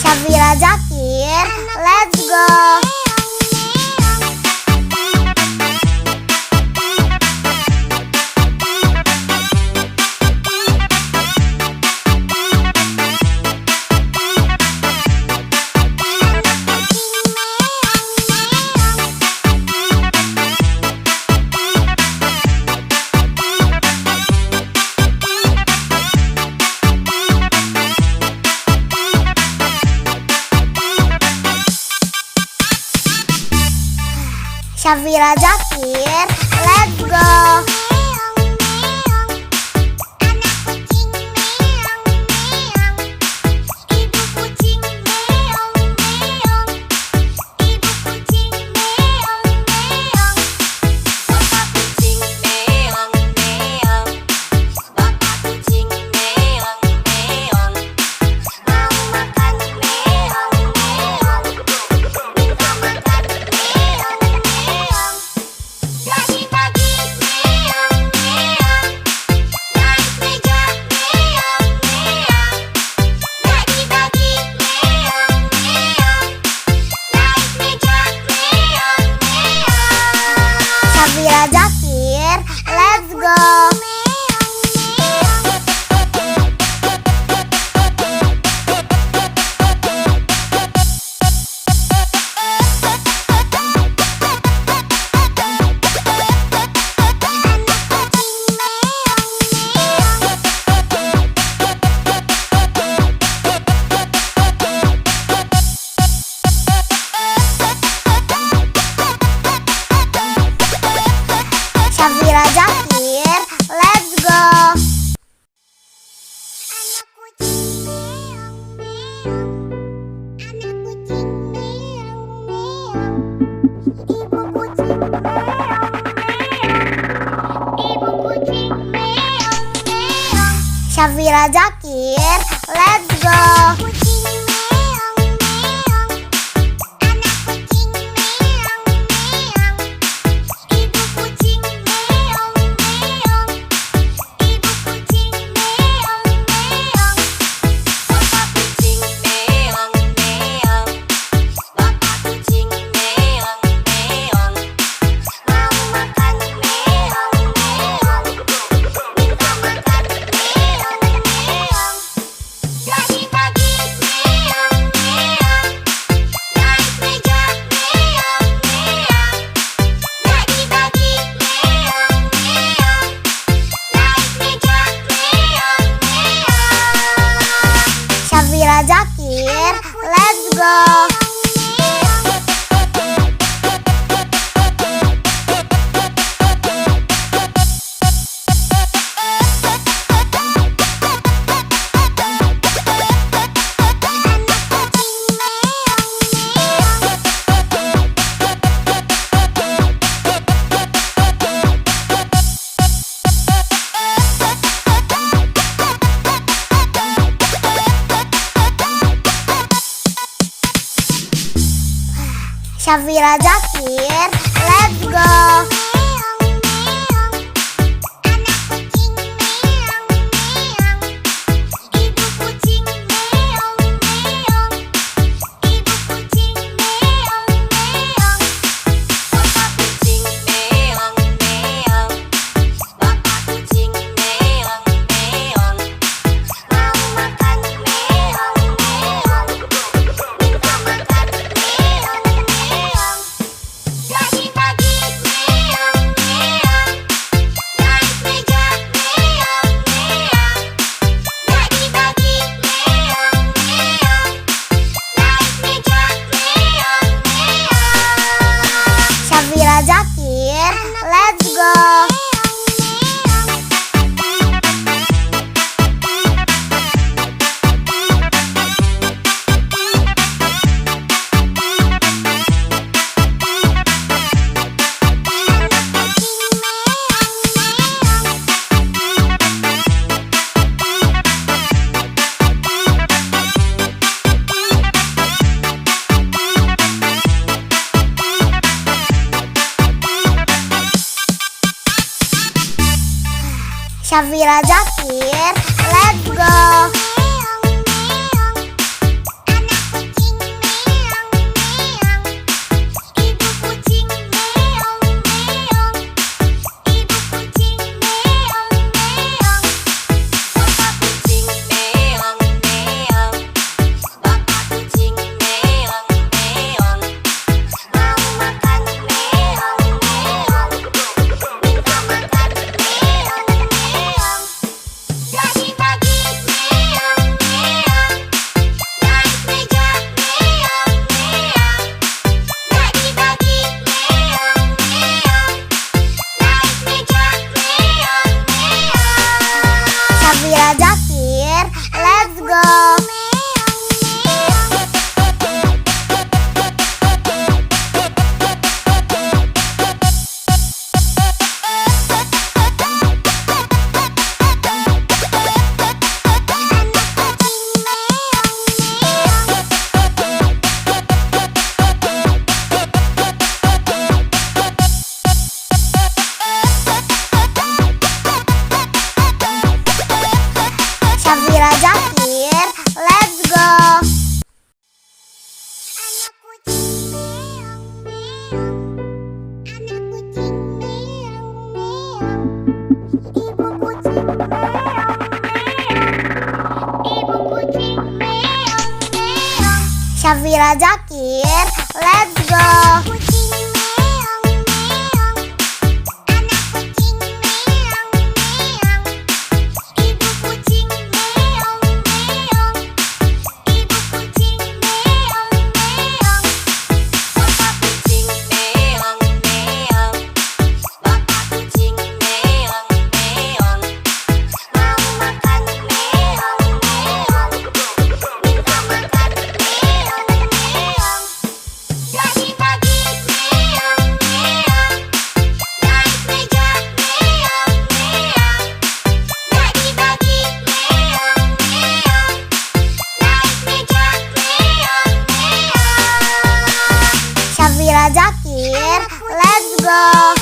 Syafira Zakir, let's go. Syafira Zakir, let's go. Syafira Zakir, let's go. Syafira Zakir, let's go. Syafira Zakir, let's go. Syafira Zakir, let's go. Syafira Zakir, let's go. Jadi pagi Syafira Zakir, let's go. Syafira Zakir, let's go. Syafira Zakir, let's go. Syafira Zakir, let's go. Syafira Zakir, let's go.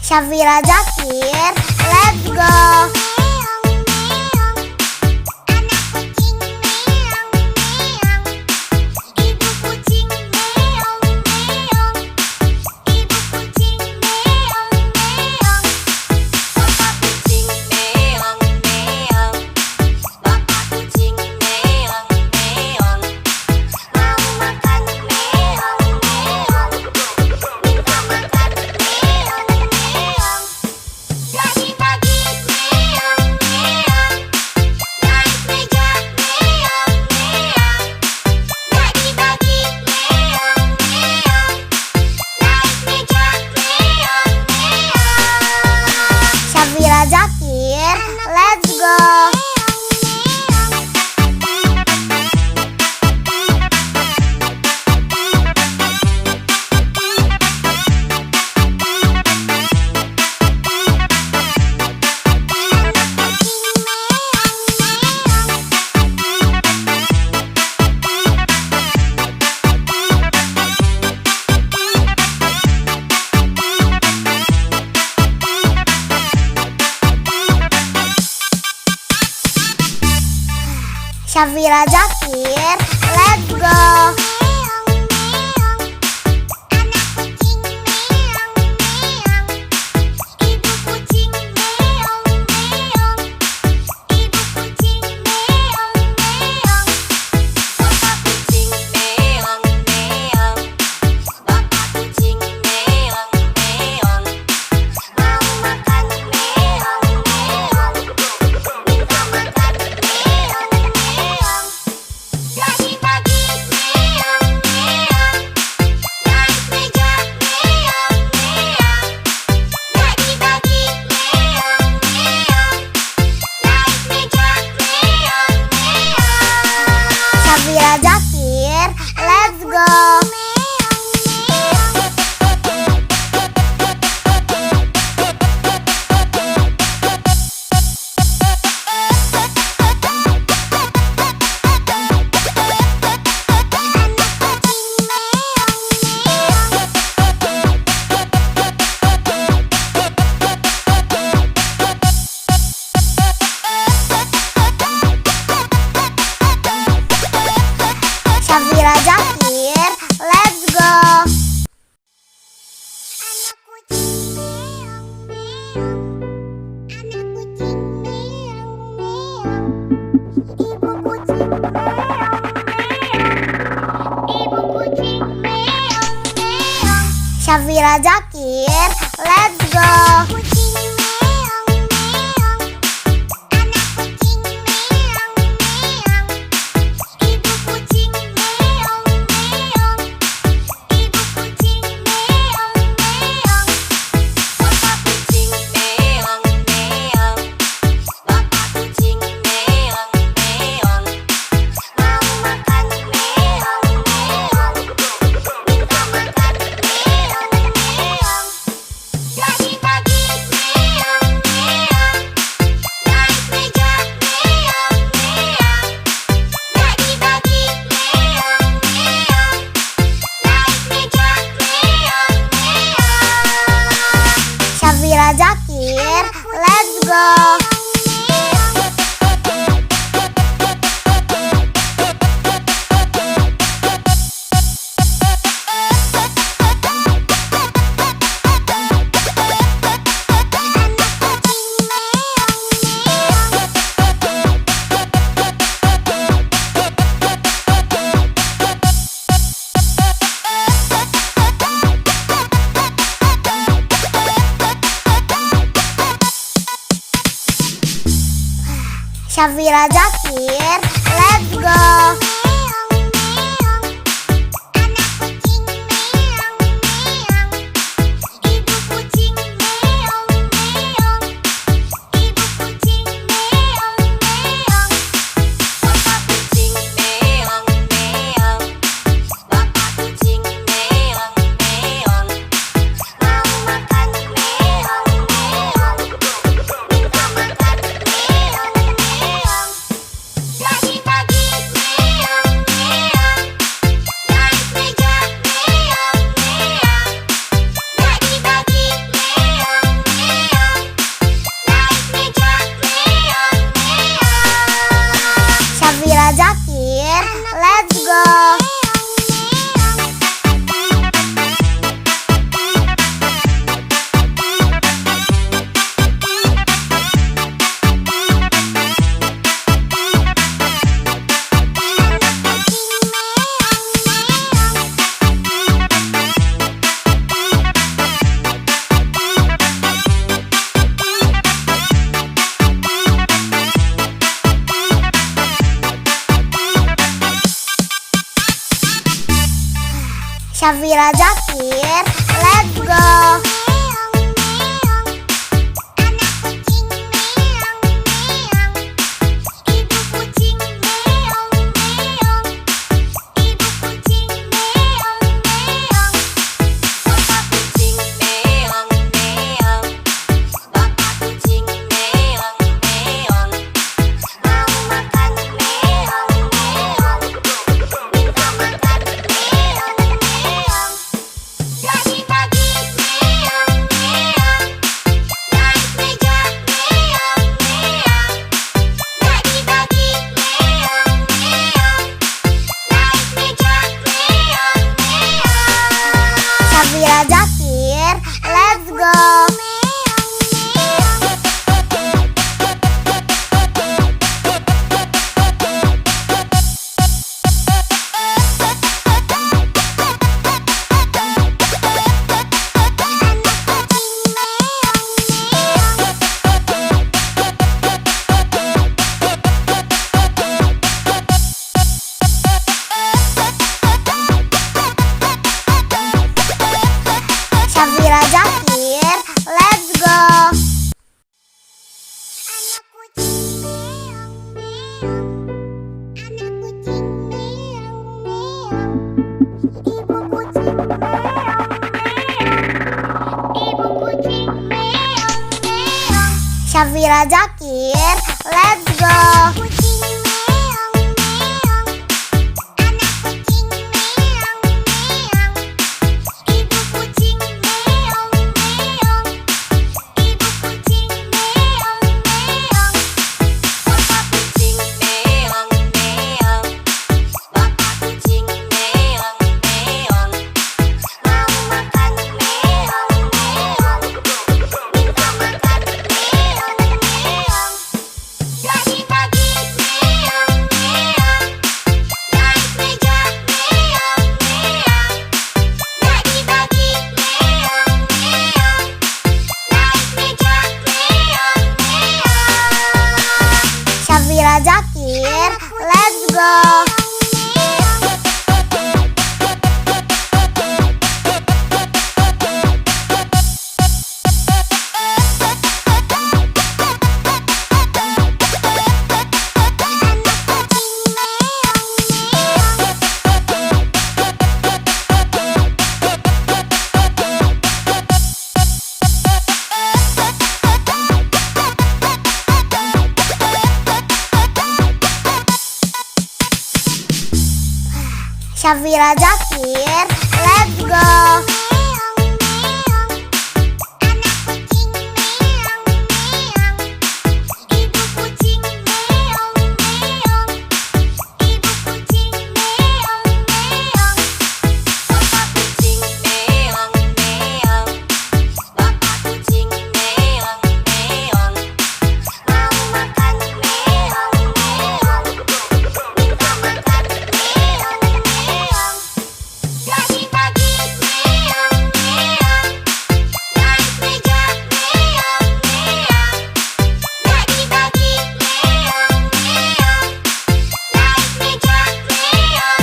Syafira Zakir, let's go. Syafira Zakir, let's go. Syafira Zakir, let's go. Jadi pagi Safira Zakir, let's go. Kucing meong meong, anak kucing meong meong, ibu kucing meong meong, ibu kucing meong meong, bapak kucing meong meong, bapak kucing meong meong, mau makan meong meong, minta makan meong meong. Pagi-pagi meong meong, naik meja meong meong. Pagi-pagi meong meong, naik meja meong meong. Safira Zakir, let's go. Safira Zakir, let's go. Meong meong, anak kucing meong meong, ibu kucing meong meong, ibu kucing meong meong, bapak kucing meong meong, bapak kucing meong meong, mau makan meong meong, minta makan meong meong. Pagi-pagi meong meong, naik meja meong meong. Pagi-pagi meong meong, naik meja meong meong. Safira Zakir, let's go. Safira Zakir, let's go. Meong meong, anak kucing meong meong, ibu kucing meong meong, ibu kucing meong meong, bapak kucing meong meong, bapak kucing meong meong, mau makan meong meong, minta makan meong meong. Pagi-pagi meong meong, naik meja meong meong. Pagi-pagi meong meong, naik meja meong meong. Safira Zakir, let's go. Safira Zakir, let's go. Anak kucing meong meong, anak kucing meong meong, ibu kucing meong meong, ibu kucing meong meong. Safira Zakir, let's go. Kucing meong meong, anak kucing meong meong, ibu kucing meong meong, ibu kucing meong meong, bapak kucing meong meong, bapak kucing meong meong, mau makan meong meong, minta makan meong meong. Zakir, let's go. Syafira Zakir, let's go. Syafira Zakir, let's go.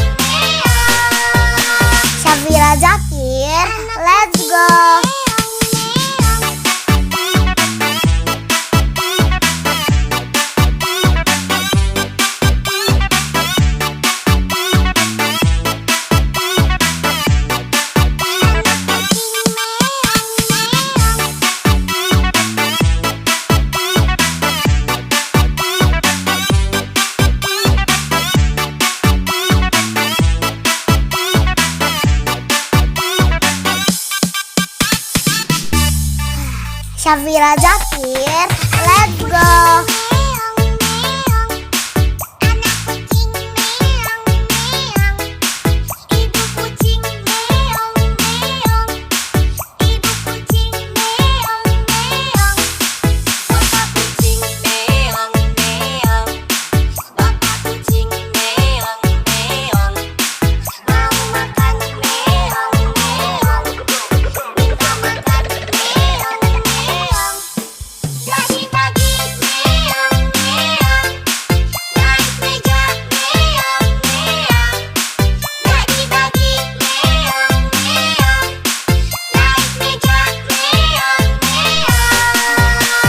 Syafira Zakir, let's go.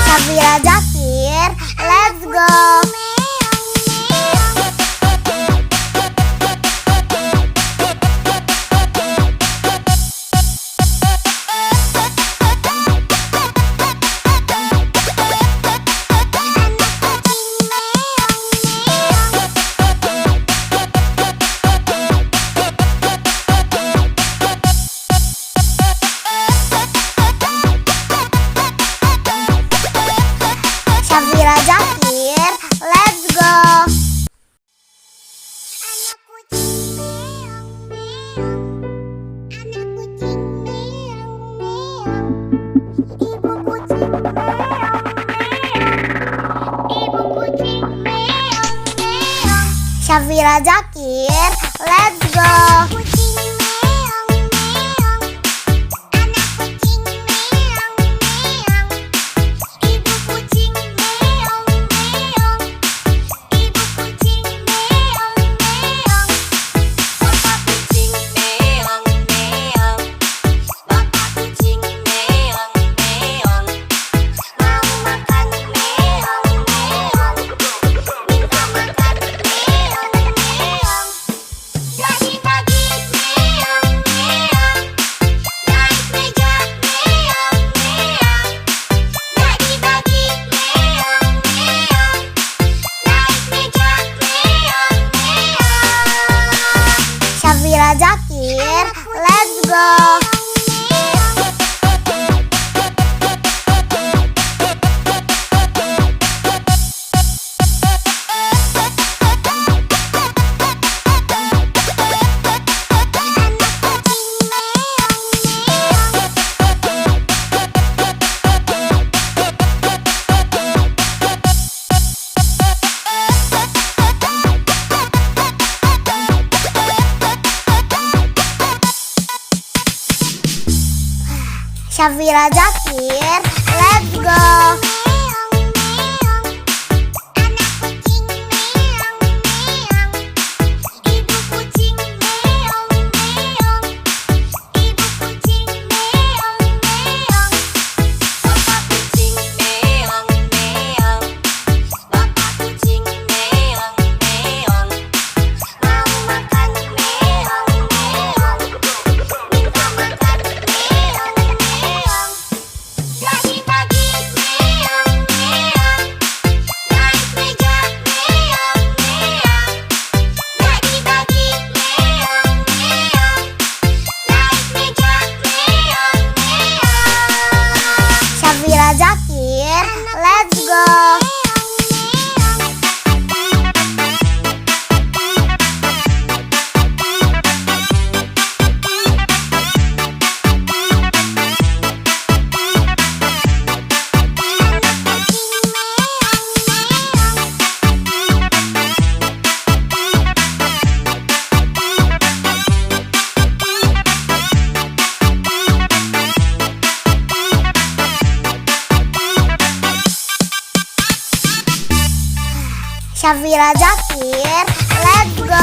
Syafira Zakir, let's go. Syafira Zakir, let's go. Syafira Zakir, let's go. Syafira Zakir, let's go. Syafira Zakir, let's go. Syafira Zakir, let's go.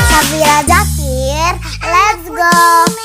Syafira Zakir, let's go.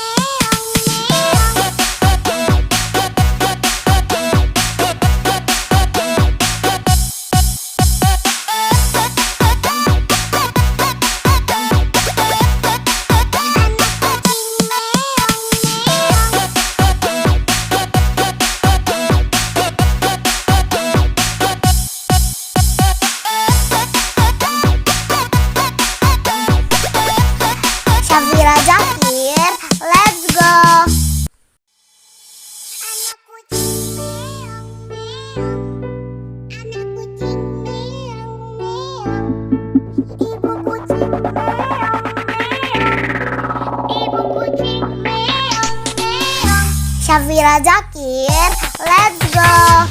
Syafira Zakir, let's go.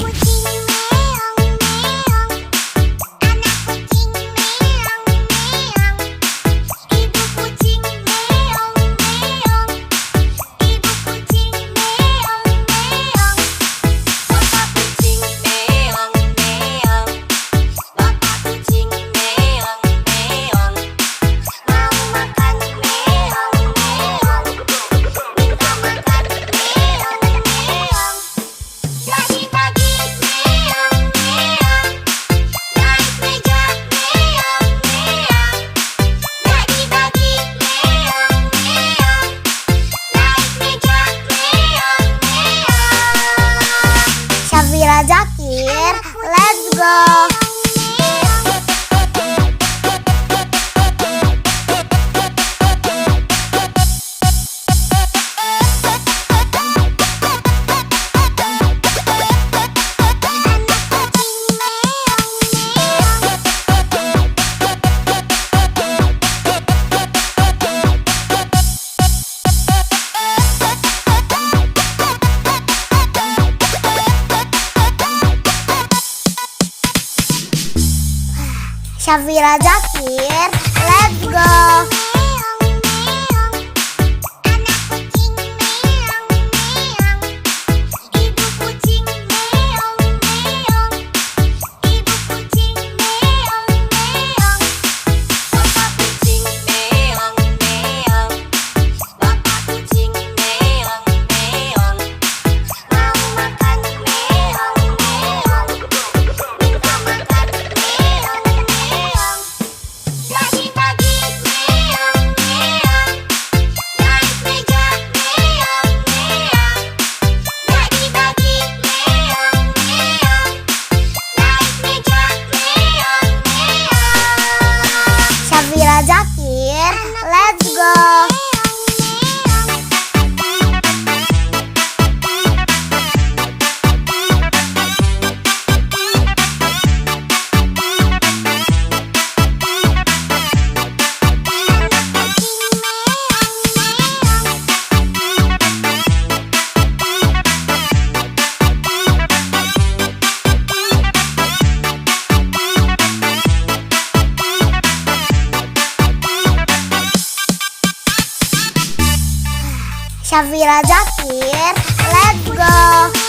Syafira Zakir, let's go. Syafira Zakir, let's go. Syafira Zakir, let's go. Syafira Zakir, let's go. Syafira Zakir, let's go.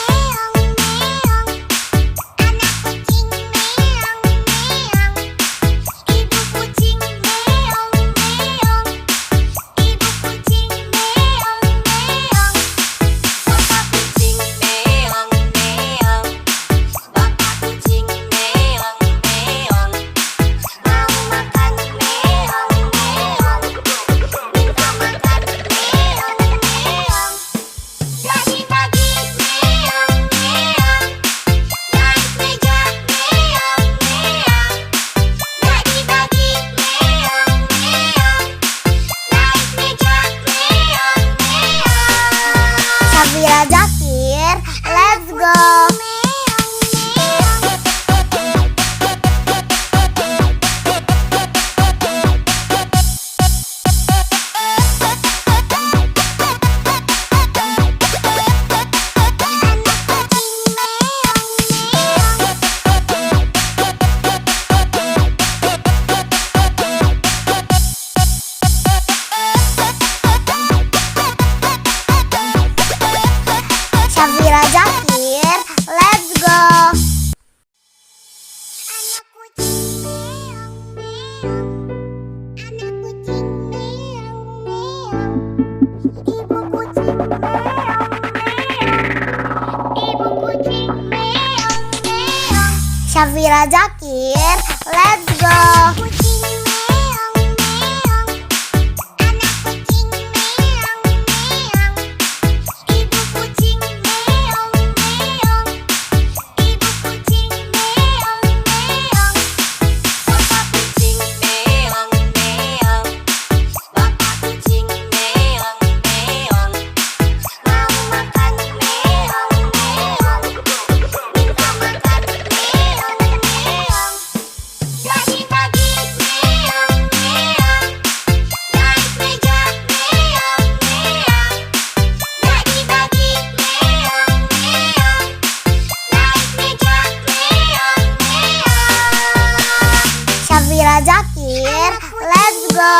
Ibu kucing meong meong. Ibu kucing meong meong. Syafira Zakir, let's go. Kucing meong meong. Anak kucing meong meong. Ibu kucing meong meong. Ibu kucing meong meong. Bapak kucing meong meong. Bapak kucing meong meong. Mau makan meong meong. Minta makan meong meong. Bagi-bagi meong meong. Naik meja meong meong. Bagi-bagi meong meong. Naik meja meong meong. Syafira Zakir, let's go.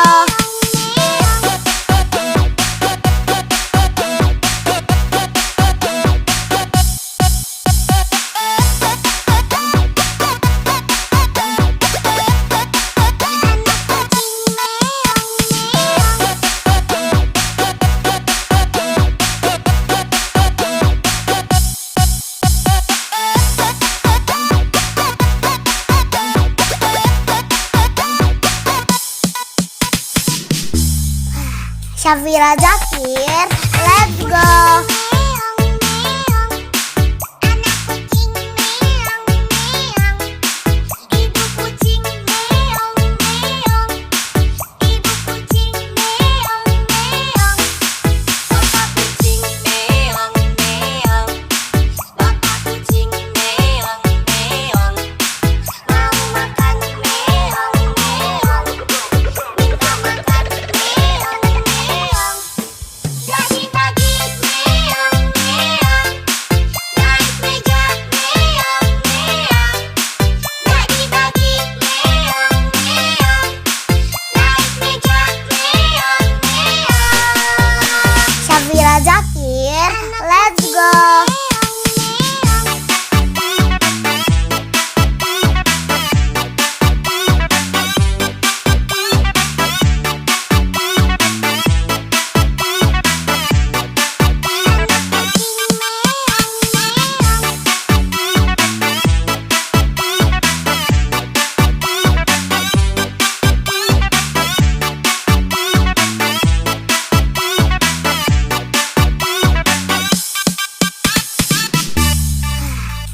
Syafira Zakir, let's go. Meong meong. Anak kucing meong meong. Ibu kucing meong meong. Ibu kucing meong meong. Bapak kucing meong meong. Bapak kucing meong meong. Mau makan meong meong. Minta makan meong meong. Bagi-bagi meong meong. Naik meja meong meong. Bagi-bagi meong meong. Naik meja meong meong. Syafira Zakir, let's go.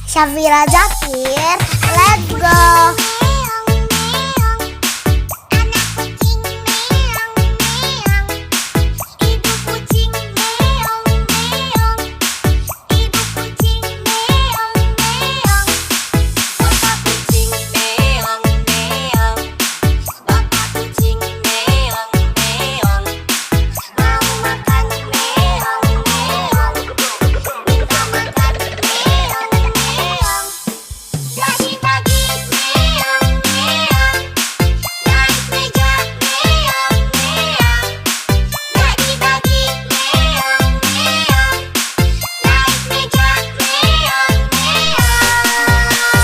Syafira Zakir, let's go. Meong meong. Anak kucing meong meong. Ibu kucing meong meong. Ibu kucing meong meong. Bapak kucing meong meong. Bapak kucing meong meong. Mau makan meong meong. Minta makan meong meong. Bagi-bagi meong meong. Naik meja meong meong. Bagi-bagi meong meong. Naik meja meong meong.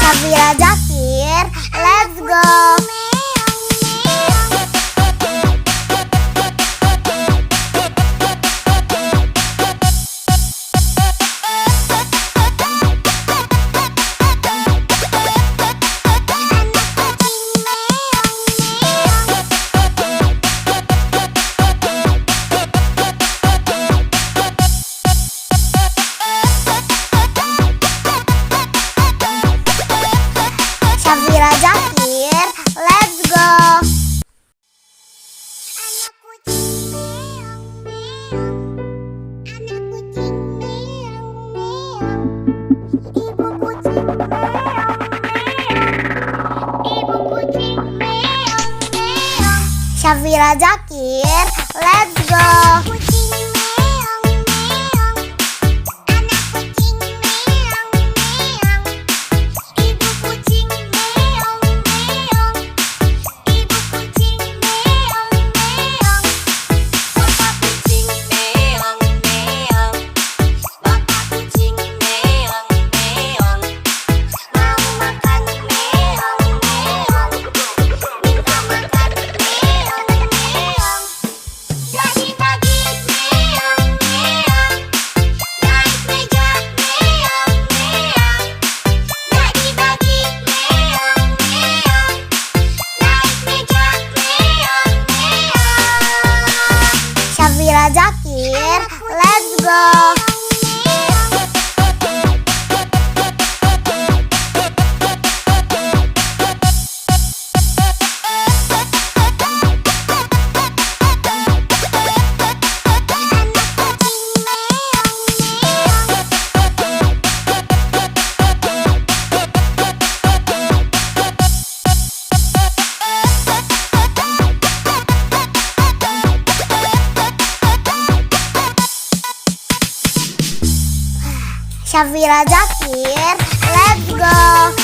Syafira Zakir, let's go. Syafira Zakir, let's go. Anak kucing meong meong. Anak kucing meong meong. Ibu kucing meong meong. Ibu kucing meong meong. Syafira Zakir, let's go. Kucing meong meong. Anak kucing meong meong. Ibu kucing meong meong. Ibu kucing meong meong. Bapak kucing meong meong. Bapak kucing meong meong. Mau makan meong meong. Minta makan meong meong. Bagi-bagi go. Syafira Zakir, let's go.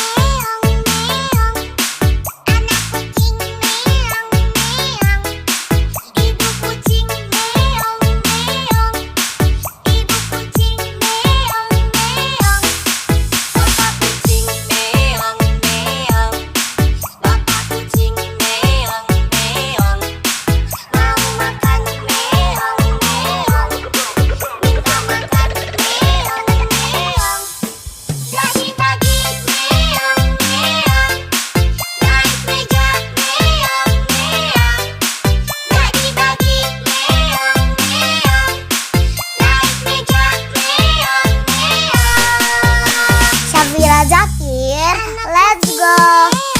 Syafira Zakir, let's go.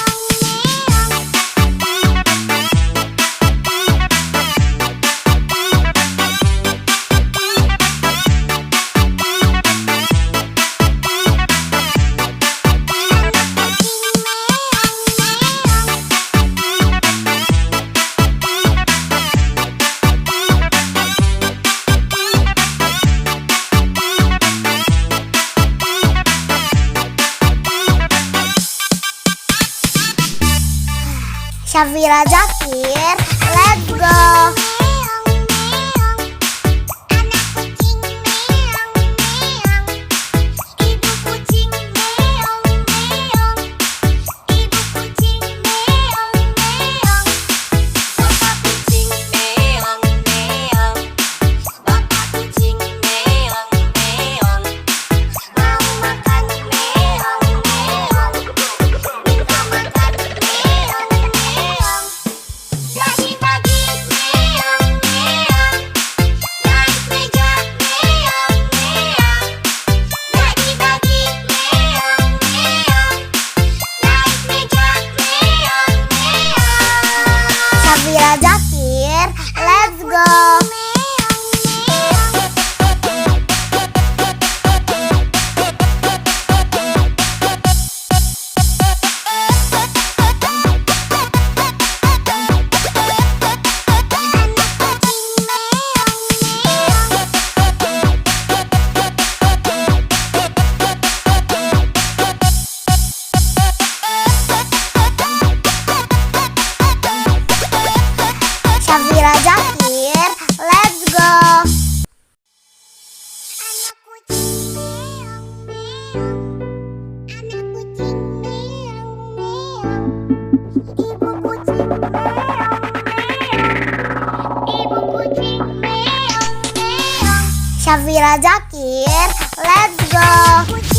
Syafira Zakir, let's go. Syafira Zakir, let's go. Syafira Zakir, let's go. Syafira Zakir, let's go.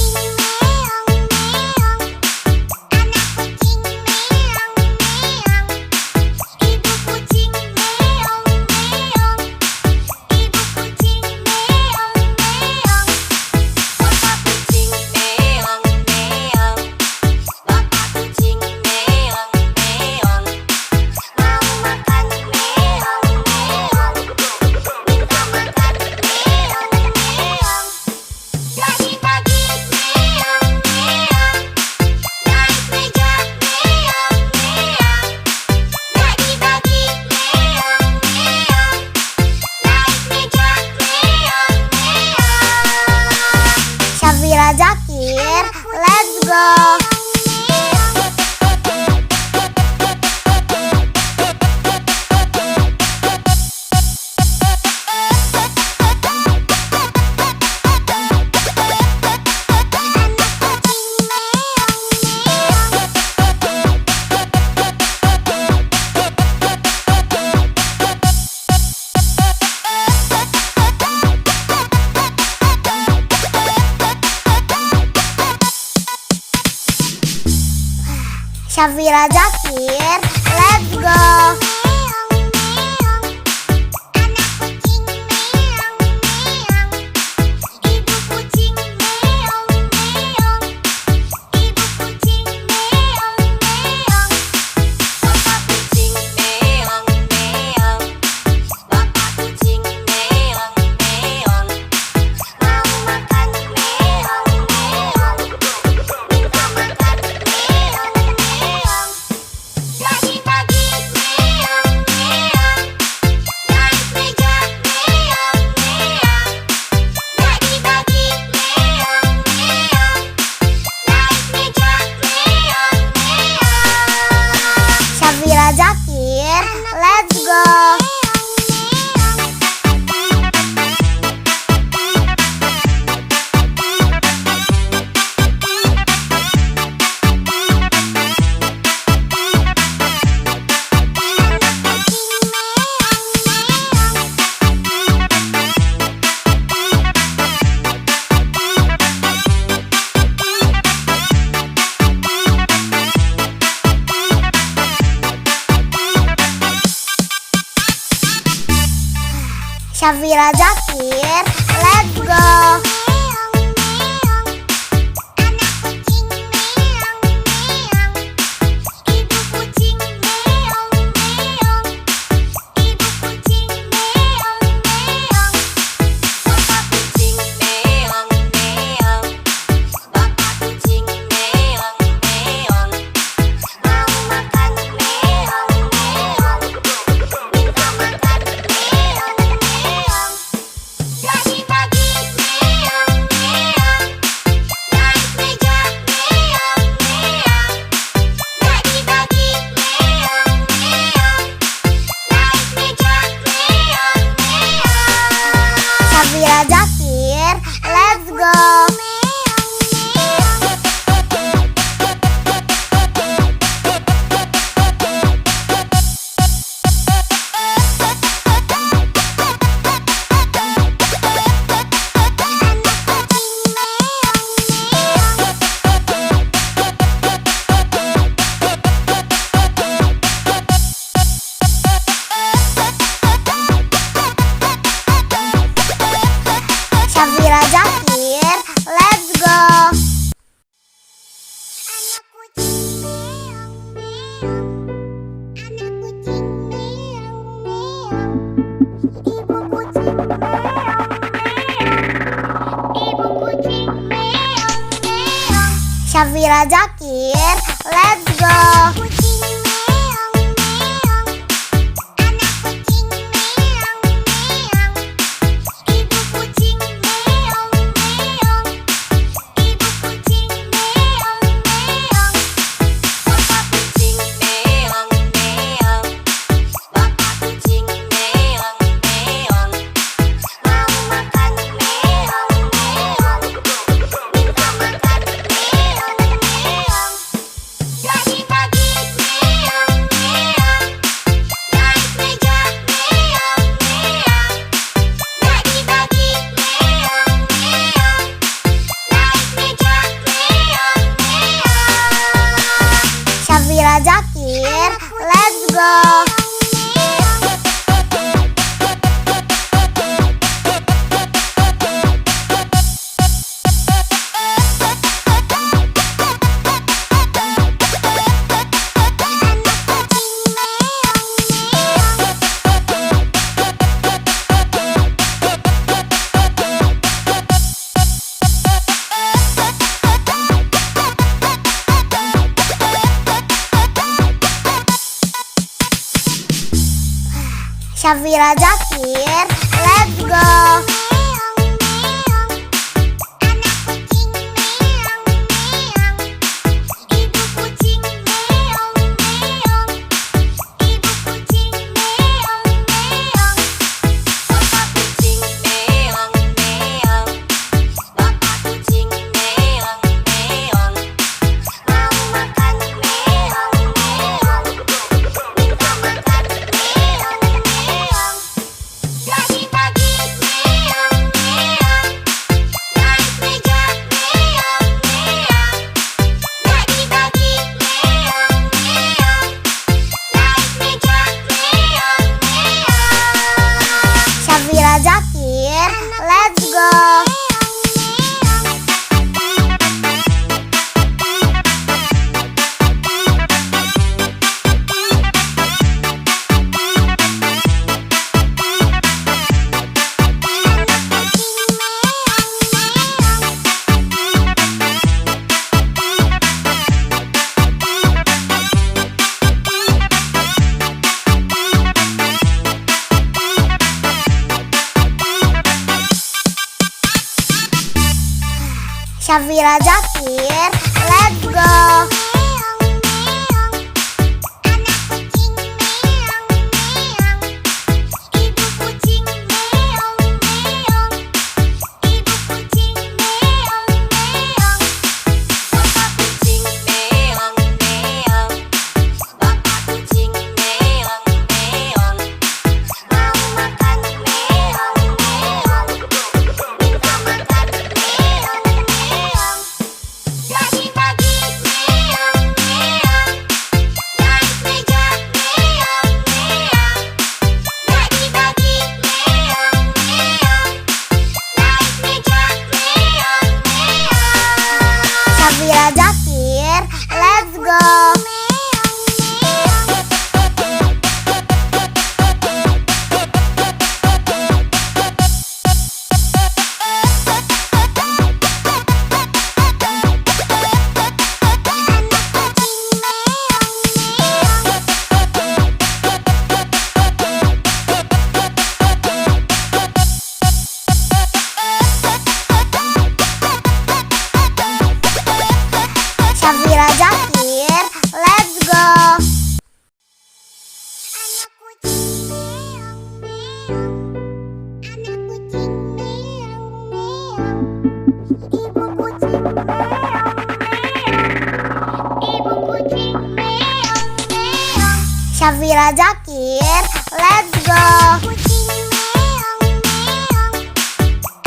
Syafira Zakir, let's go. Syafira Zakir, let's go. Syafira Zakir, let's go. Syafira Zakir, let's go. Syafira Zakir, let's go. Syafira Zakir, let's go. Syafira Zakir, let's go. Syafira Zakir, let's go. Syafira Zakir, let's go. Syafira Zakir, let's go. Ibu kucing meong meong. Ibu kucing meong meong. Syafira Zakir, let's go. Kucing meong meong.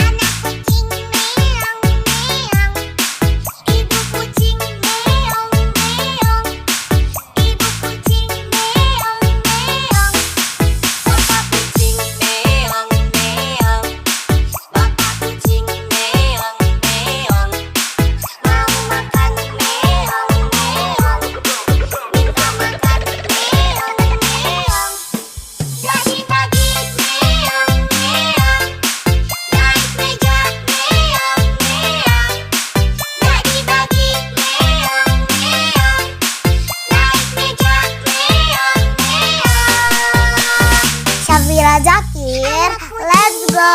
Anak kucing meong meong. Ibu kucing meong meong. Ibu kucing meong meong. Bapak kucing meong meong. Bapak kucing meong meong. Mau makan meong meong. Minta makan meong meong. Pagi-pagi meong meong. Naik meja meong meong. Pagi-pagi meong meong. Naik meja meong meong. Syafira Zakir, let's go.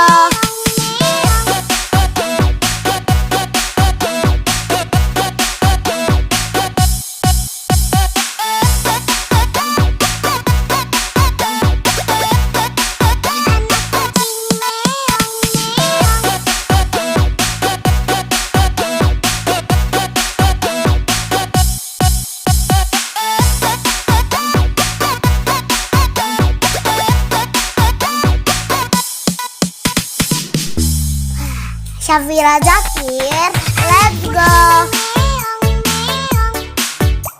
Syafira Zakir, let's go. Meong meong.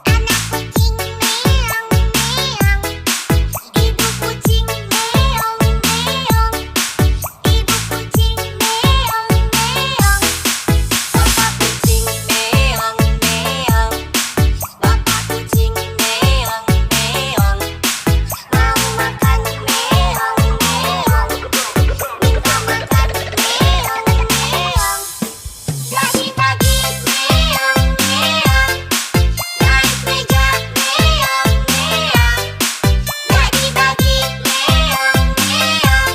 Anak kucing meong meong. Ibu kucing meong meong. Ibu kucing meong meong. Bapak kucing meong meong. Bapak kucing meong meong. Mau makan meong meong. Minta makan meong meong. Pagi-pagi meong meong. Naik meja meong meong. Pagi-pagi meong meong.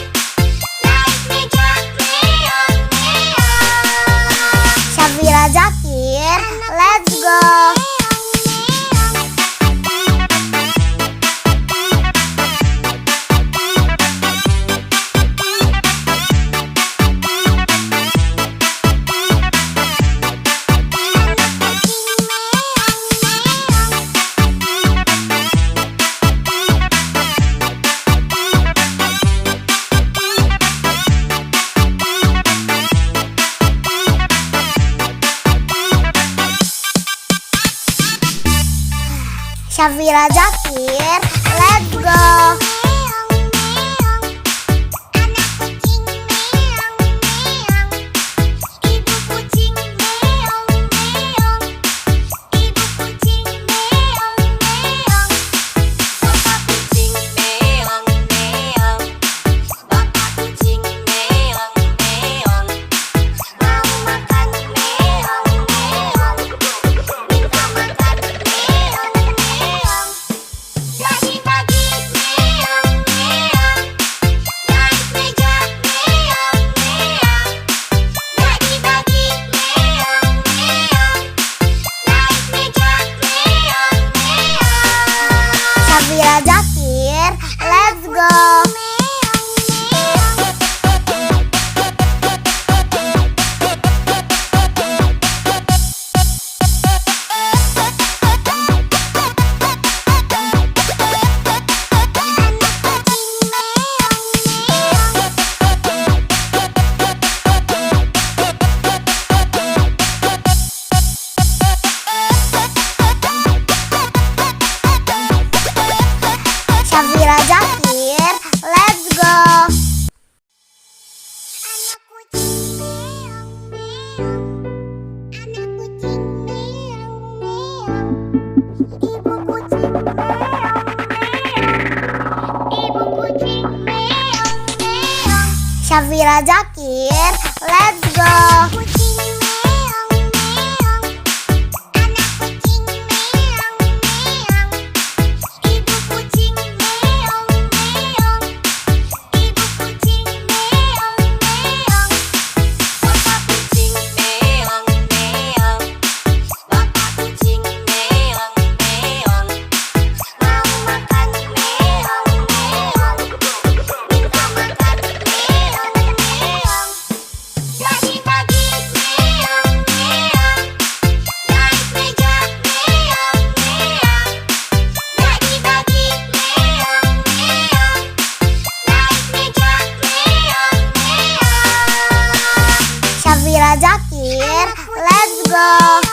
Naik meja meong meong. Syafira Zakir, let's go. Syafira Zakir, let's go. Meong meong. Anak kucing meong meong. Ibu kucing meong meong. Ibu kucing meong meong. Bapak kucing meong meong. Bapak kucing meong meong. Mau makan meong meong. Minta makan meong meong. Pagi-pagi meong meong. Naik meja meong meong. Pagi-pagi meong meong. Naik meja meong meong. Syafira Zakir, let's go. Syafira Zakir, let's go. Anak kucing meong meong. Anak kucing meong meong. Ibu kucing meong meong. Ibu kucing meong meong. Syafira Zakir, let's go. Kucing meong meong. Anak kucing meong meong. Ibu kucing meong meong. Ibu kucing meong meong. Bapak kucing meong meong. Bapak kucing meong meong. Mau makan meong meong. Minta makan meong meong. Pagi-pagi Syafira Zakir, let's go.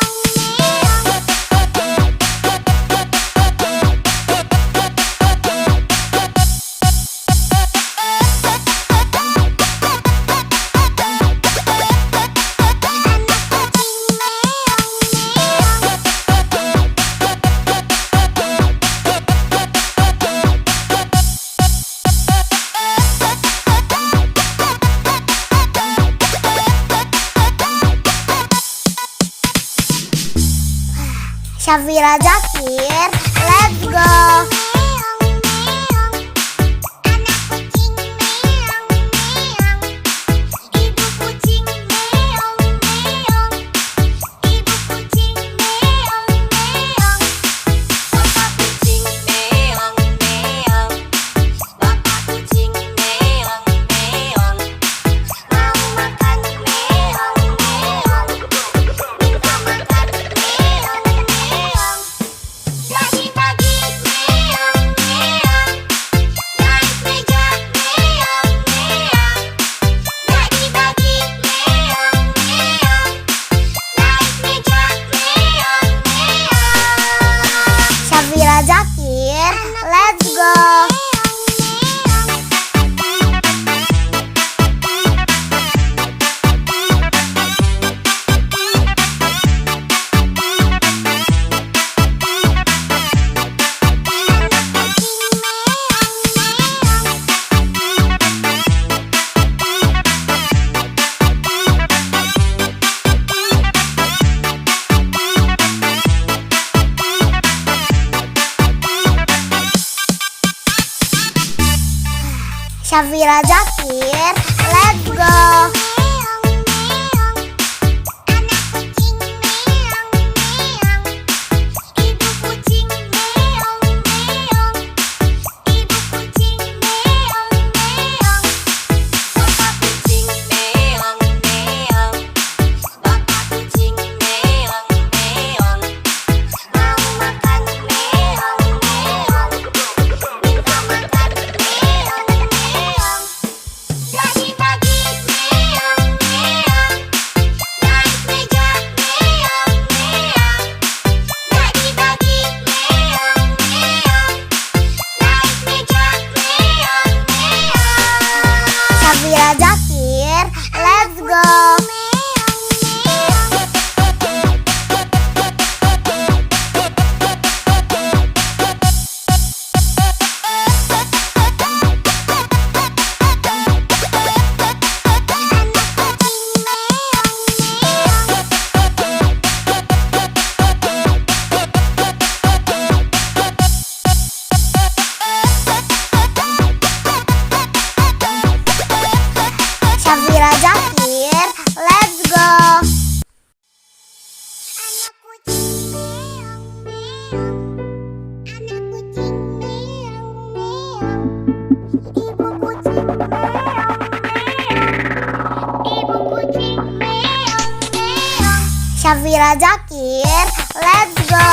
Syafira Zakir, let's go. Syafira Zakir, let's go. Syafira Zakir, let's go. Syafira Zakir, let's go. Syafira Zakir, let's go. Syafira Zakir, let's go.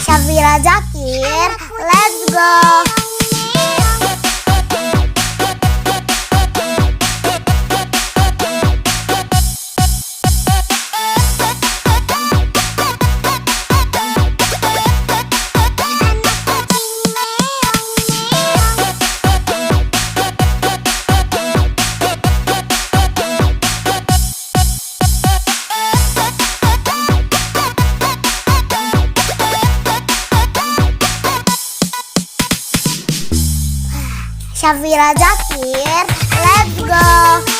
Syafira Zakir, let's go. Syafira Zakir, let's go.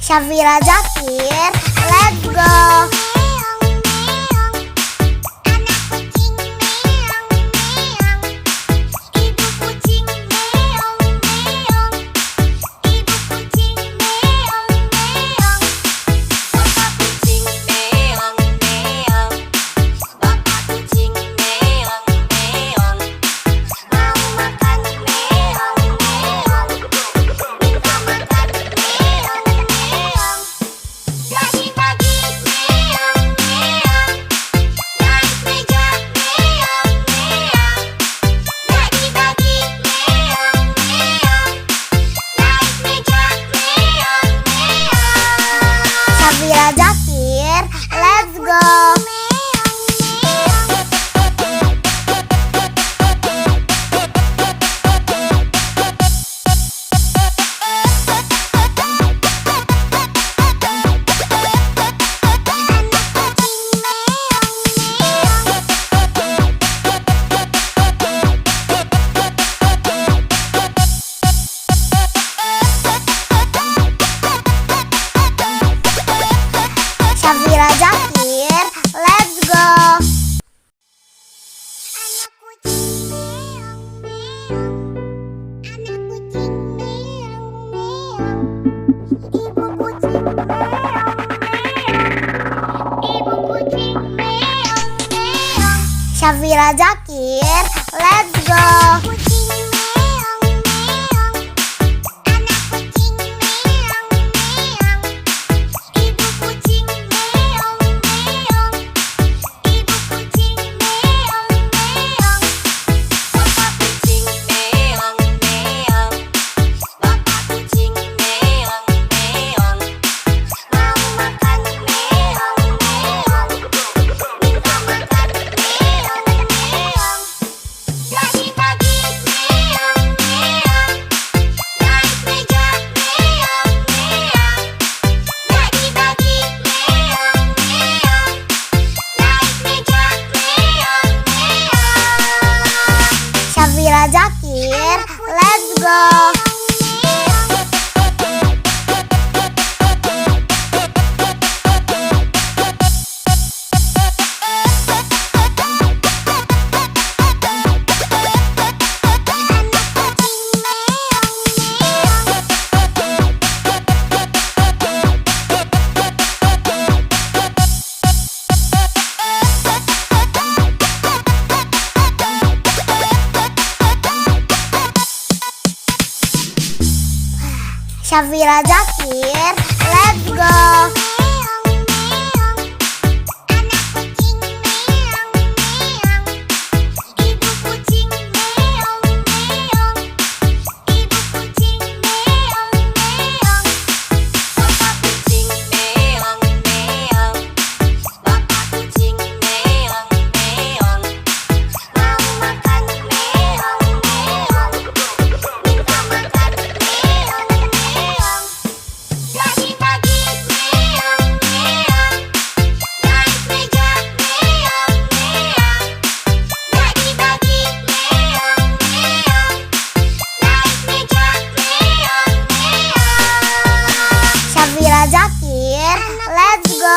Syafira Zakir, let's go. Syafira Zakir, let's go. Syafira Zakir, let's go. Syafira Zakir, let's go. Syafira Zakir, let's go. Syafira Zakir, let's go. Syafira Zakir, let's go.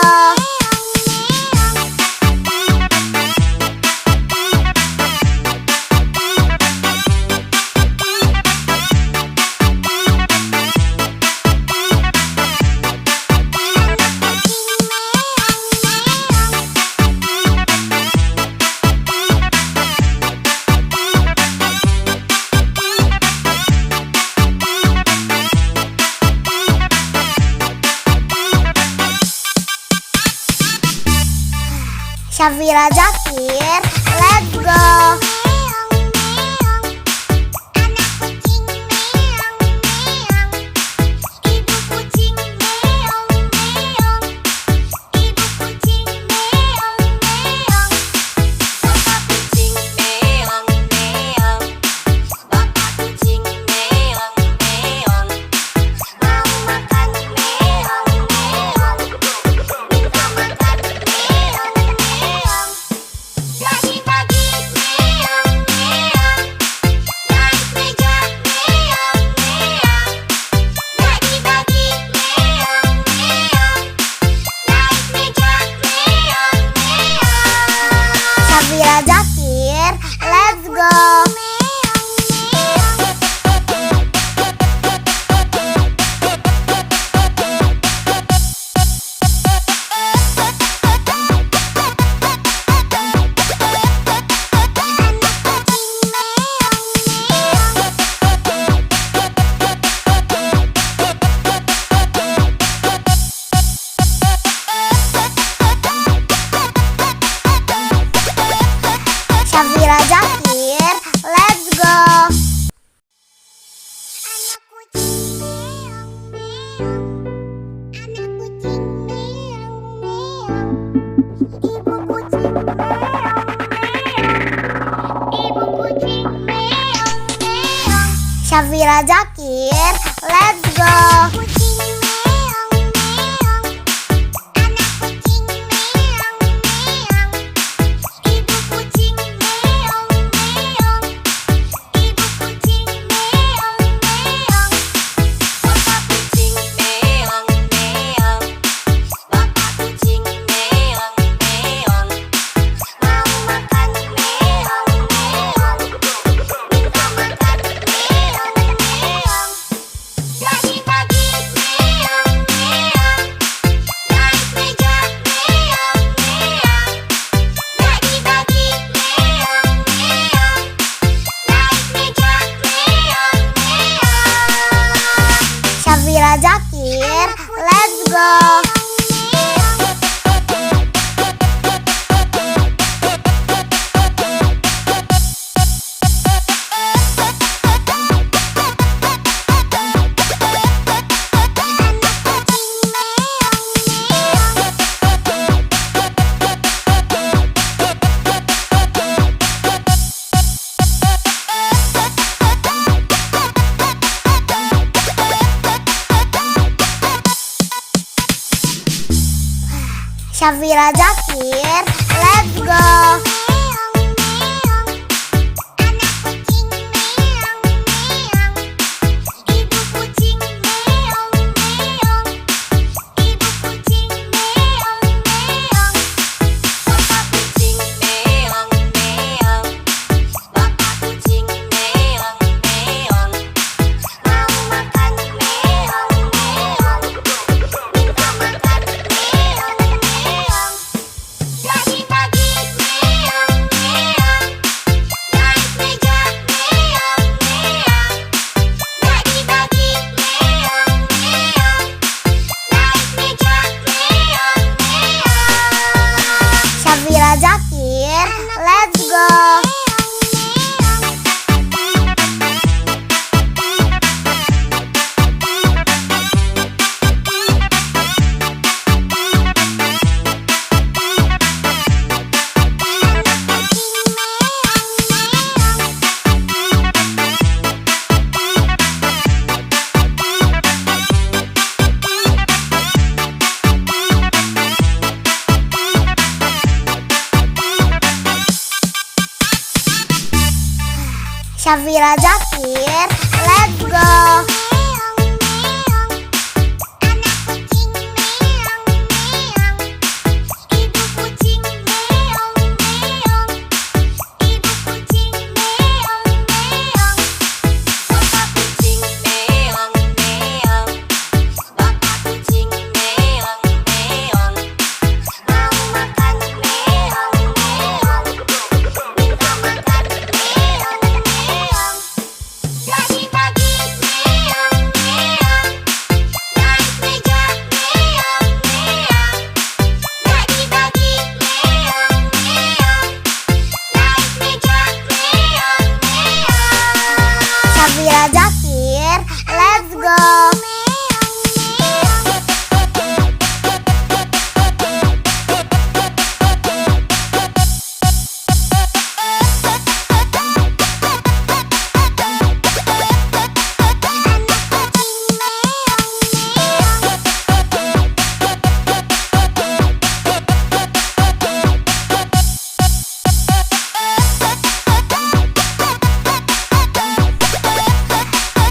Syafira Zakir, let's go. Pagi-pagi meong Syafira Zakir, let's go. Kucing meong meong, anak kucing meong meong, ibu kucing meong meong, ibu kucing meong meong, bapak kucing meong meong, bapak kucing meong meong, mau makan meong meong, minta makan meong meong. Pagi-pagi meong meong, naik meja meong meong. Pagi-pagi meong meong, naik meja meong meong. Syafira Zakir, let's go. Syafira Zakir, let's go. Meong meong, anak kucing meong meong, ibu kucing meong meong, ibu kucing meong meong, bapak kucing meong meong, bapak kucing meong meong, mau makan meong meong, minta makan meong meong. Pagi-pagi meong meong, naik meja meong meong. Pagi-pagi meong meong, naik meja meong meong. Syafira Zakir, let's go. Syafira Zakir, let's go. Meong meong, anak kucing meong meong, ibu kucing meong meong, ibu kucing meong meong, bapak kucing meong meong, bapak kucing meong meong, mau makan meong meong, minta makan meong meong. Pagi-pagi meong meong, naik meja meong meong. Pagi-pagi meong meong, naik meja meong meong. Syafira Zakir, let's go.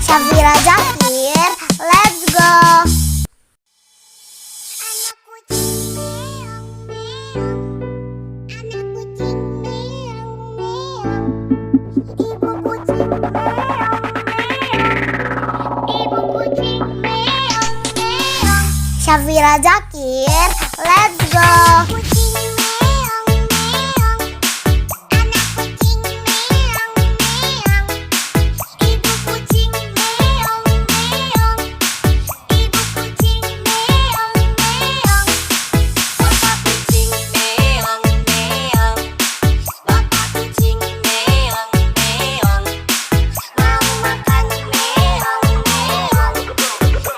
Syafira Zakir, let's go. Anak kucing meong meong, anak kucing meong meong, ibu kucing meong meong, ibu kucing meong meong. Syafira Zakir, let's go. Kucing meong meong, anak kucing meong meong, ibu kucing meong meong, ibu kucing meong meong, bapak kucing meong meong, bapak kucing meong meong, mau makan meong meong,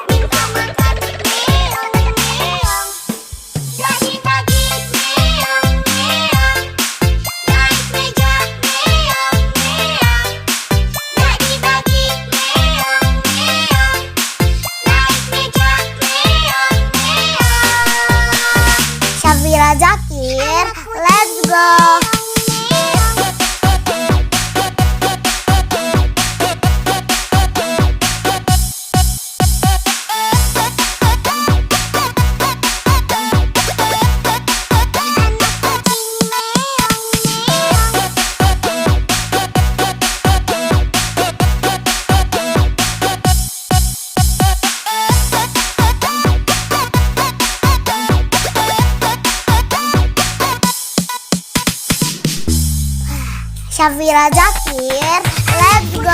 minta makan meong meong. Pagi-pagi Syafira Zakir, let's go.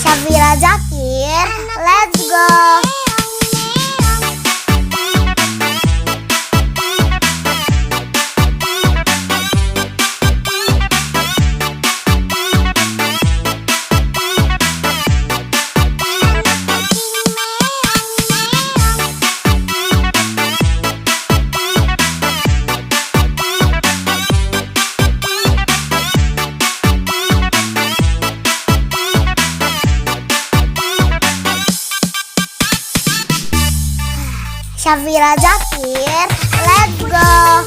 Syafira Zakir, let's go. Syafira Zakir, let's go.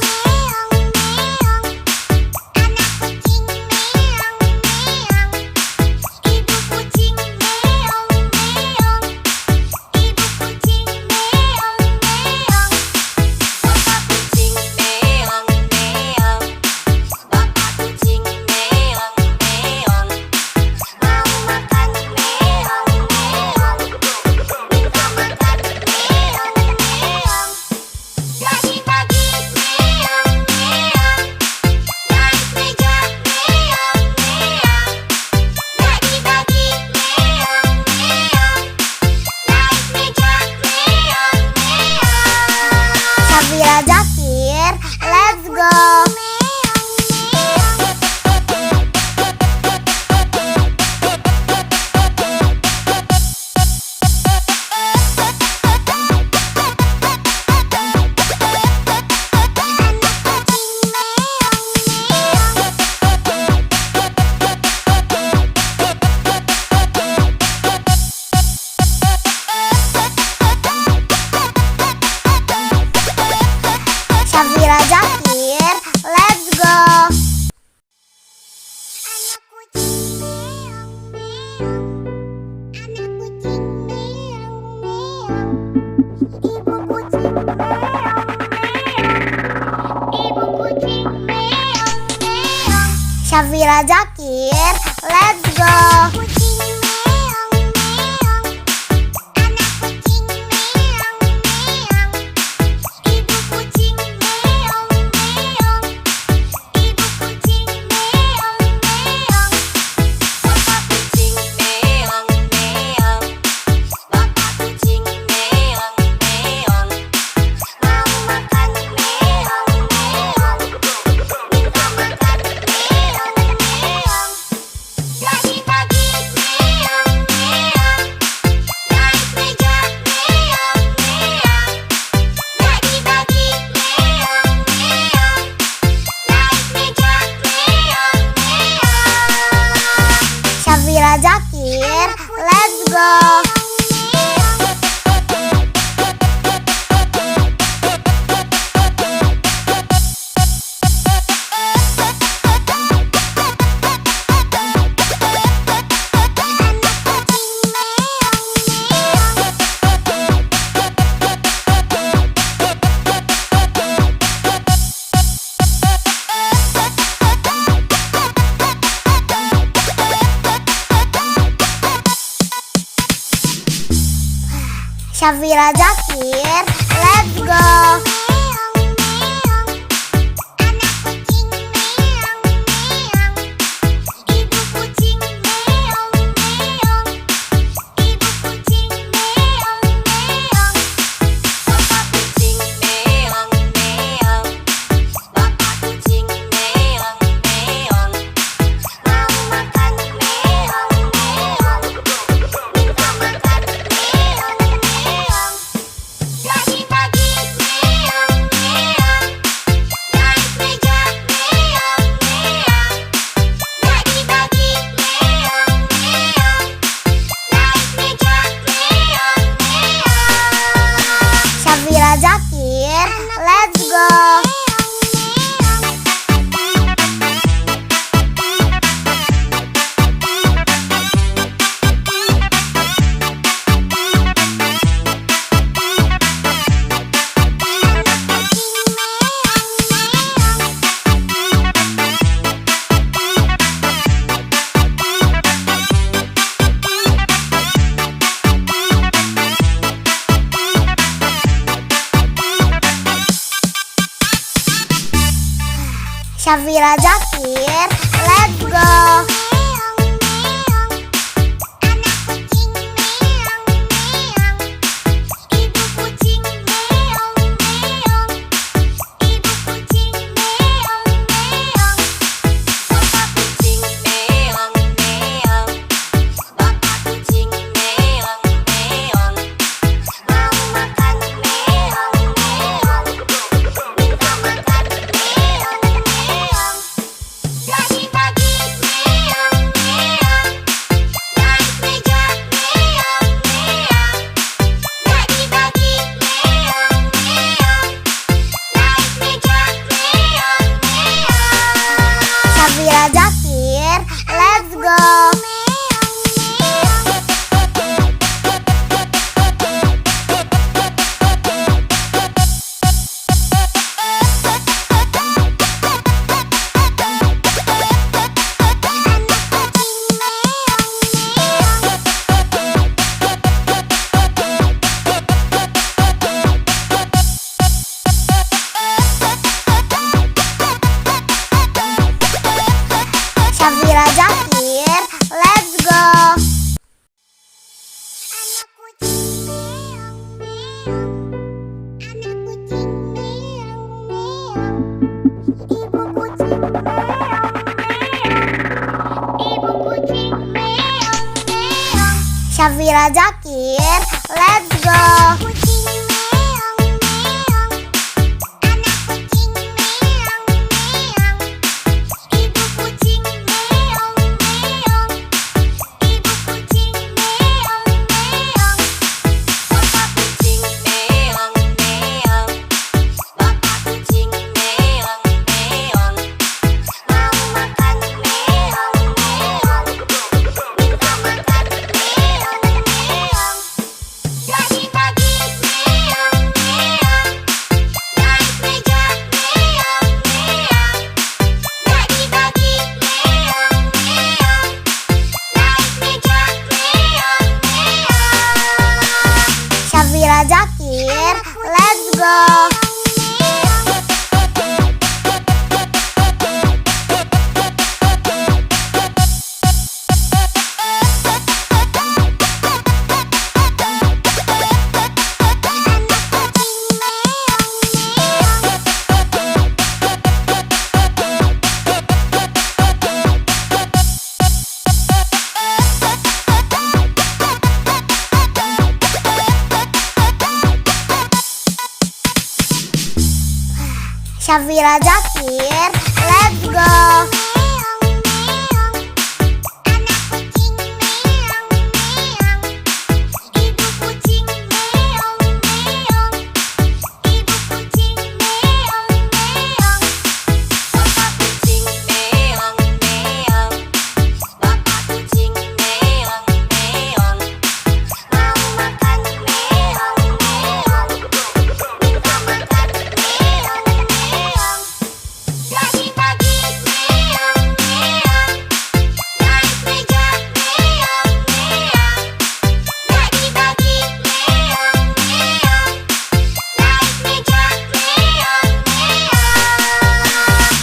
Syafira Zakir, let's go. Syafira Zakir, let's go. Syafira Zakir, let's go. Syafira Zakir, let's go. Syafira Zakir, let's go. Pagi-pagi meong Syafira Zakir, let's go. Syafira Zakir, let's go. Syafira Zakir, let's go. Syafira Zakir, let's go. Syafira Zakir, let's go. Syafira Zakir, let's go.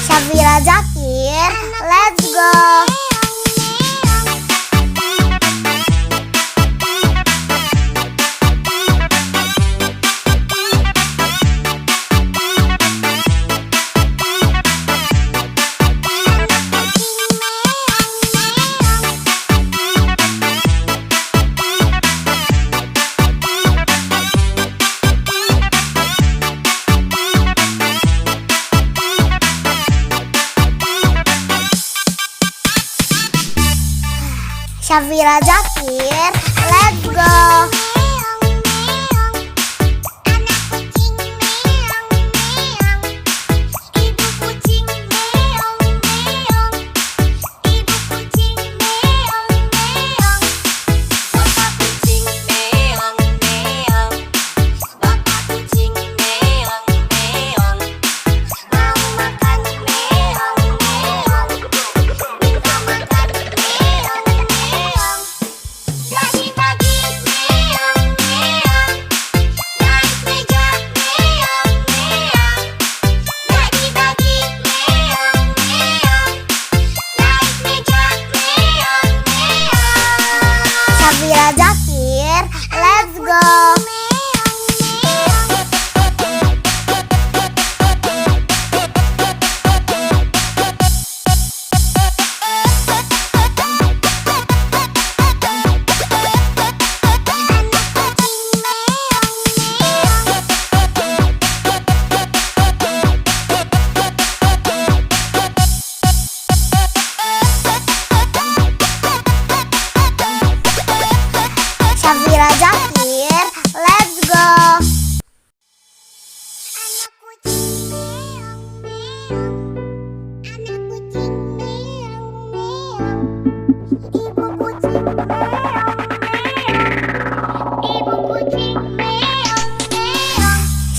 Syafira Zakir, let's go. Syafira Zakir, let's go.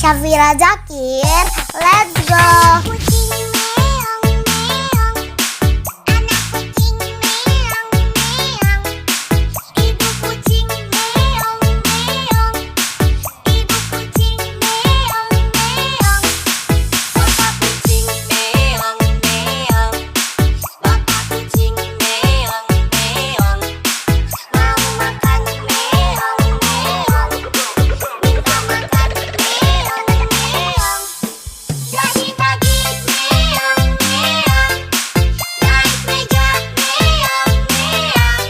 Syafira Zakir, let's go. Kucing meong meong, anak kucing meong meong, ibu kucing meong meong, ibu kucing meong meong, bapak kucing meong meong, bapak kucing meong meong, mau makan meong meong, minta makan meong meong. Bagi-bagi meong meong, naik meja meong meong.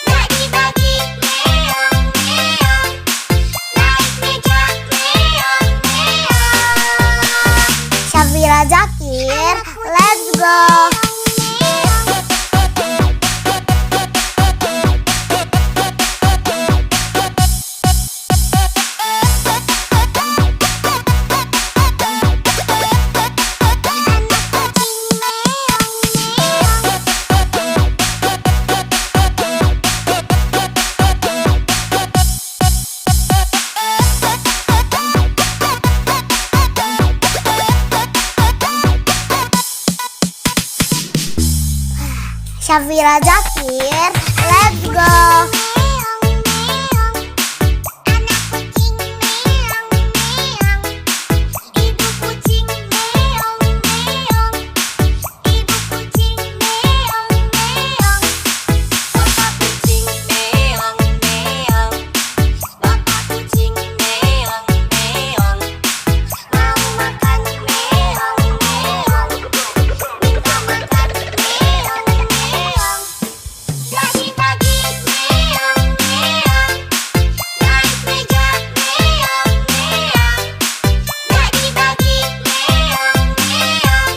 Bagi-bagi meong meong, naik meja meong meong. Syafira Zakir, let's go. Syafira Zakir, let's go. Meong meong, anak kucing meong meong, ibu kucing meong meong, ibu kucing meong meong, bapak kucing meong meong, bapak kucing meong meong, mau makan meong meong, minta makan meong meong. Bagi-bagi meong meong, naik meja meong meong. Bagi-bagi meong meong,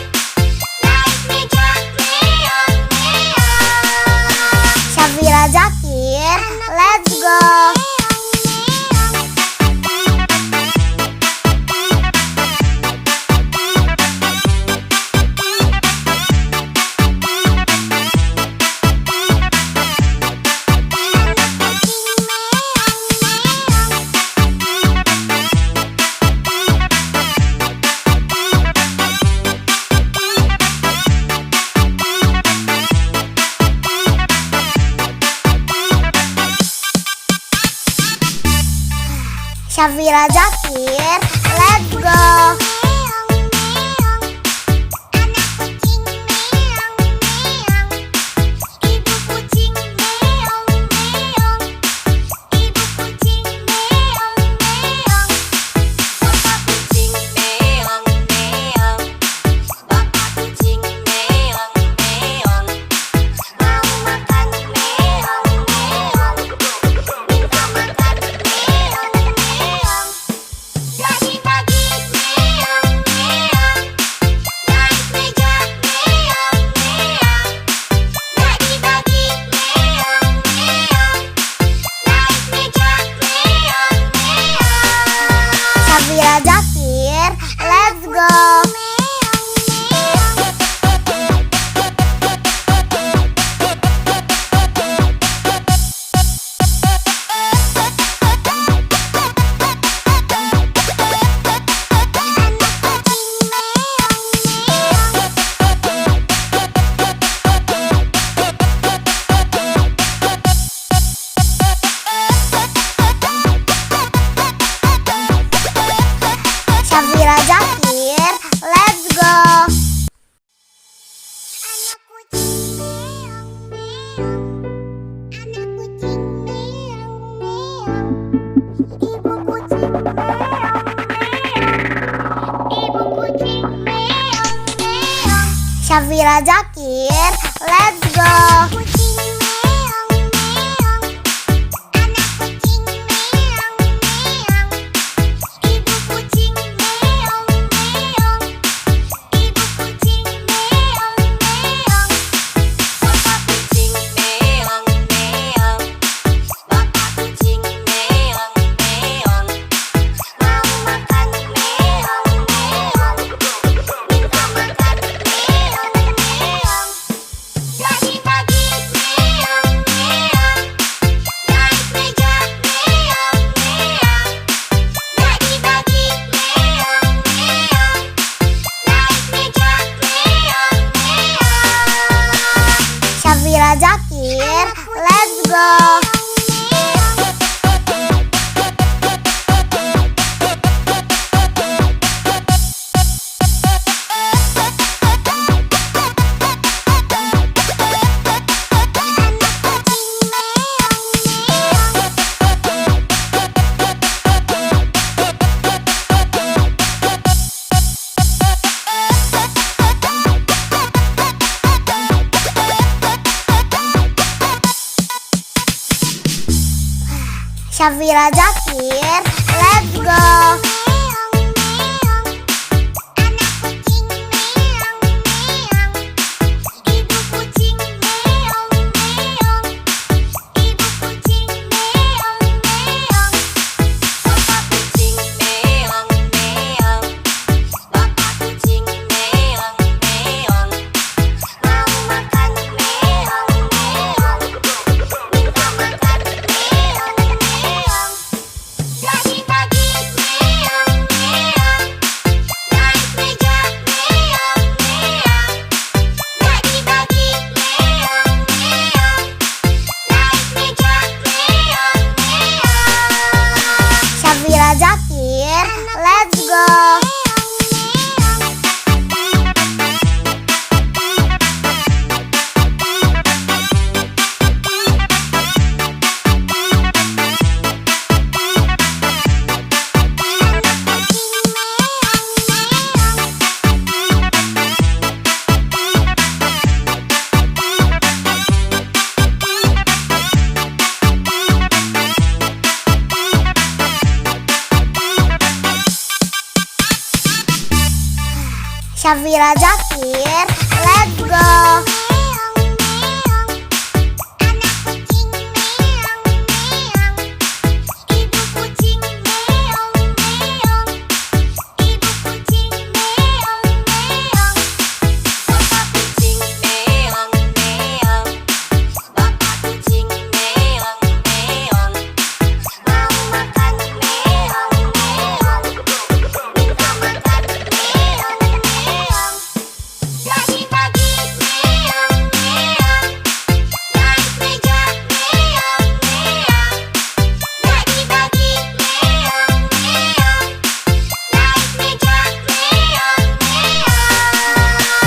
naik meja meong meong. Syafira Zakir, let's go. Syafira Zakir, let's go. Meong meong, anak kucing meong meong, ibu kucing meong meong, ibu kucing meong meong, bapak kucing meong meong, bapak kucing meong meong, mau makan meong meong, minta makan meong meong. Bagi-bagi meong meong, naik meja meong meong. Bagi-bagi meong meong, naik meja meong meong. Syafira Zakir, let's go. Syafira Zakir, let's go. Anak kucing meong meong, anak kucing meong meong, ibu kucing meong meong, ibu kucing meong meong. Syafira Zakir, let's go. Kucing meong meong, anak kucing meong meong, ibu kucing meong meong, ibu kucing meong meong, bapak kucing meong meong, bapak kucing meong meong, mau makan meong meong, minta makan meong meong. Bagi-bagi Safira Jakir, let's go. Safira Jakir, let's go. Safira Jakir, let's go.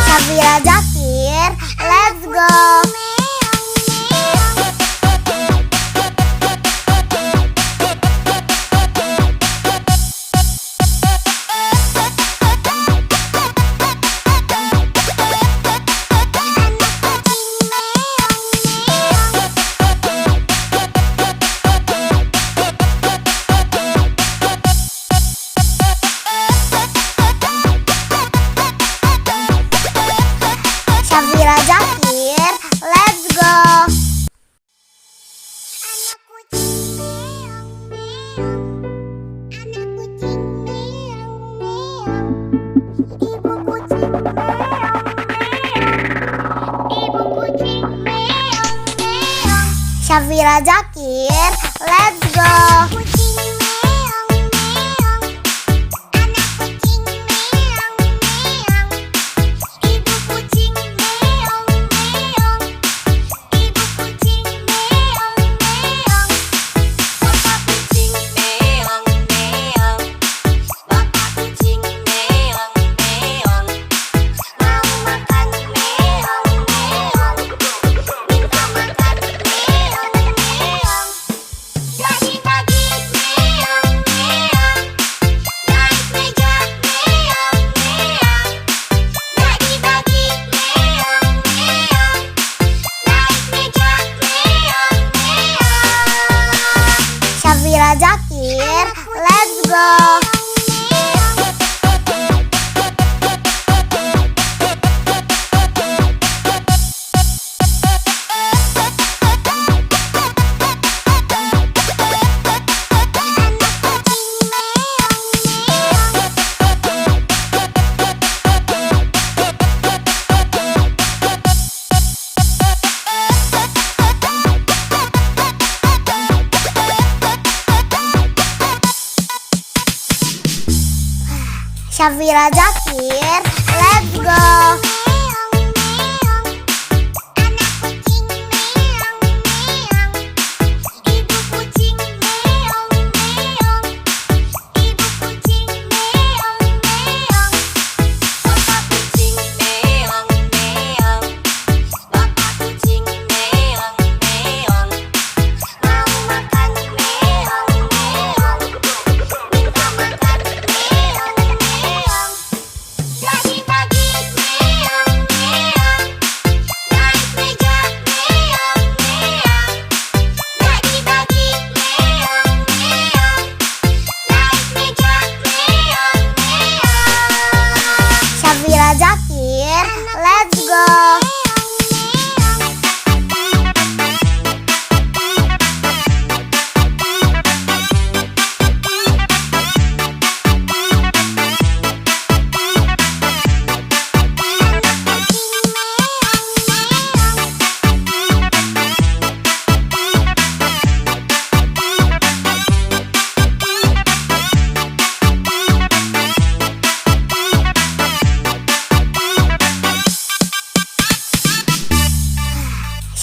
Safira Jakir, let's go. Safira Jakir, let's go. Safira Jakir, let's go. Safira Jakir, let's go. Safira Jakir, let's go.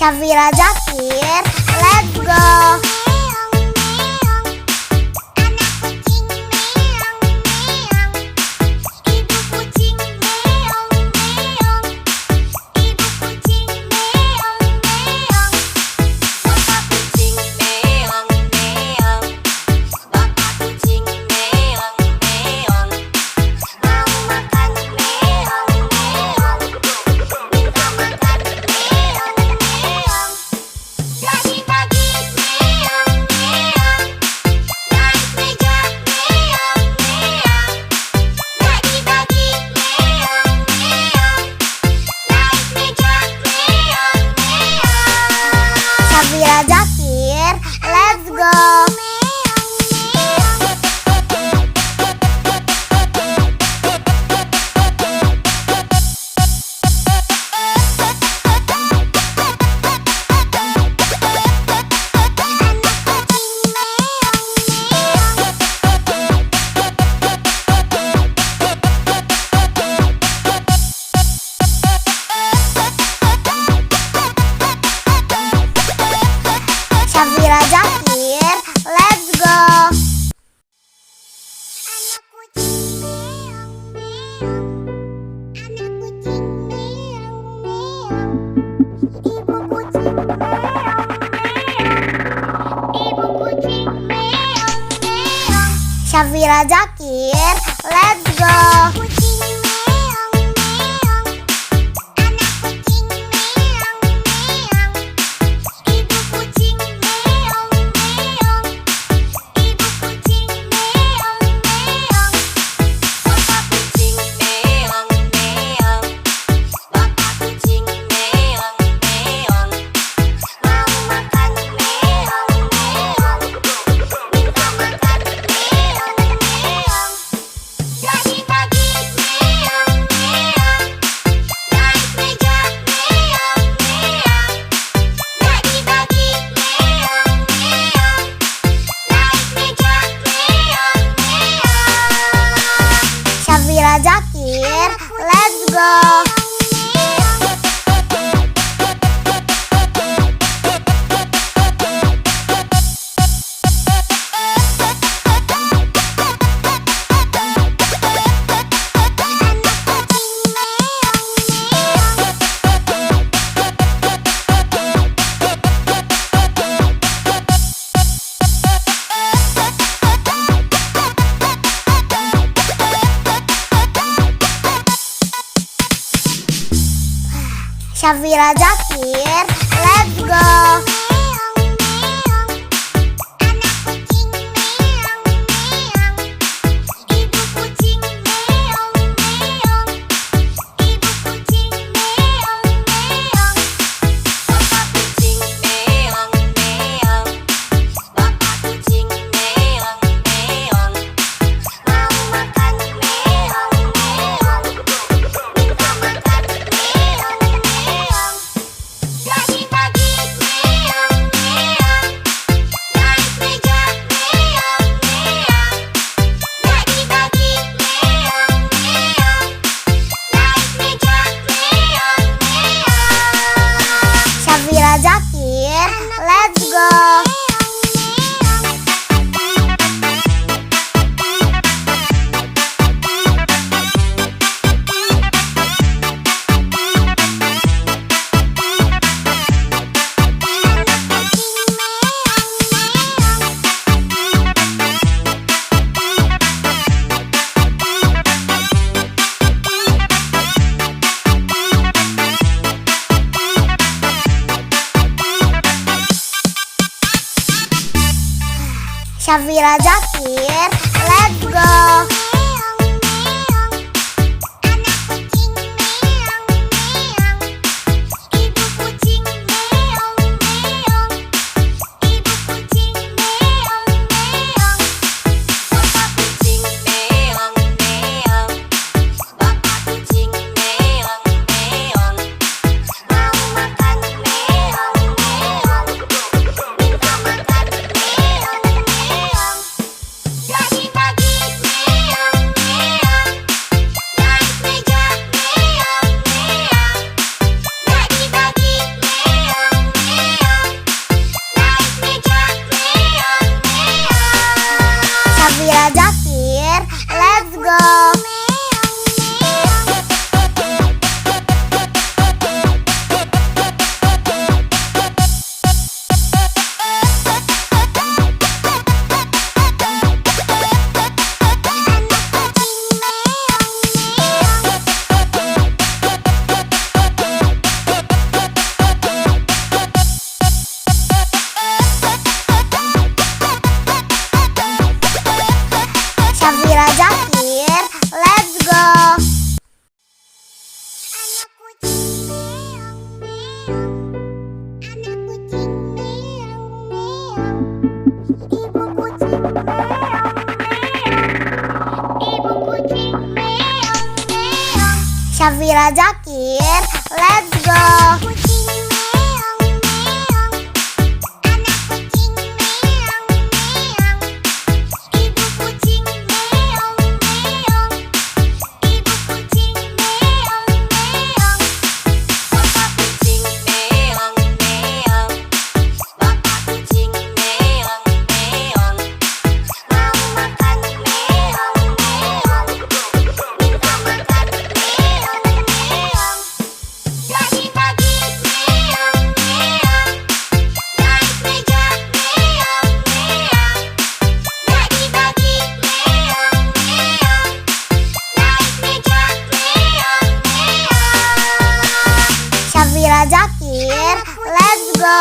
Syafira Zakir, let's go. Syafira Zakir, let's go. Syafira Zakir, let's go. Syafira Zakir, let's go. Syafira Zakir, let's go. Syafira Zakir, let's go. Syafira Zakir, let's go. Syafira Zakir, let's go. Syafira Zakir, let's go. Kucing meong meong, anak kucing meong meong, ibu kucing meong meong, ibu kucing meong meong, bapak kucing meong meong, bapak kucing meong meong, mau makan meong meong, minta makan meong meong. Pagi-pagi meong meong, naik meja meong meong. Pagi-pagi meong meong, naik meja meong meong. Syafira Zakir, let's go.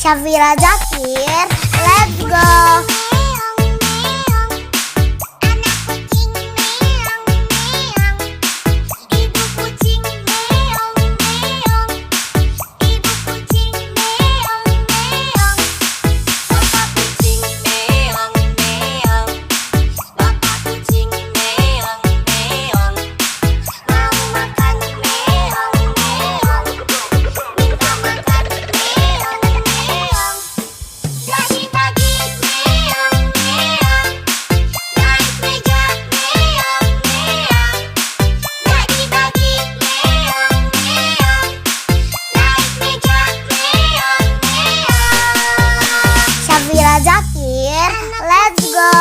Syafira Zakir, let's go. Meong meong, anak kucing meong meong, ibu kucing meong meong, ibu kucing meong meong, bapak kucing meong meong, bapak kucing meong meong, mau makan meong meong, minta makan meong meong. Pagi-pagi meong meong, naik meja meong meong. Pagi-pagi meong meong, naik meja meong meong. Syafira Zakir, let's go.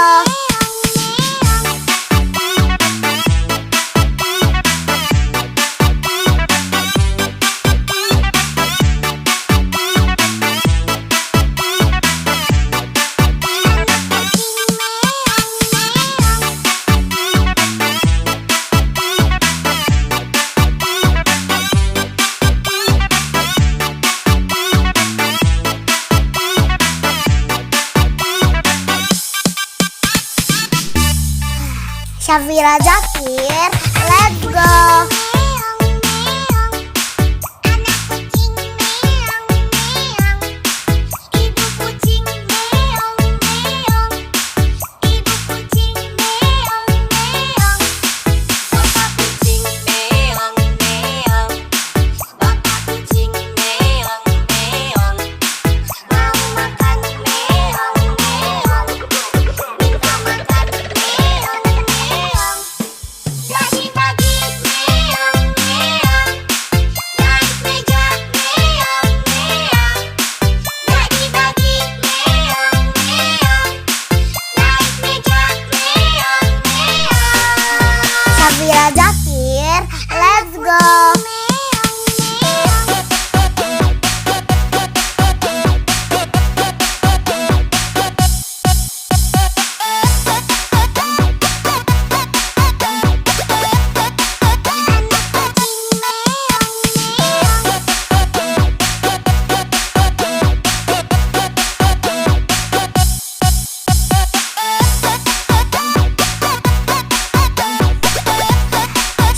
Syafira Zakir, let's go. Meong meong, anak kucing meong meong, ibu kucing meong meong, ibu kucing meong meong, bapak kucing meong meong, bapak kucing meong meong, mau makan meong meong, minta makan meong meong. Pagi-pagi meong meong, naik meja meong meong. Pagi-pagi meong meong, naik meja meong meong. Syafira Zakir, let's go.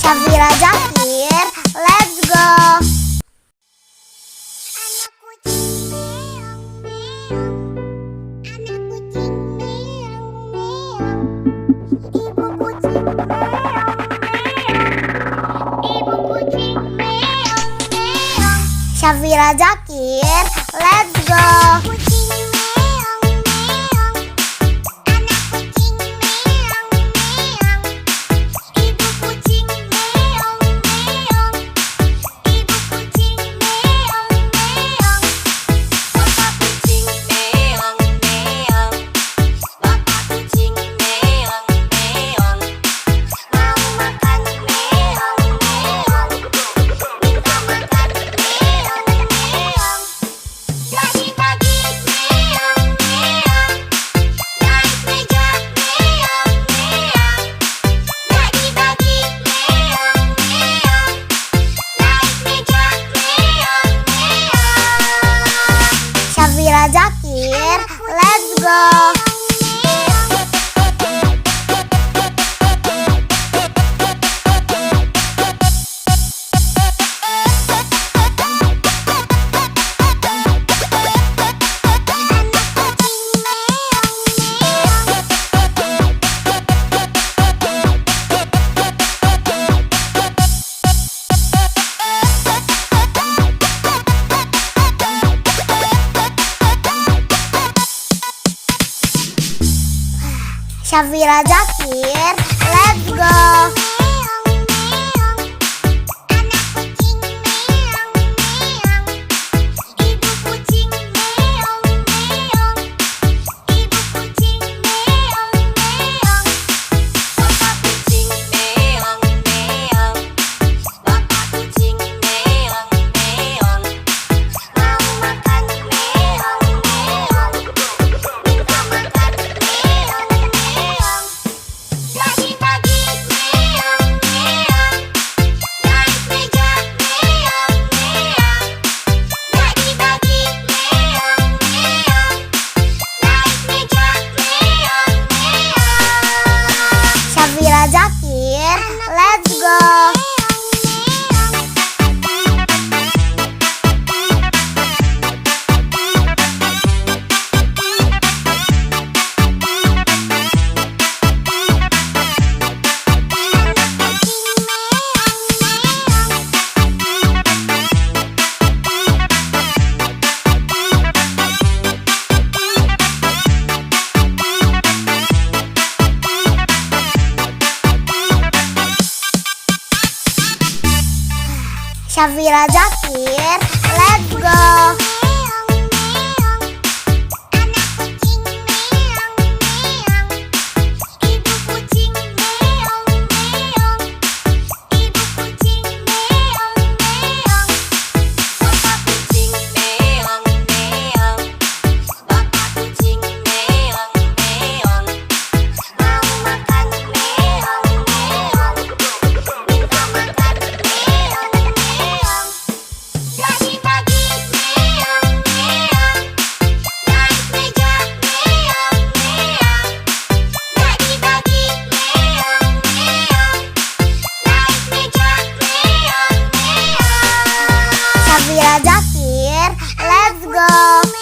Syafira Zakir, let's go. Anak kucing meong meong, anak kucing meong meong, ibu kucing meong meong, ibu kucing meong meong. Syafira Zakir, let's go. Kucing meong meong, anak kucing meong meong, ibu kucing meong meong, ibu kucing meong meong, bapak kucing meong meong, bapak kucing meong meong, mau makan meong meong, minta makan meong meong. Pagi-pagi Syafira Zakir, let's go. Syafira Zakir, let's go. Syafira Zakir, let's go. Syafira Zakir, let's go.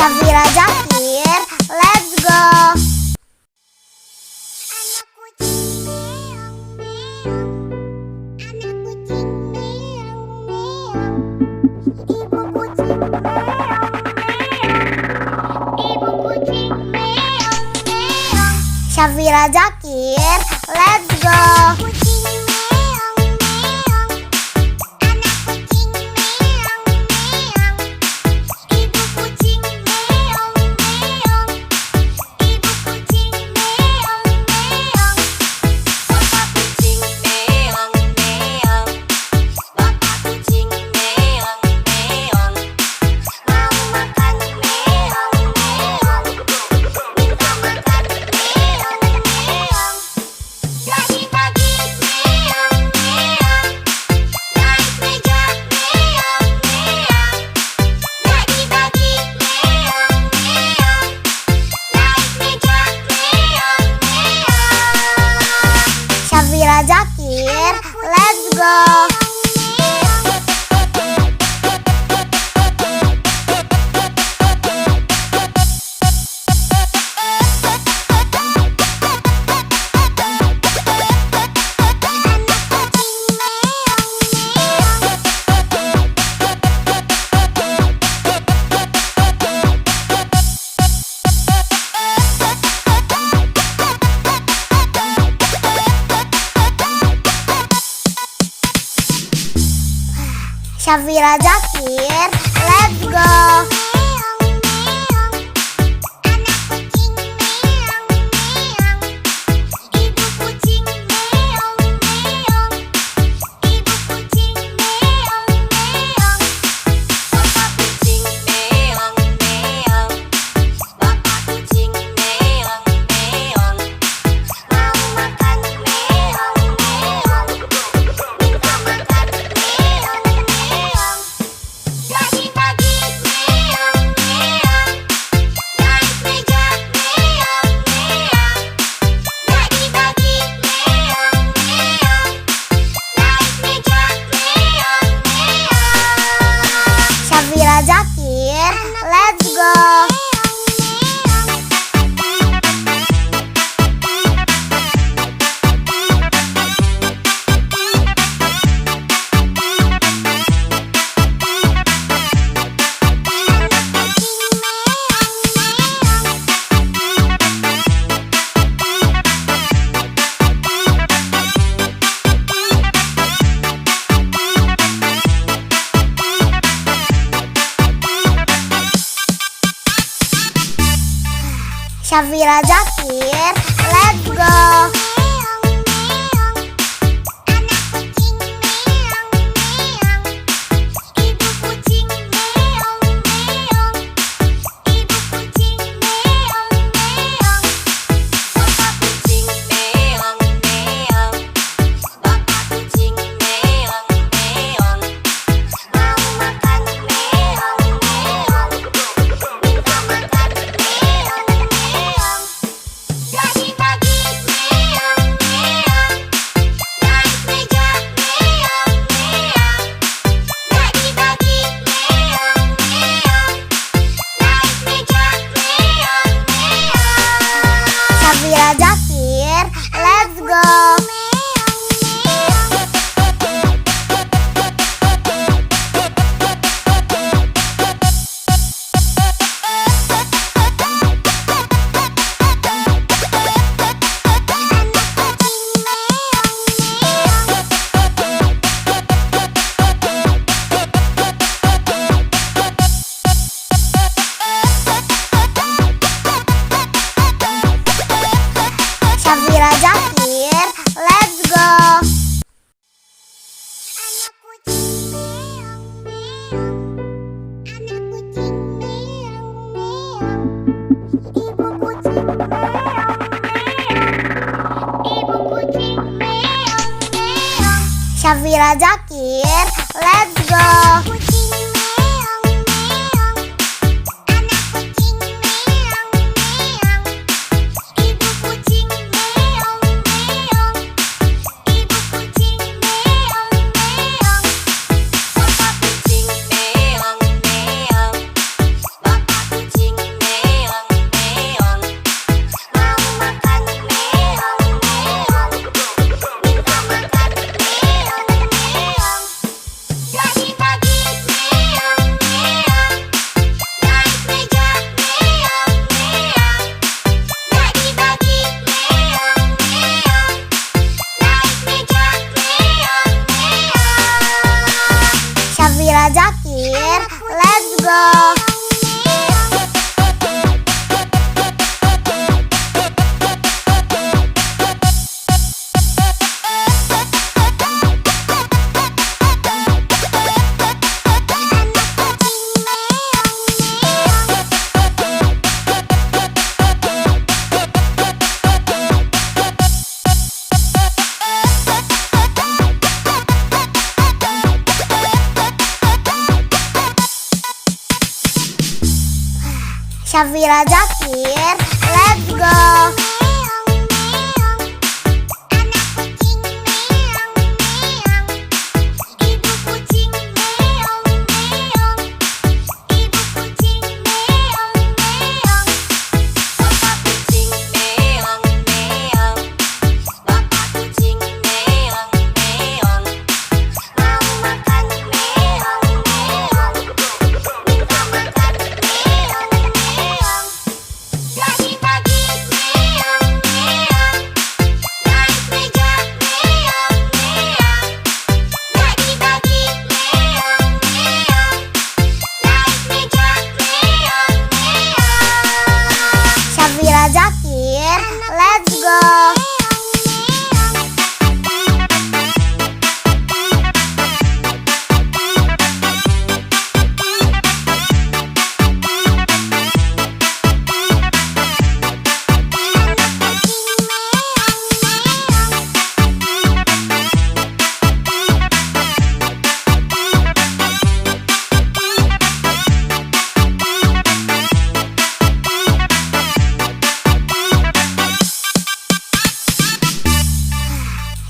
Syafira Zakir, let's go. Syafira Zakir, let's go. Syafira Zakir, let's go. Syafira Zakir, let's go. Jadi pagi Syafira Zakir, let's go. Syafira Zakir, let's go. Syafira Zakir, let's go. Syafira Zakir, let's go. Syafira Zakir, let's go. Syafira Zakir, let's go. Syafira Zakir, let's go.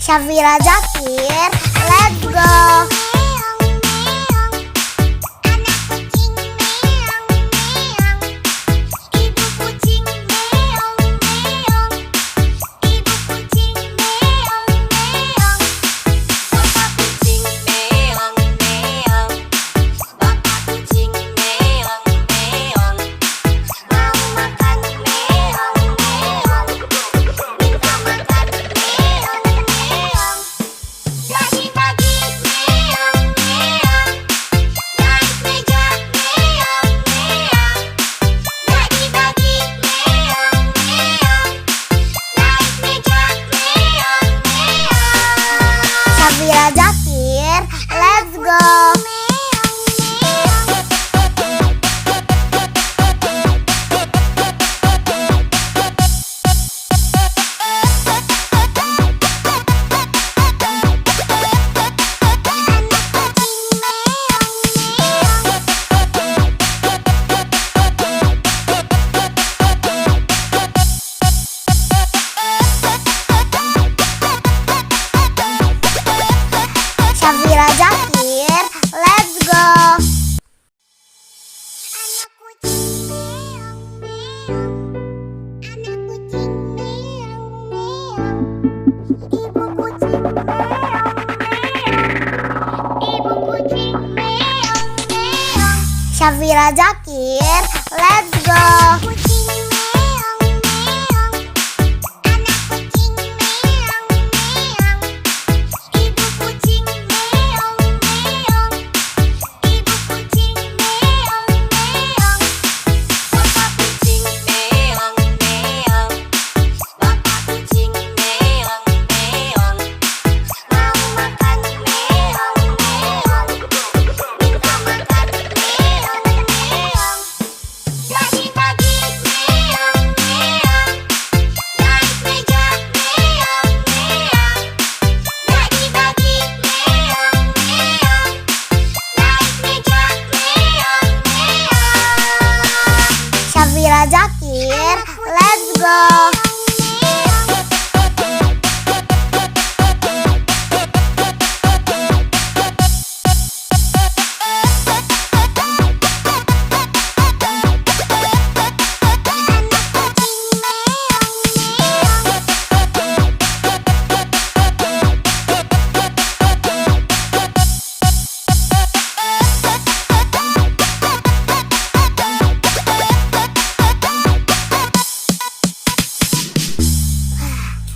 Syafira Zakir, let's go. Syafira Zakir, let's go. Syafira Zakir, let's go. Syafira Zakir, let's go. Syafira Zakir, let's go.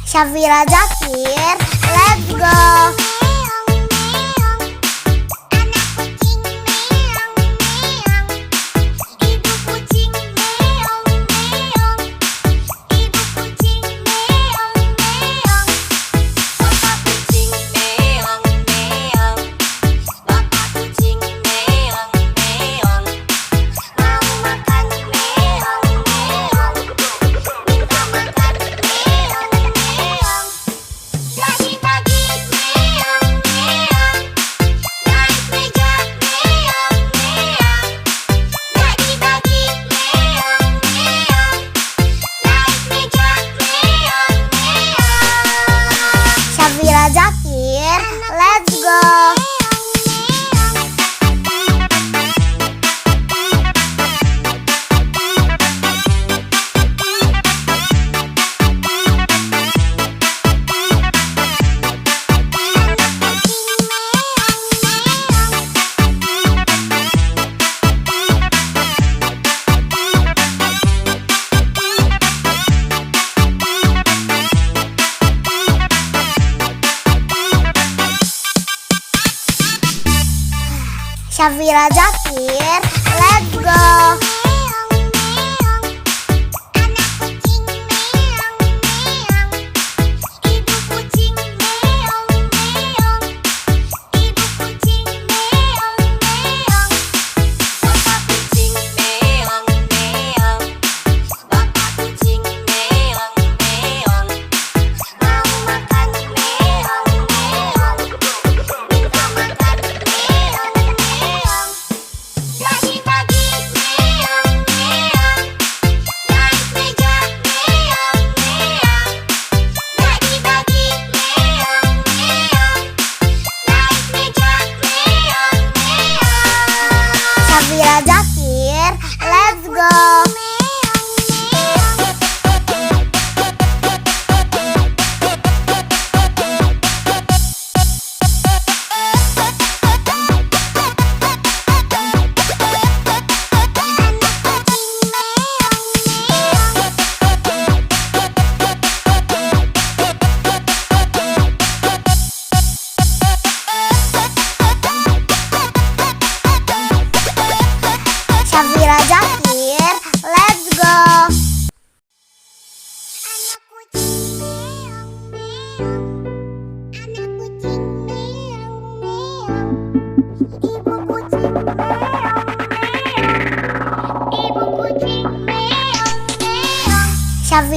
Syafira Zakir, let's go. Syafira Zakir, let's go. Syafira Zakir, let's go.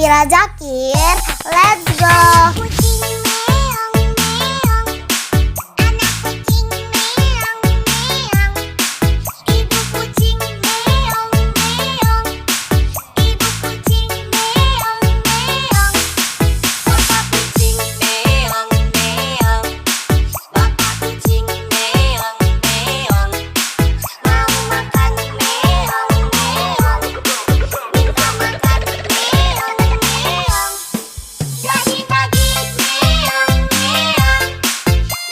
Safira Zakir, let's go. Kucing meong meong, anak kucing meong meong, ibu kucing meong meong, ibu kucing meong meong, bapak kucing meong meong, bapak kucing meong meong, mau makan meong meong, minta makan meong meong. Dagi-dagi meong meong,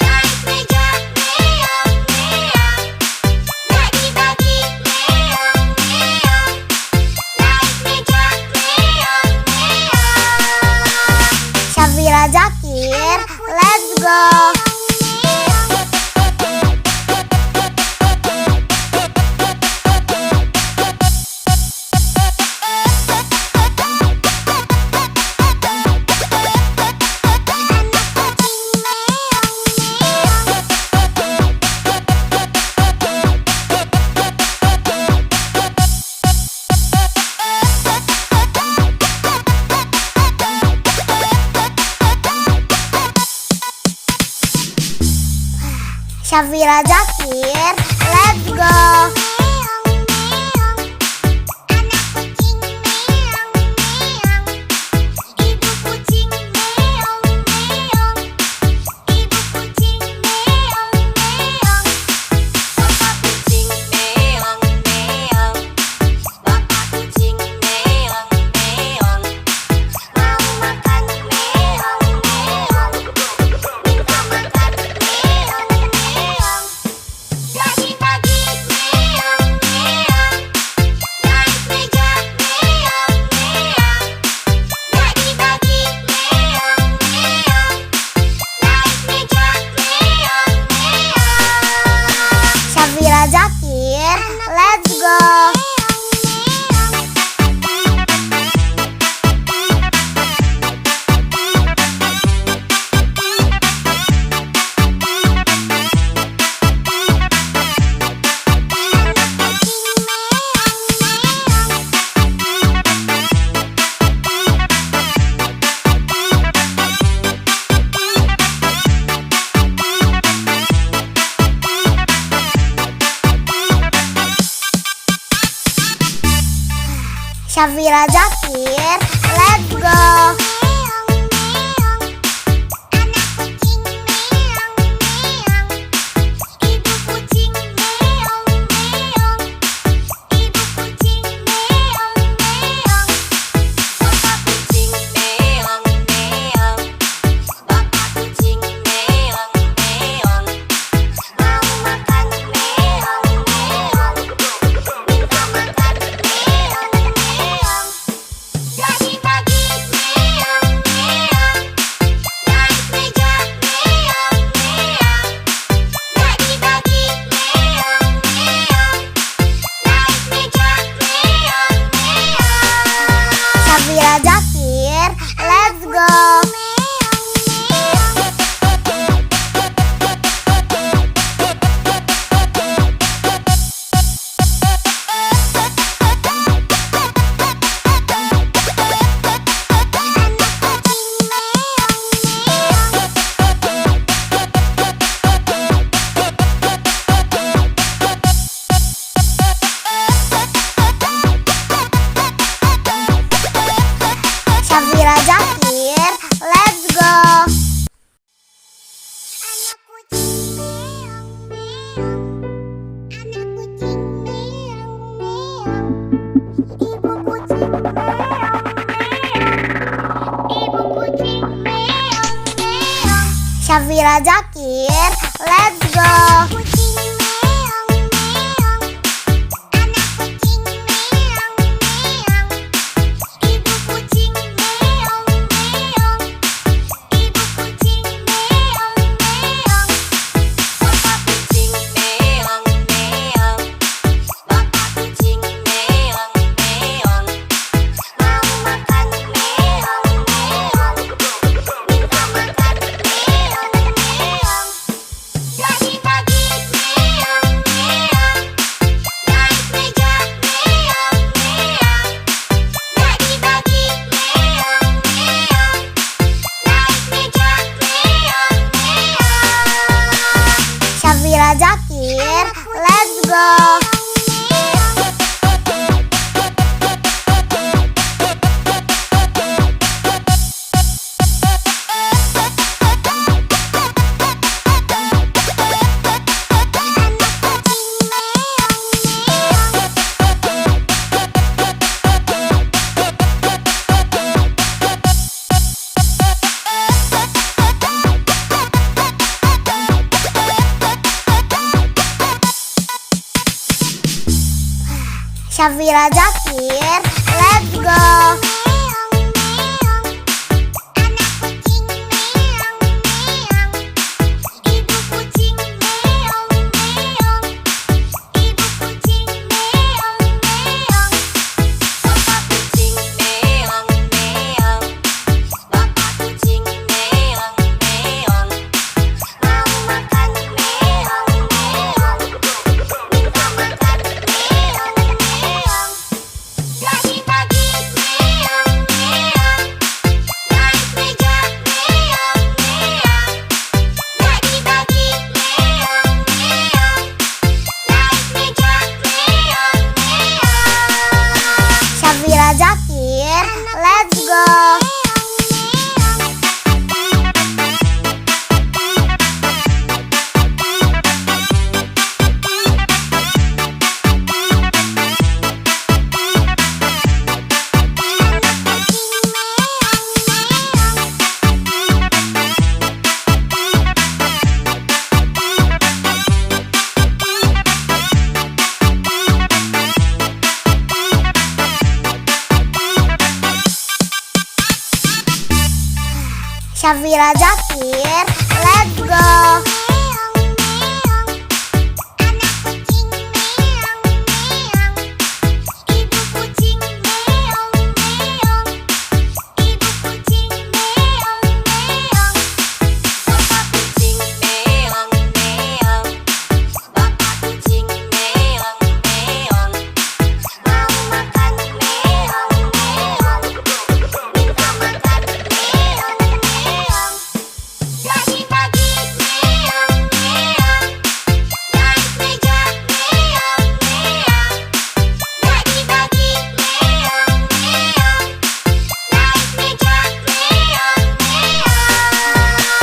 naik meja meong meong. Dagi-dagi meong meong, naik meja meong meong. Safira Zakir, let's go. Safira Zakir, let's go. Meong meong, anak kucing meong meong, ibu kucing meong meong, ibu kucing meong meong, bapak kucing meong meong, bapak kucing meong meong, mau makan meong meong, minta makan meong meong. Dagi-dagi meong meong, naik meja meong meong. Dagi-dagi meong meong, naik meja meong meong. Safira Zakir, let's go. Safira Zakir, let's go. Meong meong, anak kucing meong meong, ibu kucing meong meong, ibu kucing meong meong, bapak kucing meong meong, bapak kucing meong meong, mau makan meong meong, minta makan meong meong. Dagi-dagi meong meong, naik meja meong meong. Dagi-dagi meong meong, naik meja meong meong. Safira Zakir, let's go. Safira Zakir, let's go. Anak kucing meong meong, anak kucing meong meong, ibu kucing meong meong, ibu kucing meong meong. Safira Zakir, let's go. Kucing meong meong, anak kucing meong meong, ibu kucing meong meong, ibu kucing meong meong, bapak kucing meong meong, bapak kucing meong meong, mau makan meong meong, minta makan meong meong. Jakir, let's go. Syafira Jakir, let's go. Syafira Jakir, let's go. Syafira Jakir, let's go.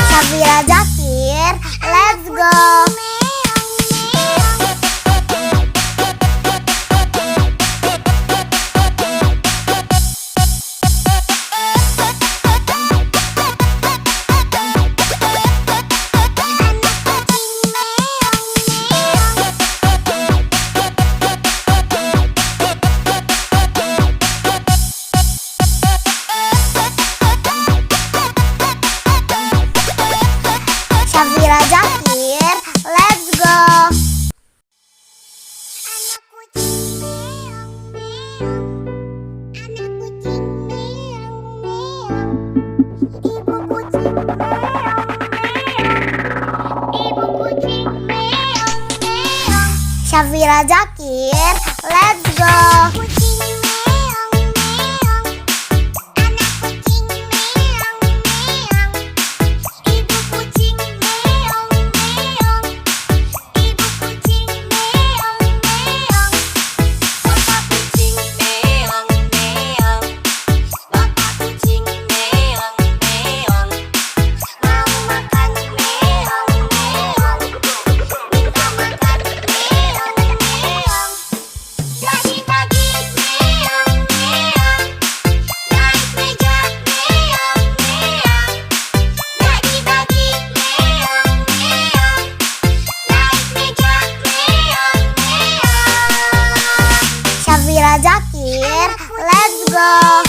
Syafira Jakir, let's go. Syafira Jakir, let's go. Syafira Jakir, let's go. Syafira Jakir, let's go.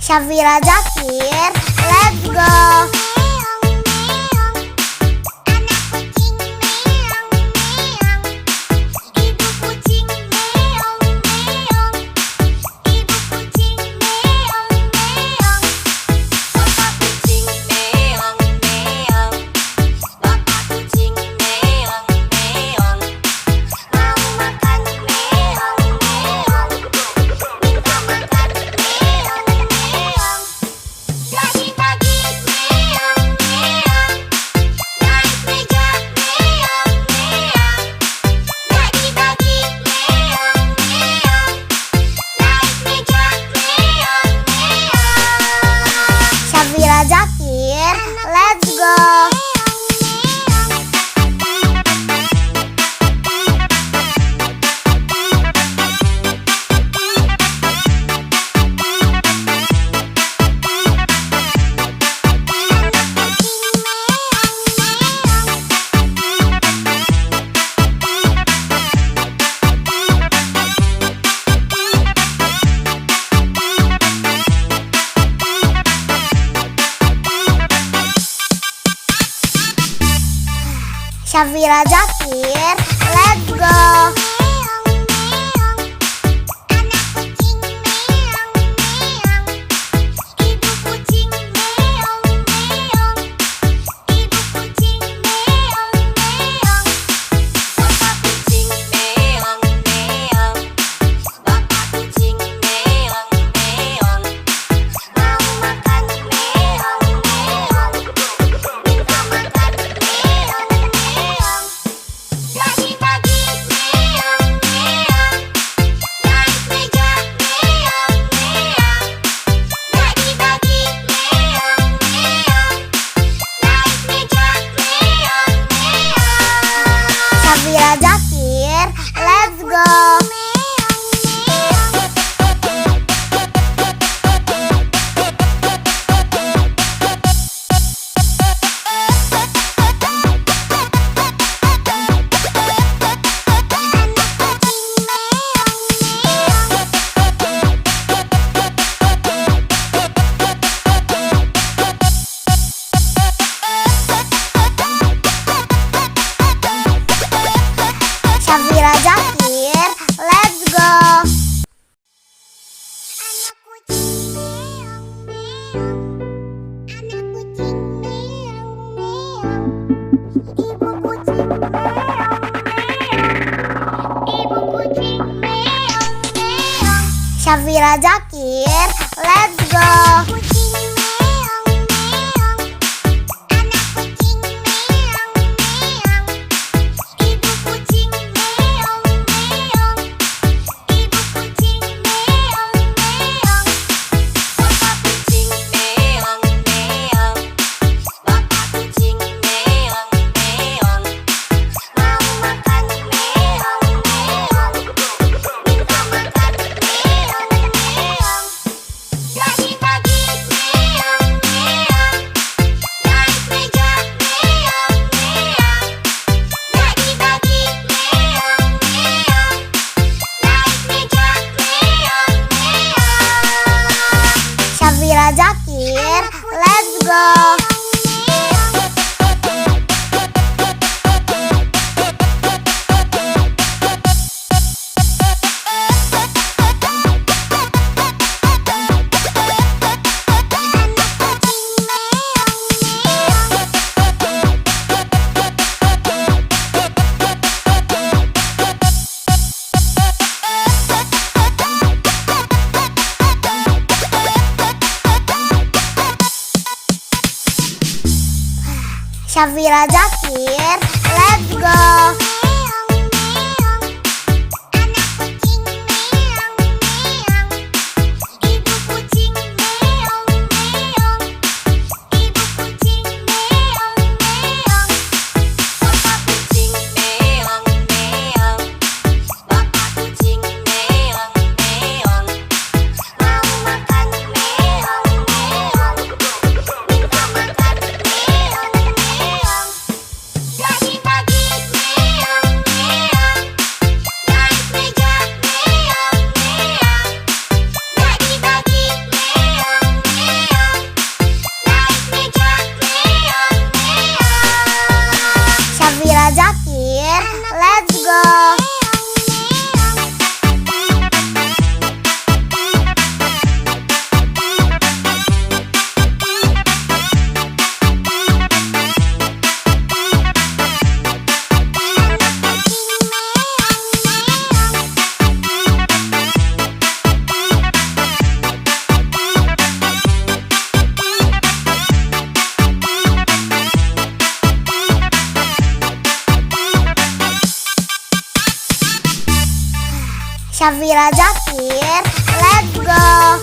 Syafira Jakir, let's go. Syafira Zakir, let's go. Syafira Zakir, let's go. Syafira Zakir, let's go. Syafira Zakir, let's go. Syafira Zakir, let's go. Syafira Zakir, let's go. Syafira Zakir, let's go. Syafira Zakir, let's go.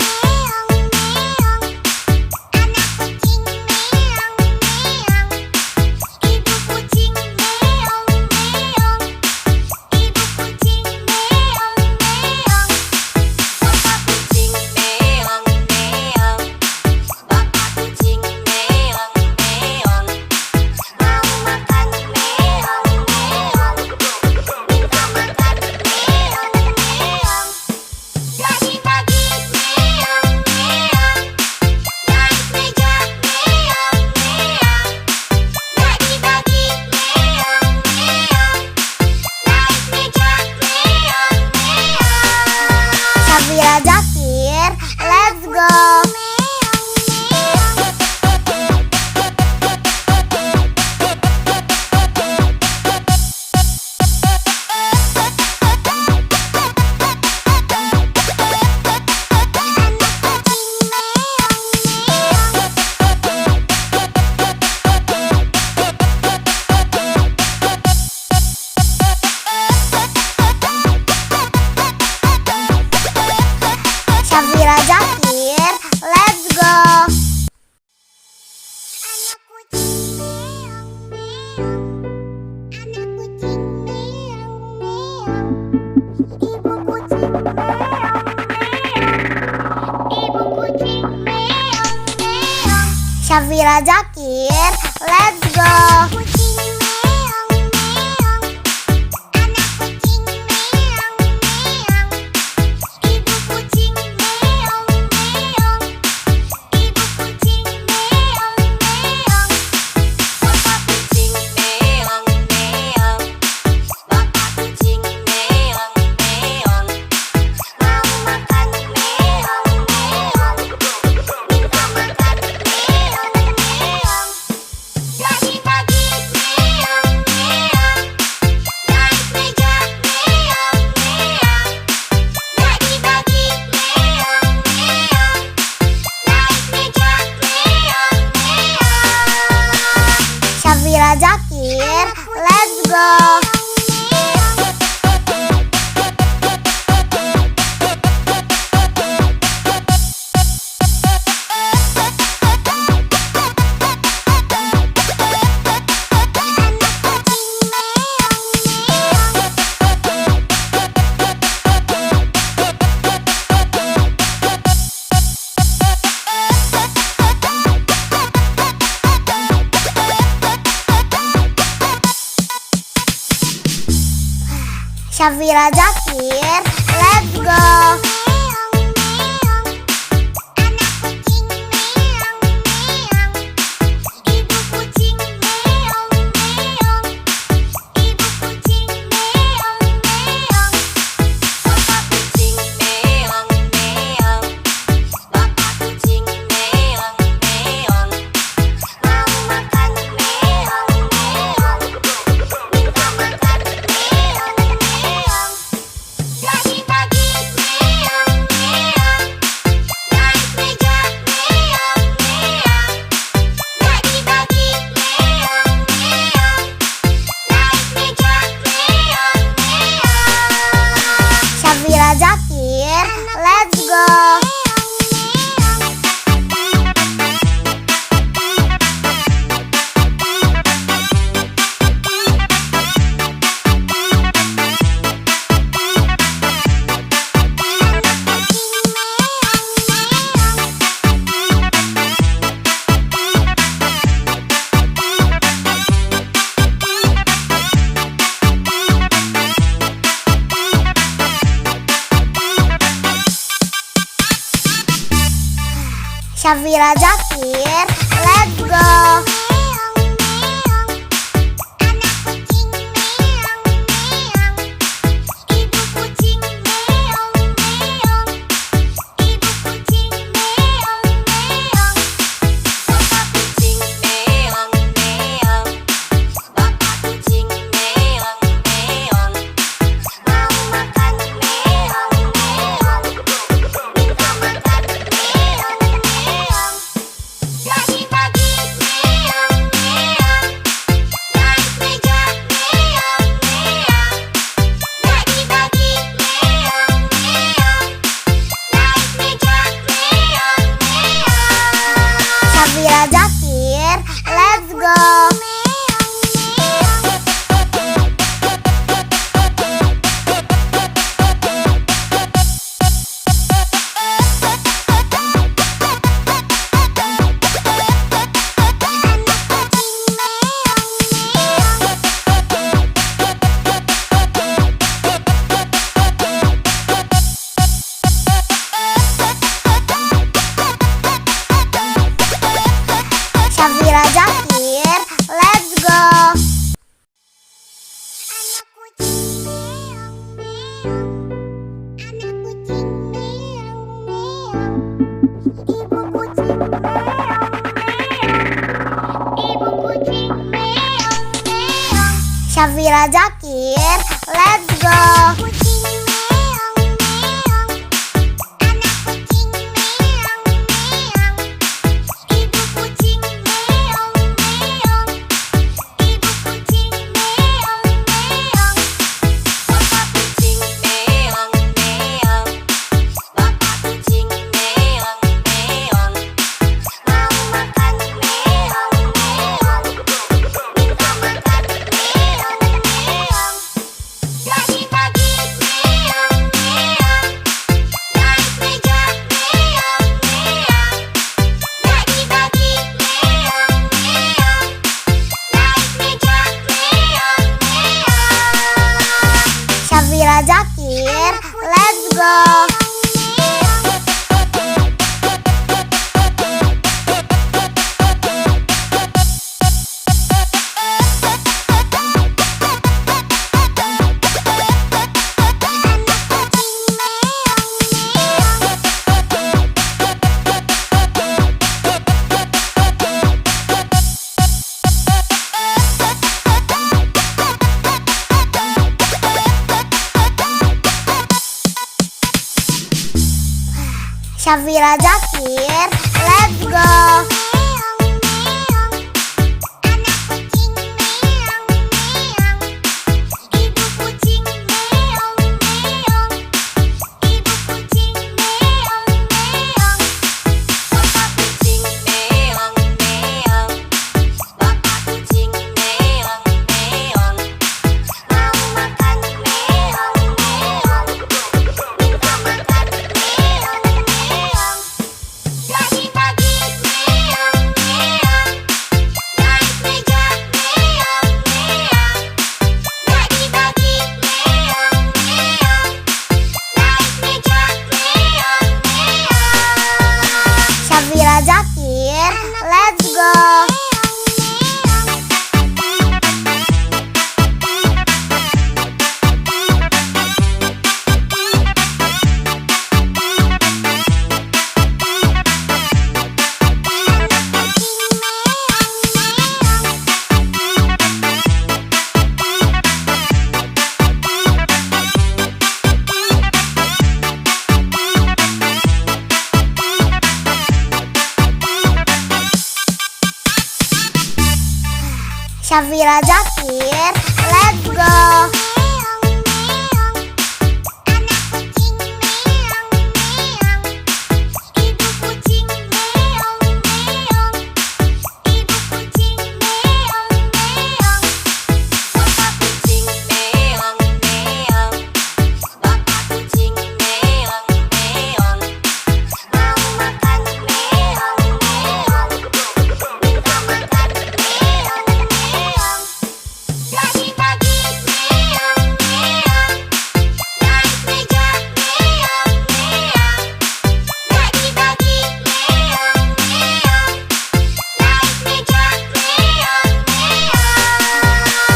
Syafira Zakir, let's go. Kucing meong meong, anak kucing meong meong, ibu kucing meong meong, ibu kucing meong meong, bapak kucing meong meong, bapak kucing meong meong, mau makan meong meong, minta makan meong meong. Pagi-pagi meong meong, naik meja meong meong. Pagi-pagi meong meong, naik meja meong meong. Syafira Zakir, let's go. Syafira Zakir, let's go. Meong meong, anak kucing meong meong, ibu kucing meong meong, ibu kucing meong meong, bapak kucing meong meong, bapak kucing meong meong, mau makan meong meong, minta makan meong meong. Pagi-pagi meong meong, naik meja meong meong. Pagi-pagi meong meong, naik meja meong meong. Syafira Zakir, let's go. Syafira Zakir, let's go. Meong meong, anak kucing meong meong, ibu kucing meong meong, ibu kucing meong meong, bapak kucing meong meong, bapak kucing meong meong, mau makan meong meong, minta makan meong meong. Pagi-pagi meong meong, naik meja meong meong. Pagi-pagi meong meong, naik meja meong meong. Syafira Zakir, let's go. Syafira Zakir, let's go. Anak kucing meong meong, anak kucing meong meong, ibu kucing meong meong, ibu kucing meong meong. Syafira Zakir, let's go. Kucing meong meong, anak kucing meong meong, ibu kucing meong meong, ibu kucing meong meong, bapak kucing meong meong, bapak kucing meong meong, mau makan meong meong, minta makan meong meong. Pagi-pagi go. Syafira Zakir, let's go. Syafira Zakir, let's go. Syafira Zakir, let's go.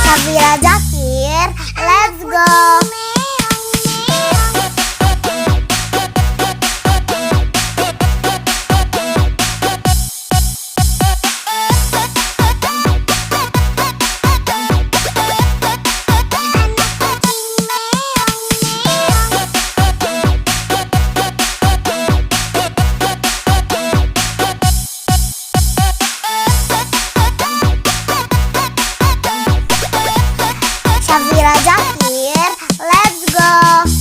Syafira Zakir, let's go. Syafira Zakir, let's go.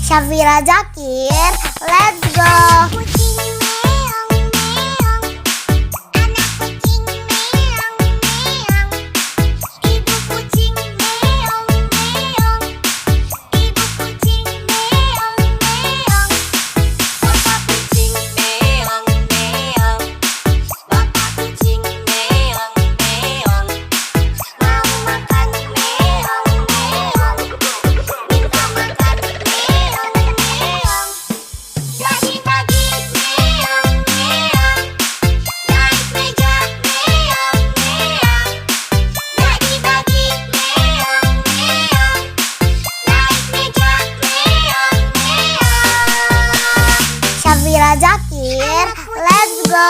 Syafira Zakir, let's go. Syafira Zakir, let's go.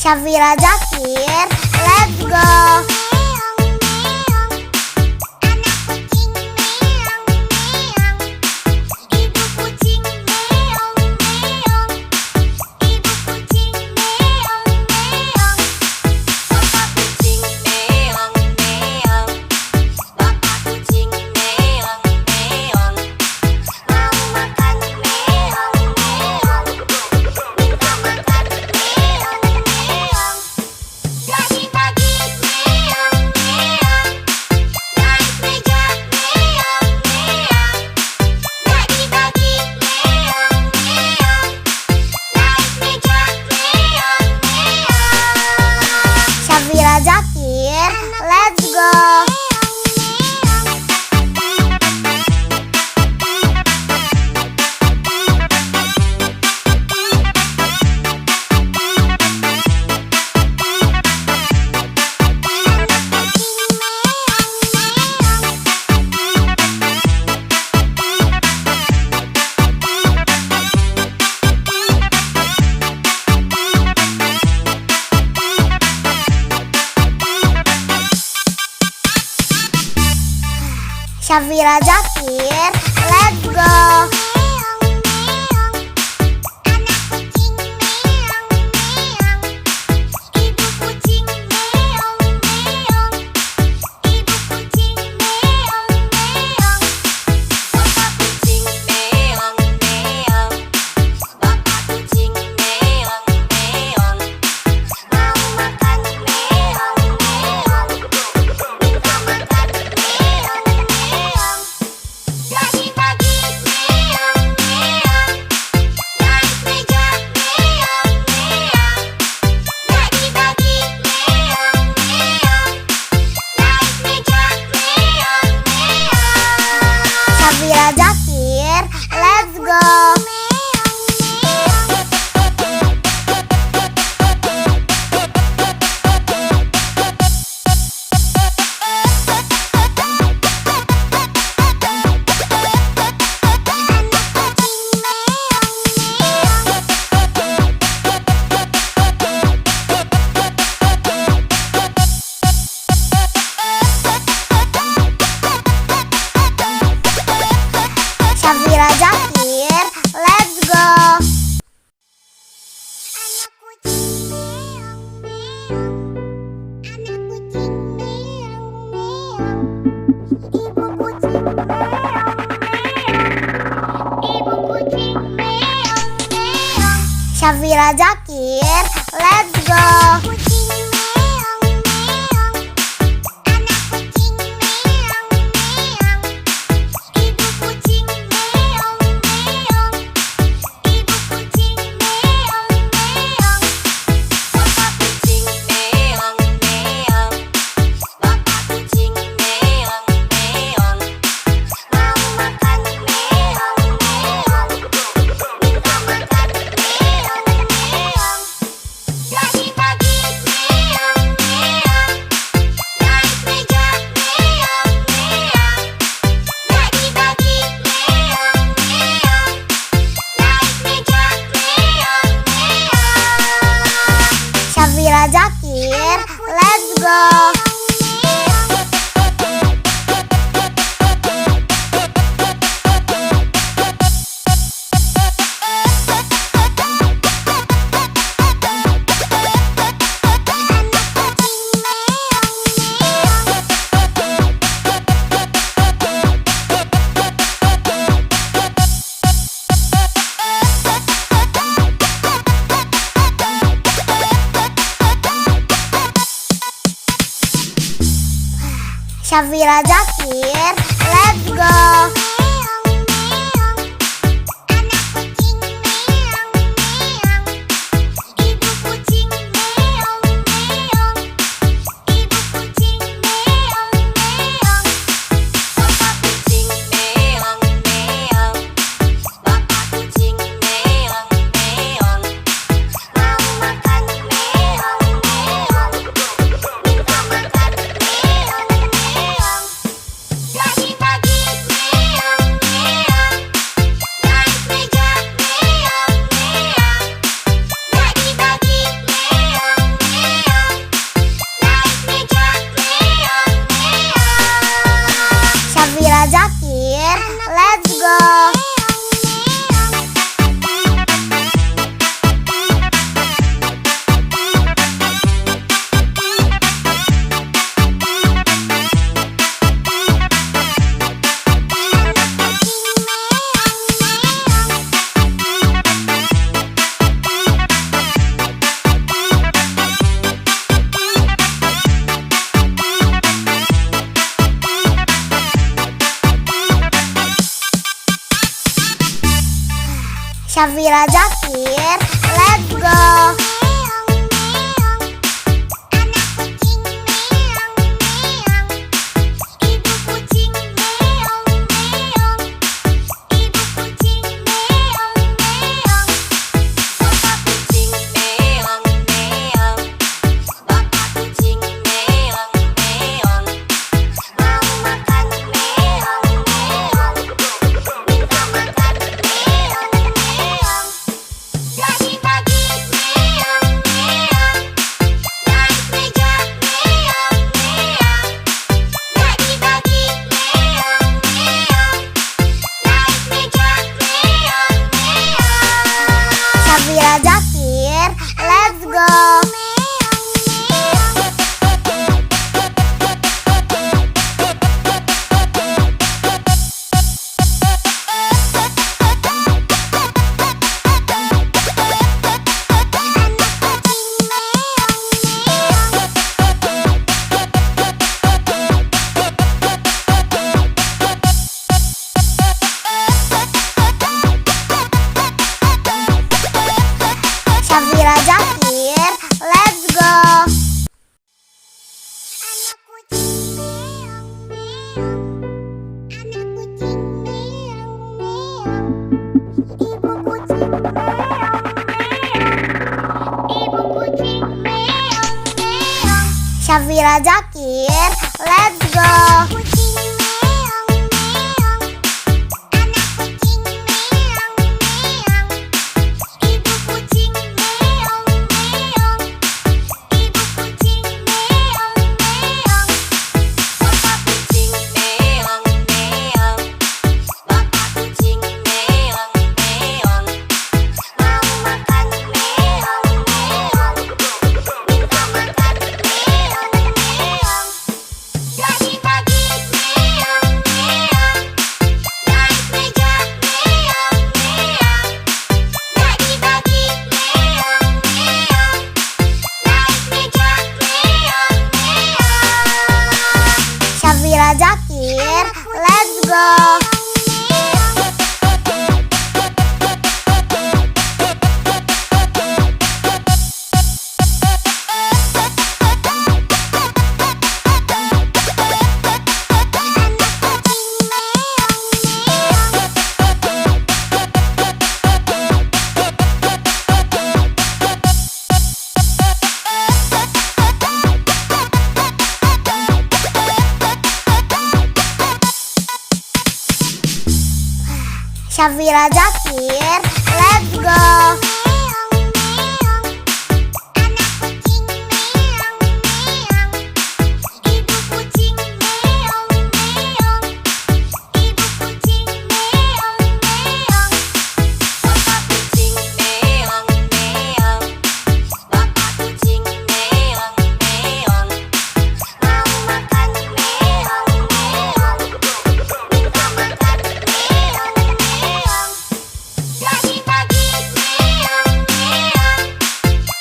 Syafira Zakir, let's go. Syafira Zakir, let's go. Syafira Zakir, let's go. Syafira Zakir, let's go. Syafira Zakir, let's go. Syafira Zakir, let's go. Syafira Zakir, let's go. Syafira Zakir, let's go. Syafira Zakir, let's go. Pagi-pagi meong Syafira Zakir, let's go. Kucing meong meong, anak kucing meong meong, ibu kucing meong meong, ibu kucing meong meong, bapak kucing meong meong, bapak kucing meong meong, mau makan meong meong, minta makan meong meong. Pagi-pagi meong meong, naik meja meong meong. Pagi-pagi meong meong, naik meja meong meong. Syafira Zakir, let's go. Syafira Zakir, let's go. Meong meong, anak kucing meong meong, ibu kucing meong meong, ibu kucing meong meong, bapak kucing meong meong, bapak kucing meong meong, mau makan meong meong, minta makan meong meong. Pagi-pagi meong meong,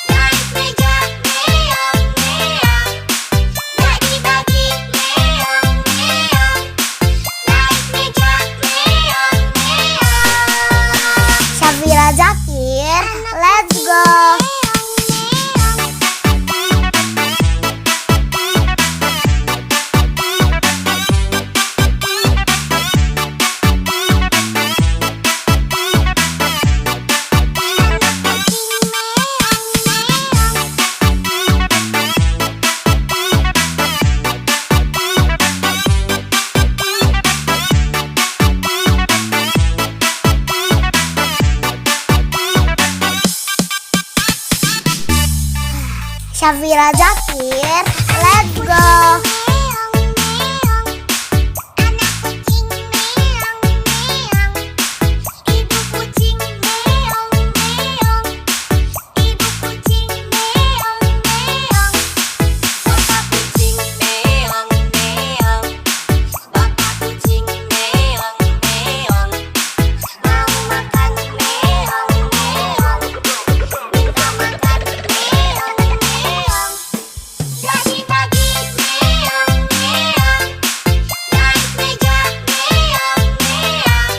naik meja meong meong. Pagi-pagi meong meong, naik meja meong meong. Syafira Zakir, let's go. Syafira Zakir, let's go. Meong meong, anak kucing meong meong, ibu kucing meong meong, ibu kucing meong meong, bapak kucing meong meong, bapak kucing meong meong, mau makan meong meong, minta makan meong meong. Pagi-pagi meong meong, naik meja meong meong.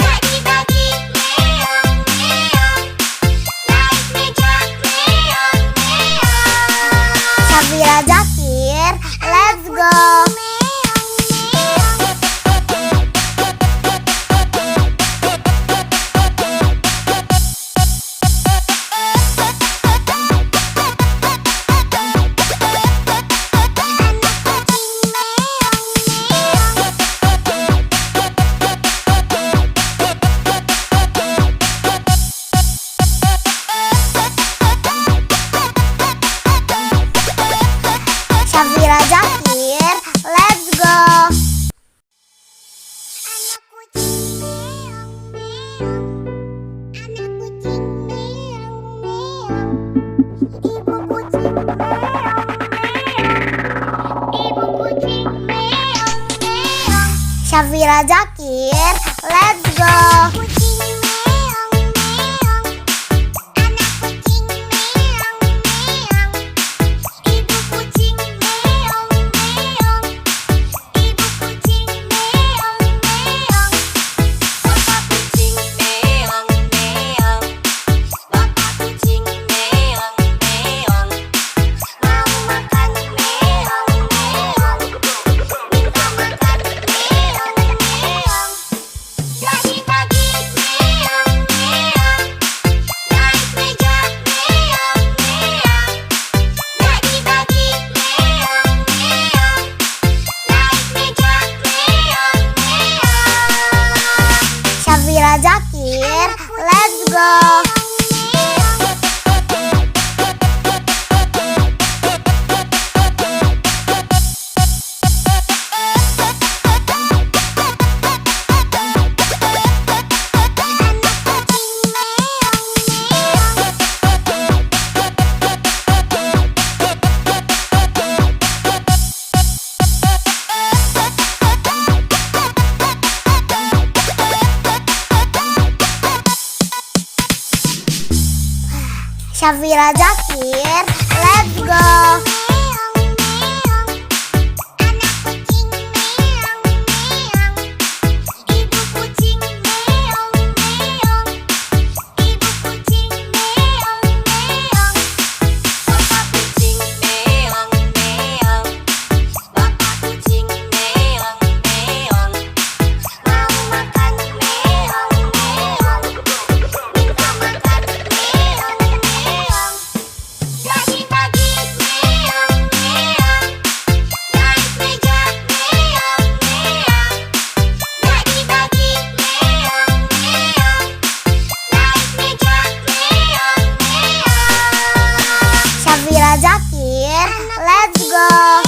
Pagi-pagi meong meong, naik meja meong meong. Syafira Zakir, let's go. Syafira Zakir, let's go. Anak kucing meong meong, anak kucing meong meong, ibu kucing meong meong, ibu kucing meong meong. Syafira Zakir, let's go. Kucing meong meong, anak kucing meong meong, ibu kucing meong meong, ibu kucing meong meong, bapak kucing meong meong, bapak kucing meong meong, mau makan meong meong, minta makan meong meong. Pagi-pagi Syafira Zakir, let's go. Syafira Zakir, let's go.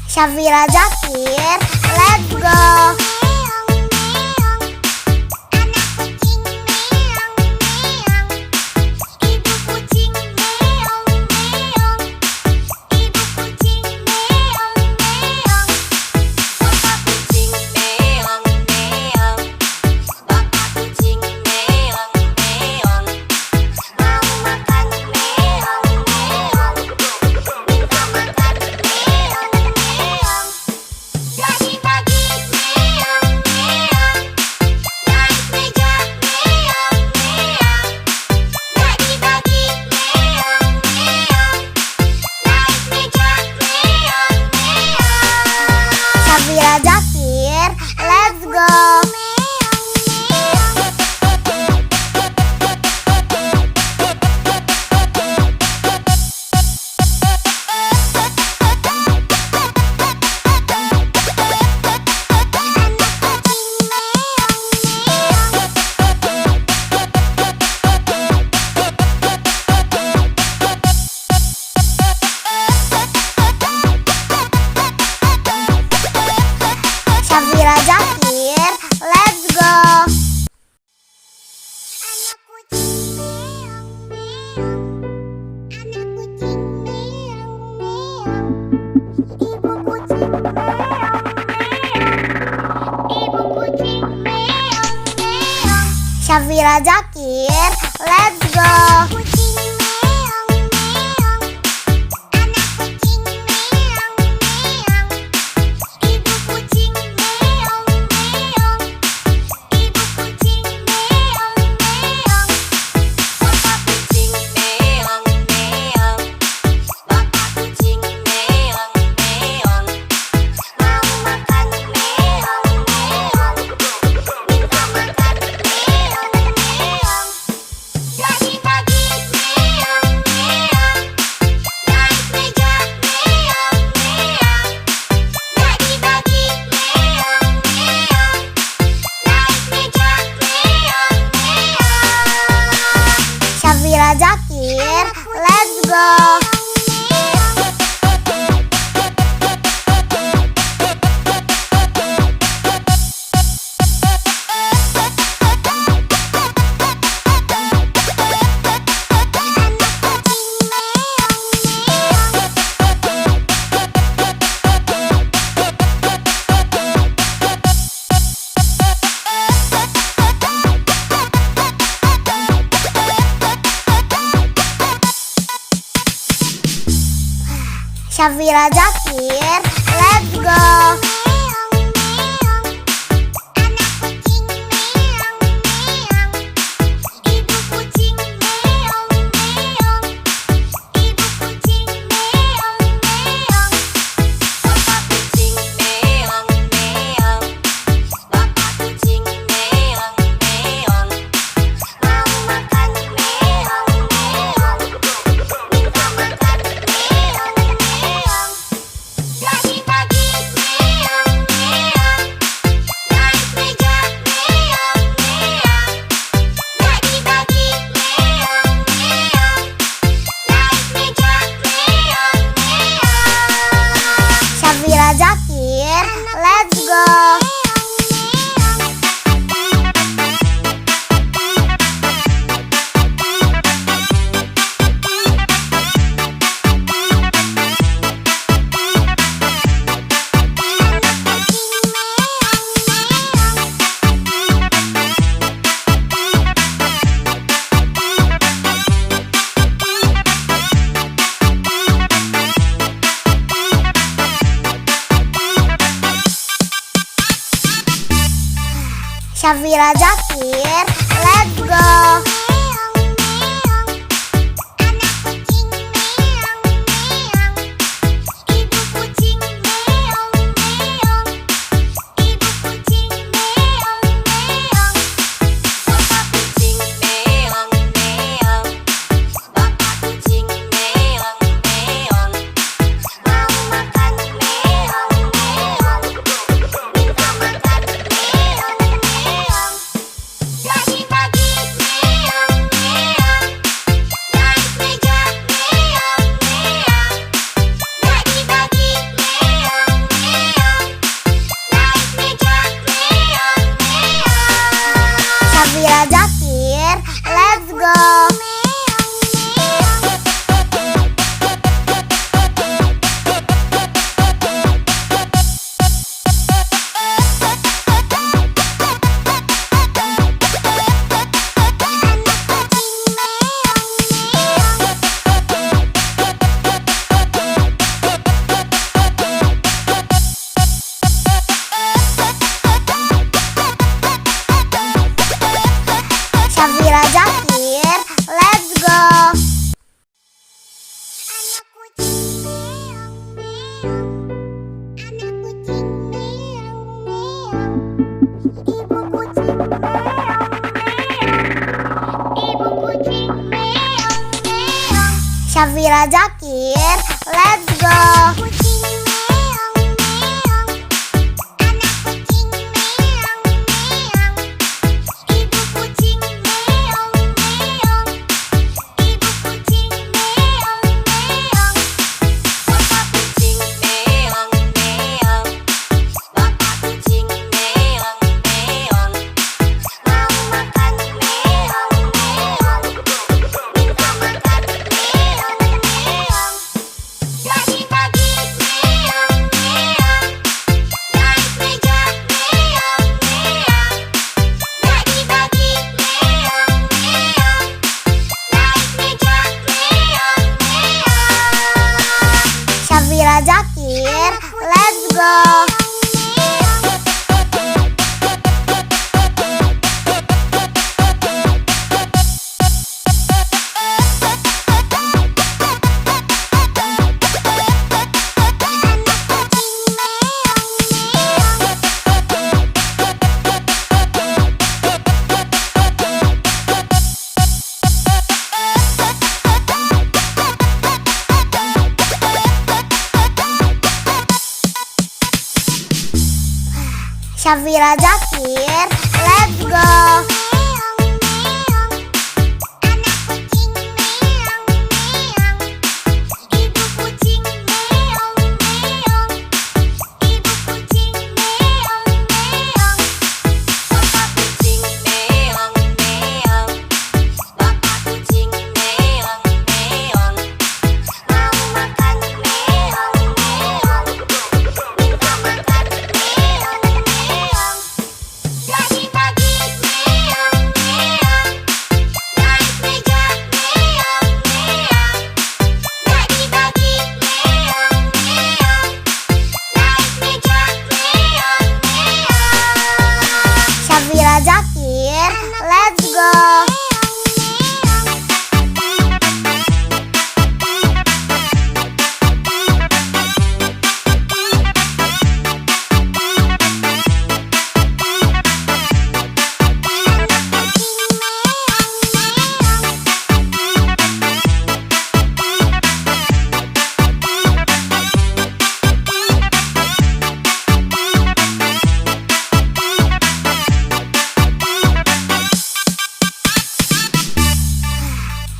Syafira Zakir, let's go. Syafira Zakir, let's go. Syafira Zakir, let's go. Syafira Zakir, let's go. Syafira Zakir, let's go. Syafira Zakir, let's go. Syafira Zakir, let's go. Syafira Zakir, let's go. Syafira Zakir, let's go. Syafira Zakir, let's go. Syafira Zakir, let's go. Syafira Zakir, let's go. Syafira Zakir, let's go. Syafira Zakir, let's go.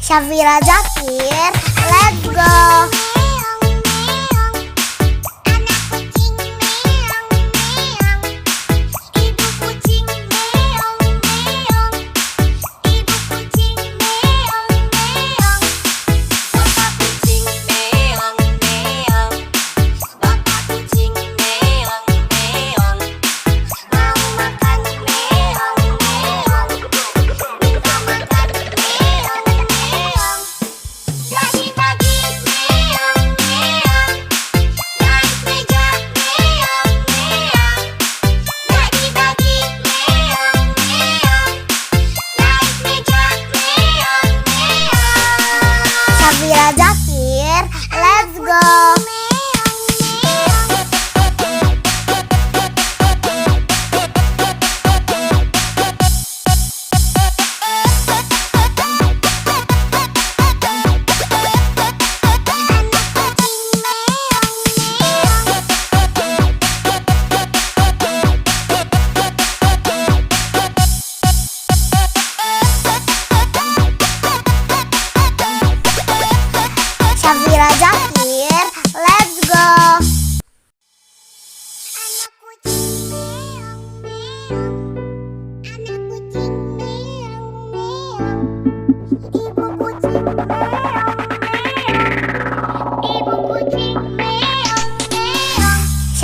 Syafira Zakir, let's go. Anak kucing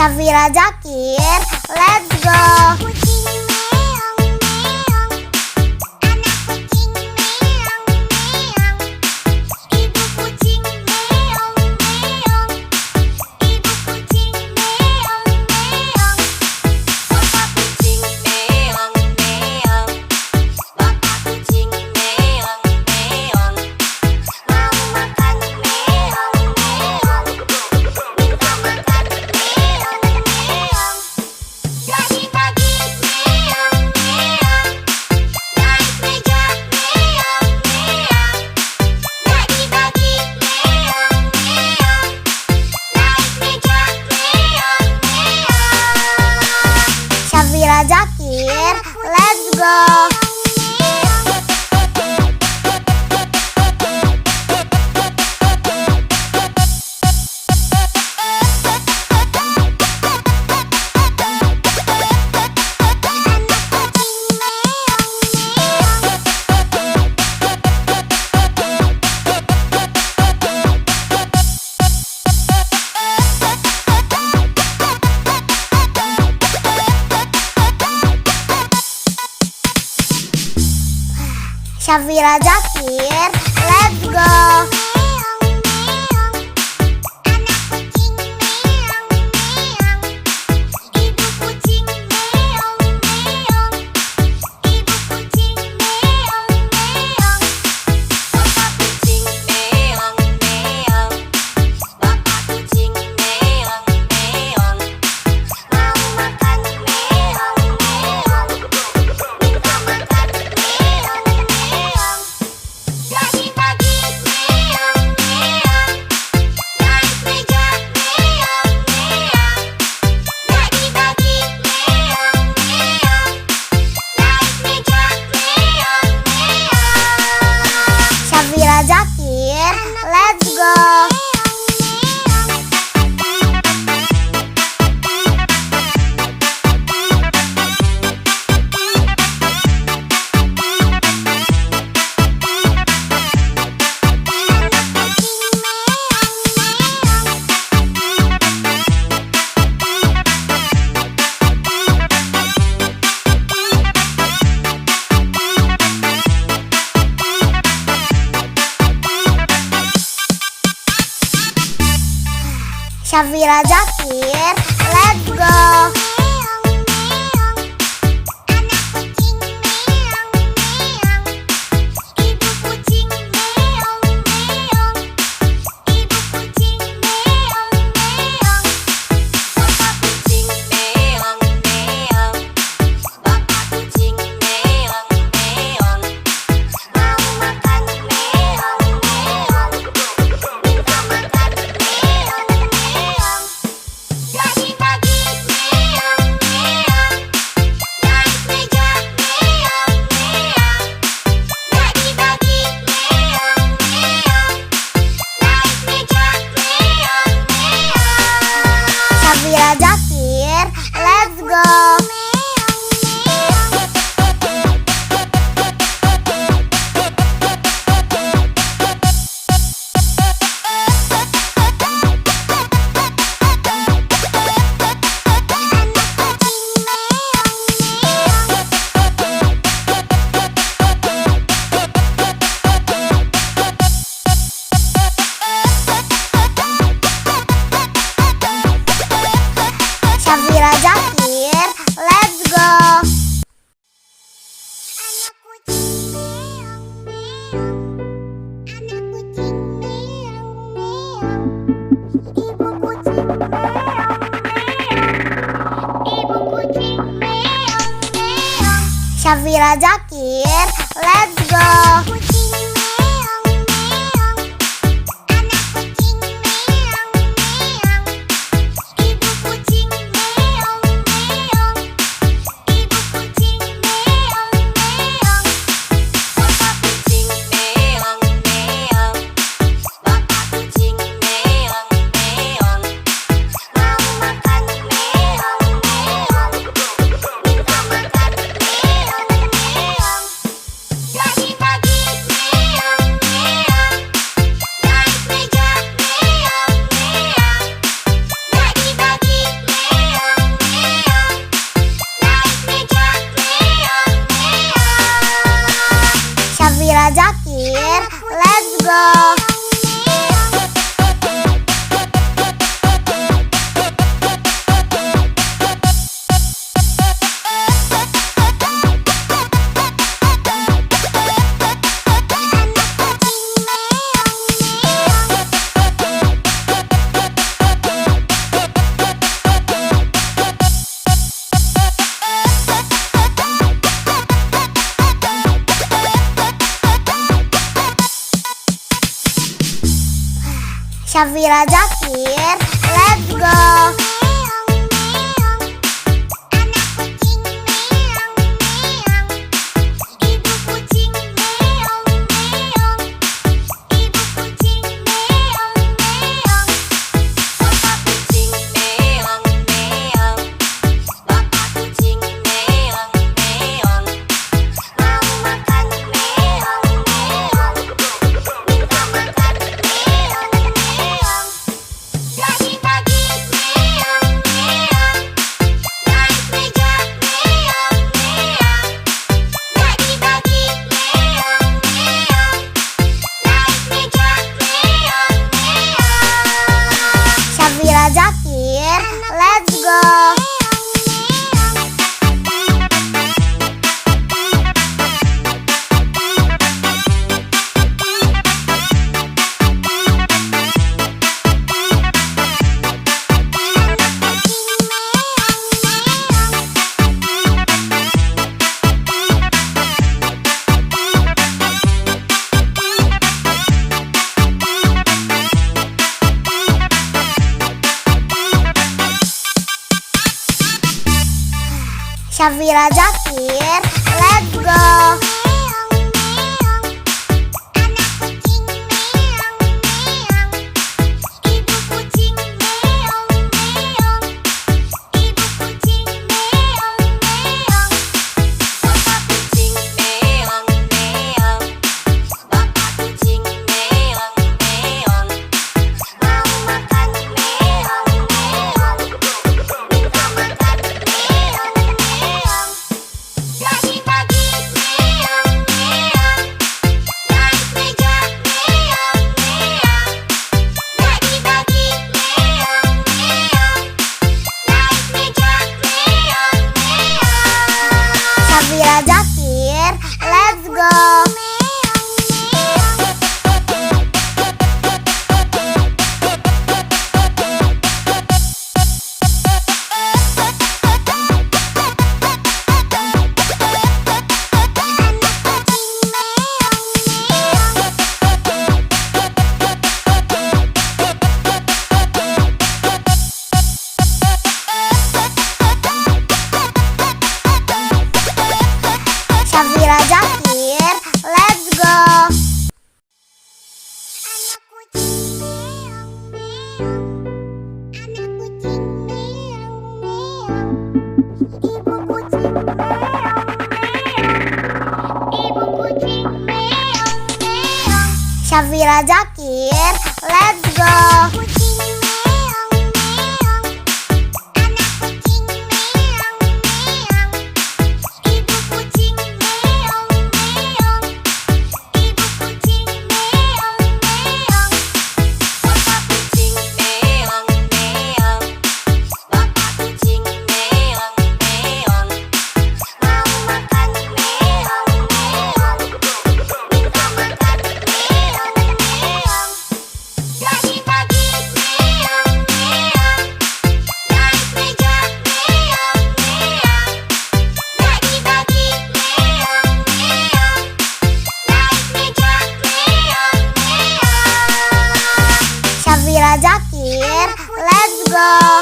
Syafira Zakir, let's go. Kucing meong meong, anak kucing meong meong, ibu kucing meong meong, ibu kucing meong meong, bapak kucing meong meong, bapak kucing meong meong, mau makan meong meong, minta makan meong meong. Bagi-bagi meong meong, naik meja meong meong, bagi-bagi meong meong, naik meja meong meong. Syafira Zakir, let's go. Syafira Zakir, let's go. Meong meong, anak kucing meong meong, ibu kucing meong meong, ibu kucing meong meong, bapak kucing meong meong, bapak kucing meong meong, mau makan meong meong, minta makan meong meong. Bagi-bagi meong meong, naik meja meong meong, bagi-bagi meong meong, naik meja meong meong. Syafira Zakir, let's go. Syafira Zakir, let's go. Meong meong, anak kucing meong meong, ibu kucing meong meong, ibu kucing meong meong, bapak kucing meong meong, bapak kucing meong meong, mau makan meong meong, minta makan meong meong. Bagi-bagi meong meong, naik meja meong meong, bagi-bagi meong meong, naik meja meong meong. Syafira Zakir, let's go. Syafira Zakir, let's go. Anak kucing meong meong, anak kucing meong meong, ibu kucing meong meong, ibu kucing meong meong. Syafira Zakir, let's go. Kucing meong meong, anak kucing meong meong, ibu kucing meong meong, ibu kucing meong meong, bapak kucing meong meong, bapak kucing meong meong, mau makan meong meong, minta makan meong meong. Bagi-bagi Syafira Zakir, let's go. Syafira Zakir, let's go. Syafira Zakir, let's go. Syafira Zakir, let's go. Syafira Zakir, let's go. Syafira Zakir, let's go. Syafira Zakir, let's go.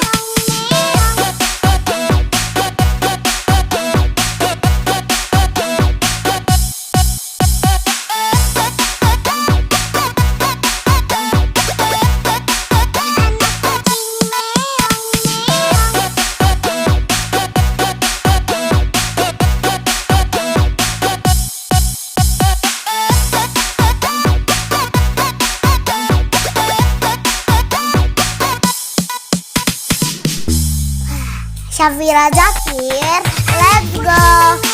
Syafira Zakir, let's go.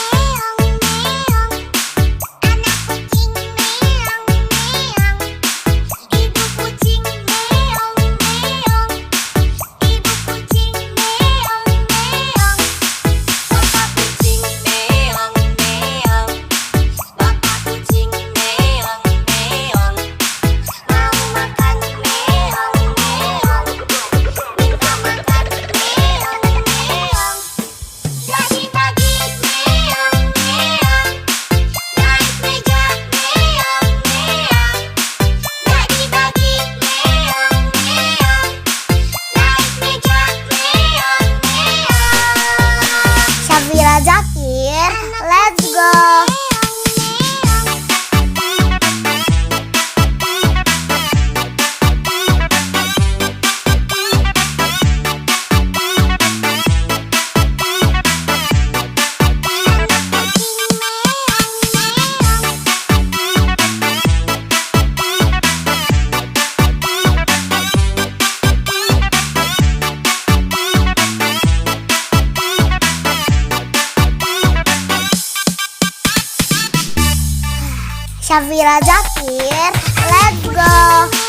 Syafira Zakir, let's go.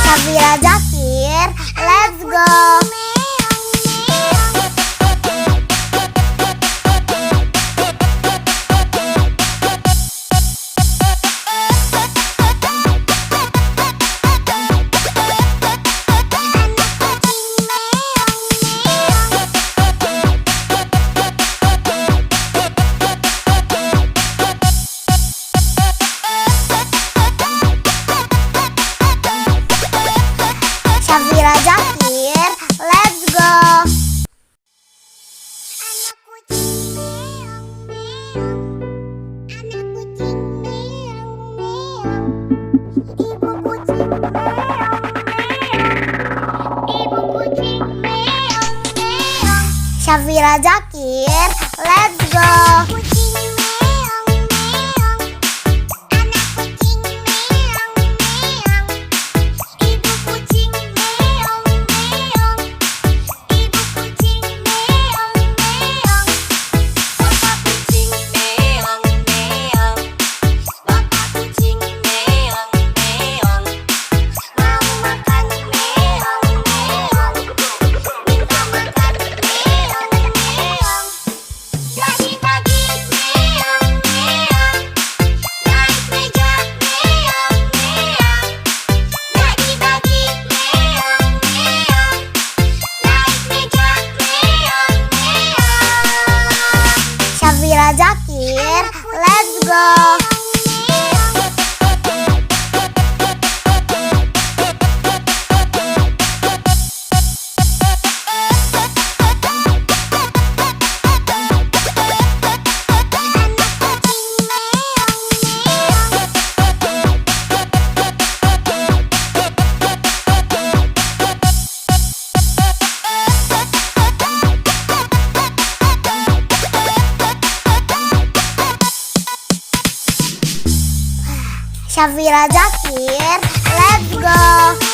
Syafira Zakir, let's go. Syafira Zakir, let's go. Syafira Zakir, let's go. Syafira Zakir, let's go. Syafira Zakir, let's go.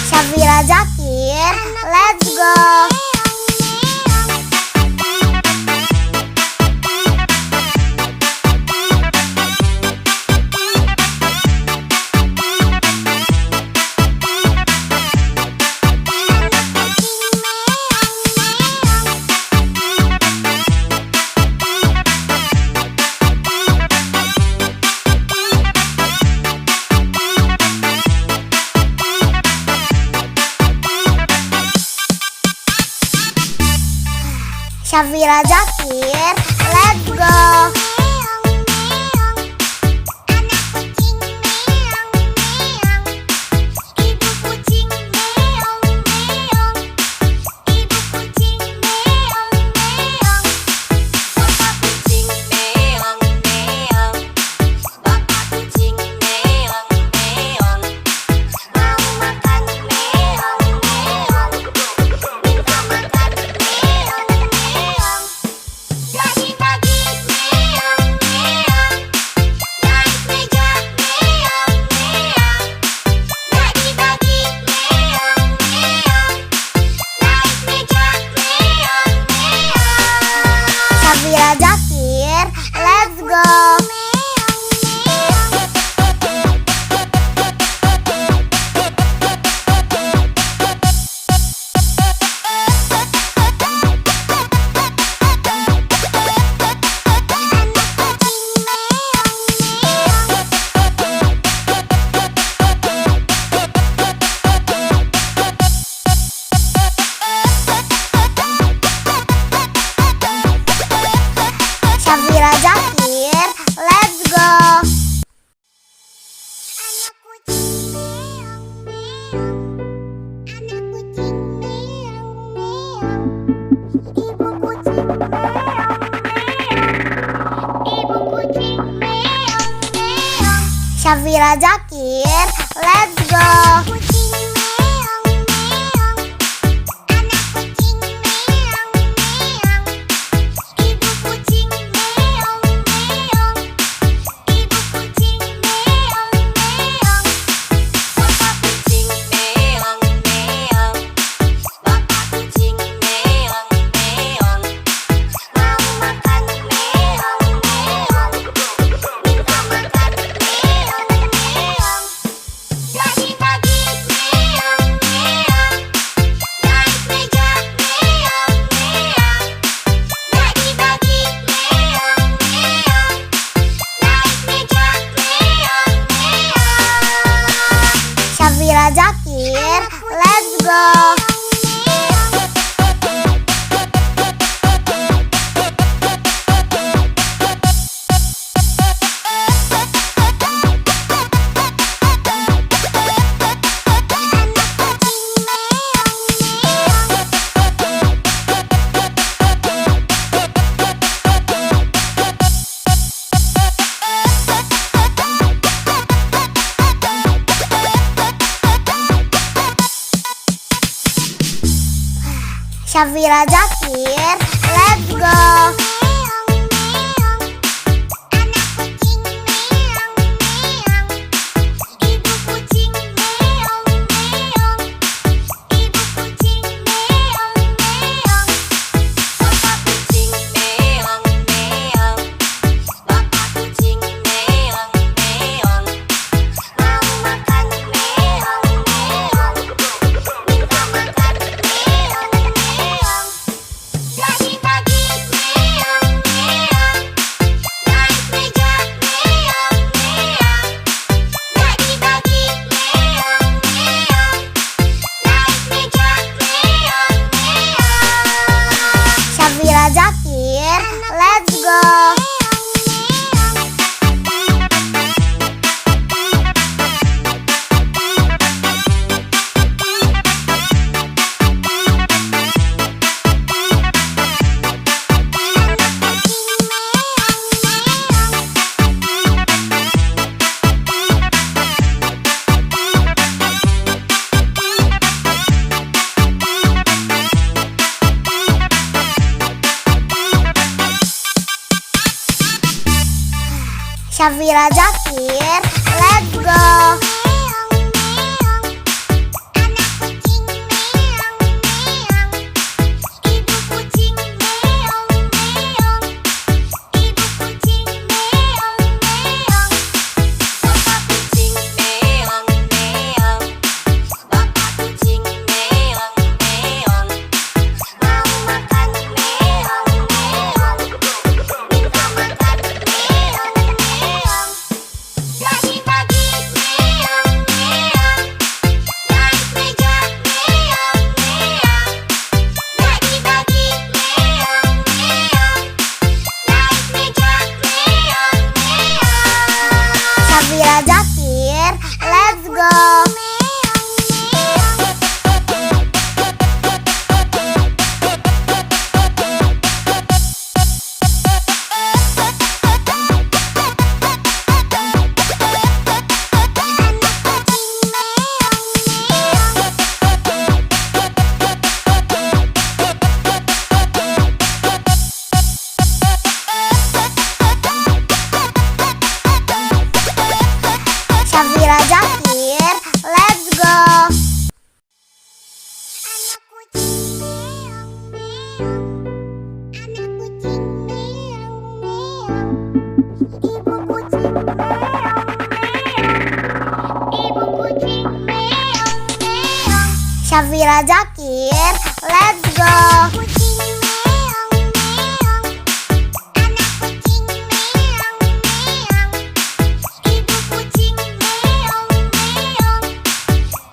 Syafira Zakir, let's go. Syafira Zakir, let's go. Syafira Zakir, let's go. Kucing meong meong, anak kucing meong meong, ibu kucing meong meong, ibu kucing meong meong, bapak kucing meong meong, bapak kucing meong meong, mau makan meong meong, minta makan meong meong. Bagi-bagi meong meong, naik meja meong meong. Bagi-bagi meong meong, naik meja meong meong. Syafira Zakir, let's go. Syafira Zakir, let's go. Meong meong, anak kucing meong meong, ibu kucing meong meong, ibu kucing meong meong, bapak kucing meong meong, bapak kucing meong meong, mau makan meong meong, minta makan meong meong. Bagi-bagi meong meong, naik meja meong meong. Bagi-bagi meong meong, naik meja meong meong. Syafira Zakir, let's go. Syafira Zakir, let's go. Meong meong, anak kucing meong meong, ibu kucing meong meong, ibu kucing meong meong, bapak kucing meong meong, bapak kucing meong meong, mau makan meong meong, minta makan meong meong. Bagi-bagi meong meong, naik meja meong meong. Bagi-bagi meong meong, naik meja meong meong. Syafira Zakir, let's go. Syafira Zakir, let's go. Anak kucing meong meong, anak kucing meong meong, ibu kucing meong meong, ibu kucing meong meong. Syafira Zakir, let's go. Kucing meong meong, anak kucing meong meong, ibu kucing meong meong,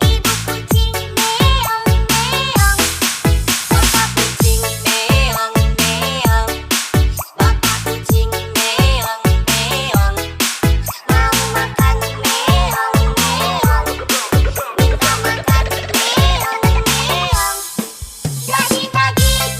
ibu kucing meong meong, bapak kucing meong meong, bapak kucing meong meong, mau makan meong meong, minta makan meong meong. Bagi-bagi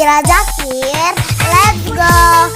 Safira Zakir, let's go.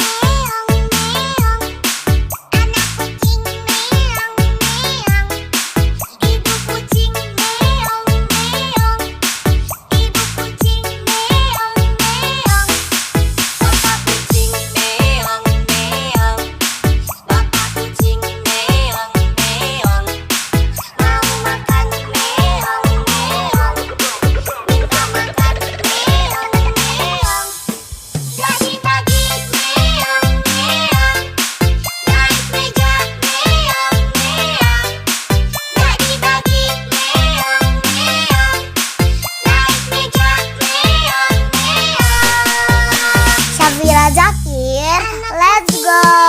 Safira Zakir, let's go.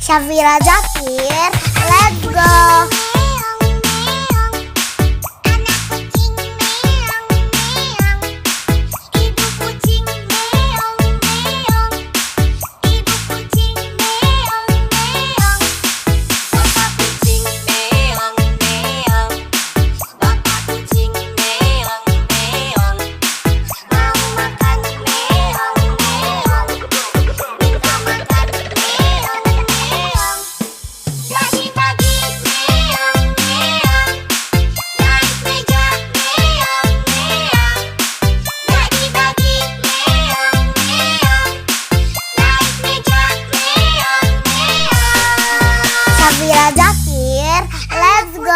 Safira Zakir, let's go. Safira Zakir, let's go.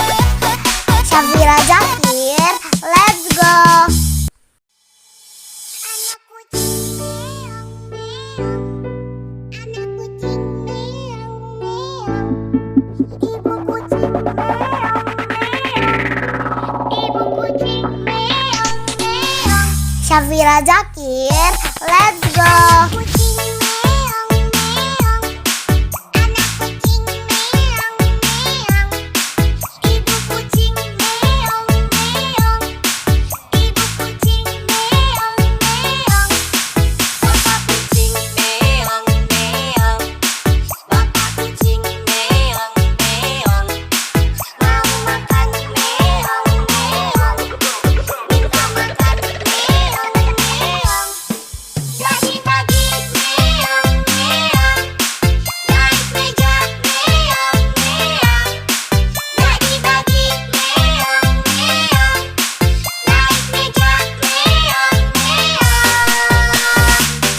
Safira Zakir, let's go. Safira Zakir, let's go.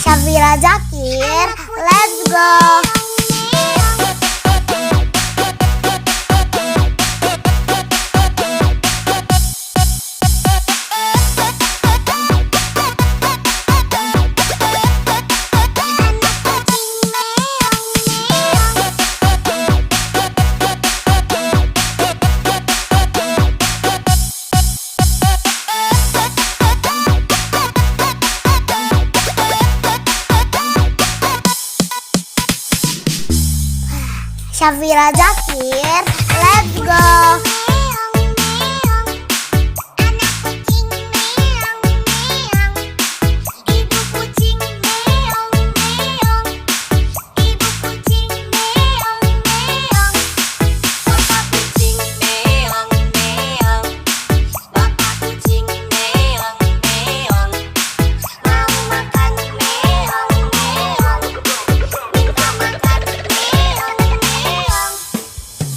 Safira Zakir, let's go. Safira Zakir, let's go.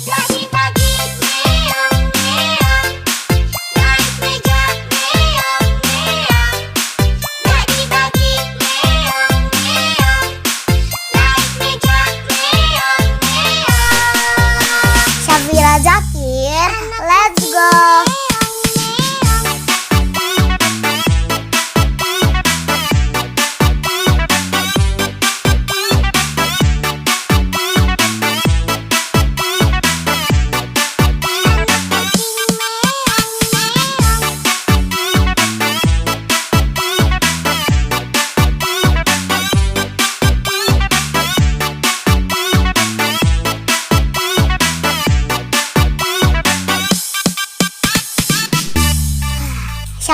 Jadi pagi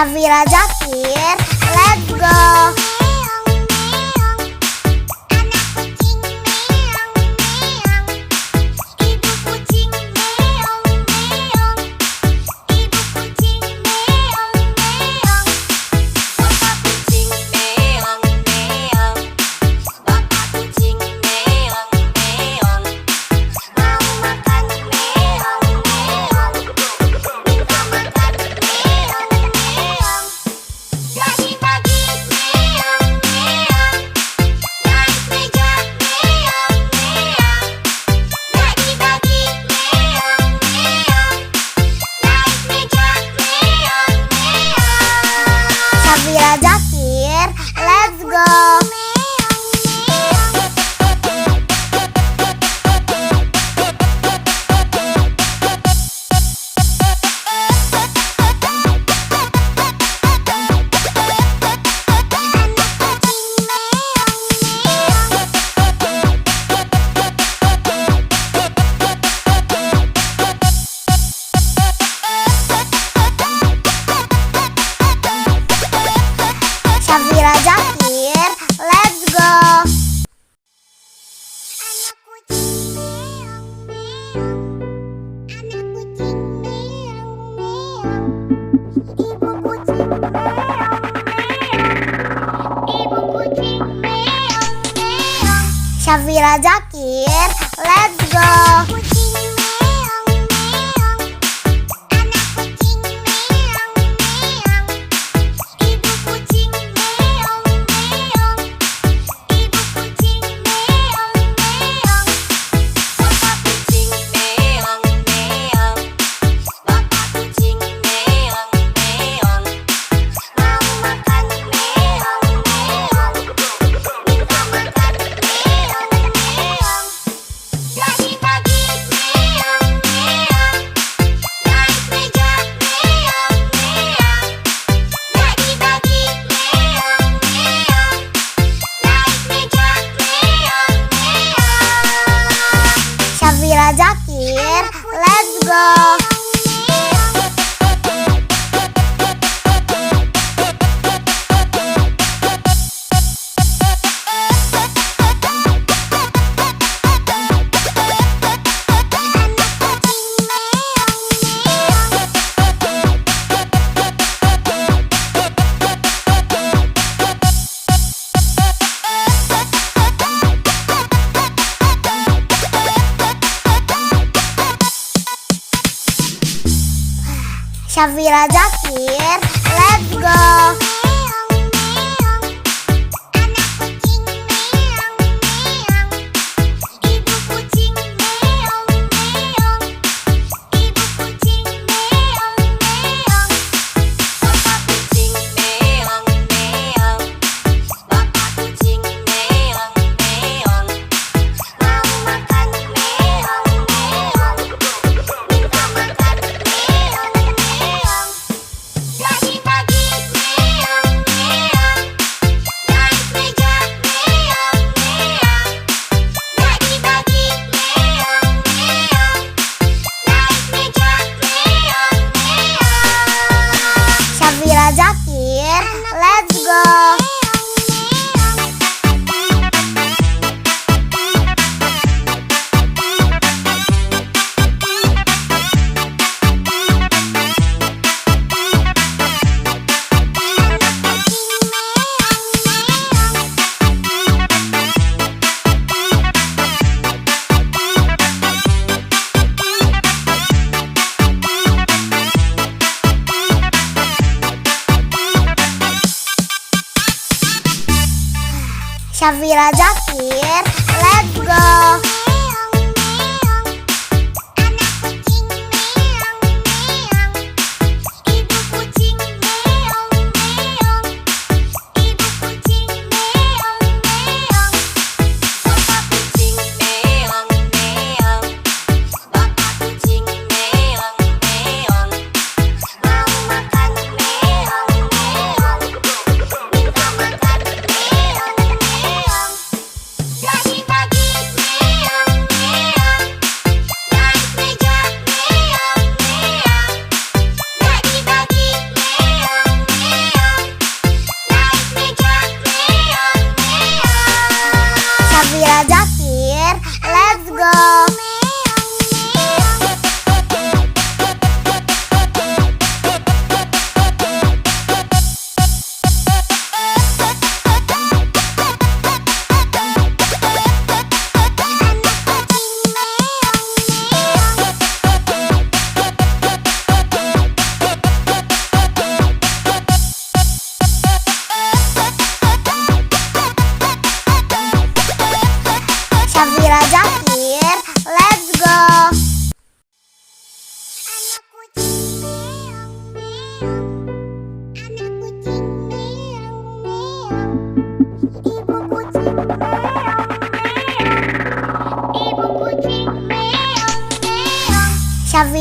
Syafira Zakir, let's go. Syafira Zakir, let's go. Syafira Zakir, let's go. Syafira Zakir, let's go. Syafira Zakir, let's go. Syafira Zakir, let's go. Syafira Zakir, let's go. Syafira Zakir, let's go.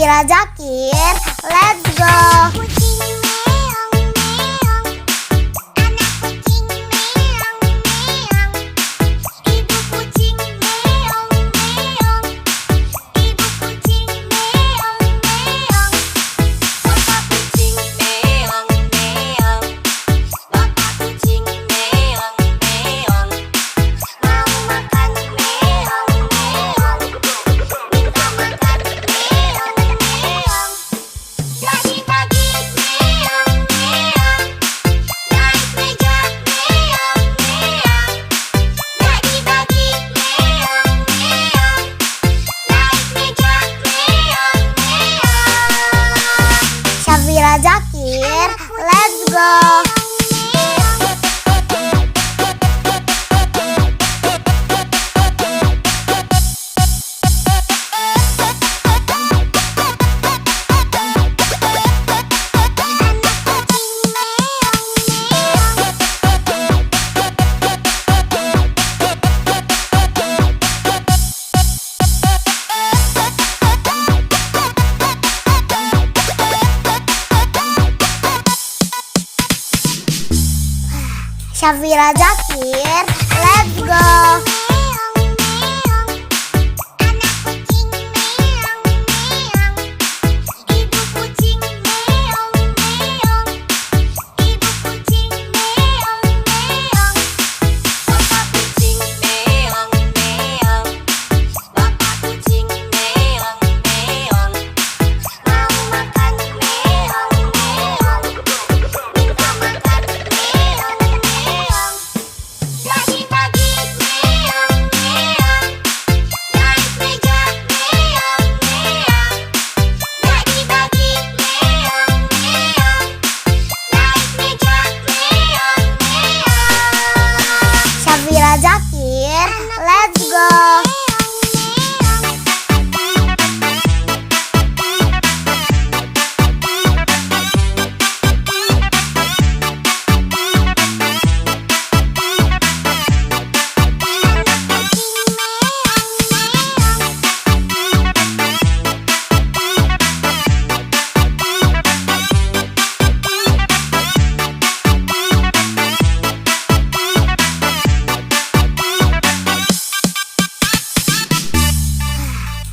Safira Zakir, let's go. Kucing meong meong, anak kucing meong meong, ibu kucing meong meong, ibu kucing meong meong, bapak kucing meong meong, bapak kucing meong meong, mau makan meong meong, minta makan meong meong. Pagi-pagi meong meong, naik meja meong meong. Pagi-pagi meong meong, naik meja meong meong. Safira Zakir, let's go. Safira Zakir, let's go. Meong meong, anak kucing meong meong, ibu kucing meong meong, ibu kucing meong meong, bapak kucing meong meong, bapak kucing meong meong, mau makan meong meong, minta makan meong meong. Pagi-pagi meong meong, naik meja meong meong. Pagi-pagi meong meong, naik meja meong meong. Safira Zakir, let's go.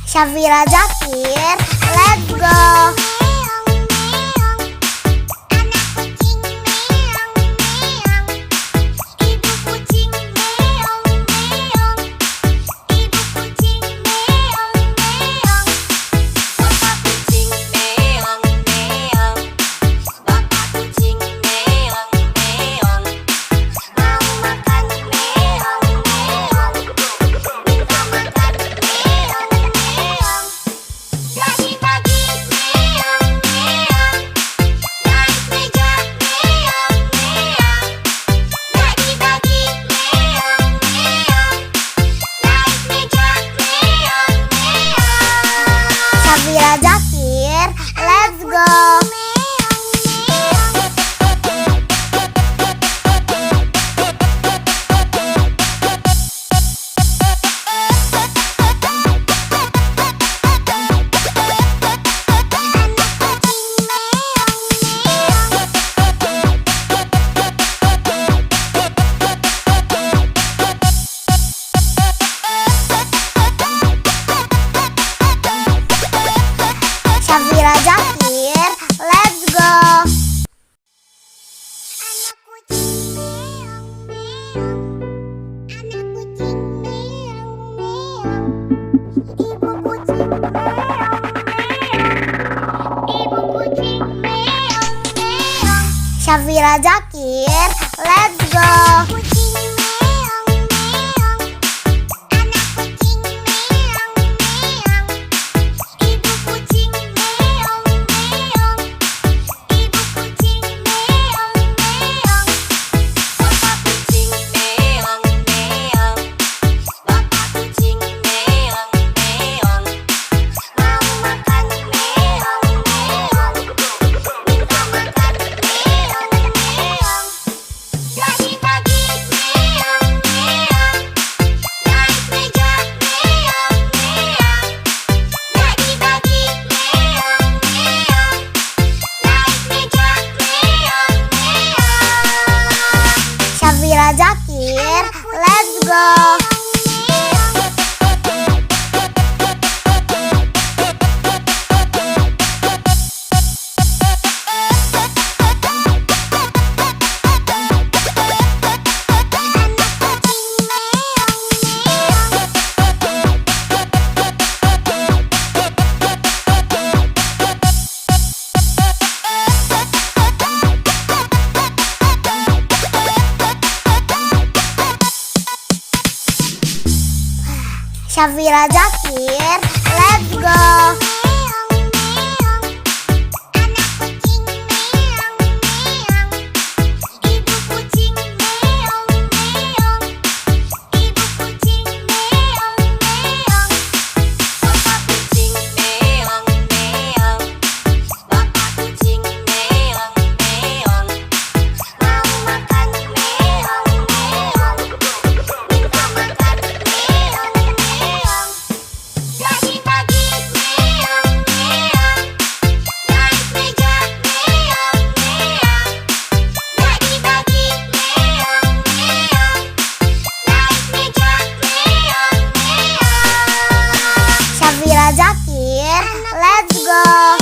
Safira Zakir, let's go. Meong meong, anak kucing meong meong, ibu kucing meong meong, ibu kucing meong meong, bapak kucing meong meong, bapak kucing meong meong, mau makan meong meong, minta makan meong meong. Pagi-pagi meong meong, naik meja meong meong. Pagi-pagi meong meong, naik meja meong meong. Safira Zakir, let's go. Safira Zakir, let's go. Anak kucing meong meong, anak kucing meong meong, ibu kucing meong meong, ibu kucing meong meong. Safira Zakir, let's go. Kucing meong meong, anak kucing meong meong, ibu kucing meong meong, ibu kucing meong meong, bapak kucing meong meong, bapak kucing meong meong, mau makan meong meong, minta makan meong meong. Syafira Zakir, let's go. Syafira Zakir, let's go.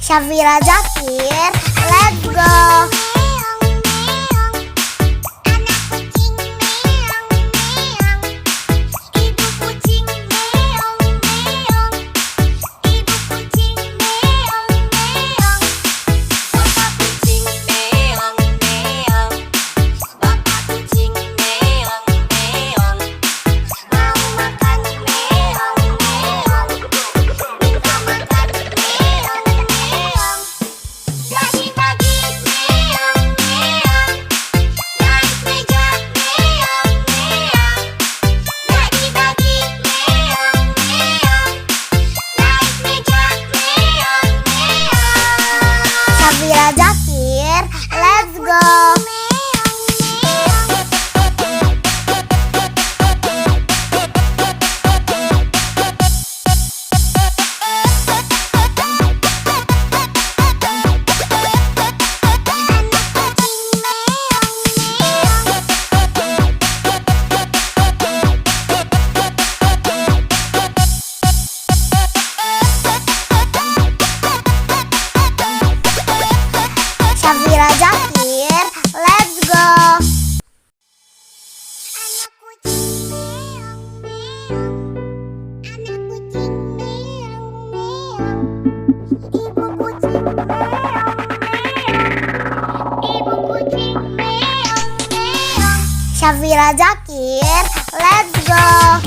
Syafira Zakir, let's go. Syafira Zakir, let's go. Syafira Zakir, let's go. Syafira Zakir, let's go.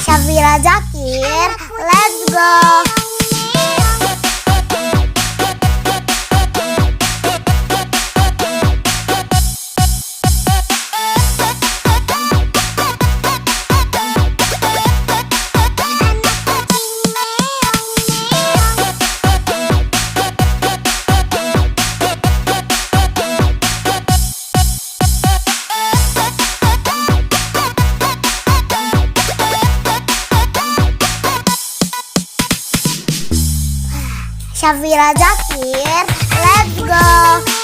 Syafira Zakir, let's go. Syafira Zakir, let's go.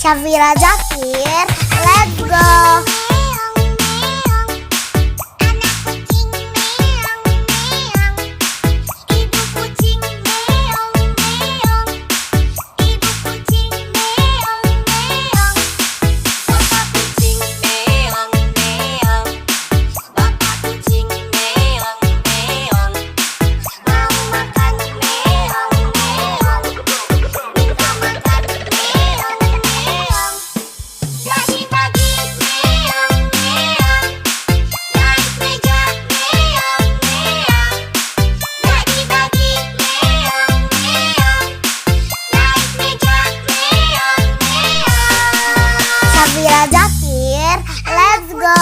Syafira Zakir, let's go. Syafira Zakir, let's go.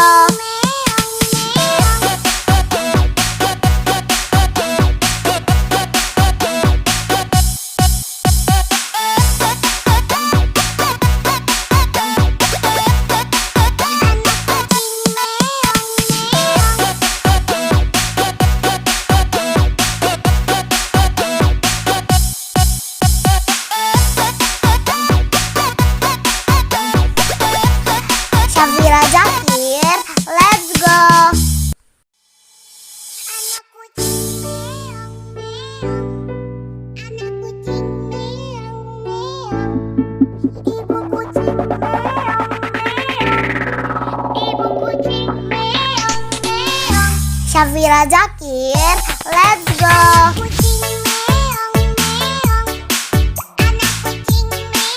Syafira Zakir, let's go.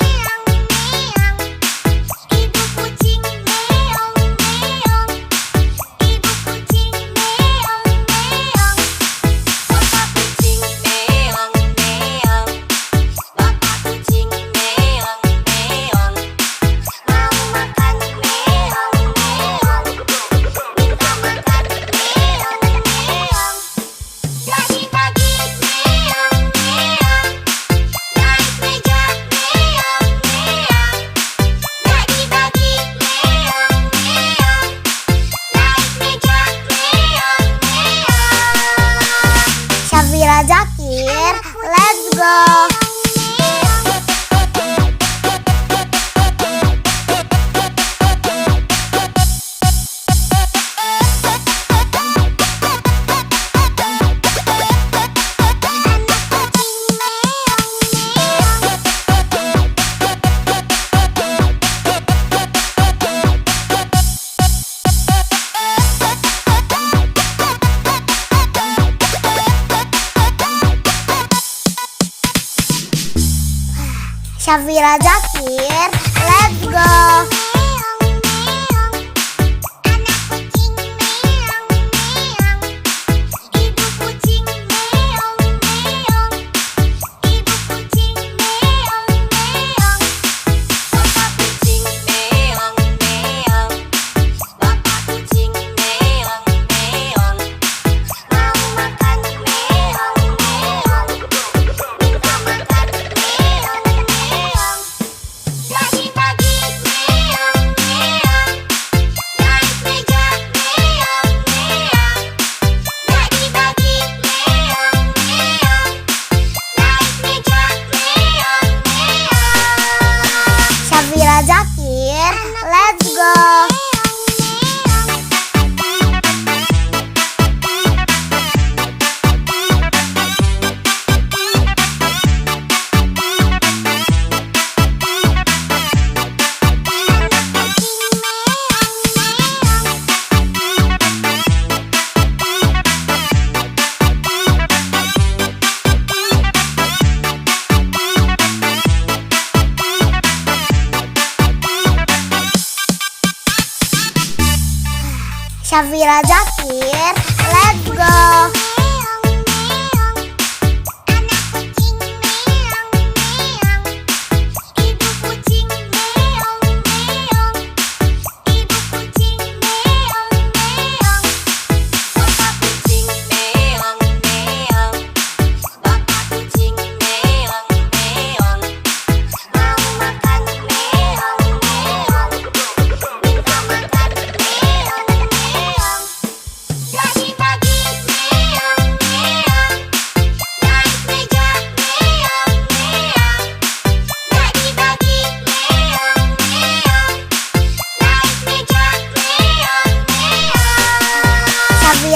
Syafira Zakir, let's go. Syafira Zakir, let's go. Syafira Zakir, let's go. Syafira Zakir, let's go. Syafira Zakir, let's go.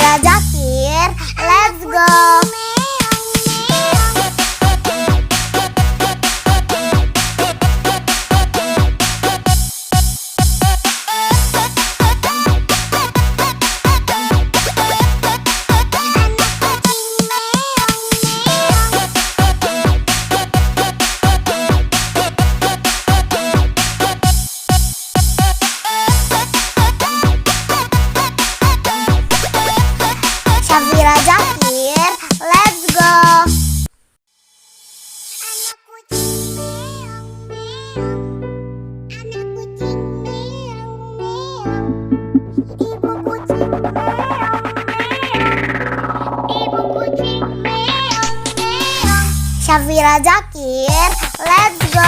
Syafira Zakir, let's go. Syafira Zakir, let's go. Syafira Zakir, let's go.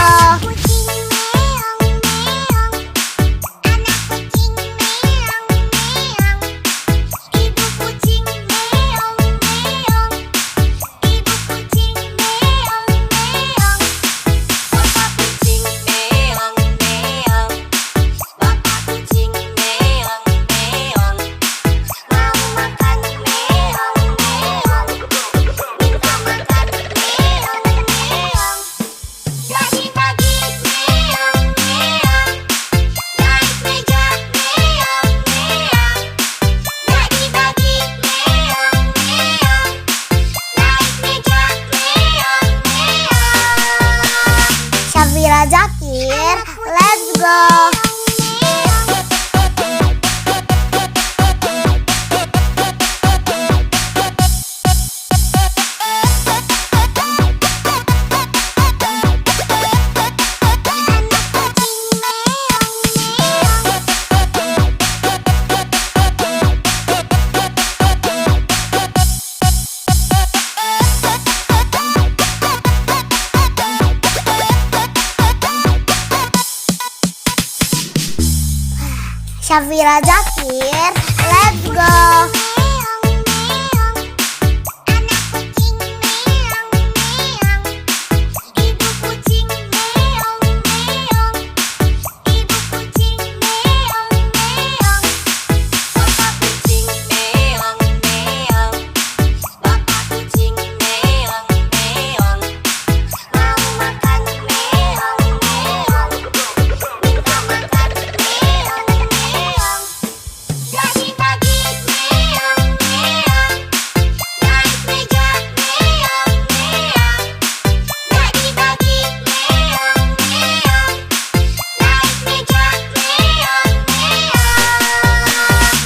Syafira Zakir, let's go. Syafira Zakir, let's go.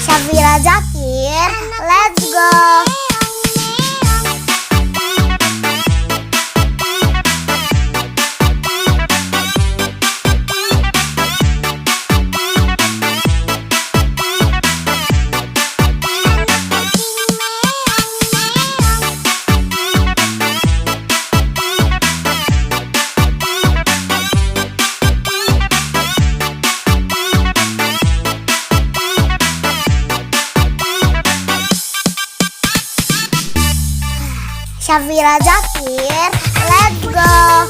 Syafira Zakir, let's go. Syafira Zakir, let's go.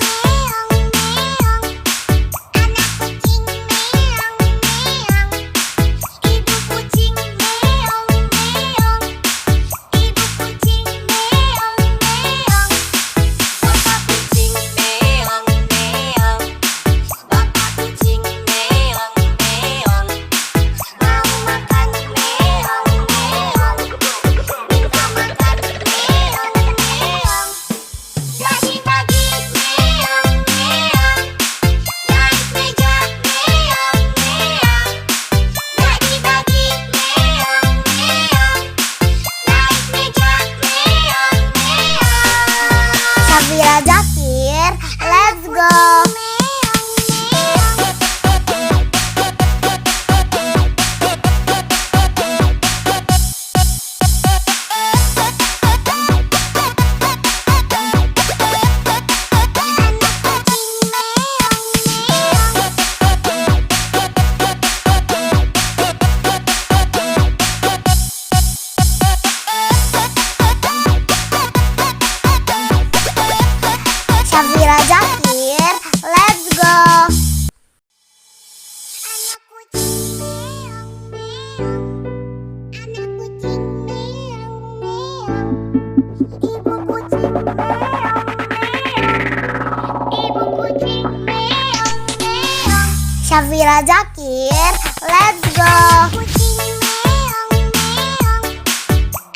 Syafira Zakir, let's go. Kucing meong meong,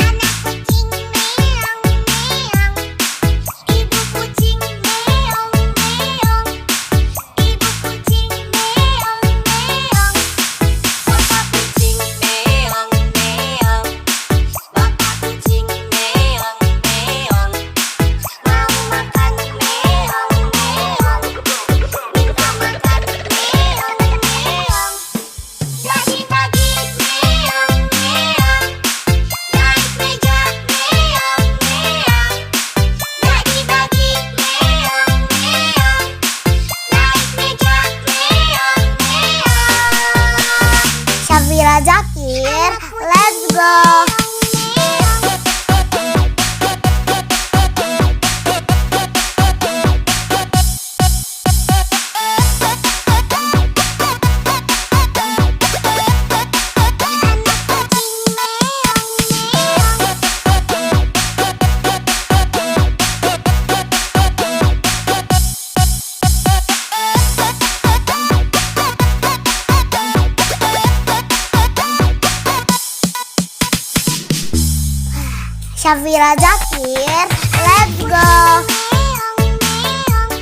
anak kucing meong meong, ibu kucing meong meong, ibu kucing meong meong, bapak kucing meong meong, bapak kucing meong meong, mau makan meong meong, minta makan meong meong. Pagi-pagi meong meong, naik meja meong meong. Pagi-pagi meong meong, naik meja meong meong. Syafira Zakir, let's go. Syafira Zakir, let's go. Meong meong,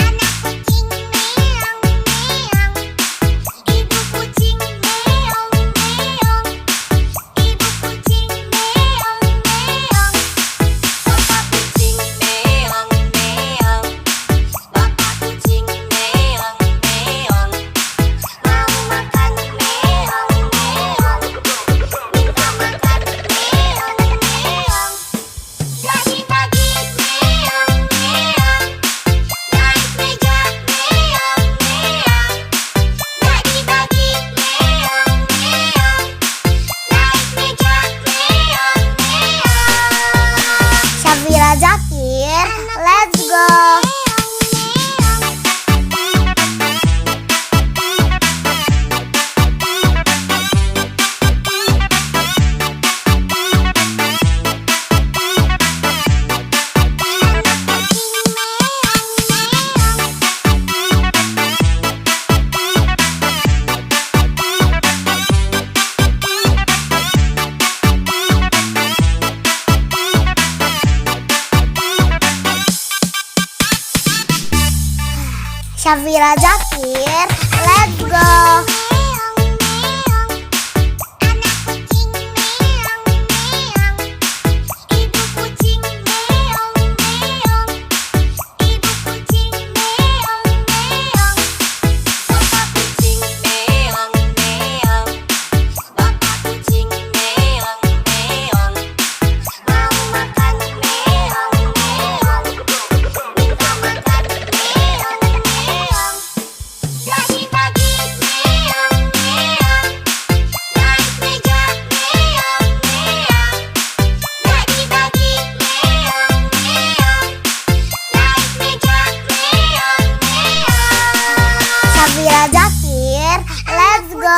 anak kucing meong meong, ibu kucing meong meong, ibu kucing meong meong, bapak kucing meong meong, bapak kucing meong meong, mau makan meong meong, minta makan meong meong. Pagi-pagi meong meong, naik meja meong meong. Pagi-pagi meong meong, naik meja meong meong. Syafira Zakir, let's go. Syafira Zakir, let's go. Meong meong, anak kucing meong meong, ibu kucing meong meong, ibu kucing meong meong, bapak kucing meong meong, bapak kucing meong meong, mau makan meong meong, minta makan meong meong. Pagi-pagi meong meong, naik meja meong meong. Pagi-pagi meong meong, naik meja meong meong. Syafira Zakir, let's go.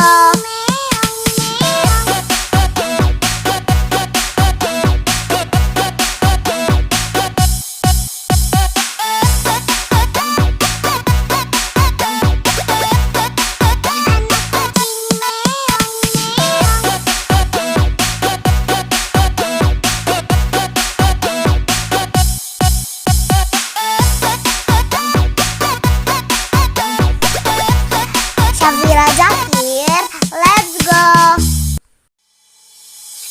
Syafira Zakir, let's go.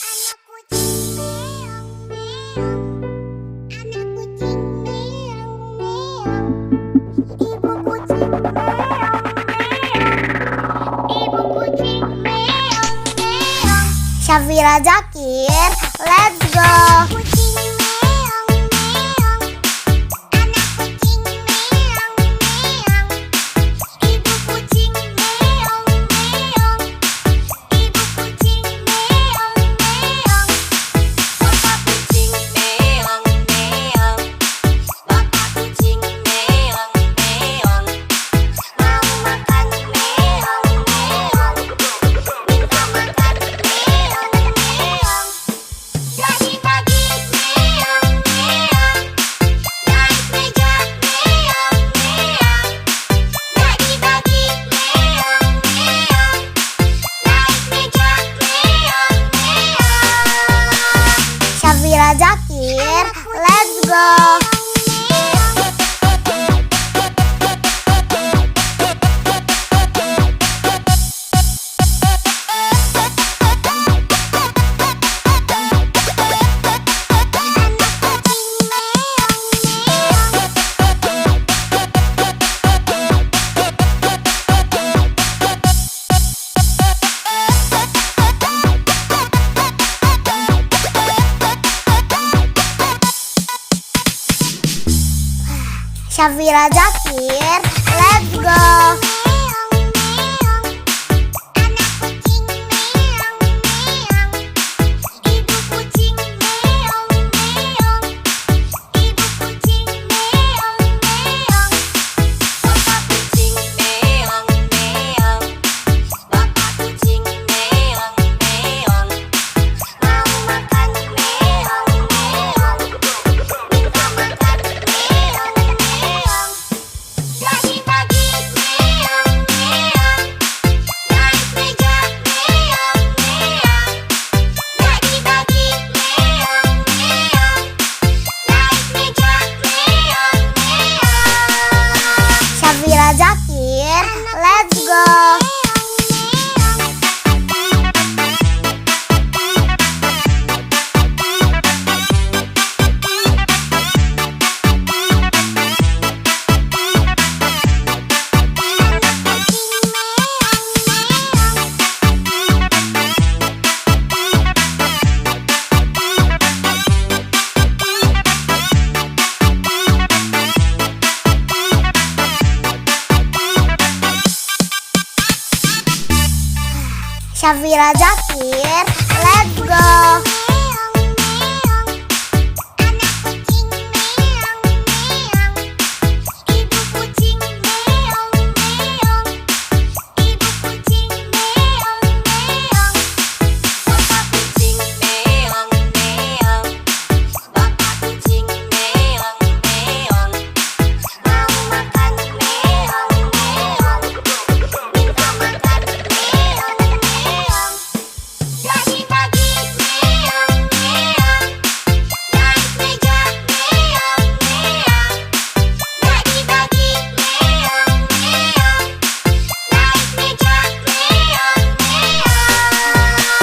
Anak kucing meong meong, anak kucing meong meong, ibu kucing meong meong, ibu kucing meong meong. Syafira Zakir, let's go. Kucing meong meong, anak kucing meong meong, ibu kucing meong meong, ibu kucing meong meong, bapak kucing meong meong, bapak kucing meong meong, mau makan meong meong, minta makan meong meong. Pagi-pagi Jakir, let's go. Syafira Jakir, let's go. Syafira Jakir, let's go. Syafira Jakir, let's go.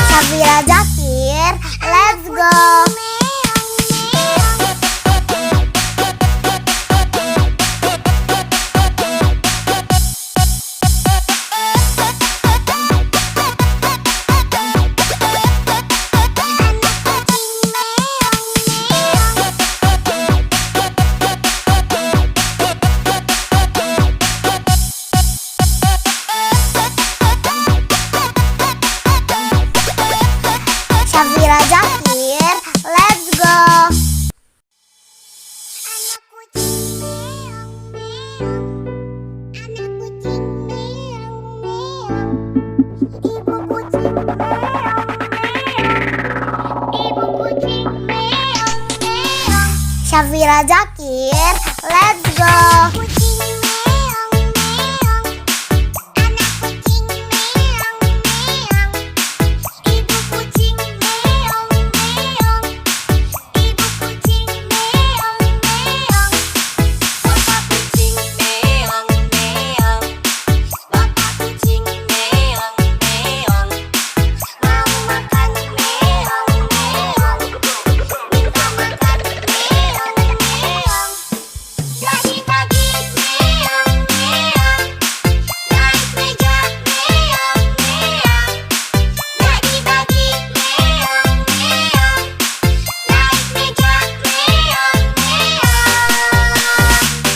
Syafira Jakir, let's go. Syafira Jakir, let's go. Syafira Jakir, let's go.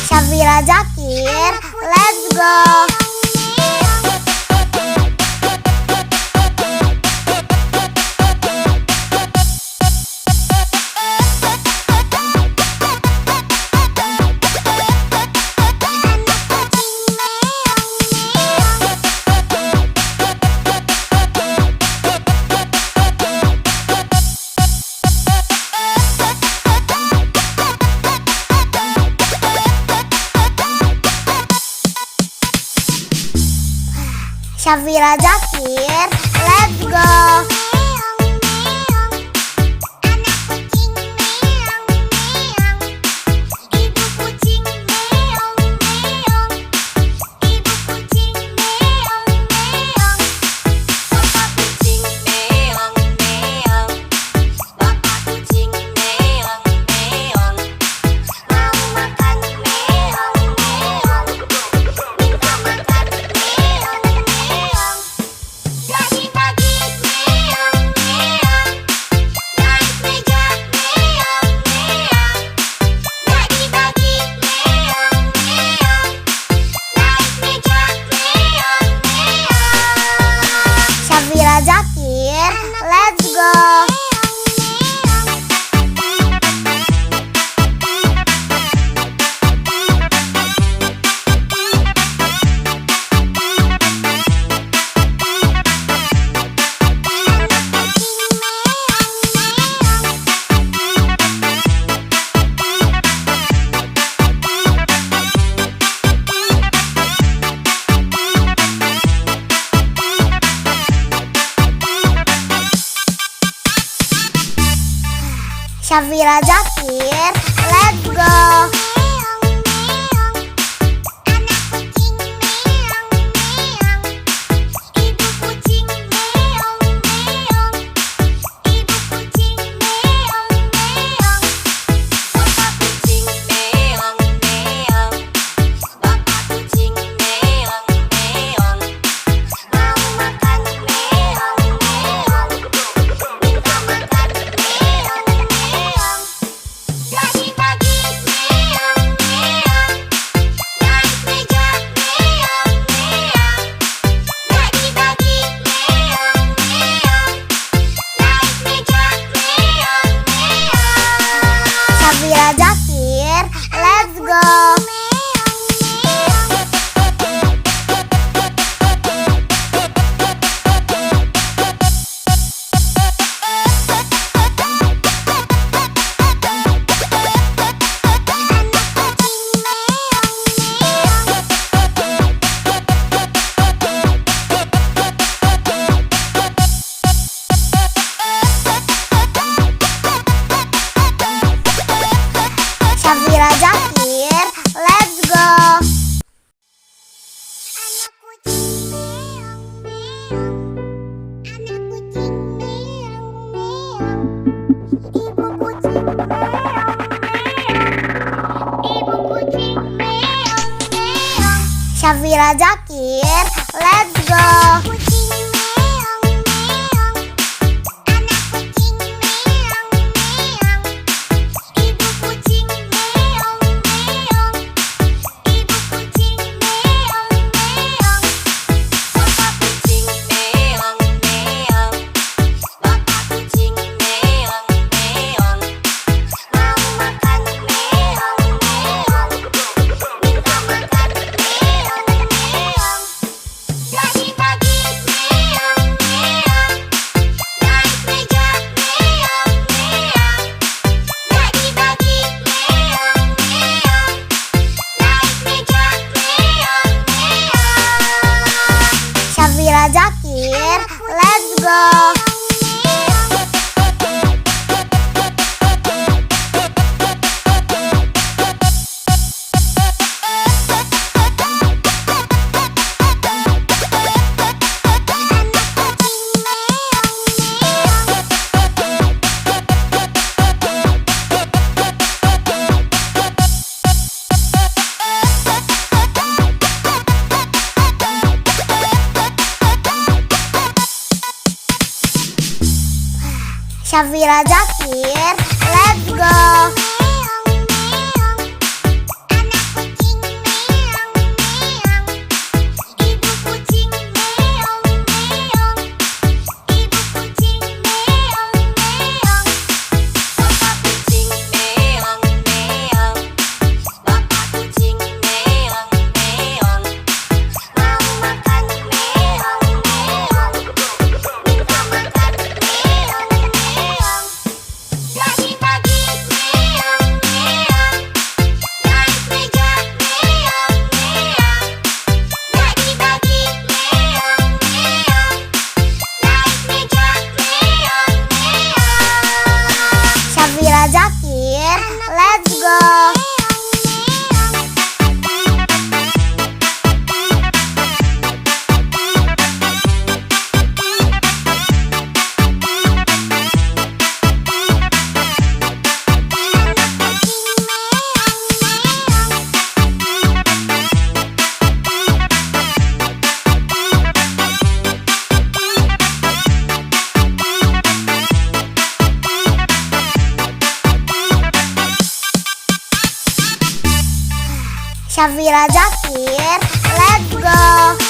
Syafira Jakir, let's go. Syafira Jakir, let's go. Syafira Zakir, let's go. Syafira Zakir, let's go. Syafira Zakir, let's go. Syafira Zakir, let's go. Syafira Zakir, let's go. Syafira Zakir, let's go. Syafira Zakir, let's go. Syafira Zakir, let's go.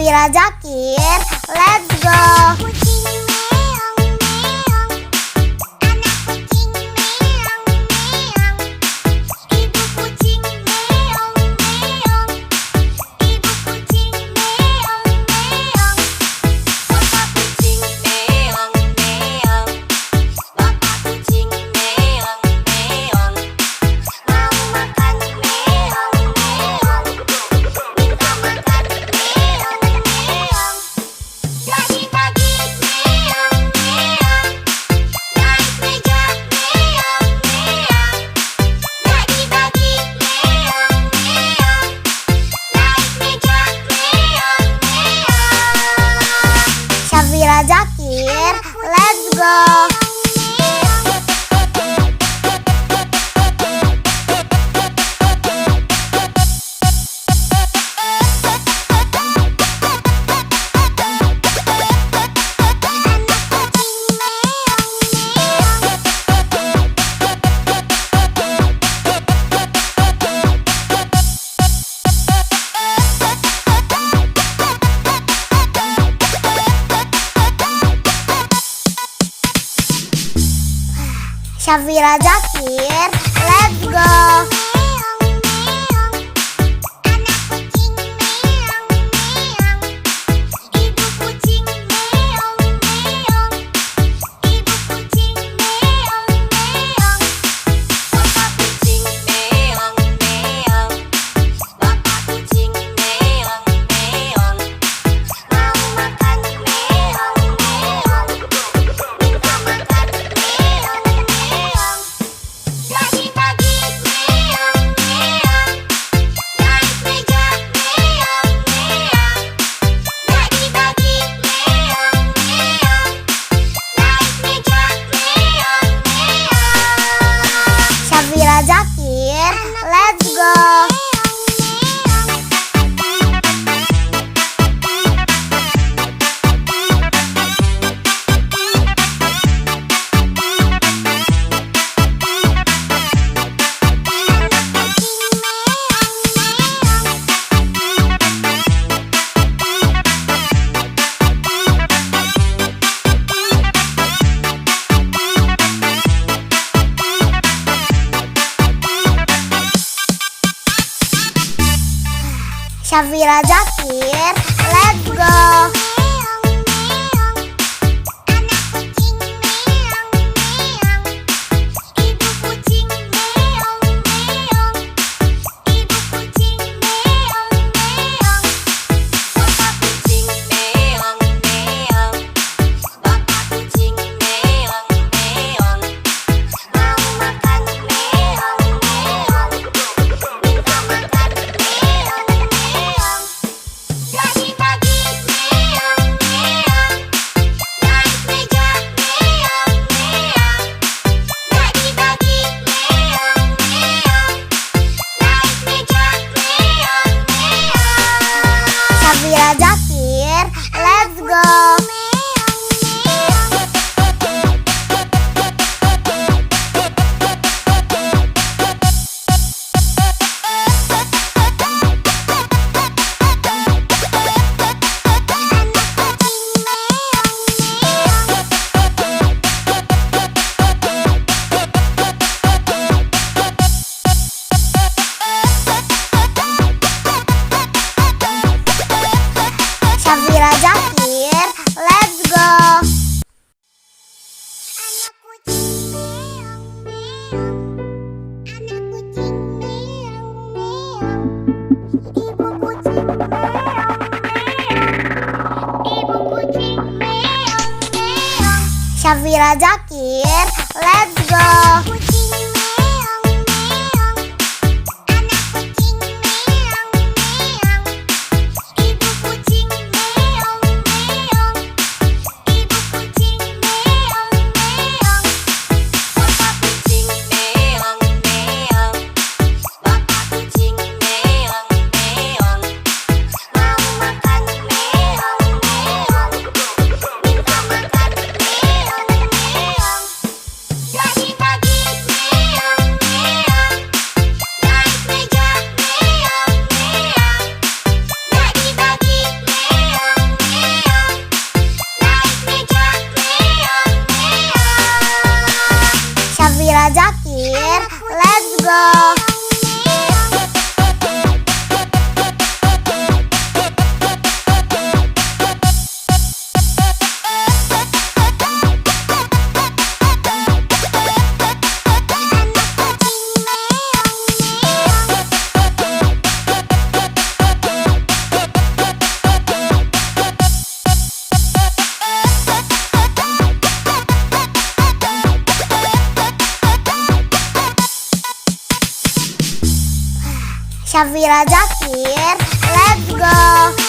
Syafira Zakir, let's go. Kucing meong meong, anak kucing meong meong, ibu kucing meong meong, ibu kucing meong meong, bapak kucing meong meong, bapak kucing meong meong, mau makan meong meong, minta makan meong meong. Pagi-pagi meong meong, naik meja meong meong. Pagi-pagi meong meong, naik meja meong meong. Syafira Zakir, let's go. Syafira Zakir, let's go. Meong meong, anak kucing meong meong, ibu kucing meong meong, ibu kucing meong meong, bapak kucing meong meong, bapak kucing meong meong, mau makan meong meong, minta makan meong meong. Pagi-pagi meong meong, naik meja meong meong. Pagi-pagi meong meong, naik meja meong meong. Syafira Zakir, let's go. Syafira Zakir, let's go. Meong meong, anak kucing meong meong, ibu kucing meong meong, ibu kucing meong meong, bapak kucing meong meong, bapak kucing meong meong, mau makan meong meong, minta makan meong meong. Pagi-pagi meong meong, naik meja meong meong. Pagi-pagi meong meong, naik meja meong meong. Syafira Zakir, let's go. Syafira Zakir, let's go. Anak kucing meong meong, anak kucing meong meong, ibu kucing meong meong, ibu kucing meong meong. Syafira Zakir, let's go. Kucing meong meong, anak kucing meong meong, ibu kucing meong meong, ibu kucing meong meong, bapak kucing meong meong, bapak kucing meong meong, mau makan meong meong, minta makan meong meong. Pagi-pagi go. Syafira Zakir, let's go.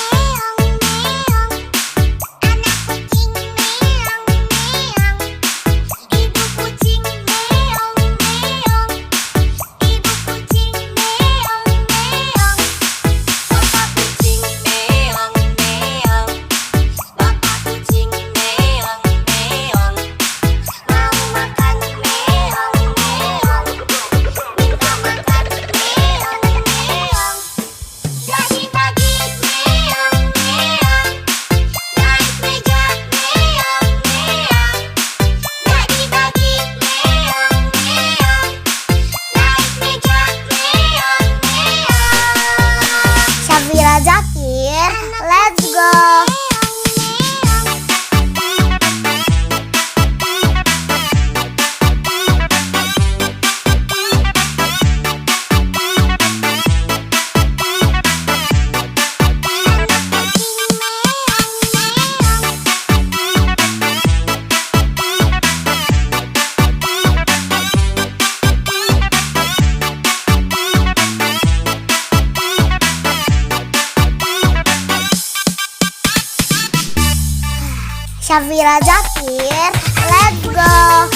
Syafira Zakir, let's go.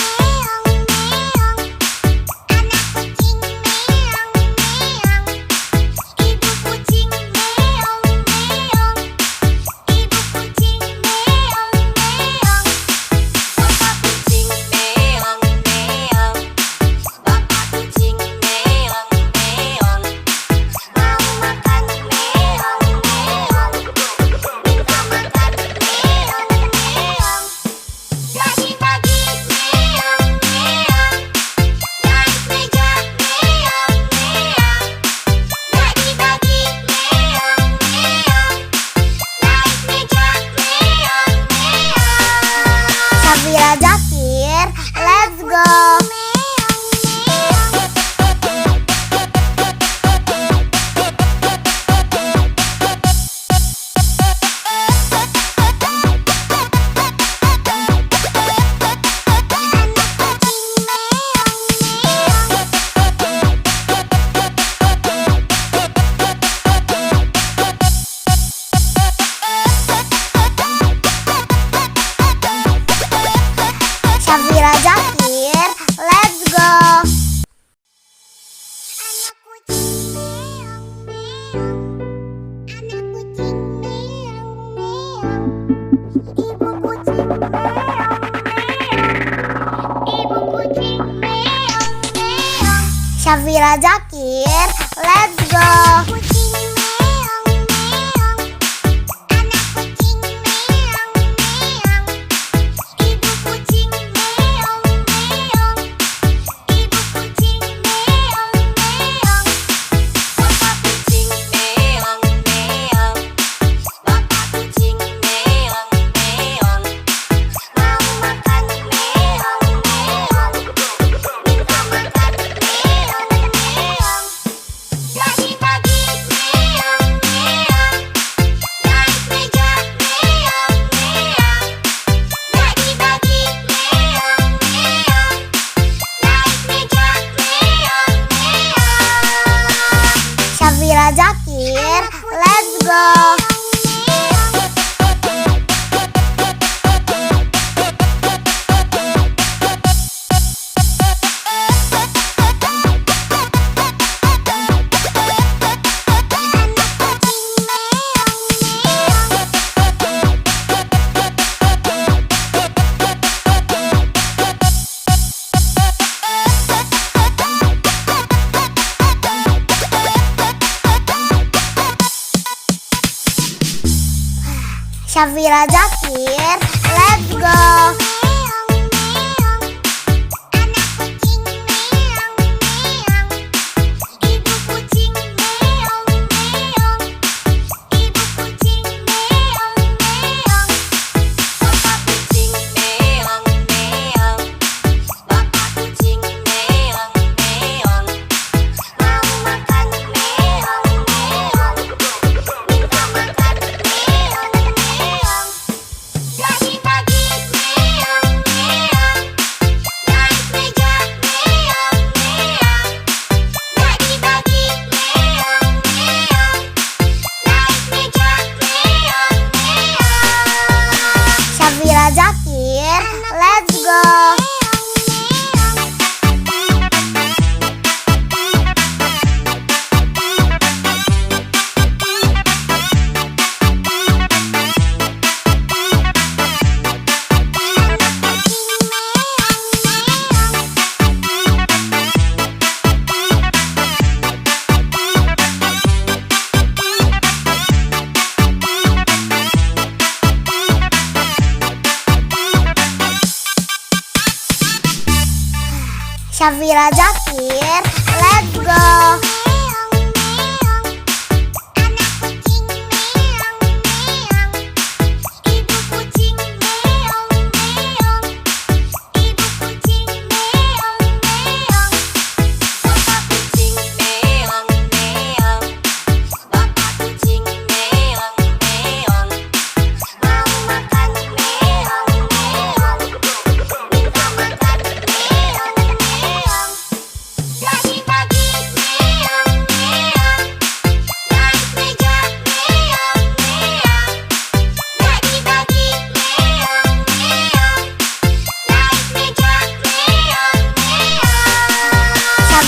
Syafira Zakir, let's go. Syafira Zakir, let's go. Syafira Zakir, let's go. Syafira Zakir, let's go. Syafira Zakir, let's go. Syafira Zakir, let's go. Zakir, let's go. Syafira Zakir, let's go.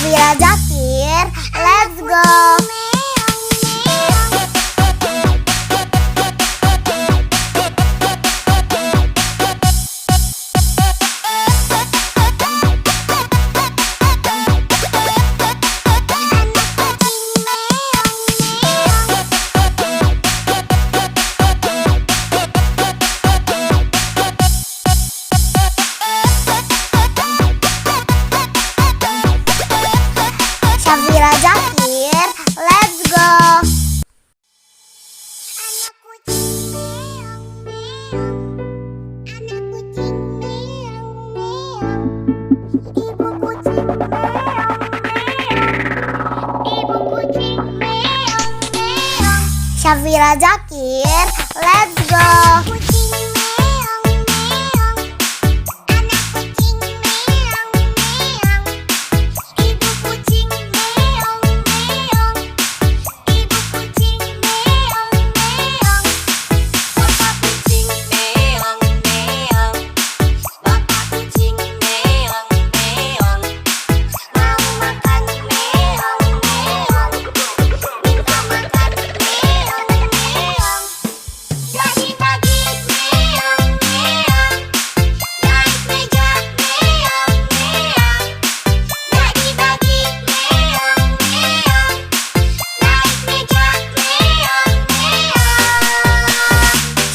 Syafira Zakir, let's go. Syafira Zakir, let's go. Syafira Zakir, let's go.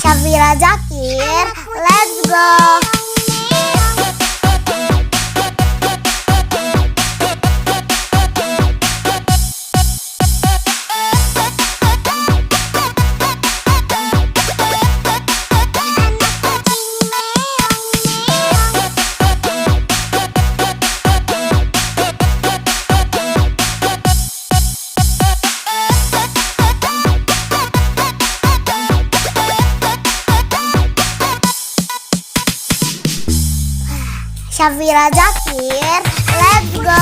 Syafira Zakir, let's go. Syafira Zakir, let's go.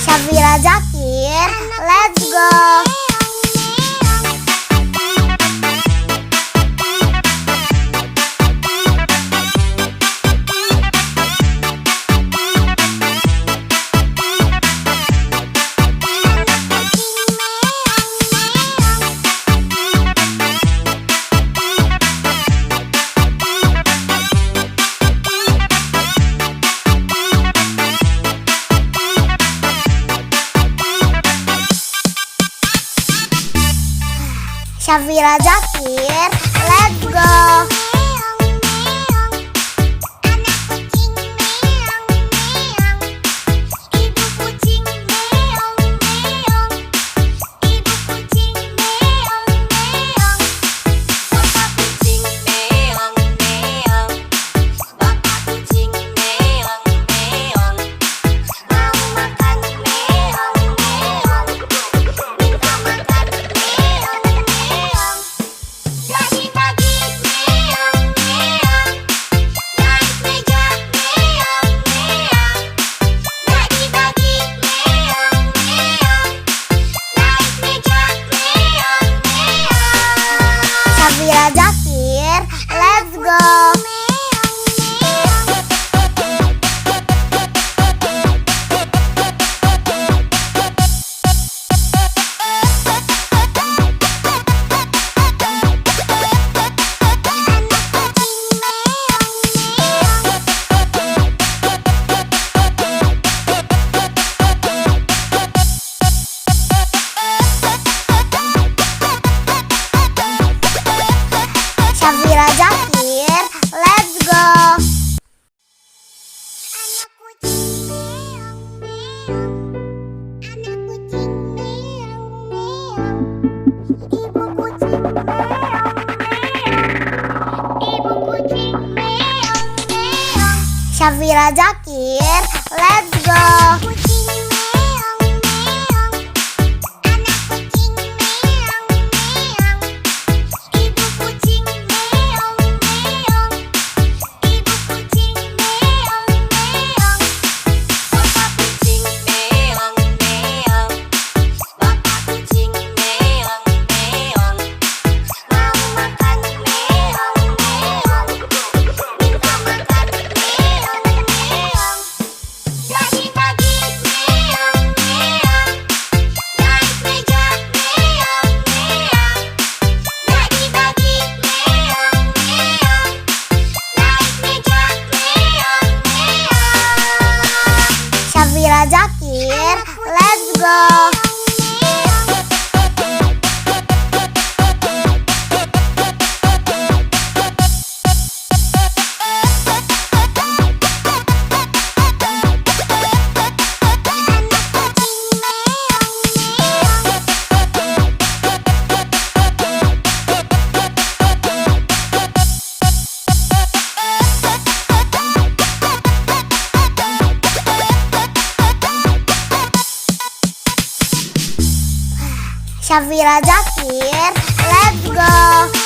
Syafira Zakir, let's go. Syafira Zakir, let's go. Anak kucing kucing meong meong. Anak kucing meong meong. Ibu kucing meong meong. Ibu kucing meong meong. Syafira Zakir, let's go. Kucing meong meong. Anak kucing meong meong. Ibu kucing meong meong. Ibu kucing meong meong. Bapak kucing meong meong. Bapak kucing meong meong. Mau makan meong meong. Minta makan meong meong. Bagi-bagi meong meong. Naik meja meong meong. Bagi-bagi meong meong. Naik meja meong meong. Syafira Zakir, let's go. Syafira Zakir, let's go.